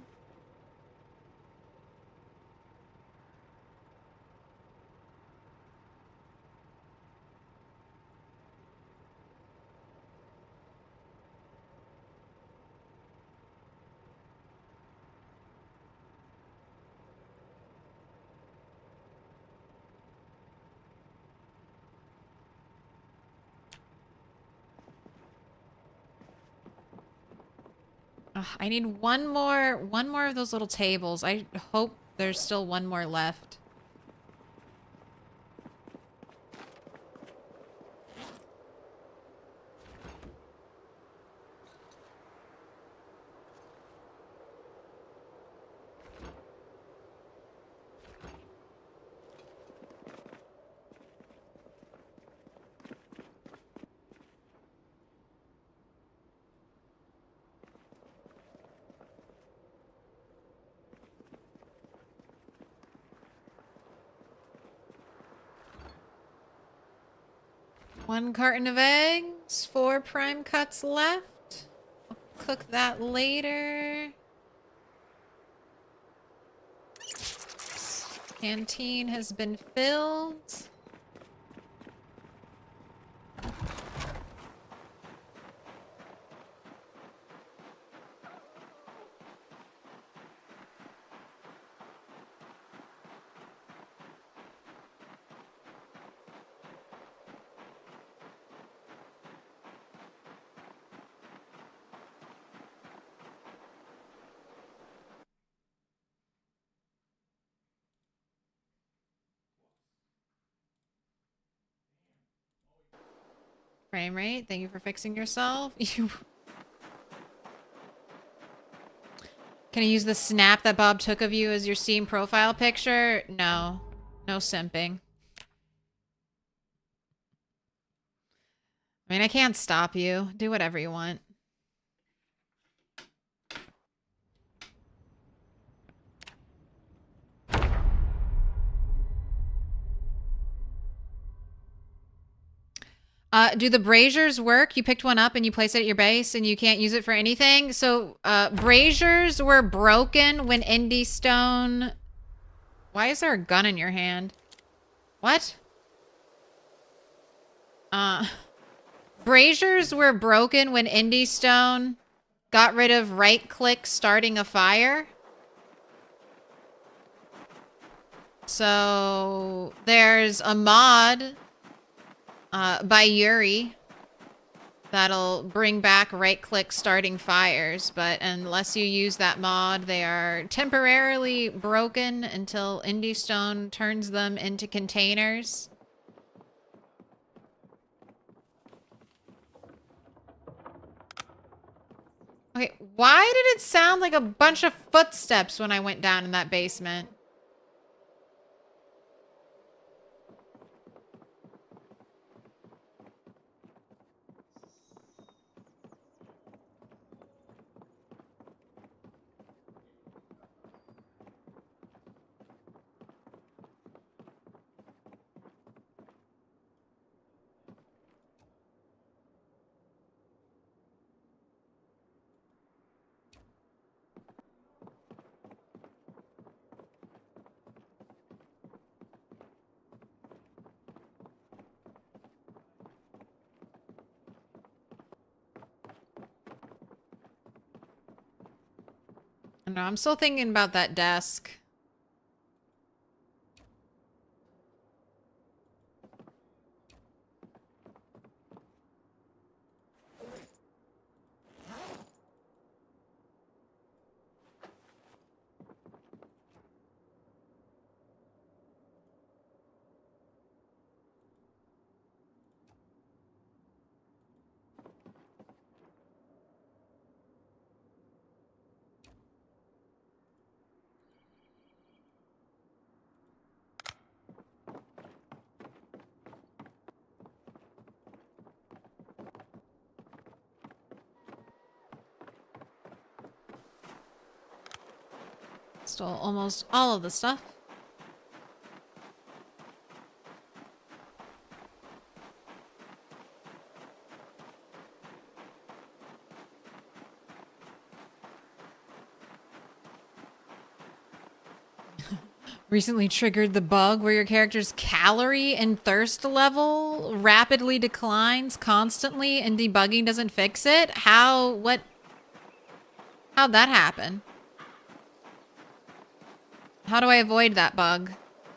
Ugh, I need one more of those little tables. I hope there's still one more left. One carton of eggs, 4 prime cuts left. I'll cook that later. Canteen has been filled. Frame rate, thank you for fixing yourself. You... Can I use the snap that Bob took of you as your Steam profile picture? No. No simping. I mean, I can't stop you. Do whatever you want. Do the braziers work? You picked one up and you place it at your base and you can't use it for anything? So, braziers were broken when Indy Stone... Why is there a gun in your hand? What? Braziers were broken when Indy Stone got rid of right-click starting a fire. So, there's a mod... by Yuri that'll bring back right-click starting fires, but unless you use that mod, they are temporarily broken until Indy Stone turns them into containers. Okay, why did it sound like a bunch of footsteps when I went down in that basement? I don't know, I'm still thinking about that desk. Stole almost all of the stuff. Recently triggered the bug where your character's calorie and thirst level rapidly declines constantly and debugging doesn't fix it? How'd that happen? How do I avoid that bug?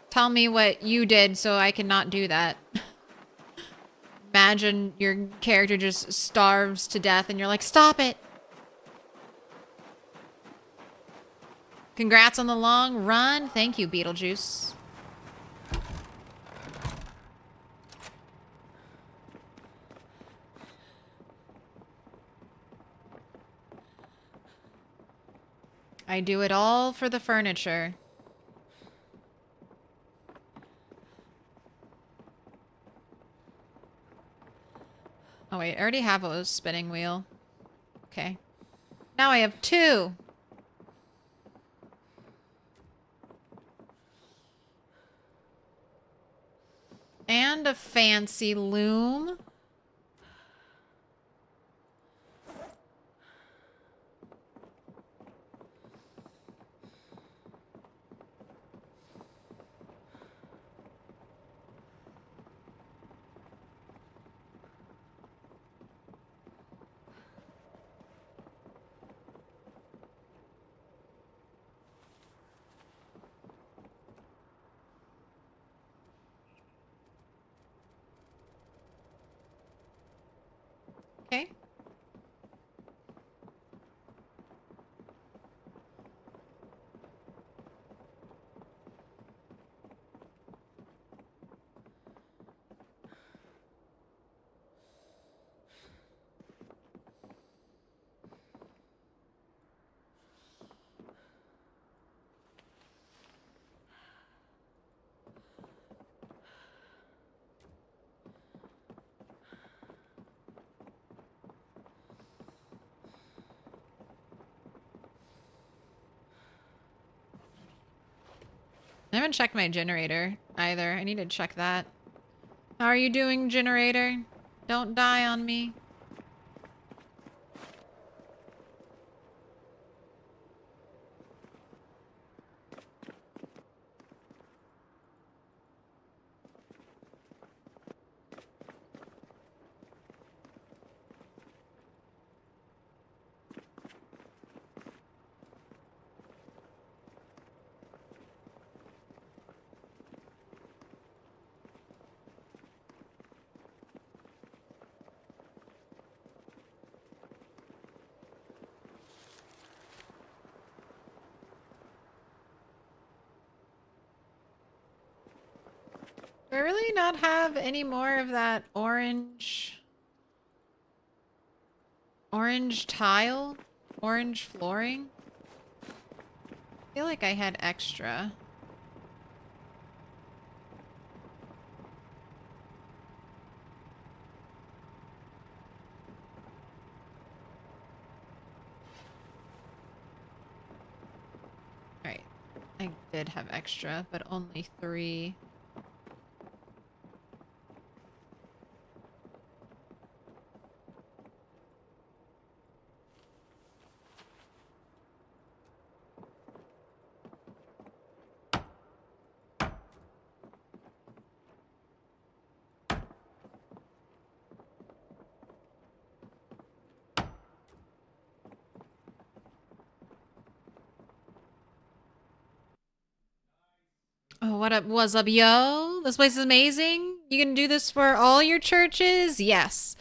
Tell me what you did so I can not do that. Imagine your character just starves to death and you're like, stop it! Congrats on the long run. Thank you, Beetlejuice. I do it all for the furniture. Oh wait, I already have a spinning wheel. Okay. Now I have 2. And a fancy loom. I haven't checked my generator either. I need to check that. How are you doing, generator? Don't die on me. Do I really not have any more of that orange tile? Orange flooring? I feel like I had extra. Alright. I did have extra, but only 3. Oh, what's up, yo? This place is amazing. You can do this for all your churches? Yes.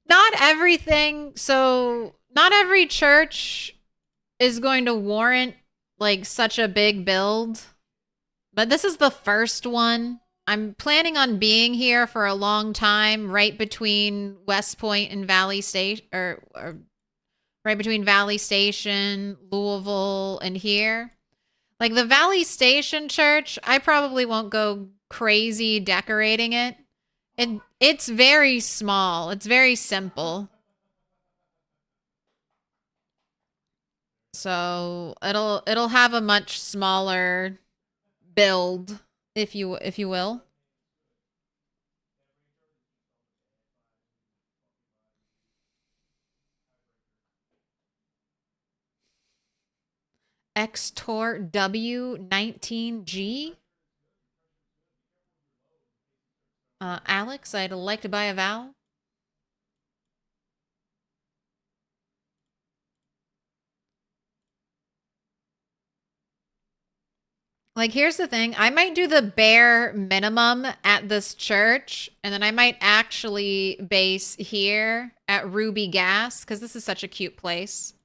Not everything. So, not every church is going to warrant, like, such a big build. But this is the first one. I'm planning on being here for a long time, right between West Point and Valley Station, or right between Valley Station, Louisville, and here. Like the Valley Station Church, I probably won't go crazy decorating it. It's very small. It's very simple. So it'll have a much smaller build, if you will. Xtor W19G. Alex, I'd like to buy a vowel. Like, here's the thing. I might do the bare minimum at this church, and then I might actually base here at Ruby Gas, because this is such a cute place.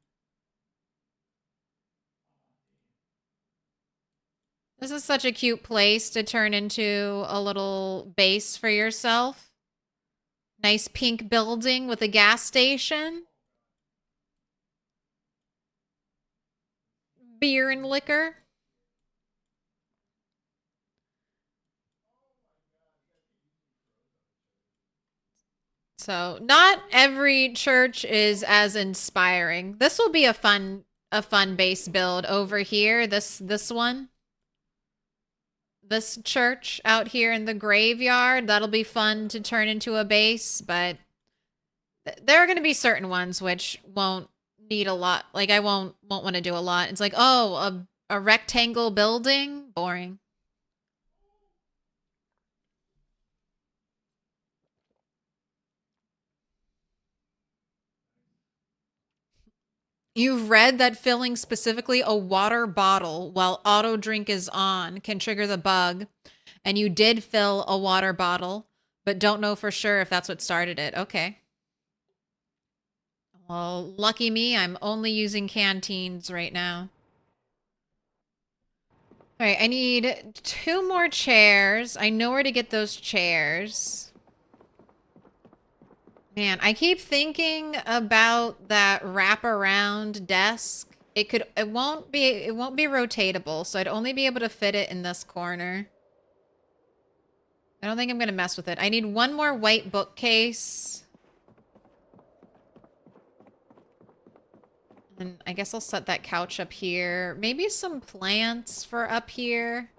This is such a cute place to turn into a little base for yourself. Nice pink building with a gas station. Beer and liquor. So, not every church is as inspiring. This will be a fun base build over here. This one. This church out here in the graveyard, that'll be fun to turn into a base, but there are going to be certain ones which won't need a lot. Like, I won't want to do a lot. It's like, oh, a rectangle building? Boring. You've read that filling specifically a water bottle while auto drink is on can trigger the bug, and you did fill a water bottle, but don't know for sure if that's what started it. Okay. Well, lucky me, I'm only using canteens right now. All right, I need 2 more chairs. I know where to get those chairs. Man, I keep thinking about that wraparound desk. It won't be rotatable, so I'd only be able to fit it in this corner. I don't think I'm gonna mess with it. I need 1 more white bookcase. And I guess I'll set that couch up here. Maybe some plants for up here.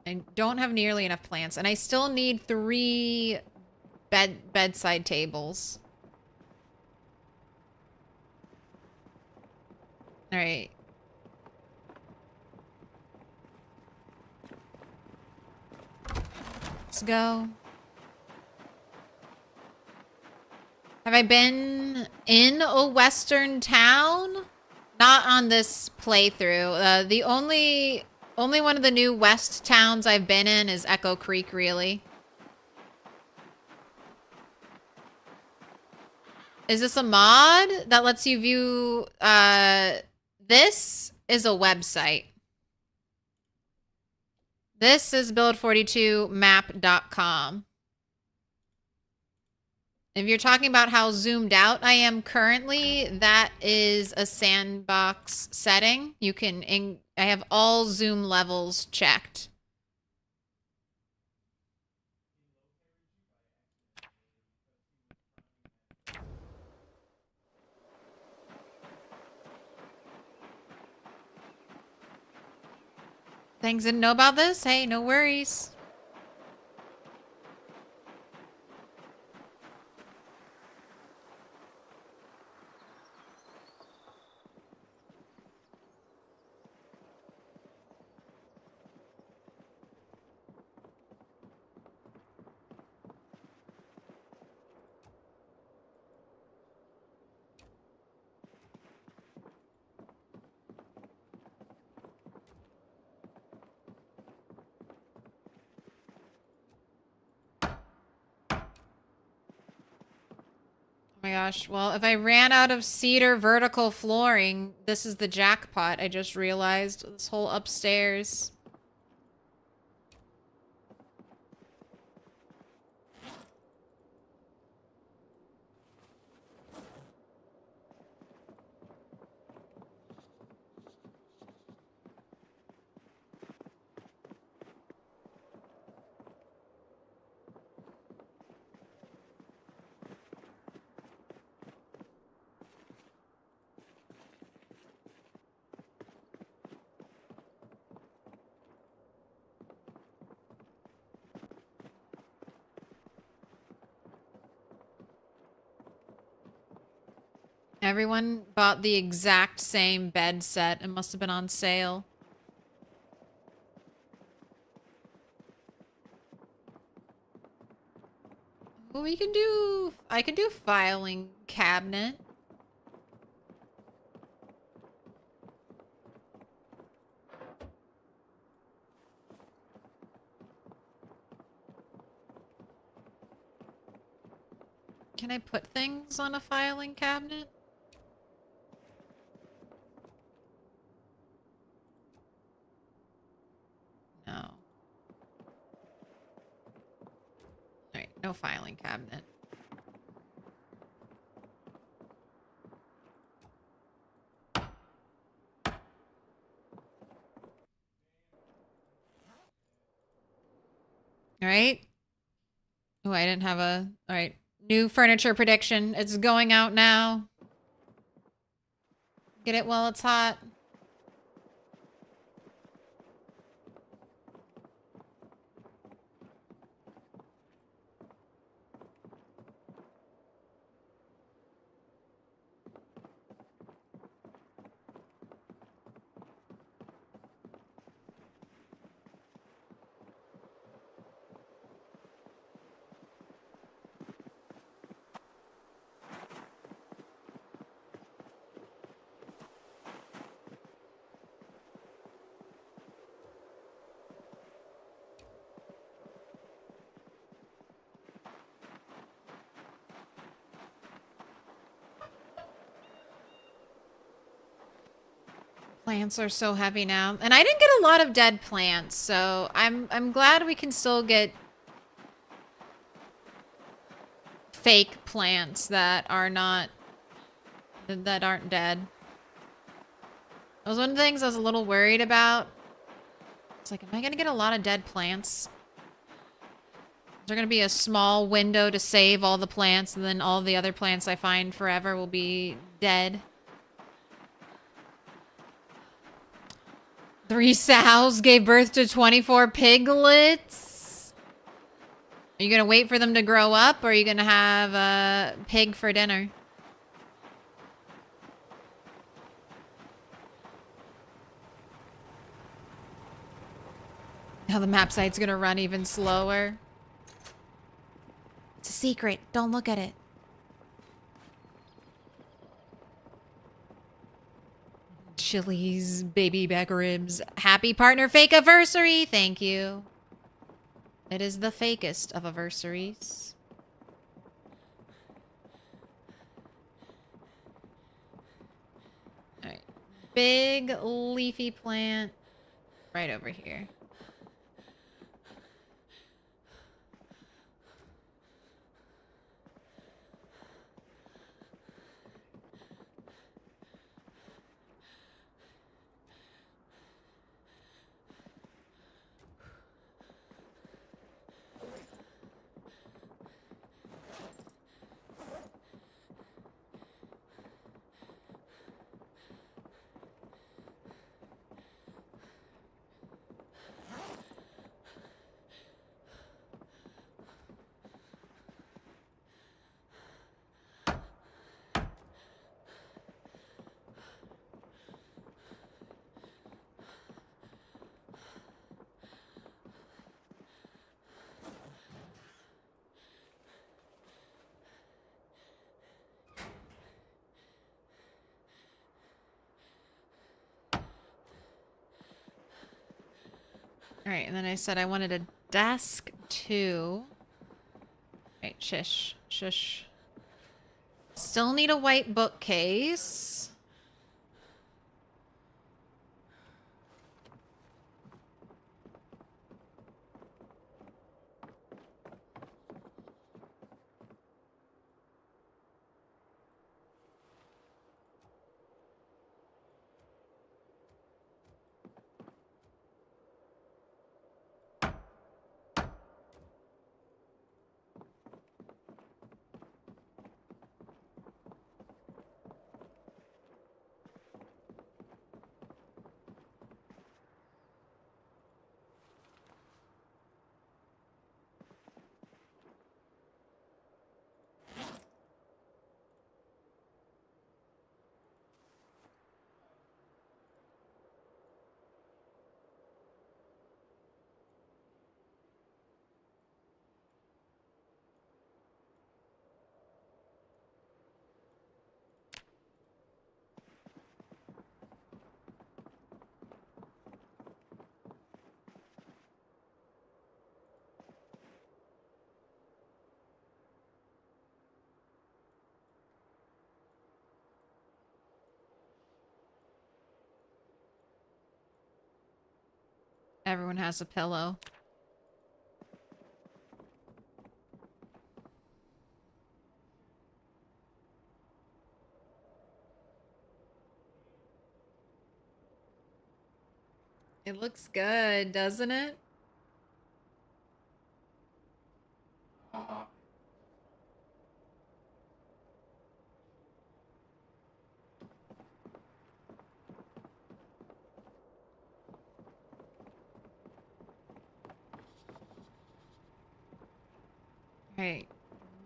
I don't have nearly enough plants, and I still need 3 bedside tables. All right. Let's go. Have I been in a western town? Not on this playthrough. The only one of the new west towns I've been in is Echo Creek, really. Is this a mod that lets you view? This is a website. This is build42map.com. If you're talking about how zoomed out I am currently, that is a sandbox setting. You can, I have all zoom levels checked. Thanks, didn't know about this? Hey, no worries. Oh my gosh. Well, if I ran out of cedar vertical flooring, this is the jackpot. I just realized this whole upstairs. Everyone bought the exact same bed set. It must have been on sale. Well, we can do... I can do filing cabinet. Can I put things on a filing cabinet? No. Alright, no filing cabinet. Alright. Oh, I didn't have a... Alright. New furniture prediction. It's going out now. Get it while it's hot. Plants are so heavy now. And I didn't get a lot of dead plants, so I'm glad we can still get fake plants that are not that aren't dead. That was one of the things I was a little worried about. It's like, am I gonna get a lot of dead plants? Is there gonna be a small window to save all the plants, and then all the other plants I find forever will be dead? 3 sows gave birth to 24 piglets. Are you gonna wait for them to grow up, or are you gonna have a pig for dinner? Now the map site's gonna run even slower. It's a secret. Don't look at it. Chili's baby back ribs. Happy partner fake anniversary. Thank you. It is the fakest of anniversaries. All right. Big leafy plant right over here. All right, and then I said I wanted a desk too. Right, shush, shush. Still need a white bookcase. Everyone has a pillow. It looks good, doesn't it?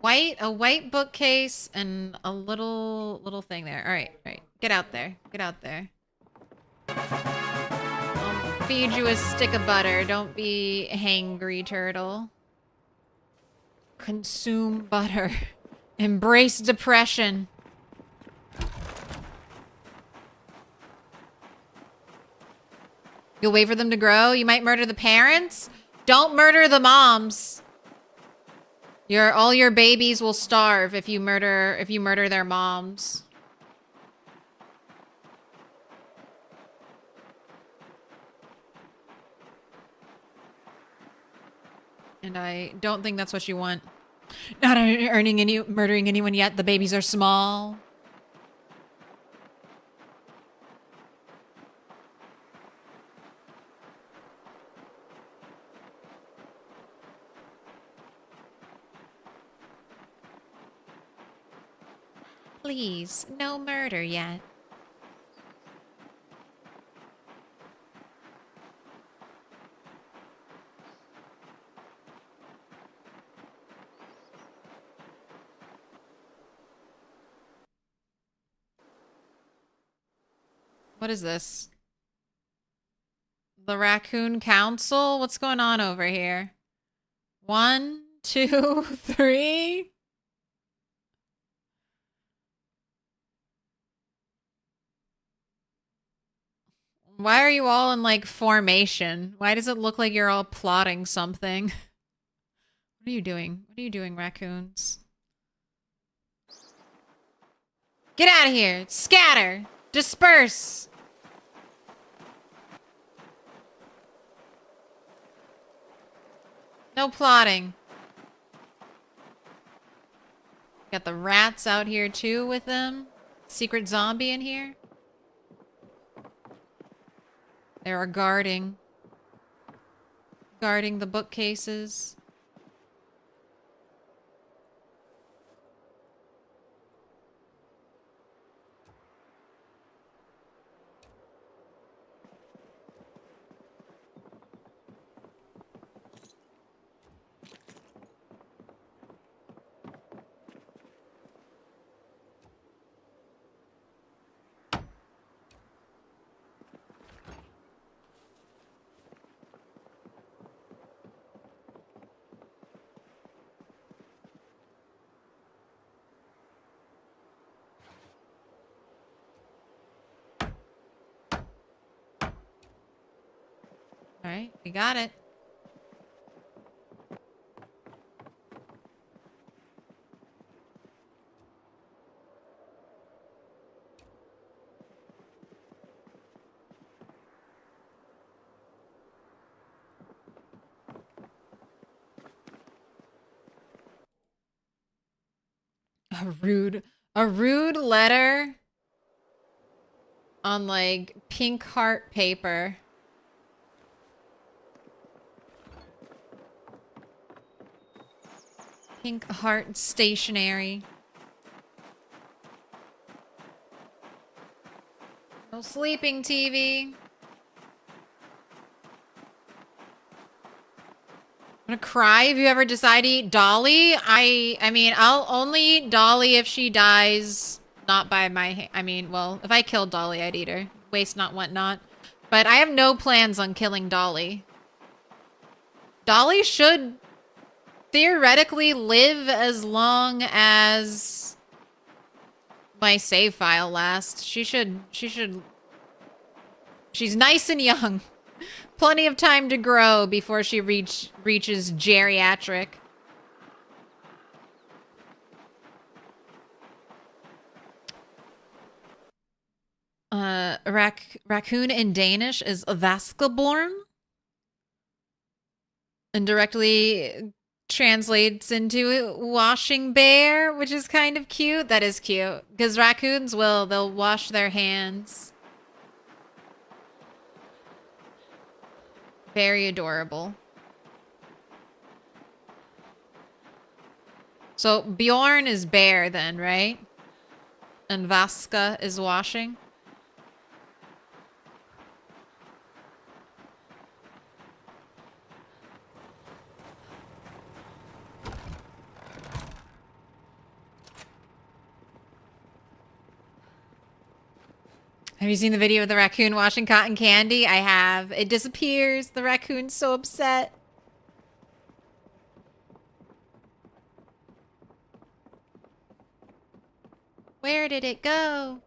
Right. A white bookcase and a little thing there. All right. Get out there. Get out there. I'll feed you a stick of butter. Don't be hangry, turtle. Consume butter. Embrace depression. You'll wait for them to grow? You might murder the parents? Don't murder the moms. All your babies will starve if you murder their moms. And I don't think that's what you want. Not murdering anyone yet. The babies are small. Please, no murder yet. What is this? The Raccoon Council? What's going on over here? 1, 2, 3. Why are you all in, like, formation? Why does it look like you're all plotting something? What are you doing? What are you doing, raccoons? Get out of here! Scatter! Disperse! No plotting. Got the rats out here too with them. Secret zombie in here. They are guarding the bookcases. All right, we got it. A rude letter on like pink heart paper. Pink heart stationery. No sleeping TV. I'm gonna cry if you ever decide to eat Dolly. I mean, I'll only eat Dolly if she dies, not by my I mean, well, if I killed Dolly, I'd eat her. Waste not, want not. But I have no plans on killing Dolly. Dolly should theoretically live as long as my save file lasts. She's nice and young. Plenty of time to grow before she reaches geriatric. Raccoon in Danish is Vaskeborn. And directly translates into washing bear, which is kind of cute. That is cute. Because raccoons they'll wash their hands. Very adorable. So Bjorn is bear then, right? And Vaska is washing. Have you seen the video of the raccoon washing cotton candy? I have. It disappears. The raccoon's so upset. Where did it go?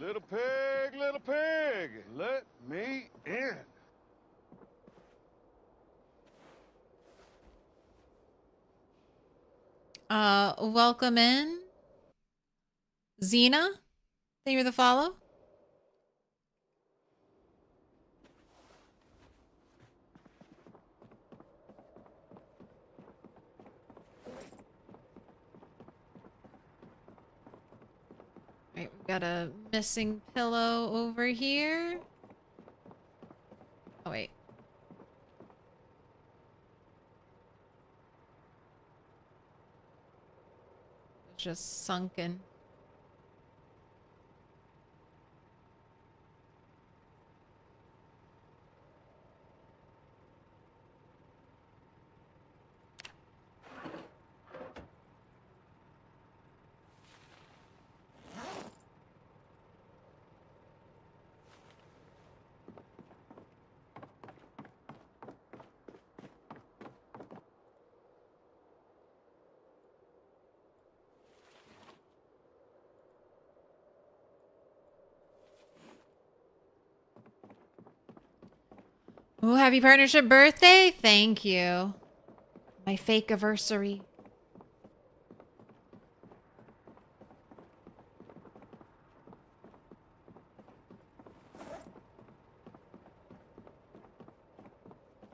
Little pig, let me in. Welcome in. Xena? Thank you for the follow. Alright, we've got a missing pillow over here. Oh, wait. It's just sunken. Oh, happy partnership birthday! Thank you. My fake anniversary.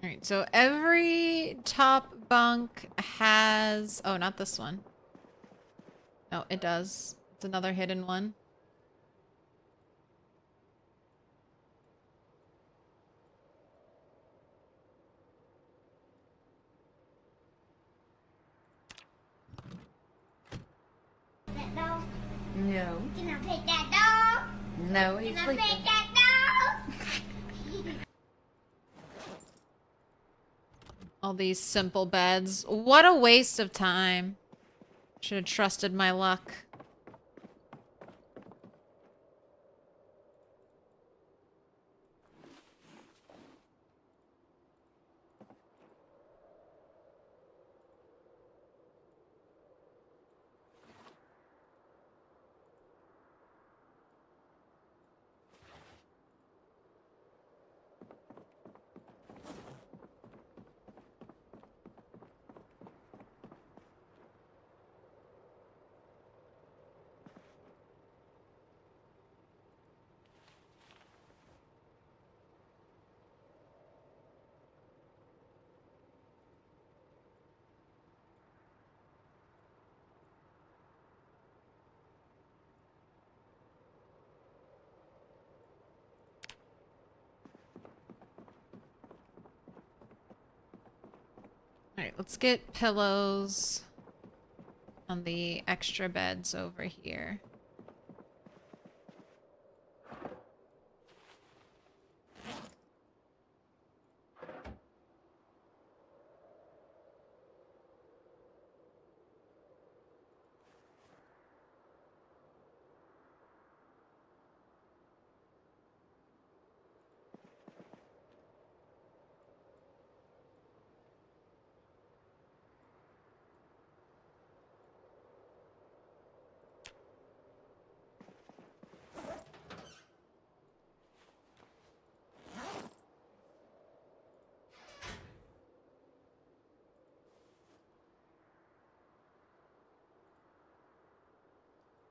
Alright, so every top bunk has... Oh, not this one. No, it does. It's another hidden one. That dog? No. Can I pet that dog? No, he's Can I sleeping. pet that dog? All these simple beds. What a waste of time. Should have trusted my luck. Alright, let's get pillows on the extra beds over here.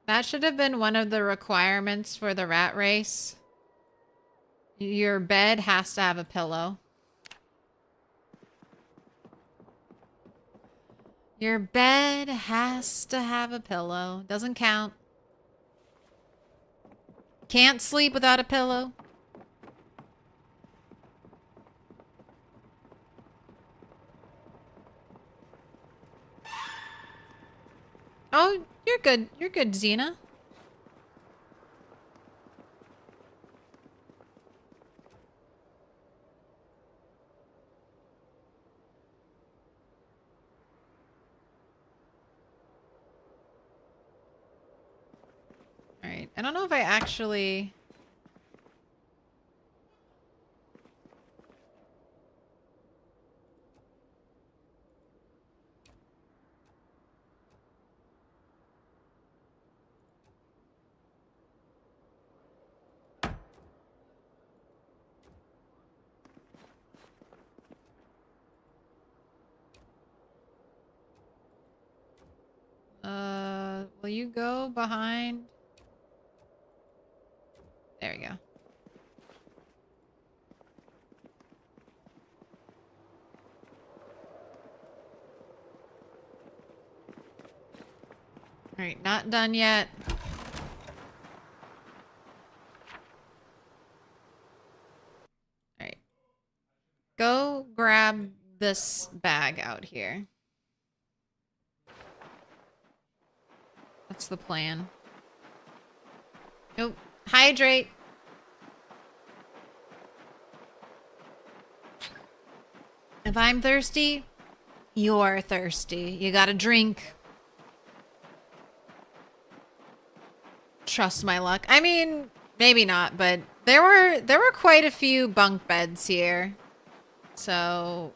That should have been one of the requirements for the rat race. Your bed has to have a pillow. Your bed has to have a pillow. Doesn't count. Can't sleep without a pillow. Oh, you're good. You're good, Xena. Alright, I don't know if I actually... will you go behind? There we go. Alright, not done yet. this bag out here. That's the plan. Nope. Hydrate. If I'm thirsty, you're thirsty. You gotta drink. Trust my luck. I mean, maybe not, but there were quite a few bunk beds here. So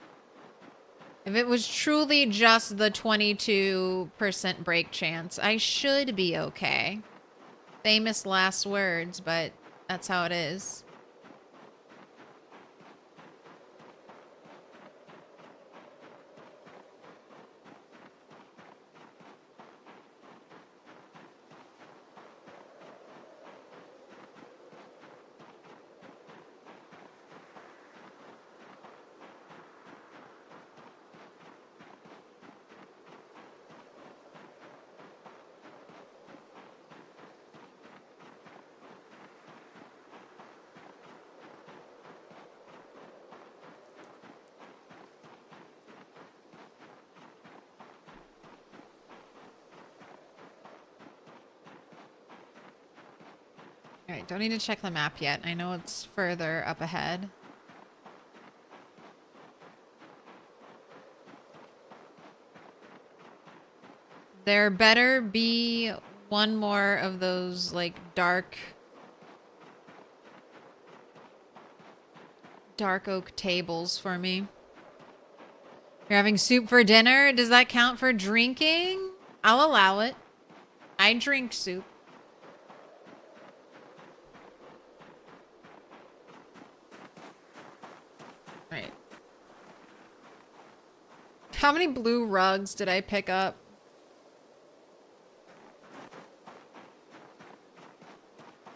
if it was truly just the 22% break chance, I should be okay. Famous last words, but that's how it is. Alright, don't need to check the map yet. I know it's further up ahead. There better be one more of those, like, dark oak tables for me. You're having soup for dinner? Does that count for drinking? I'll allow it. I drink soup. Right. How many blue rugs did I pick up?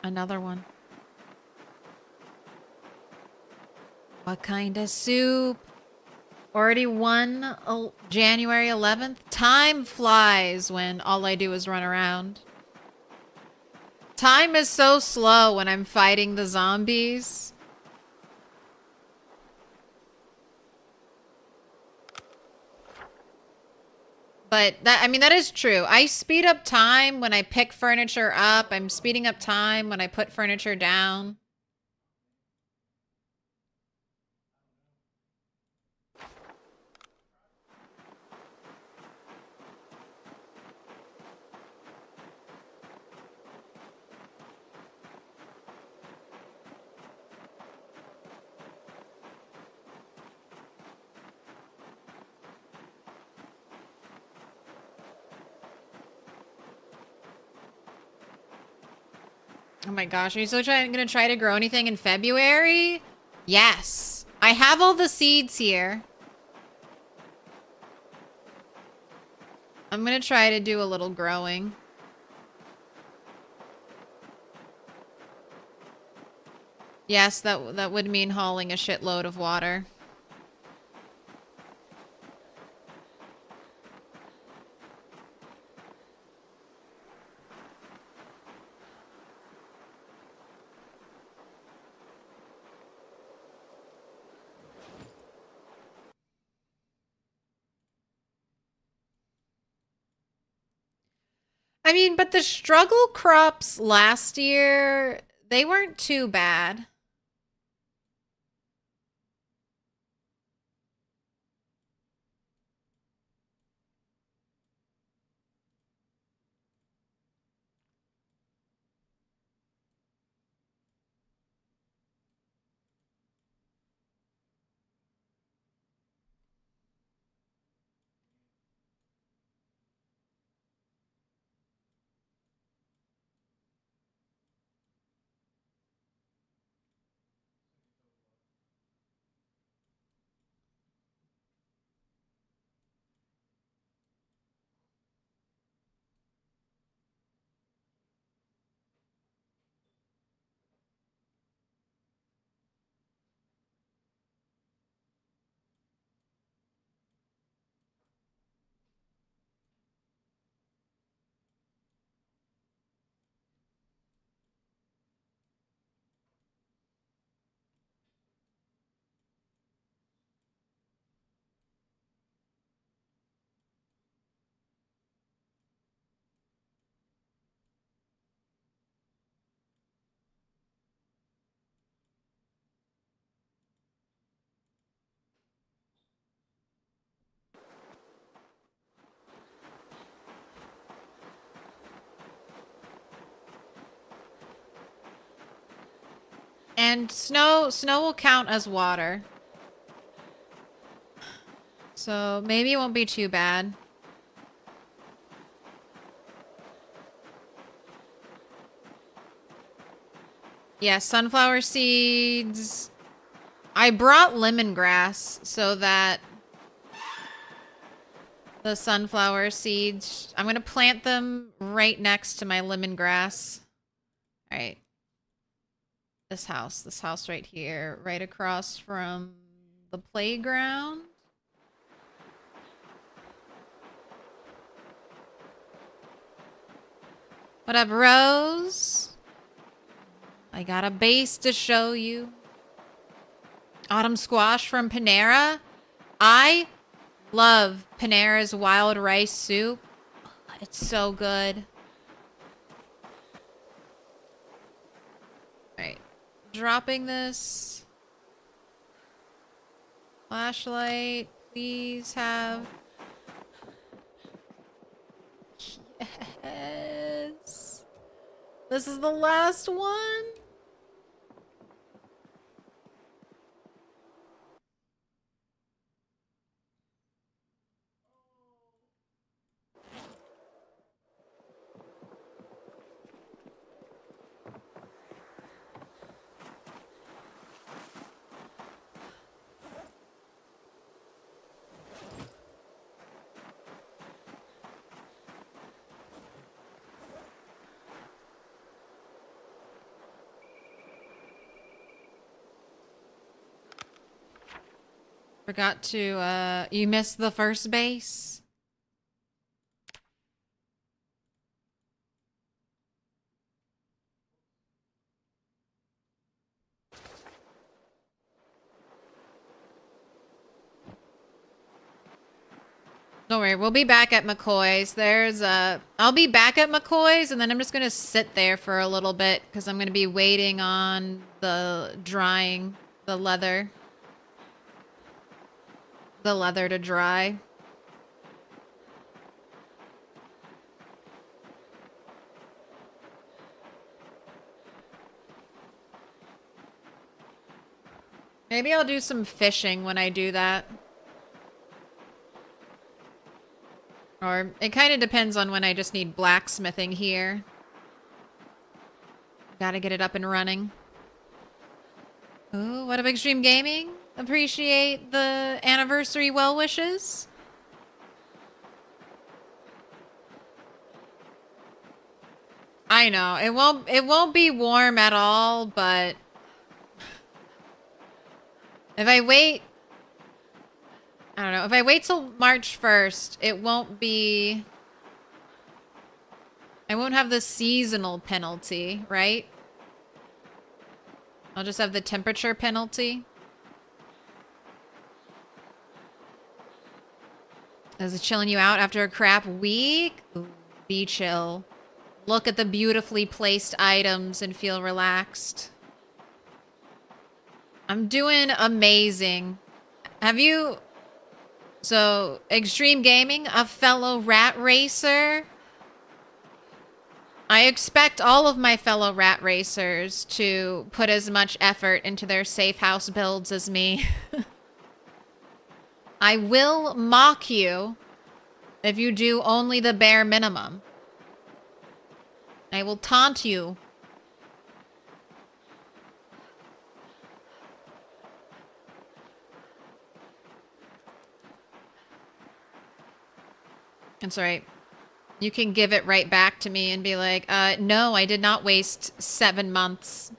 Another one. What kind of soup? Already won January 11th? Time flies when all I do is run around. Time is so slow when I'm fighting the zombies. But that, I mean, that is true. I speed up time when I pick furniture up. I'm speeding up time when I put furniture down. Oh my gosh, are you still gonna try to grow anything in February? Yes. I have all the seeds here. I'm gonna try to do a little growing. Yes, that would mean hauling a shitload of water. I mean, but the struggle crops last year, they weren't too bad. and snow will count as water. So maybe it won't be too bad. Yeah, sunflower seeds. I brought lemongrass so that the sunflower seeds, I'm going to plant them right next to my lemongrass. All right. This house right here, right across from the playground. What up, Rose? I got a base to show you. Autumn squash from Panera. I love Panera's wild rice soup. It's so good. Alright. Dropping this. Flashlight. Please have. Yes. This is the last one. Forgot to, you missed the first base? Don't worry, we'll be back at McCoy's. I'll be back at McCoy's and then I'm just gonna sit there for a little bit because I'm gonna be waiting on the drying, the leather to dry. Maybe I'll do some fishing when I do that. Or it kind of depends on when I just need blacksmithing here. Gotta get it up and running. Ooh, what up, Extreme Gaming? Appreciate the anniversary well wishes. I know, it won't be warm at all, but if I wait, I don't know, if I wait till March 1st, it won't be, I won't have the seasonal penalty, right? I'll just have the temperature penalty. Is it chilling you out after a crap week? Ooh, be chill. Look at the beautifully placed items and feel relaxed. I'm doing amazing. Have you... So, Extreme Gaming, a fellow rat racer. I expect all of my fellow rat racers to put as much effort into their safe house builds as me. I will mock you if you do only the bare minimum. I will taunt you. That's right. You can give it right back to me and be like, no, I did not waste 7 months.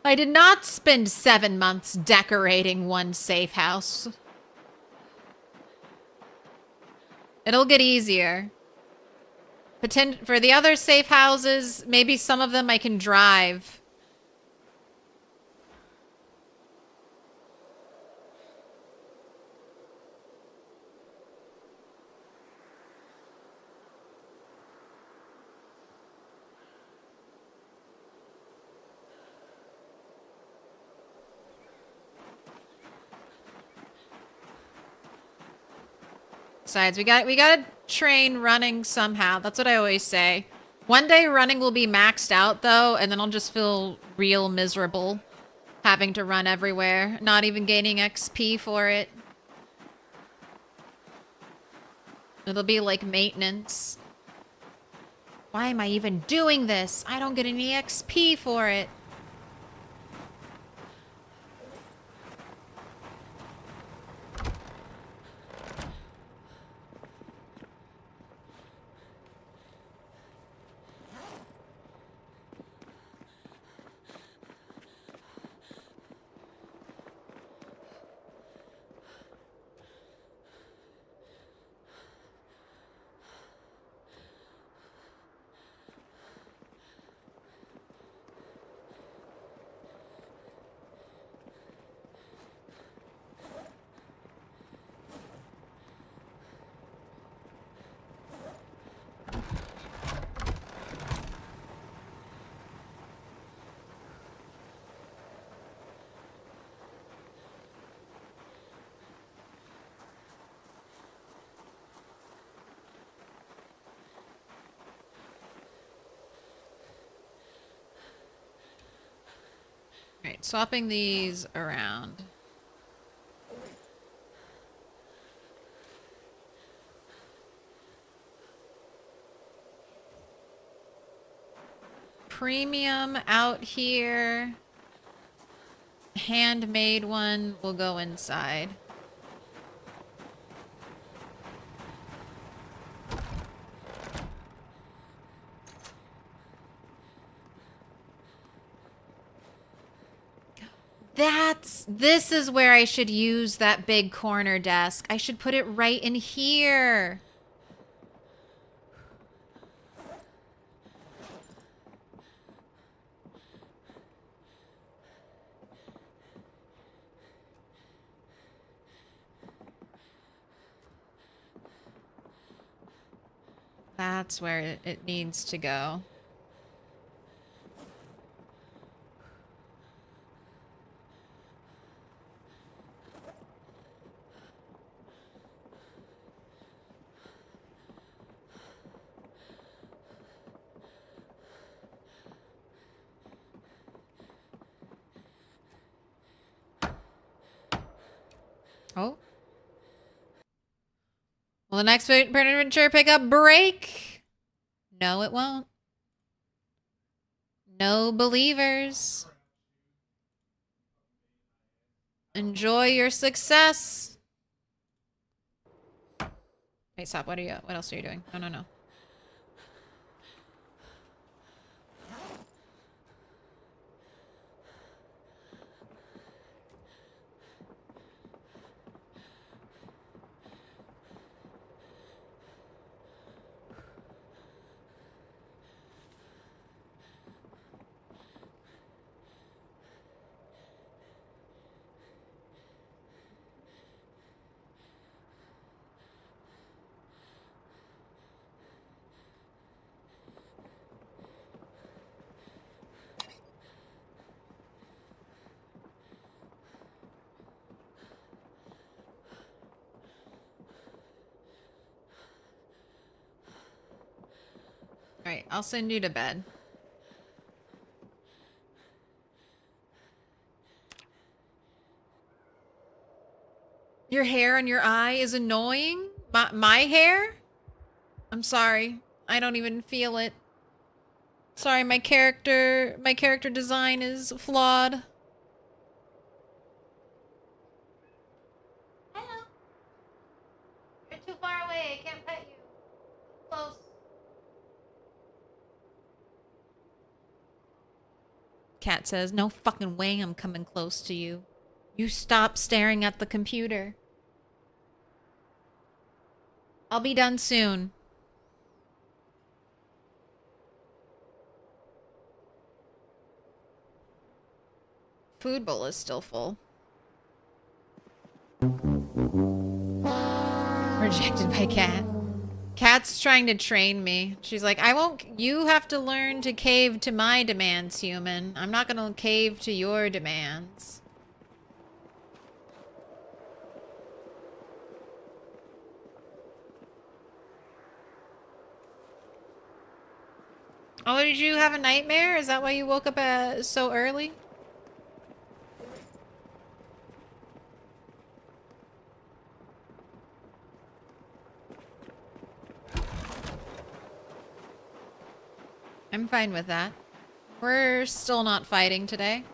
I did not spend 7 months decorating one safe house. It'll get easier. For the other safe houses, maybe some of them I can drive. Besides, we got a train running somehow. That's what I always say. One day running will be maxed out though, and then I'll just feel real miserable having to run everywhere, not even gaining XP for it. It'll be like maintenance. Why am I even doing this? I don't get any XP for it. Alright, swapping these around. Premium out here. Handmade one will go inside. This is where I should use that big corner desk. I should put it right in here. That's where it needs to go. Oh. Will the next adventure pick up break? No, it won't. No believers. Enjoy your success. Wait, stop. What else are you doing? No, no, no. Alright, I'll send you to bed. Your hair on your eye is annoying? My hair? I'm sorry. I don't even feel it. Sorry, my character design is flawed. Hello. You're too far away. I can't pet you. Close. Cat says, no fucking way I'm coming close to you. You stop staring at the computer. I'll be done soon. Food bowl is still full. Rejected by Cat. Cat's trying to train me. She's like, you have to learn to cave to my demands, human. I'm not gonna cave to your demands. Oh, did you have a nightmare? Is that why you woke up so early? I'm fine with that. We're still not fighting today.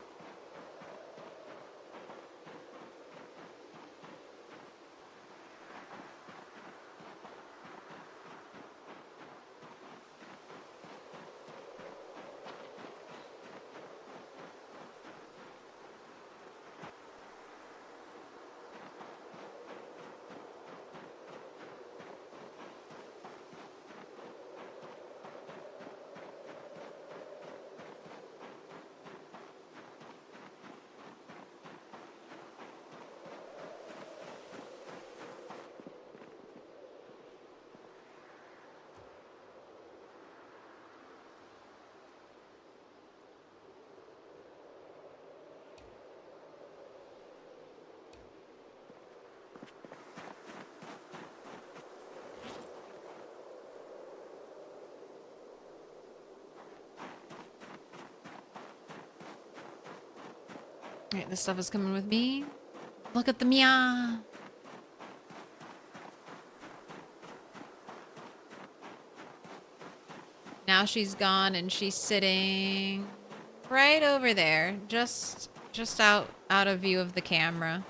Alright, this stuff is coming with me. Look at the Mia. Now she's gone and she's sitting right over there, just out of view of the camera.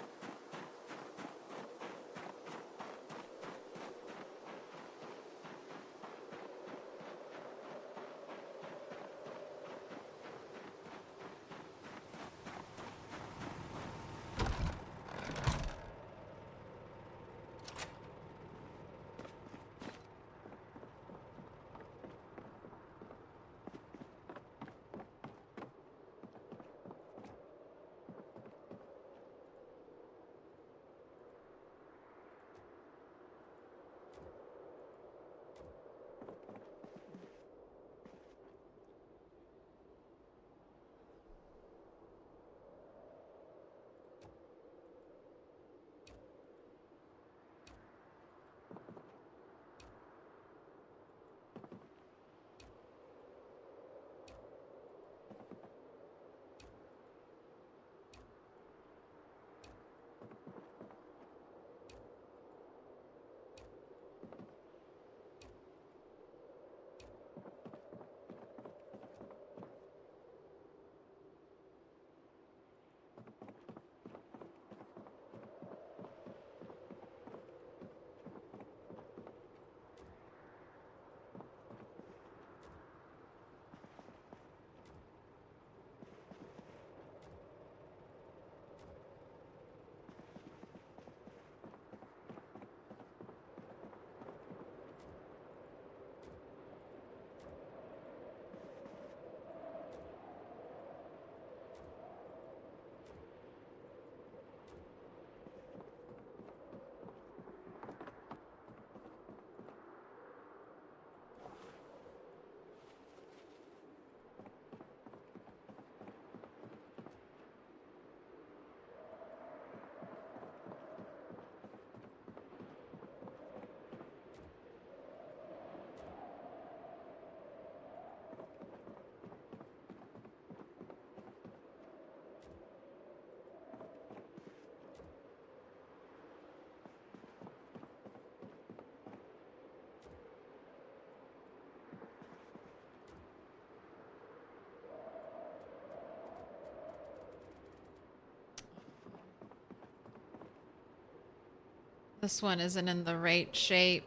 This one isn't in the right shape.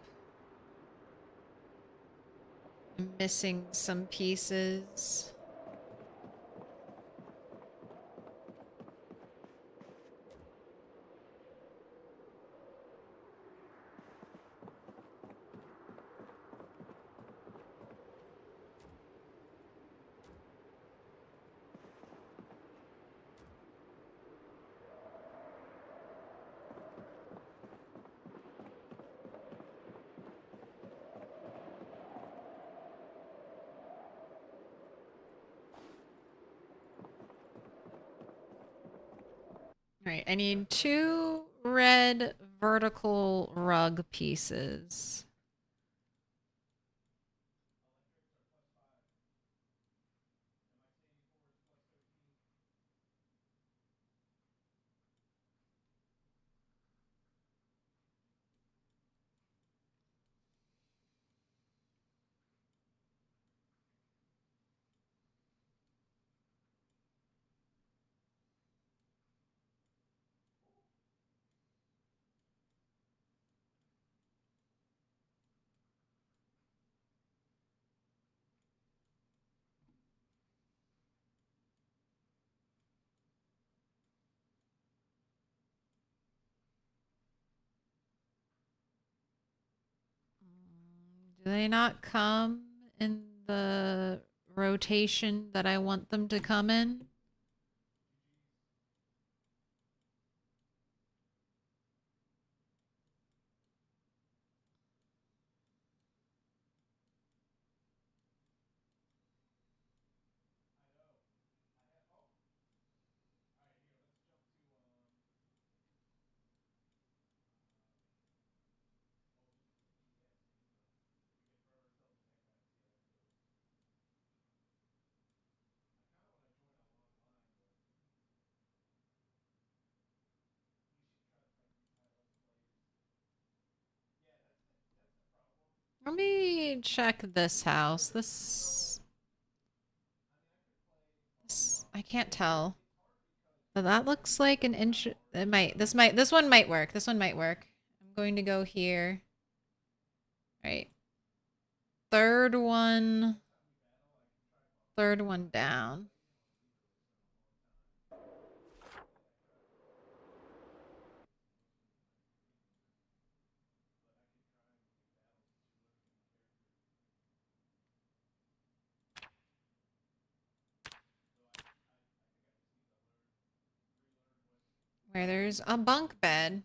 I'm missing some pieces. All right, I need 2 red vertical rug pieces. Do they not come in the rotation that I want them to come in? Let me check this house. This I can't tell. But that looks like an inch. This one might work. This one might work. I'm going to go here. Right. Third one down. Where there's a bunk bed.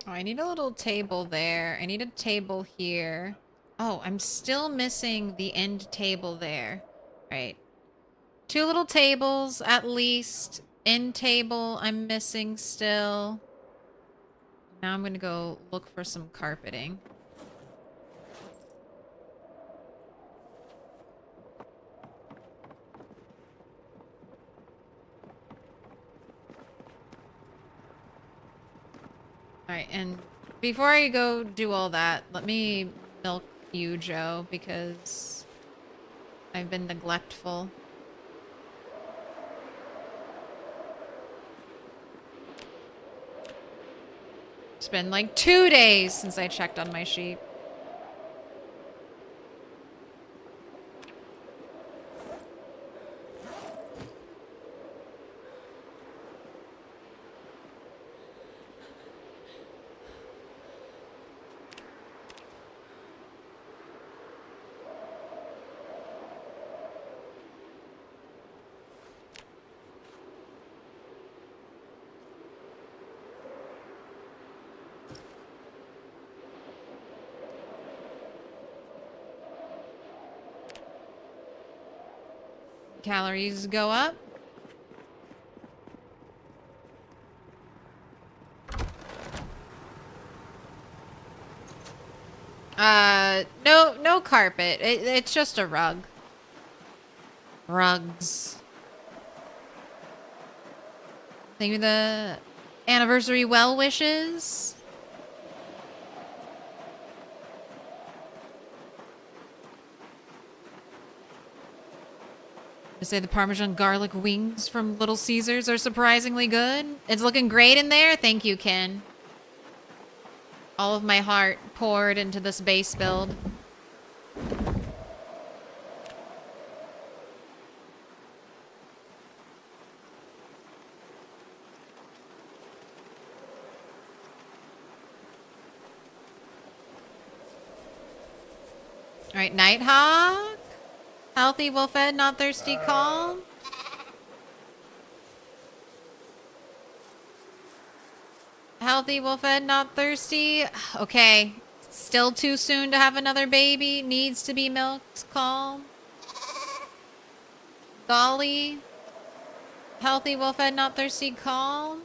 Oh, I need a little table there. I need a table here. Oh, I'm still missing the end table there. Right. 2 little tables at least. End table I'm missing still. Now I'm gonna go look for some carpeting. Alright, and before I go do all that, let me milk you, Joe, because I've been neglectful. It's been like 2 days since I checked on my sheep. Calories go up. No carpet. It's just a rug. Rugs. Thank you for the anniversary well wishes. I say the Parmesan garlic wings from Little Caesars are surprisingly good. It's looking great in there. Thank you, Ken. All of my heart poured into this base build. All right, Nighthawk. Healthy, well-fed, not thirsty, calm. Healthy, well-fed, not thirsty. Okay. Still too soon to have another baby. Needs to be milked. Calm. Dolly. Healthy, well-fed, not thirsty. Calm.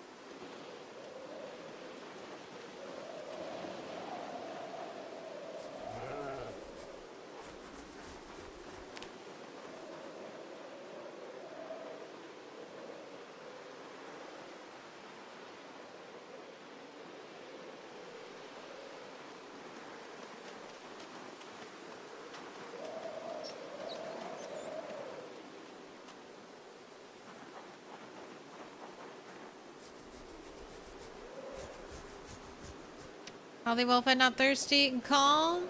Healthy, well-fed, not thirsty. Calm.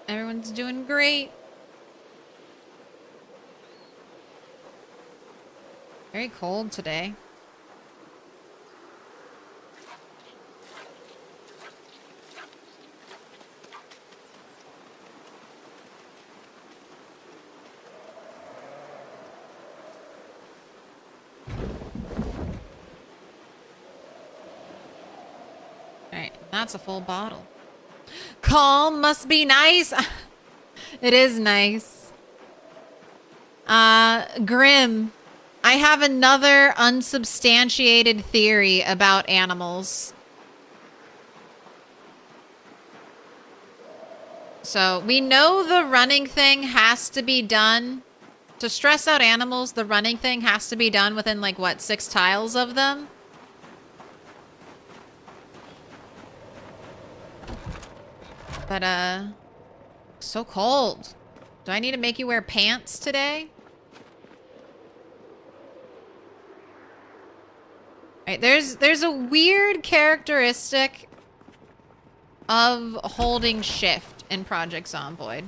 Everyone's doing great. Very cold today. Alright, that's a full bottle. Calm must be nice. It is nice. Grim. I have another unsubstantiated theory about animals. So, we know the running thing has to be done. To stress out animals, the running thing has to be done within, like, what, 6 tiles of them? But, so cold. Do I need to make you wear pants today? Right, there's a weird characteristic of holding shift in Project Zomboid.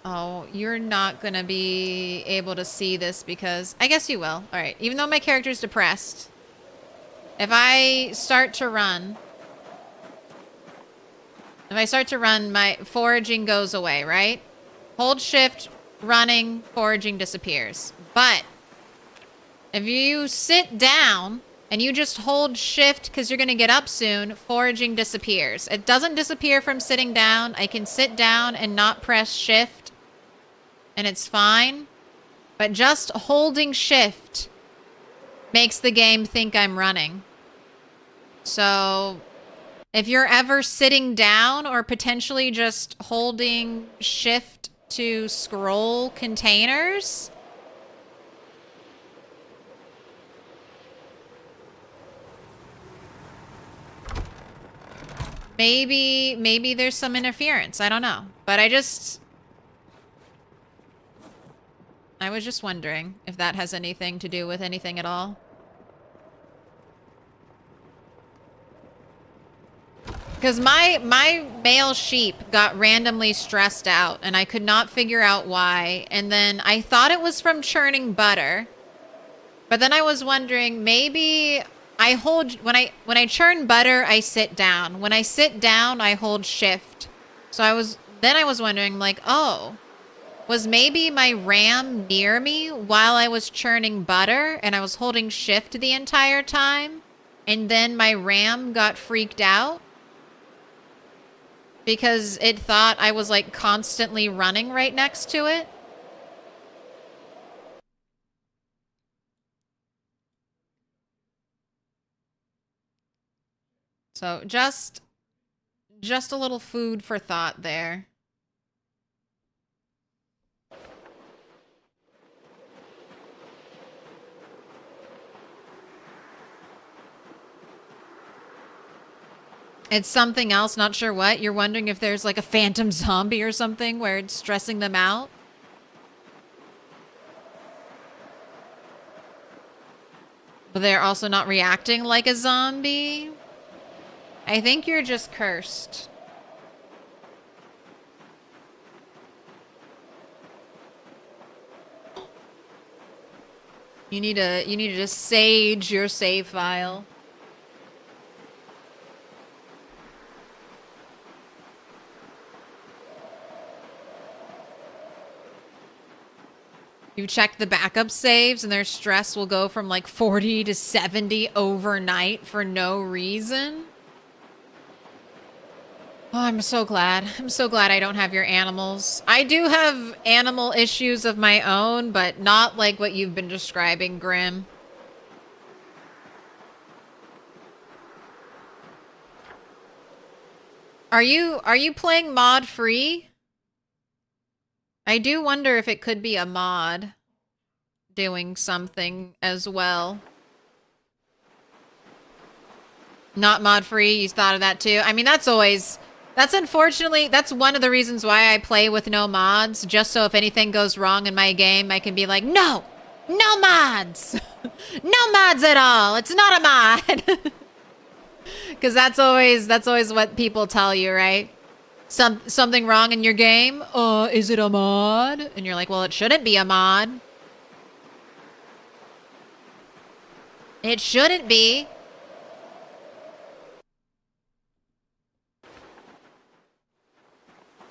Oh, you're not gonna be able to see this because... I guess you will. Alright, even though my character's depressed. If I start to run... If I start to run, my foraging goes away, right? Hold shift, running, foraging disappears. But if you sit down and you just hold shift because you're going to get up soon, foraging disappears. It doesn't disappear from sitting down. I can sit down and not press shift and it's fine. But just holding shift makes the game think I'm running. So... if you're ever sitting down or potentially just holding shift to scroll containers, maybe there's some interference. I don't know. But I was just wondering if that has anything to do with anything at all. Because my male sheep got randomly stressed out and I could not figure out why. And then I thought it was from churning butter. But then I was wondering, maybe I hold... When I churn butter, I sit down. When I sit down, I hold shift. So I was wondering, like, oh, was maybe my ram near me while I was churning butter and I was holding shift the entire time? And then my ram got freaked out? Because it thought I was, like, constantly running right next to it. So, just a little food for thought there. It's something else, not sure what. You're wondering if there's like a phantom zombie or something where it's stressing them out? But they're also not reacting like a zombie? I think you're just cursed. You need to just sage your save file. You've checked the backup saves and their stress will go from like 40 to 70 overnight for no reason. Oh, I'm so glad. I'm so glad I don't have your animals. I do have animal issues of my own, but not like what you've been describing, Grim. Are you playing mod free? I do wonder if it could be a mod doing something as well. Not mod free, you thought of that too? I mean, that's unfortunately, that's one of the reasons why I play with no mods, just so if anything goes wrong in my game, I can be like, no mods, no mods at all, it's not a mod. Because that's always what people tell you, right? Something wrong in your game? Is it a mod? And you're like, well, it shouldn't be a mod. It shouldn't be.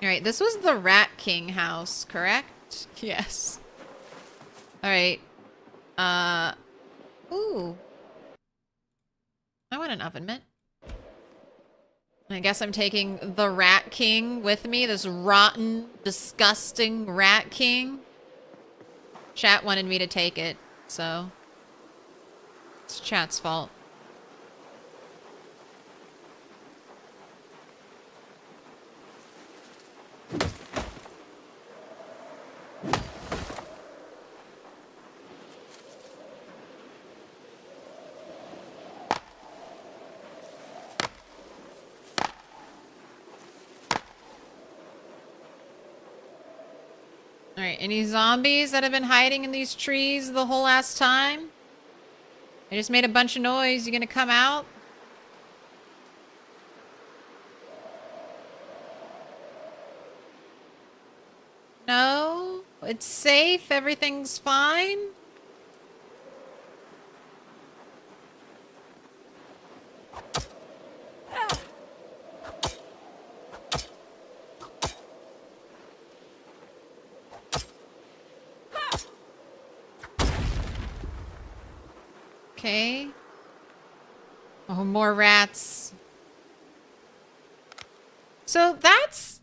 All right, this was the Rat King house, correct? Yes. All right. Ooh. I want an oven mitt. I guess I'm taking the Rat King with me. This rotten, disgusting Rat King. Chat wanted me to take it, so it's chat's fault. All right, any zombies that have been hiding in these trees the whole last time? I just made a bunch of noise. You gonna come out? No? It's safe? Everything's fine? Okay. Oh, more rats. So that's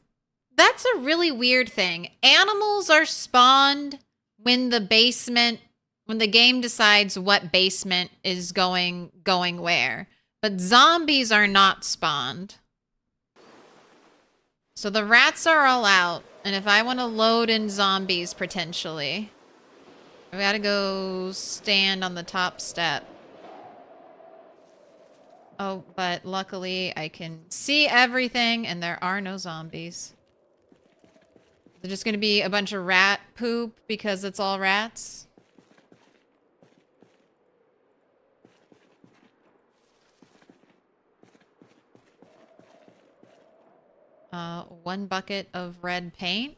a really weird thing. Animals are spawned when the game decides what basement is going where. But zombies are not spawned. So the rats are all out. And if I want to load in zombies potentially, I gotta go stand on the top step. Oh, but luckily I can see everything and there are no zombies. Is it just gonna be a bunch of rat poop because it's all rats? One bucket of red paint.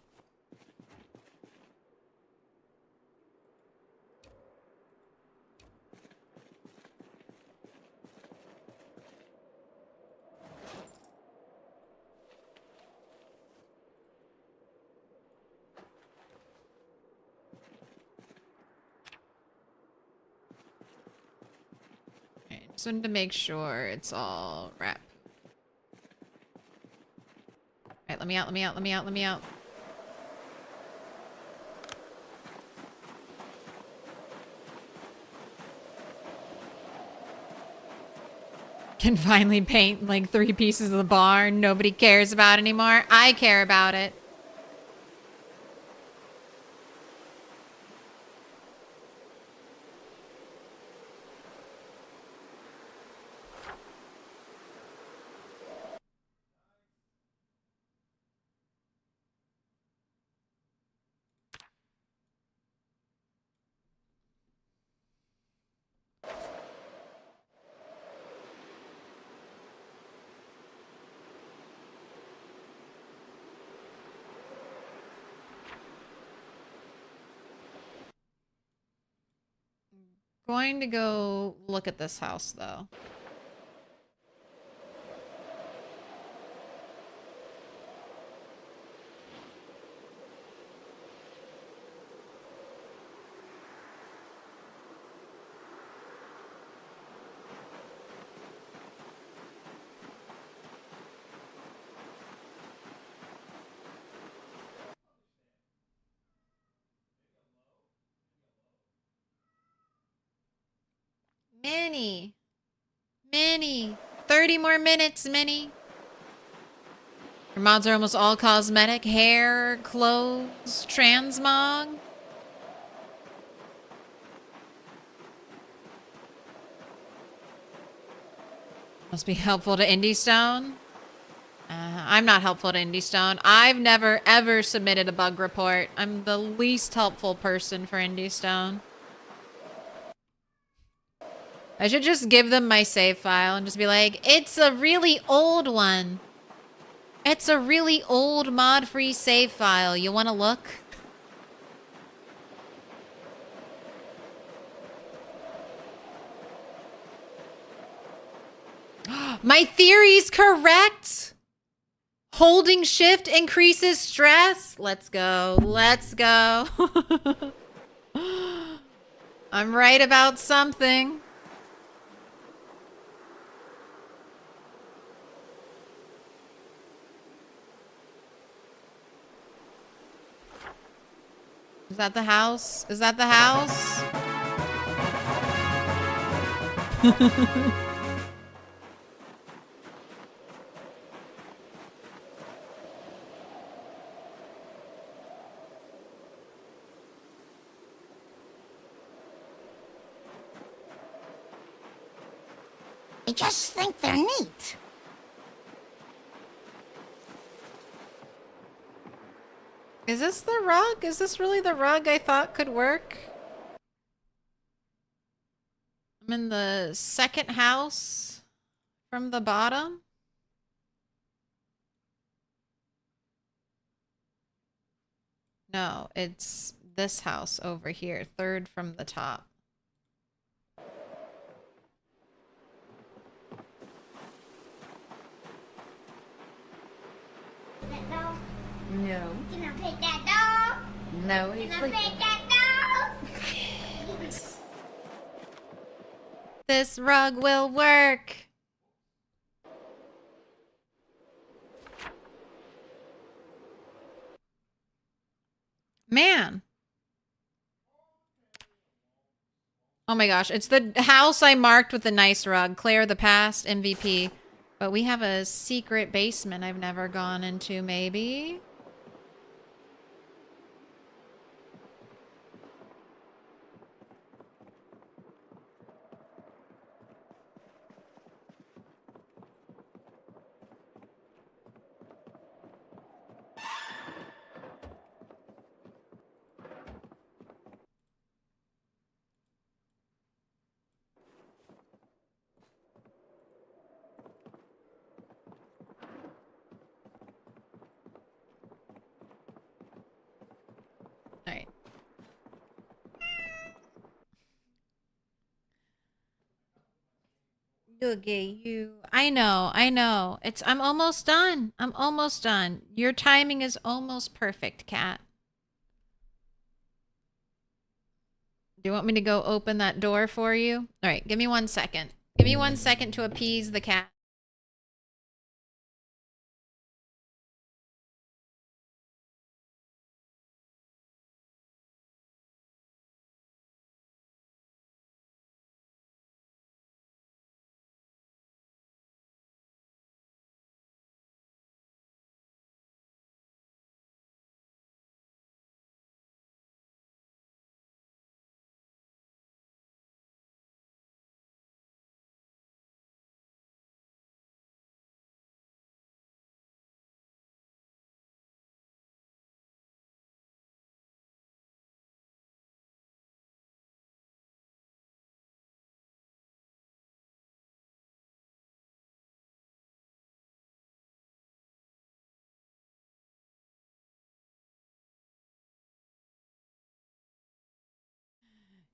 Just wanted to make sure it's all rat. Alright, let me out. Can finally paint like 3 pieces of the barn nobody cares about anymore. I care about it. Going to go look at this house though. Minnie. 30 more minutes, Minnie. Your mods are almost all cosmetic. Hair, clothes, transmog. Must be helpful to Indie Stone. I'm not helpful to Indie Stone. I've never, ever submitted a bug report. I'm the least helpful person for Indie Stone. I should just give them my save file and just be like, it's a really old one. It's a really old mod-free save file. You want to look? My theory's correct. Holding shift increases stress. Let's go. Let's go. I'm right about something. Is that the house? Is that the house? I just think they're neat. Is this the rug? Is this really the rug I thought could work? I'm in the second house from the bottom. No, it's this house over here, third from the top. That dog? No. Can I pet that dog? No, he's Can I sleeping. pet that dog? This rug will work. Man. Oh my gosh, it's the house I marked with the nice rug. Claire the past MVP. But we have a secret basement I've never gone into, maybe? Alright. Okay, you. I know. I'm almost done. I'm almost done. Your timing is almost perfect, cat. Do you want me to go open that door for you? All right, give me 1 second. Give me 1 second to appease the cat.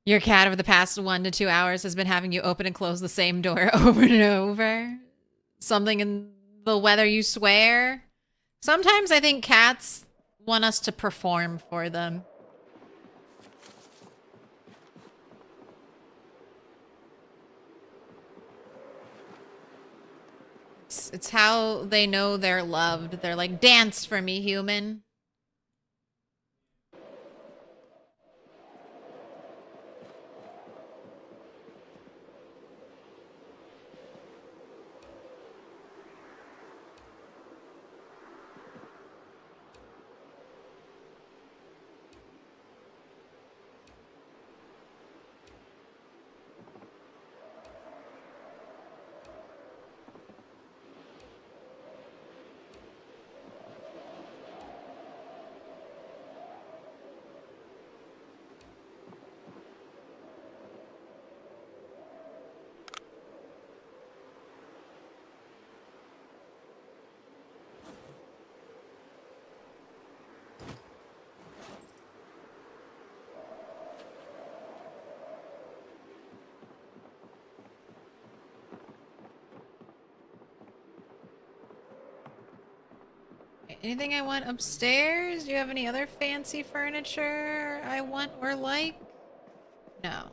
Your cat over the past 1 to 2 hours has been having you open and close the same door over and over. Something in the weather, you swear? Sometimes I think cats want us to perform for them. It's how they know they're loved. They're like, dance for me, human. Anything I want upstairs? Do you have any other fancy furniture I want or like? No.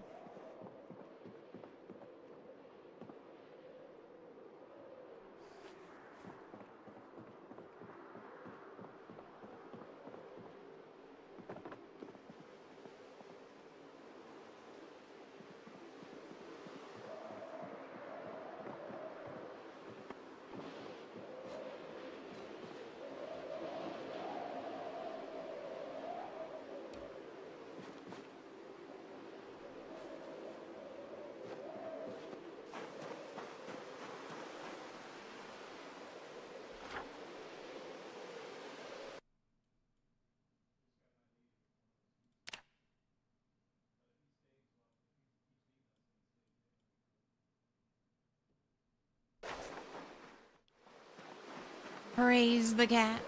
Praise the cat.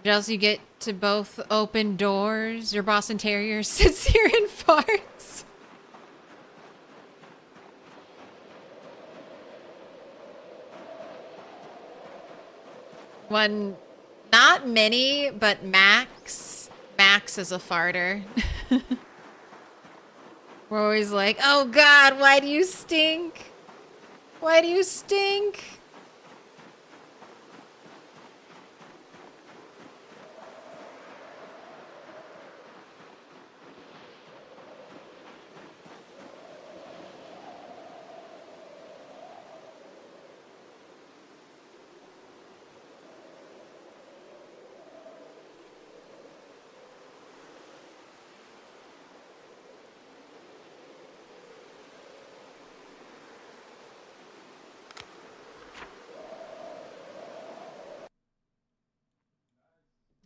Else you get to both open doors. Your Boston Terrier sits here and farts. One, not many, but Max. Max is a farter. We're always like, oh God, why do you stink? Why do you stink?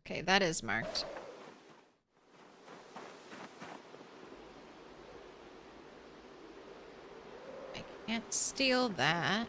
Okay, that is marked. I can't steal that.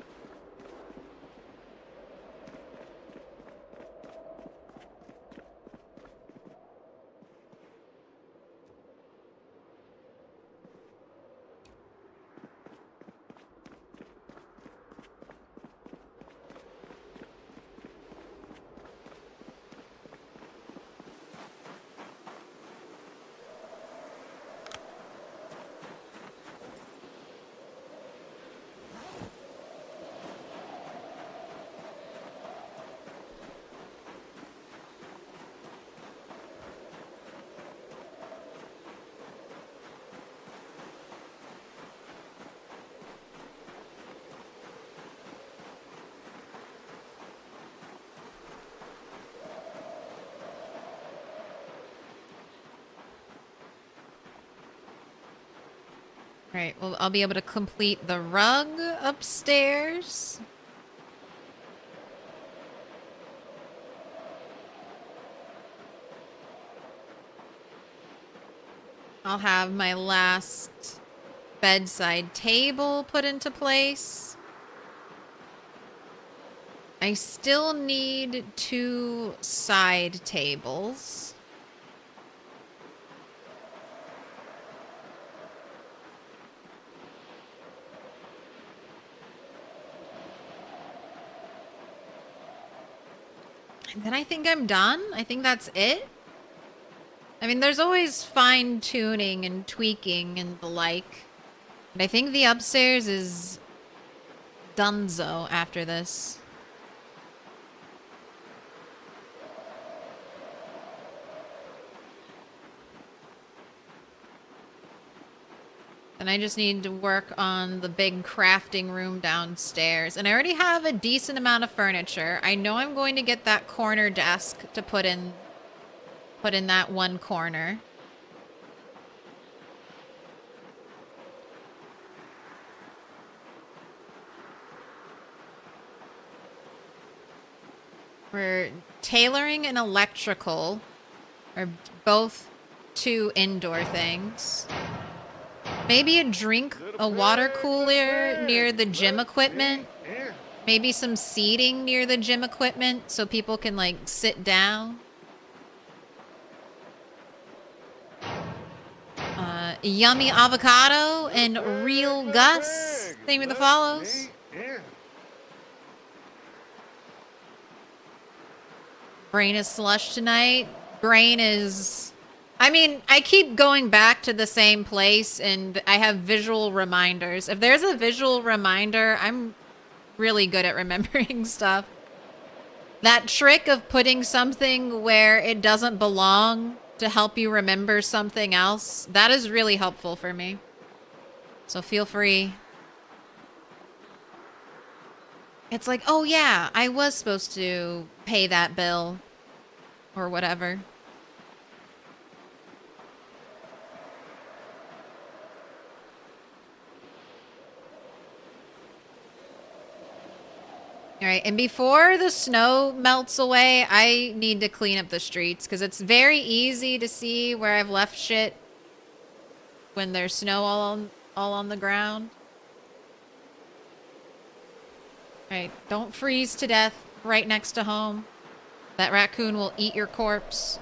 Right, well, I'll be able to complete the rug upstairs. I'll have my last bedside table put into place. I still need 2 side tables. And then I think I'm done. I think that's it. I mean, there's always fine-tuning and tweaking and the like. But I think the upstairs is donezo after this. And I just need to work on the big crafting room downstairs. And I already have a decent amount of furniture. I know I'm going to get that corner desk to put in that one corner. We're tailoring and electrical are both 2 indoor things. Maybe a water cooler near the gym equipment. Maybe some seating near the gym equipment so people can, like, sit down. Yummy avocado and real Gus. Thank you for the follows. Brain is slush tonight. Brain is... I mean, I keep going back to the same place and I have visual reminders. If there's a visual reminder, I'm really good at remembering stuff. That trick of putting something where it doesn't belong to help you remember something else, that is really helpful for me. So feel free. It's like, oh yeah, I was supposed to pay that bill or whatever. All right, and before the snow melts away, I need to clean up the streets because it's very easy to see where I've left shit when there's snow all on the ground. All right, don't freeze to death right next to home. That raccoon will eat your corpse.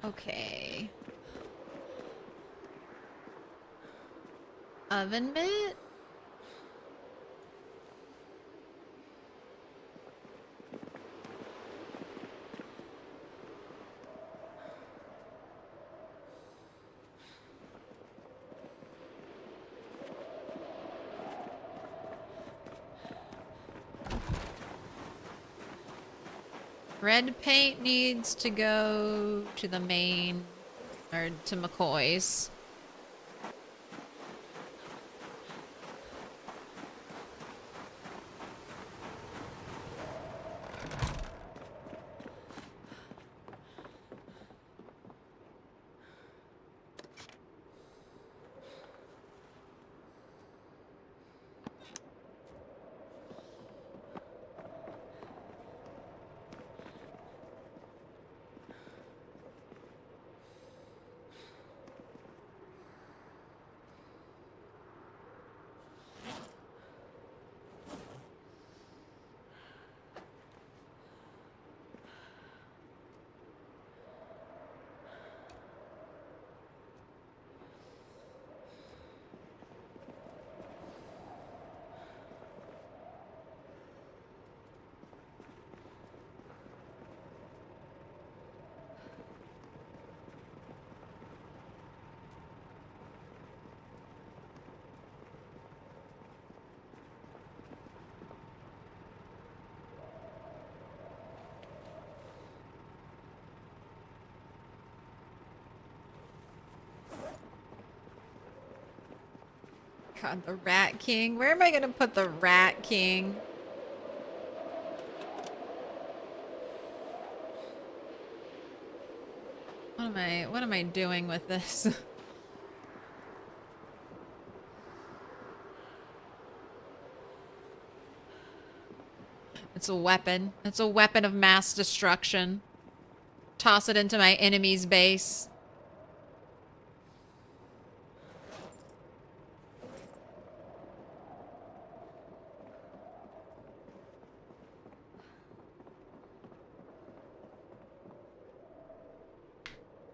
Okay. Oven mitt? Red paint needs to go to the main, or to McCoy's. God, the Rat King. Where am I gonna put the Rat King? What am I doing with this? It's a weapon. It's a weapon of mass destruction. Toss it into my enemy's base.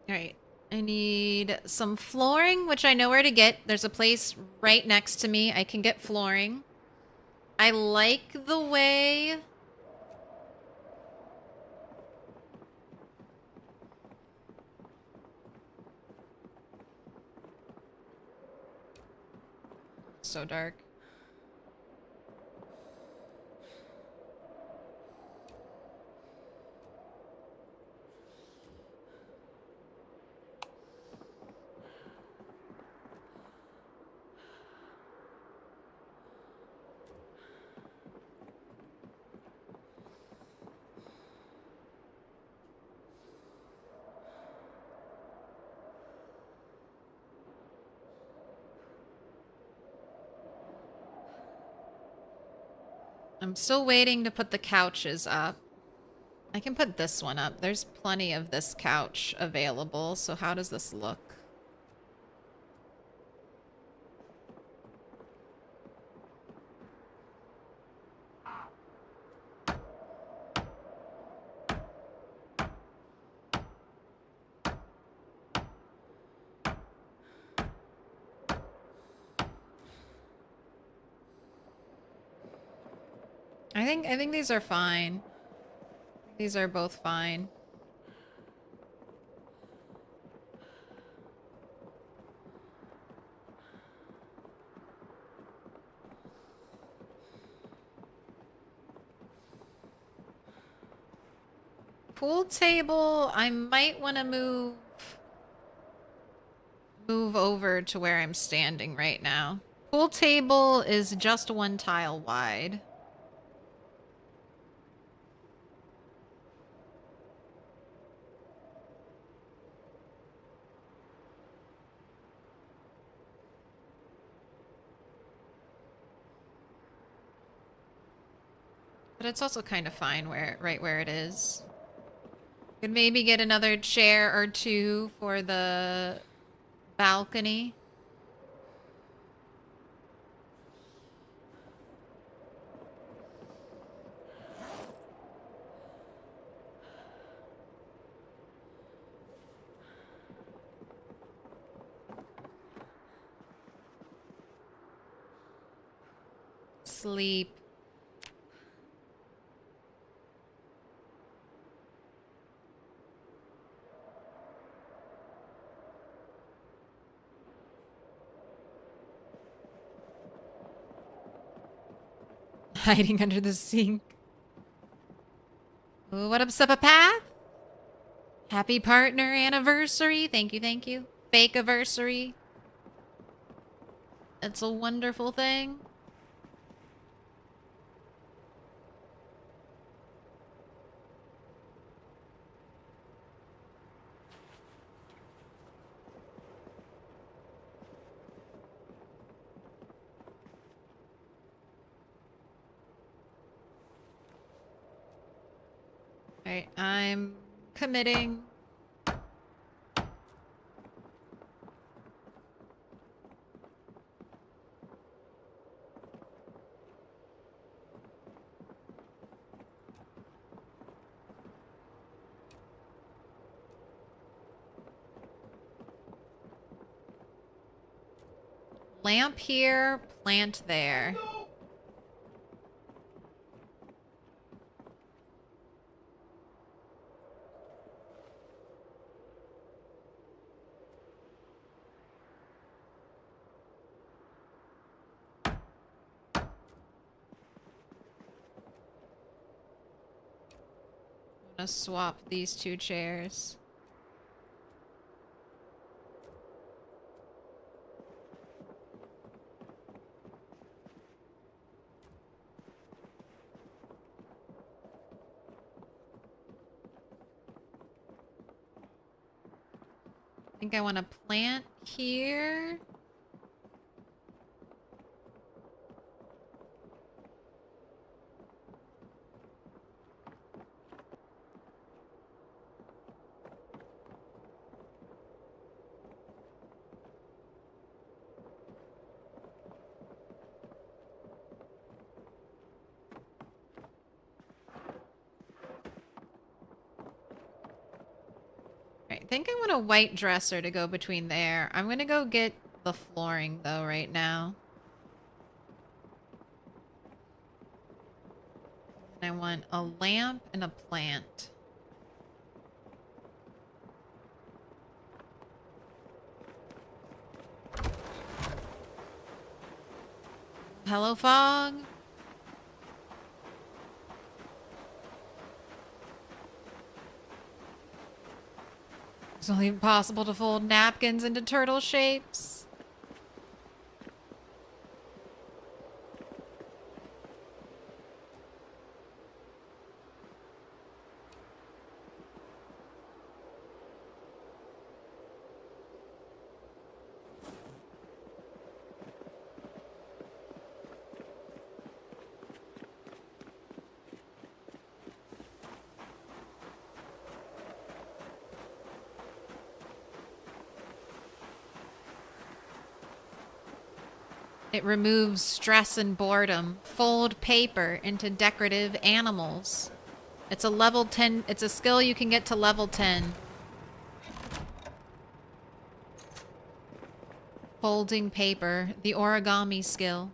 Alright. I need some flooring, which I know where to get. There's a place right next to me. I can get flooring. I like the way... So dark. I'm still waiting to put the couches up. I can put this one up. There's plenty of this couch available, so how does this look? I think these are fine. These are both fine. Pool table, I might want to move over to where I'm standing right now. Pool table is just one tile wide. But it's also kind of fine right where it is. Could maybe get another chair or two for the balcony. Sleep. Hiding under the sink. Ooh, what up, Supapath? Happy partner anniversary. Thank you, thank you. Fake anniversary. It's a wonderful thing. Alright, I'm committing. Lamp here, plant there. I'm gonna swap these two chairs. think I want to plant here. I think I want a white dresser to go between there. I'm gonna go get the flooring though right now. And I want a lamp and a plant. Hello, fog. It's only possible to fold napkins into turtle shapes. It removes stress and boredom. Fold paper into decorative animals. It's a level 10. It's a skill you can get to level 10. Folding paper, the origami skill.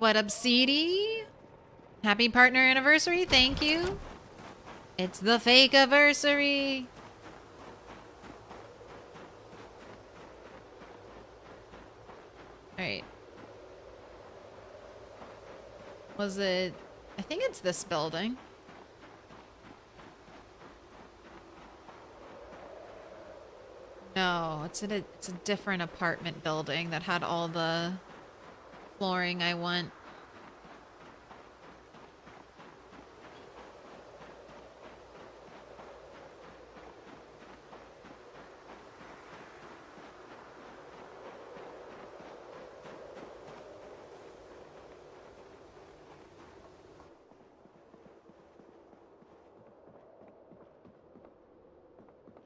What up, CD? Happy partner anniversary, thank you. It's the fake anniversary. Alright. Was it... I think it's this building. No, it's a different apartment building that had all the flooring I want.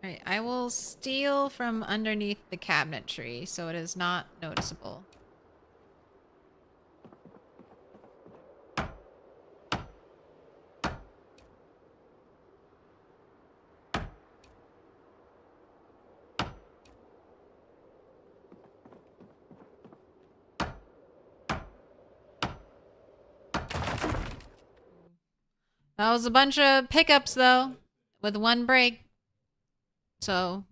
Alright, I will steal from underneath the cabinetry so it is not noticeable. That was a bunch of pickups though, with one break. So,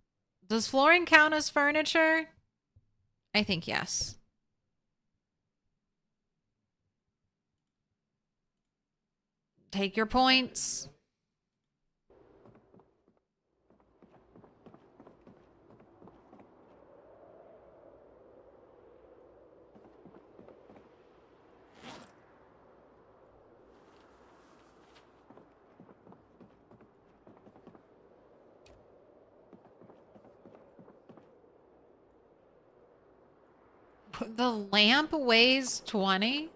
does flooring count as furniture? I think yes. Take your points. The lamp weighs 20?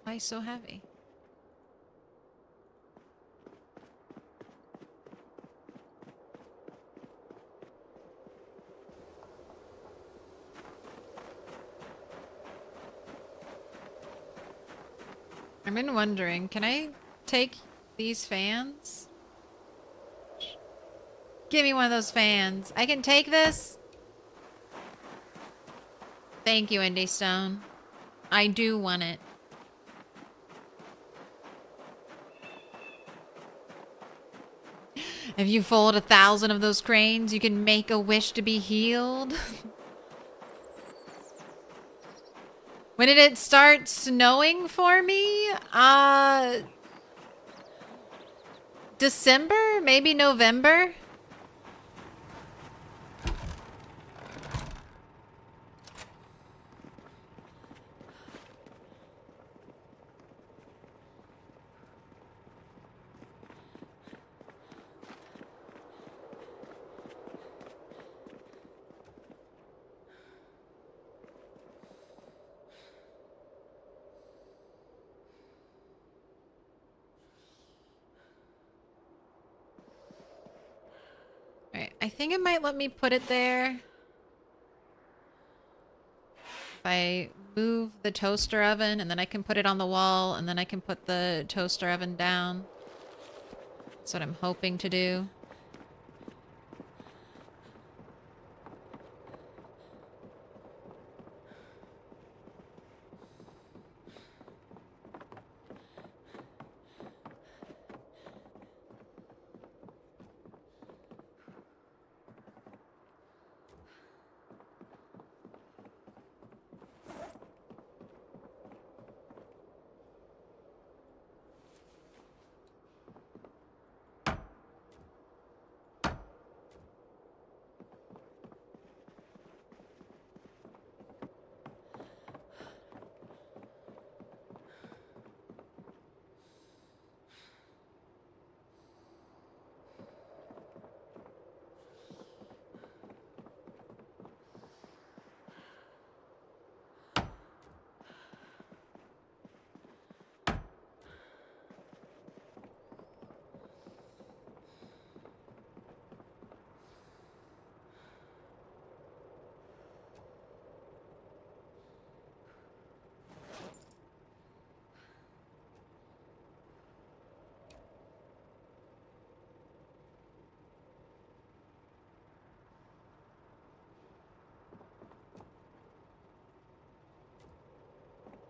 Why so heavy? I've been wondering, can I take these fans? Give me one of those fans. I can take this? Thank you, Indy Stone. I do want it. If you fold 1,000 of those cranes, you can make a wish to be healed. When did it start snowing for me? December? Maybe November? Alright, I think it might let me put it there. If I move the toaster oven, and then I can put it on the wall, and then I can put the toaster oven down. That's what I'm hoping to do.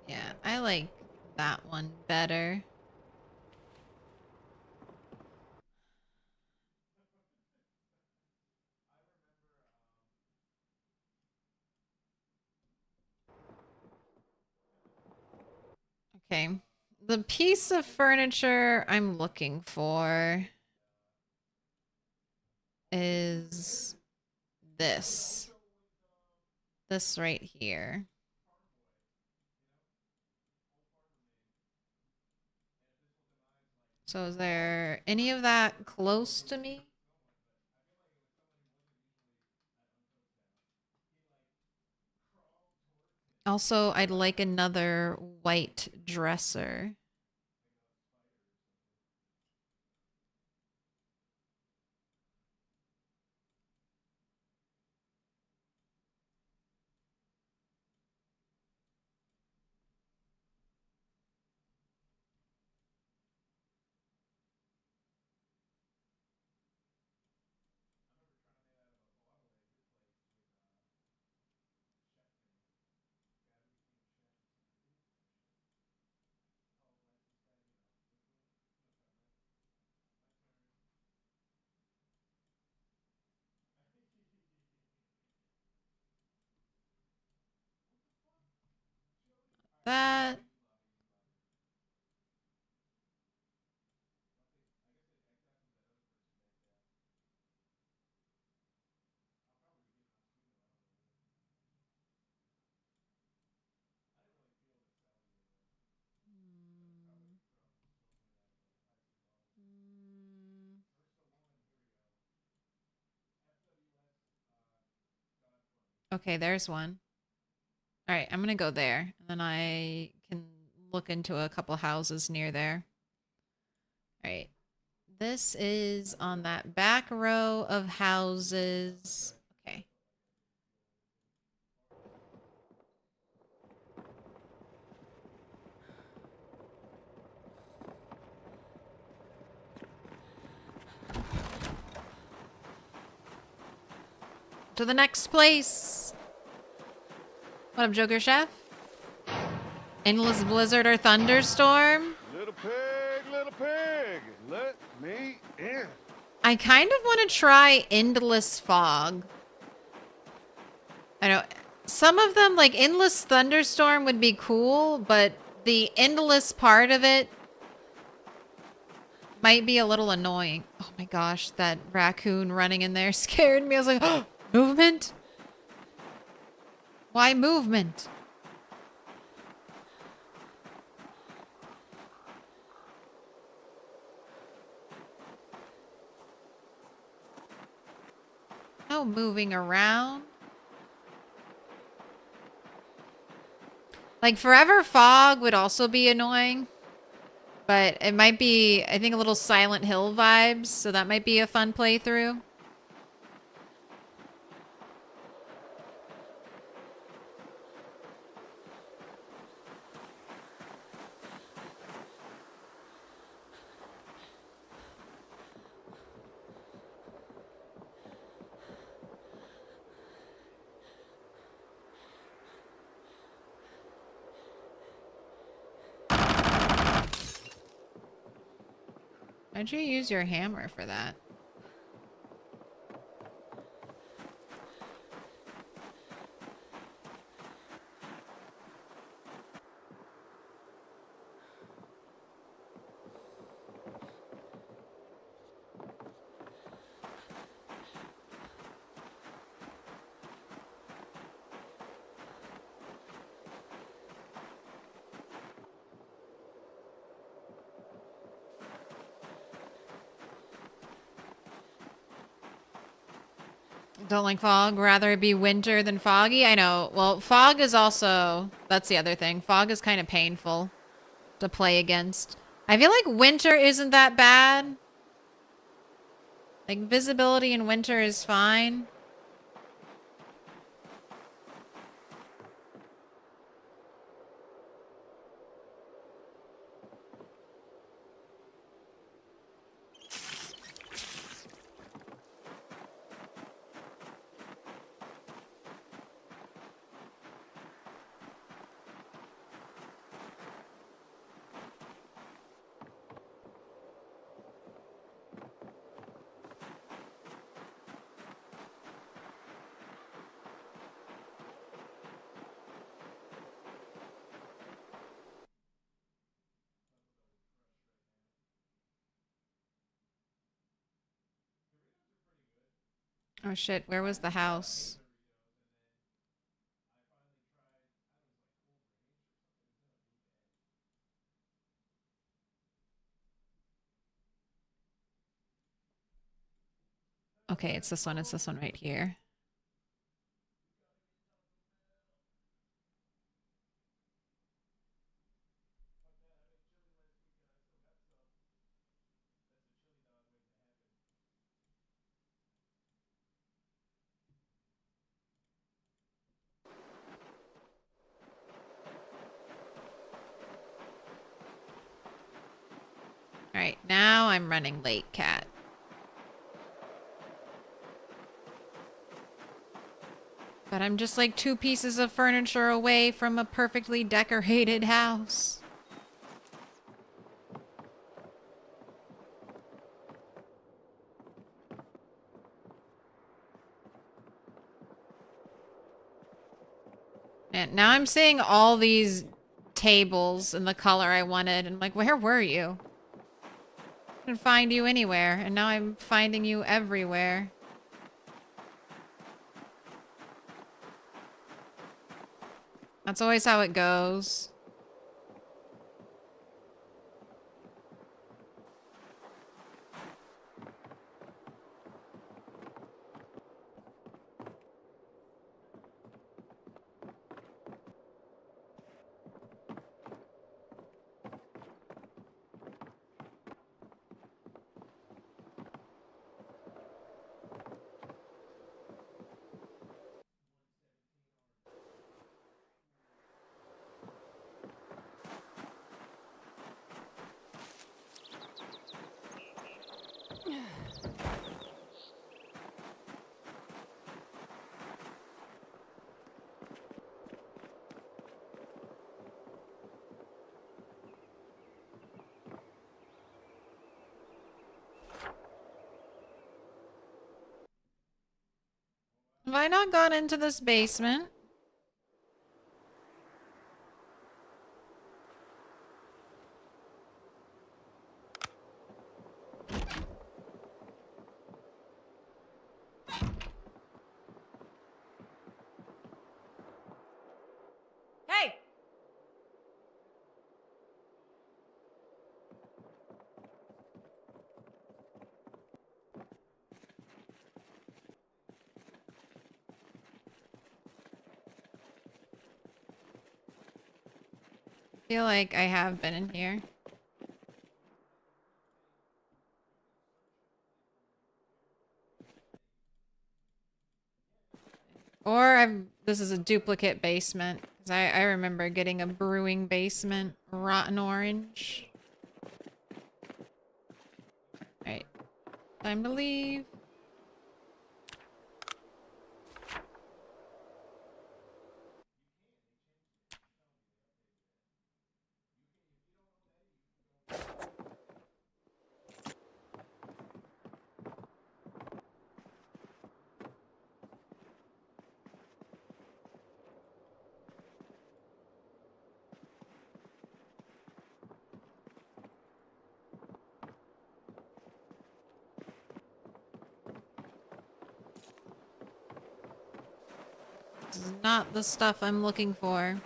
Yeah, I like that one better. Okay. The piece of furniture I'm looking for is this. This right here. So is there any of that close to me? Also, I'd like another white dresser. That. Okay, there's one. All right, I'm gonna go there, and then I can look into a couple houses near there. All right, this is on that back row of houses. Okay. To the next place. What up, Joker Chef? Endless blizzard or thunderstorm? Little pig, let me in. I kind of want to try endless fog. I know some of them, like endless thunderstorm, would be cool, but the endless part of it might be a little annoying. Oh my gosh, that raccoon running in there scared me. I was like, oh, movement? Why movement? No moving around. Like forever fog would also be annoying. But it might be, I think, a little Silent Hill vibes, so that might be a fun playthrough. Why'd you use your hammer for that? Don't like fog. Rather it be winter than foggy. I know. Well, fog is also... That's the other thing. Fog is kind of painful to play against. I feel like winter isn't that bad. Like, visibility in winter is fine. Oh shit, where was the house? Okay, it's this one. It's this one right here. Alright, now I'm running late, cat. But I'm just like 2 pieces of furniture away from a perfectly decorated house. And now I'm seeing all these tables in the color I wanted. And I'm like, where were you? I didn't find you anywhere. And now I'm finding you everywhere. That's always how it goes. I not gone into this basement? Hey! I feel like I have been in here. Or this is a duplicate basement. 'Cause I remember getting a brewing basement. Rotten orange. Alright. Time to leave. This is not the stuff I'm looking for.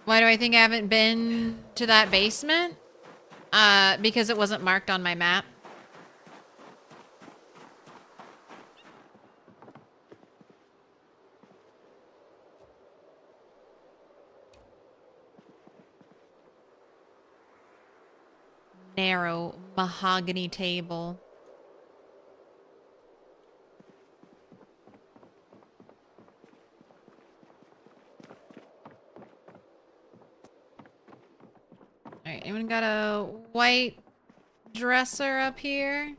Why do I think I haven't been to that basement? Because it wasn't marked on my map. Narrow mahogany table. Alright, anyone got a white dresser up here?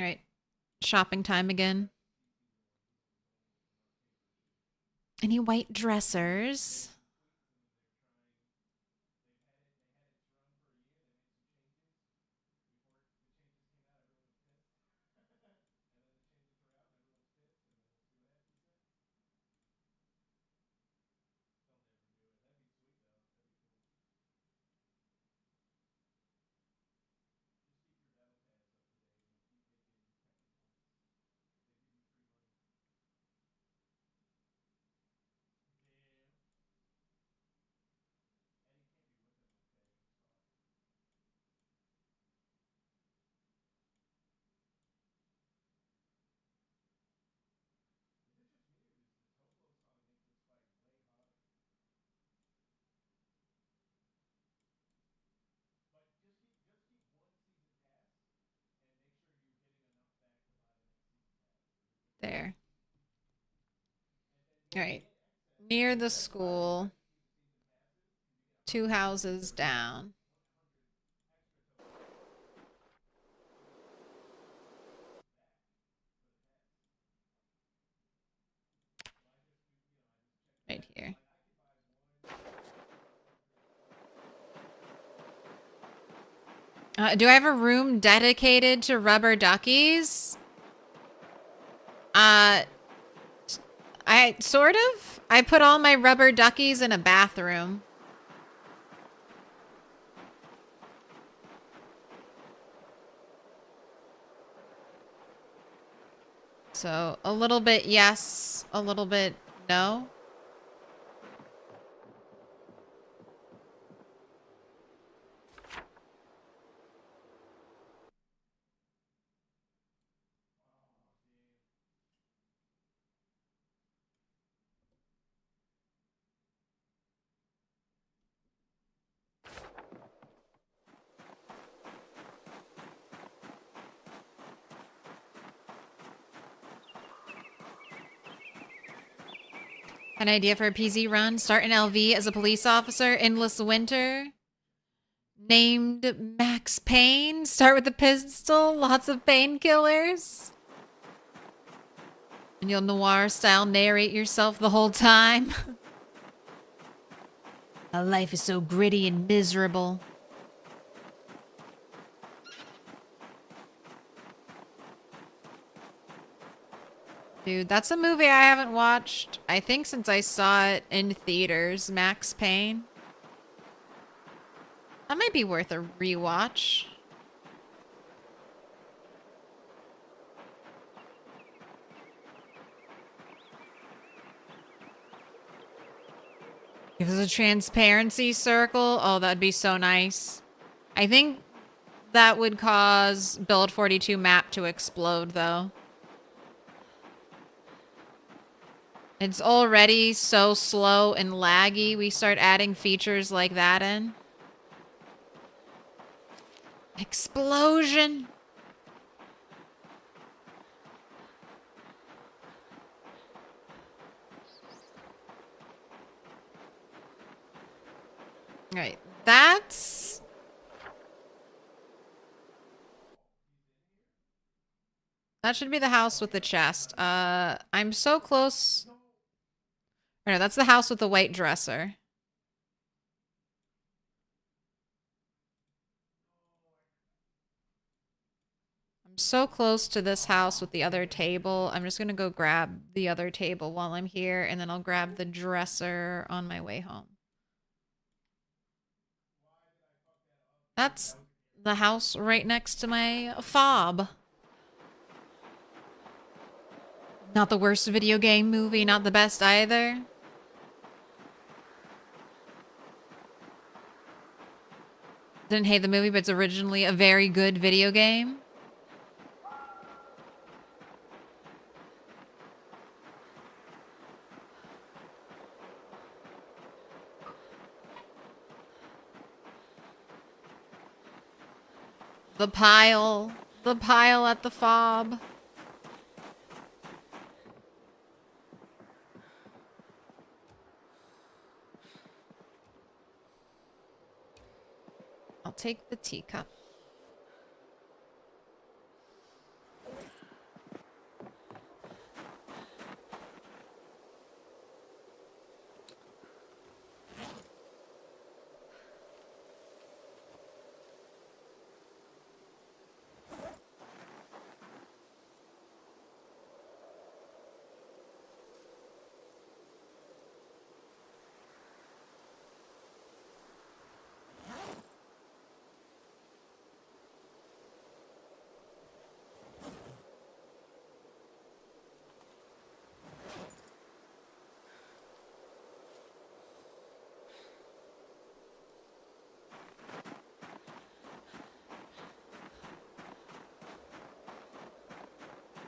Alright, shopping time again. Any white dressers? There. Alright. Near the school. 2 houses down. Right here. Do I have a room dedicated to rubber duckies? I sort of. I put all my rubber duckies in a bathroom. So a little bit yes, a little bit no. An idea for a PZ run. Start an LV as a police officer. Endless winter. Named Max Payne. Start with a pistol. Lots of painkillers. And you'll noir style narrate yourself the whole time. Our life is so gritty and miserable. Dude, that's a movie I haven't watched, I think, since I saw it in theaters. Max Payne. That might be worth a rewatch. If there's a transparency circle, oh, that'd be so nice. I think that would cause Build 42 map to explode, though. It's already so slow and laggy. We start adding features like that in. Explosion! Alright, that's... That should be the house with the chest. I'm so close... Oh, no, that's the house with the white dresser. I'm so close to this house with the other table. I'm just gonna go grab the other table while I'm here, and then I'll grab the dresser on my way home. That's the house right next to my fob. Not the worst video game movie, not the best either. Didn't hate the movie, but it's originally a very good video game. The pile at the fob. I'll take the teacup.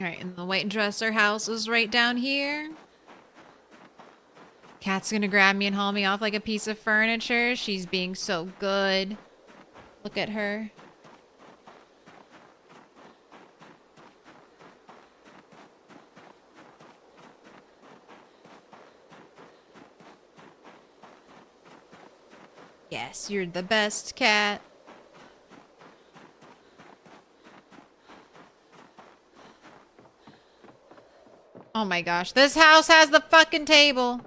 Alright, and the white dresser house is right down here. Cat's gonna grab me and haul me off like a piece of furniture. She's being so good. Look at her. Yes, you're the best cat. Oh my gosh, this house has the fucking table.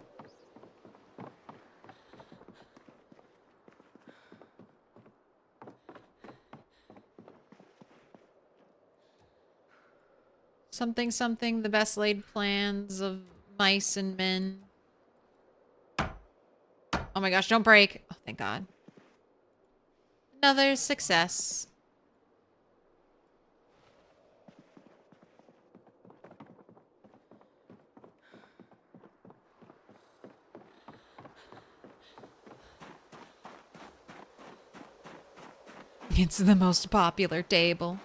Something, something, the best laid plans of mice and men. Oh my gosh, don't break. Oh, thank God. Another success. It's the most popular table.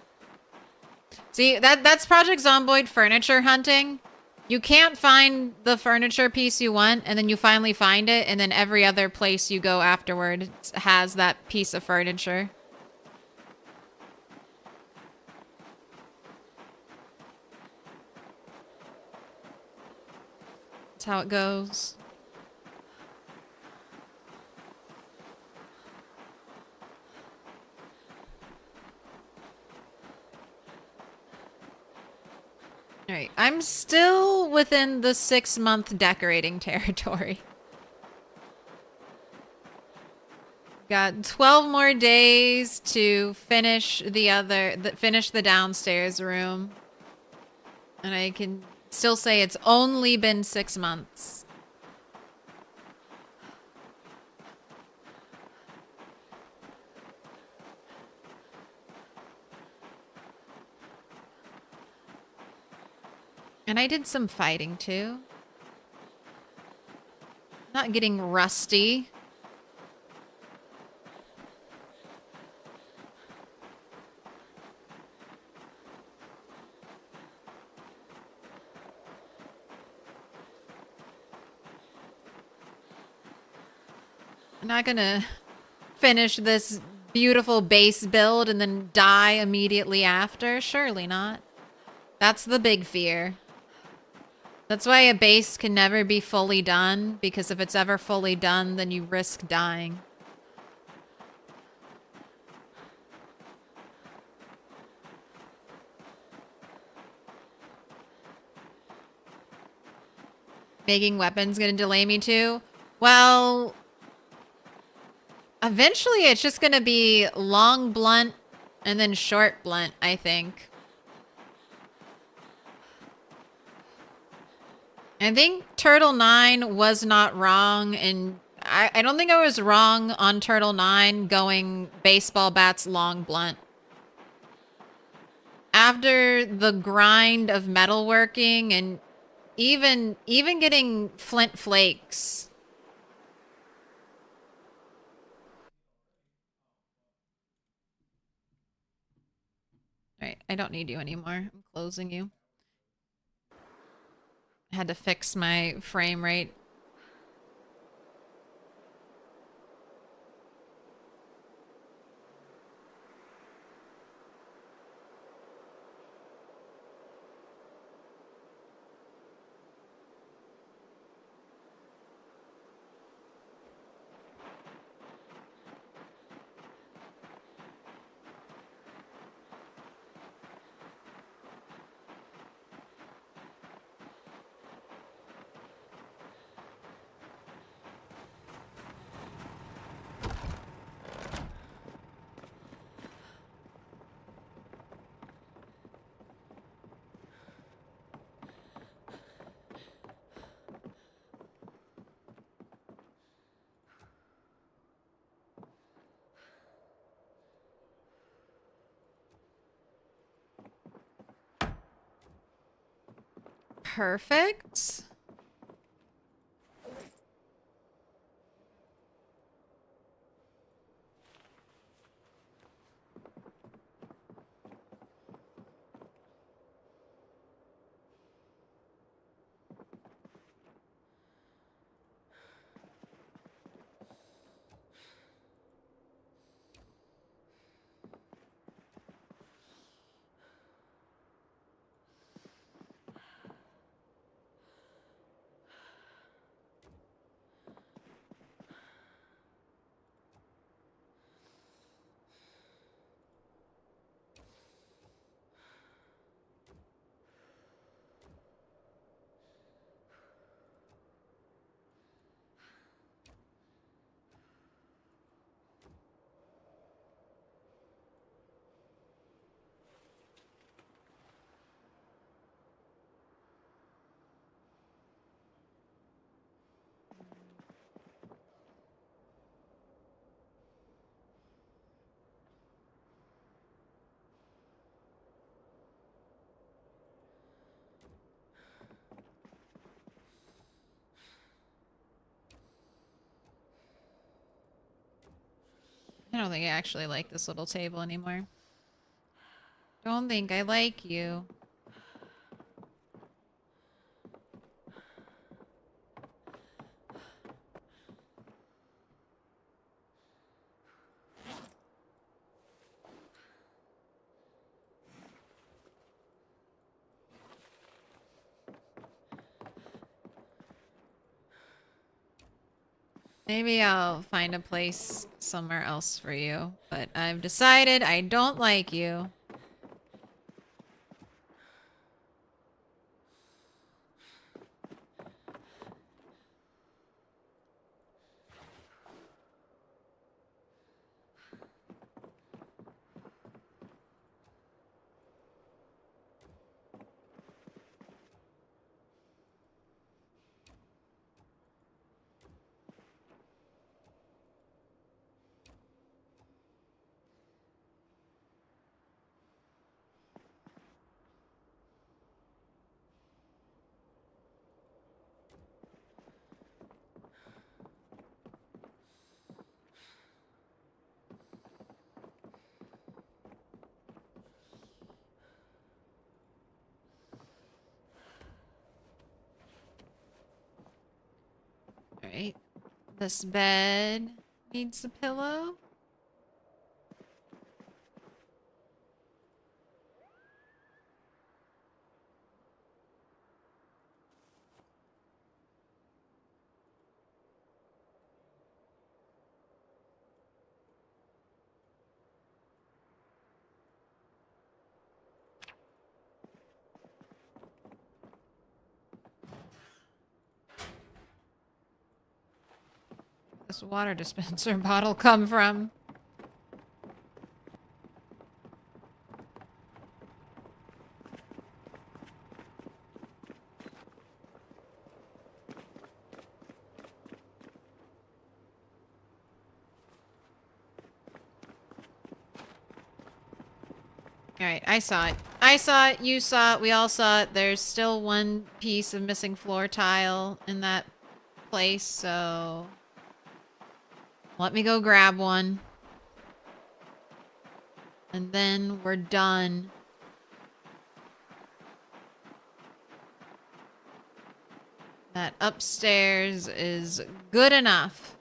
See, that's Project Zomboid furniture hunting. You can't find the furniture piece you want, and then you finally find it, and then every other place you go afterward has that piece of furniture. That's how it goes. Alright, I'm still within the 6-month decorating territory. Got 12 more days to finish finish the downstairs room. And I can still say it's only been 6 months. And I did some fighting too. Not getting rusty. I'm not gonna finish this beautiful base build and then die immediately after. Surely not. That's the big fear. That's why a base can never be fully done, because if it's ever fully done, then you risk dying. Making weapons gonna delay me too? Well, eventually it's just gonna be long blunt and then short blunt, I think. I think Turtle 9 was not wrong, and I don't think I was wrong on Turtle 9 going baseball bats long blunt. After the grind of metalworking and even getting flint flakes. Alright, I don't need you anymore. I'm closing you. I had to fix my frame rate. Perfect. I don't think I actually like this little table anymore. Don't think I like you. Maybe I'll find a place somewhere else for you, but I've decided I don't like you. Alright. This bed needs a pillow. This water dispenser bottle come from? Alright, I saw it. I saw it, you saw it, we all saw it. There's still one piece of missing floor tile in that place, so... let me go grab one. And then we're done. That upstairs is good enough.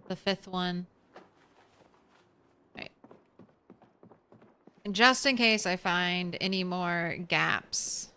The fifth one. Right. Just in case I find any more gaps.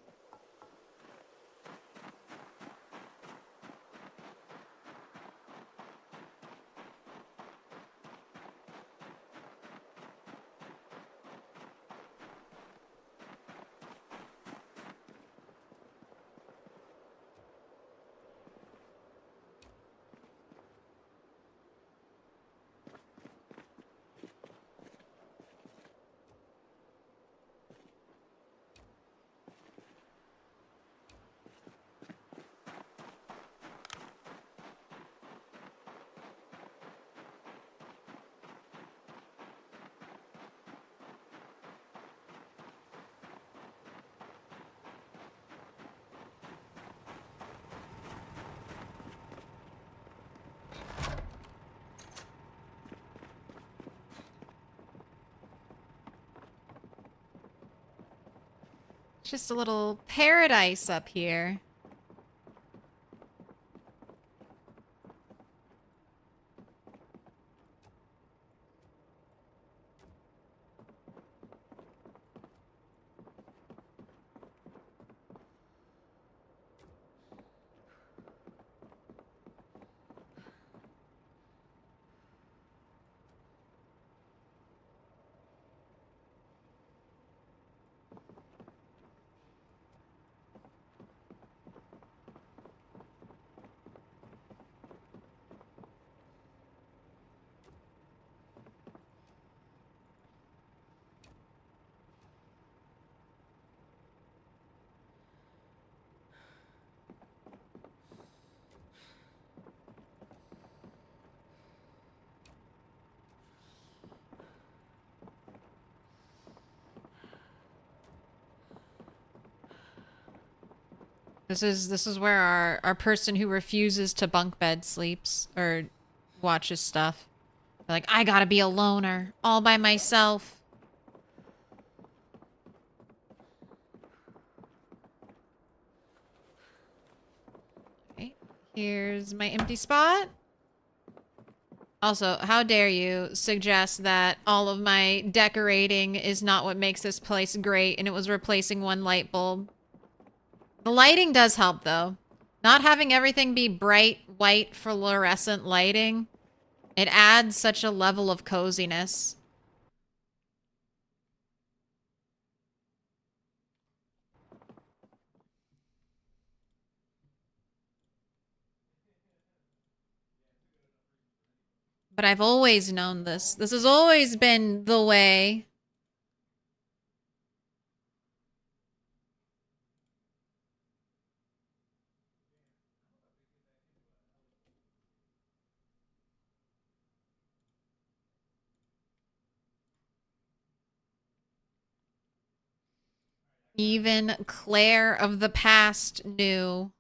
Just a little paradise up here. This is where our person who refuses to bunk bed sleeps or watches stuff. They're like, I gotta be a loner, all by myself. Okay, here's my empty spot. Also, how dare you suggest that all of my decorating is not what makes this place great and it was replacing one light bulb. The lighting does help, though. Not having everything be bright, white, fluorescent lighting, it adds such a level of coziness. But I've always known this. This has always been the way. Even Claire of the past knew.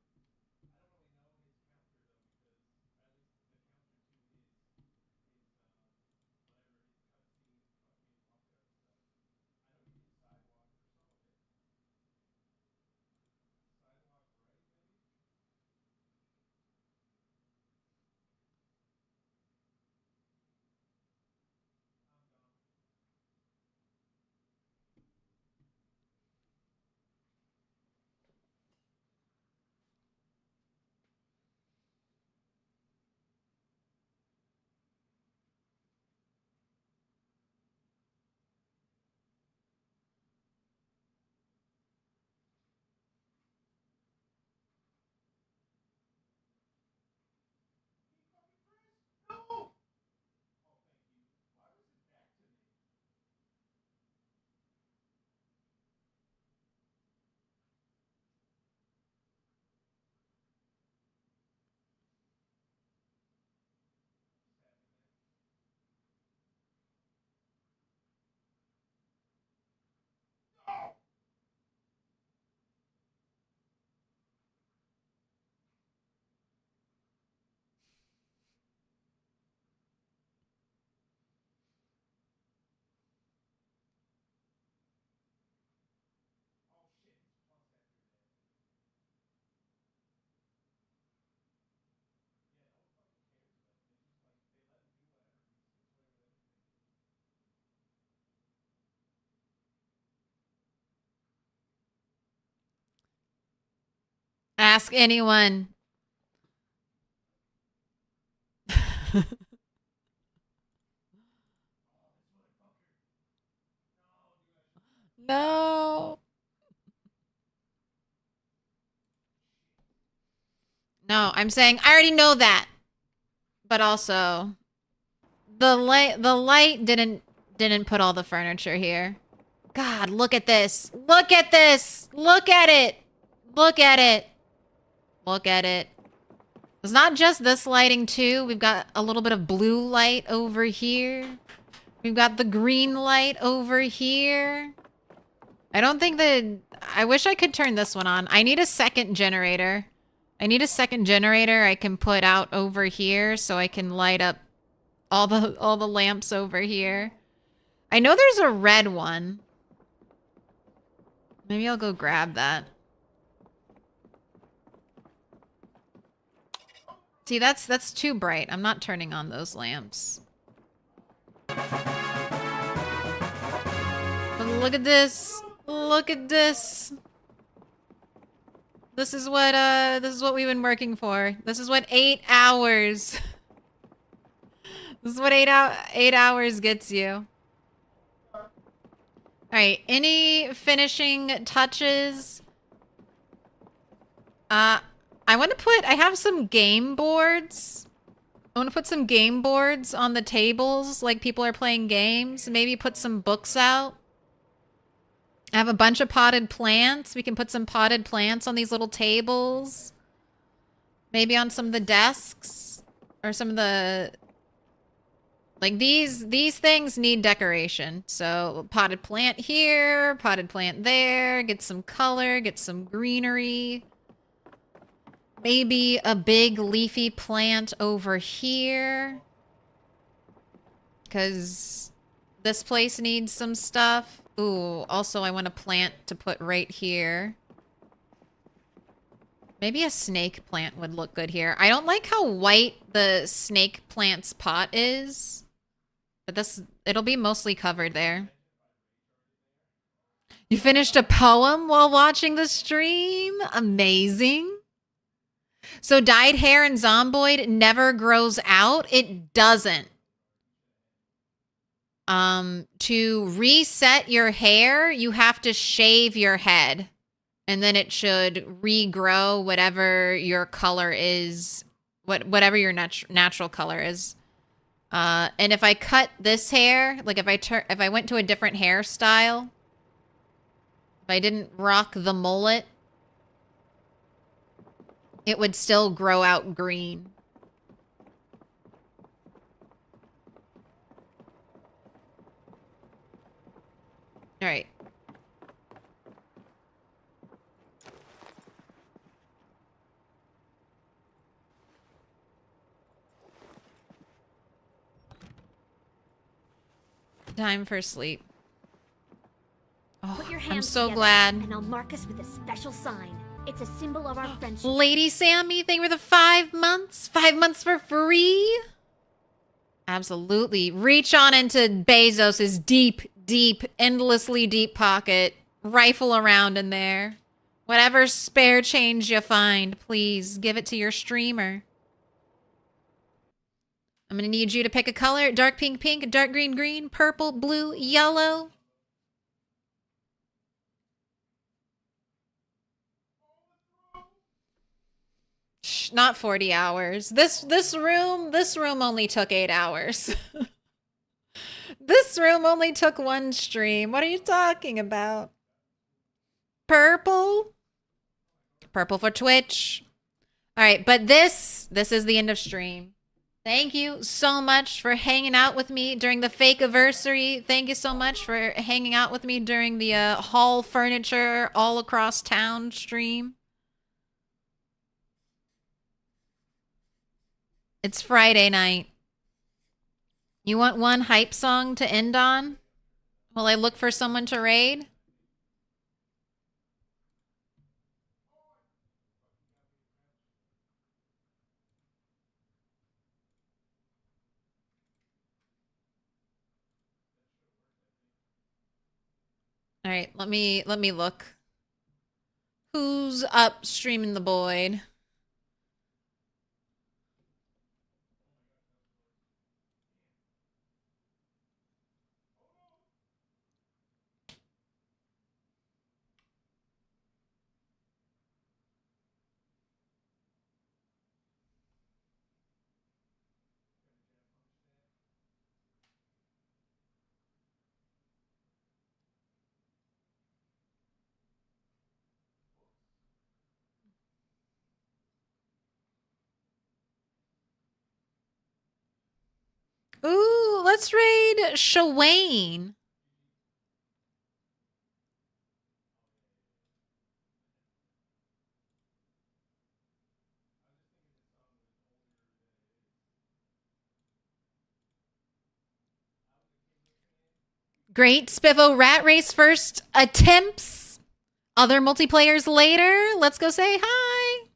Ask anyone. No. No, I'm saying I already know that. But also the light didn't put all the furniture here. God, look at this. Look at this. Look at it. Look at it. Look at it. It's not just this lighting too. We've got a little bit of blue light over here. We've got the green light over here. I don't think that... I wish I could turn this one on. I need a second generator. I need a second generator I can put out over here so I can light up all the lamps over here. I know there's a red one. Maybe I'll go grab that. See, that's too bright. I'm not turning on those lamps. But look at this. Look at this. This is what we've been working for. This is what 8 hours. This is what 8 hours gets you. All right, any finishing touches? I have some game boards. I want to put some game boards on the tables like people are playing games. Maybe put some books out. I have a bunch of potted plants. We can put some potted plants on these little tables. Maybe on some of the desks. Or some of the... Like, these things need decoration. So, potted plant here, potted plant there. Get some color, get some greenery. Maybe a big leafy plant over here. Because this place needs some stuff. Ooh, also I want a plant to put right here. Maybe a snake plant would look good here. I don't like how white the snake plant's pot is. But it'll be mostly covered there. You finished a poem while watching the stream? Amazing. So dyed hair in Zomboid never grows out? It doesn't. To reset your hair, you have to shave your head. And then it should regrow whatever your color is. Whatever your natural color is. And if I cut this hair, like if I went to a different hairstyle, if I didn't rock the mullet, it would still grow out green. All right. Time for sleep. Oh, Put your I'm hands so together, glad. and I'll mark us with a special sign. It's a symbol of our friendship. Lady Sammy, thank you for the 5 months. 5 months for free. Absolutely. Reach on into Bezos's deep, endlessly deep pocket. Rifle around in there. Whatever spare change you find, please give it to your streamer. I'm going to need you to pick a color. Dark pink, pink, dark green, green, purple, blue, yellow. Shh, not 40 hours. This room only took 8 hours. This room only took 1 stream. What are you talking about? Purple? Purple for Twitch. All right, but this is the end of stream. Thank you so much for hanging out with me during the fake anniversary. Thank you so much for hanging out with me during the hall furniture all across town stream. It's Friday night. You want one hype song to end on? While I look for someone to raid? All right, let me look. Who's up streaming the Boyd? Ooh, let's raid Shawayne. Great. Spiffo Rat Race first attempts. Other multiplayers later. Let's go say hi.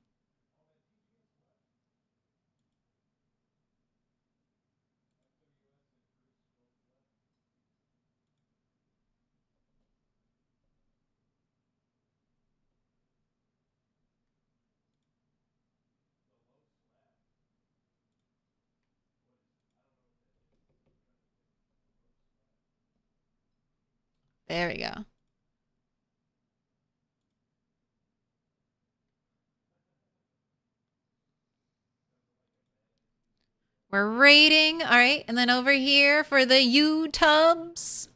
There we go. We're rating. All right. And then over here for the U-tubs.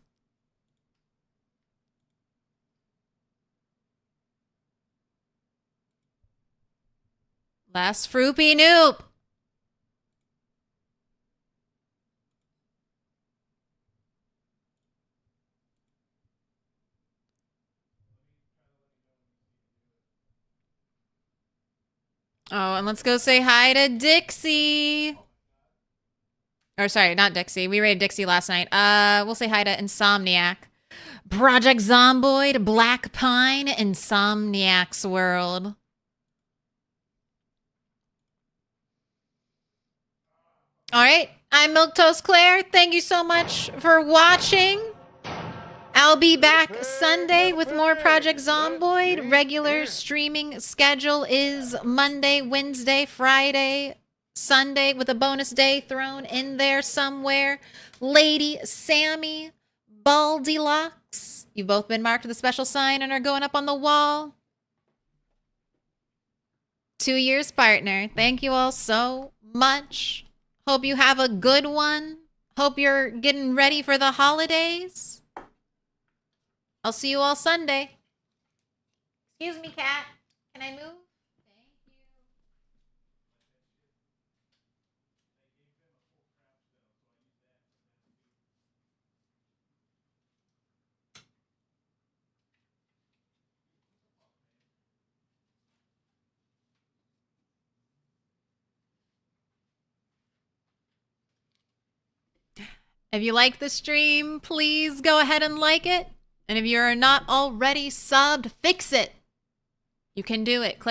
Last Froopy Noop. Oh, and let's go say hi to Dixie. Or sorry, not Dixie. We raided Dixie last night. We'll say hi to Insomniac. Project Zomboid, Black Pine, Insomniac's World. All right. I'm Milquetoast Claire. Thank you so much for watching. I'll be back Sunday with more Project Zomboid. Regular streaming schedule is Monday, Wednesday, Friday, Sunday with a bonus day thrown in there somewhere. Lady Sammy, Baldilocks. You've both been marked with a special sign and are going up on the wall. 2 years partner. Thank you all so much. Hope you have a good one. Hope you're getting ready for the holidays. I'll see you all Sunday. Excuse me, cat. Can I move? Thank you. If you like the stream, please go ahead and like it. And if you're not already subbed, fix it. You can do it. Click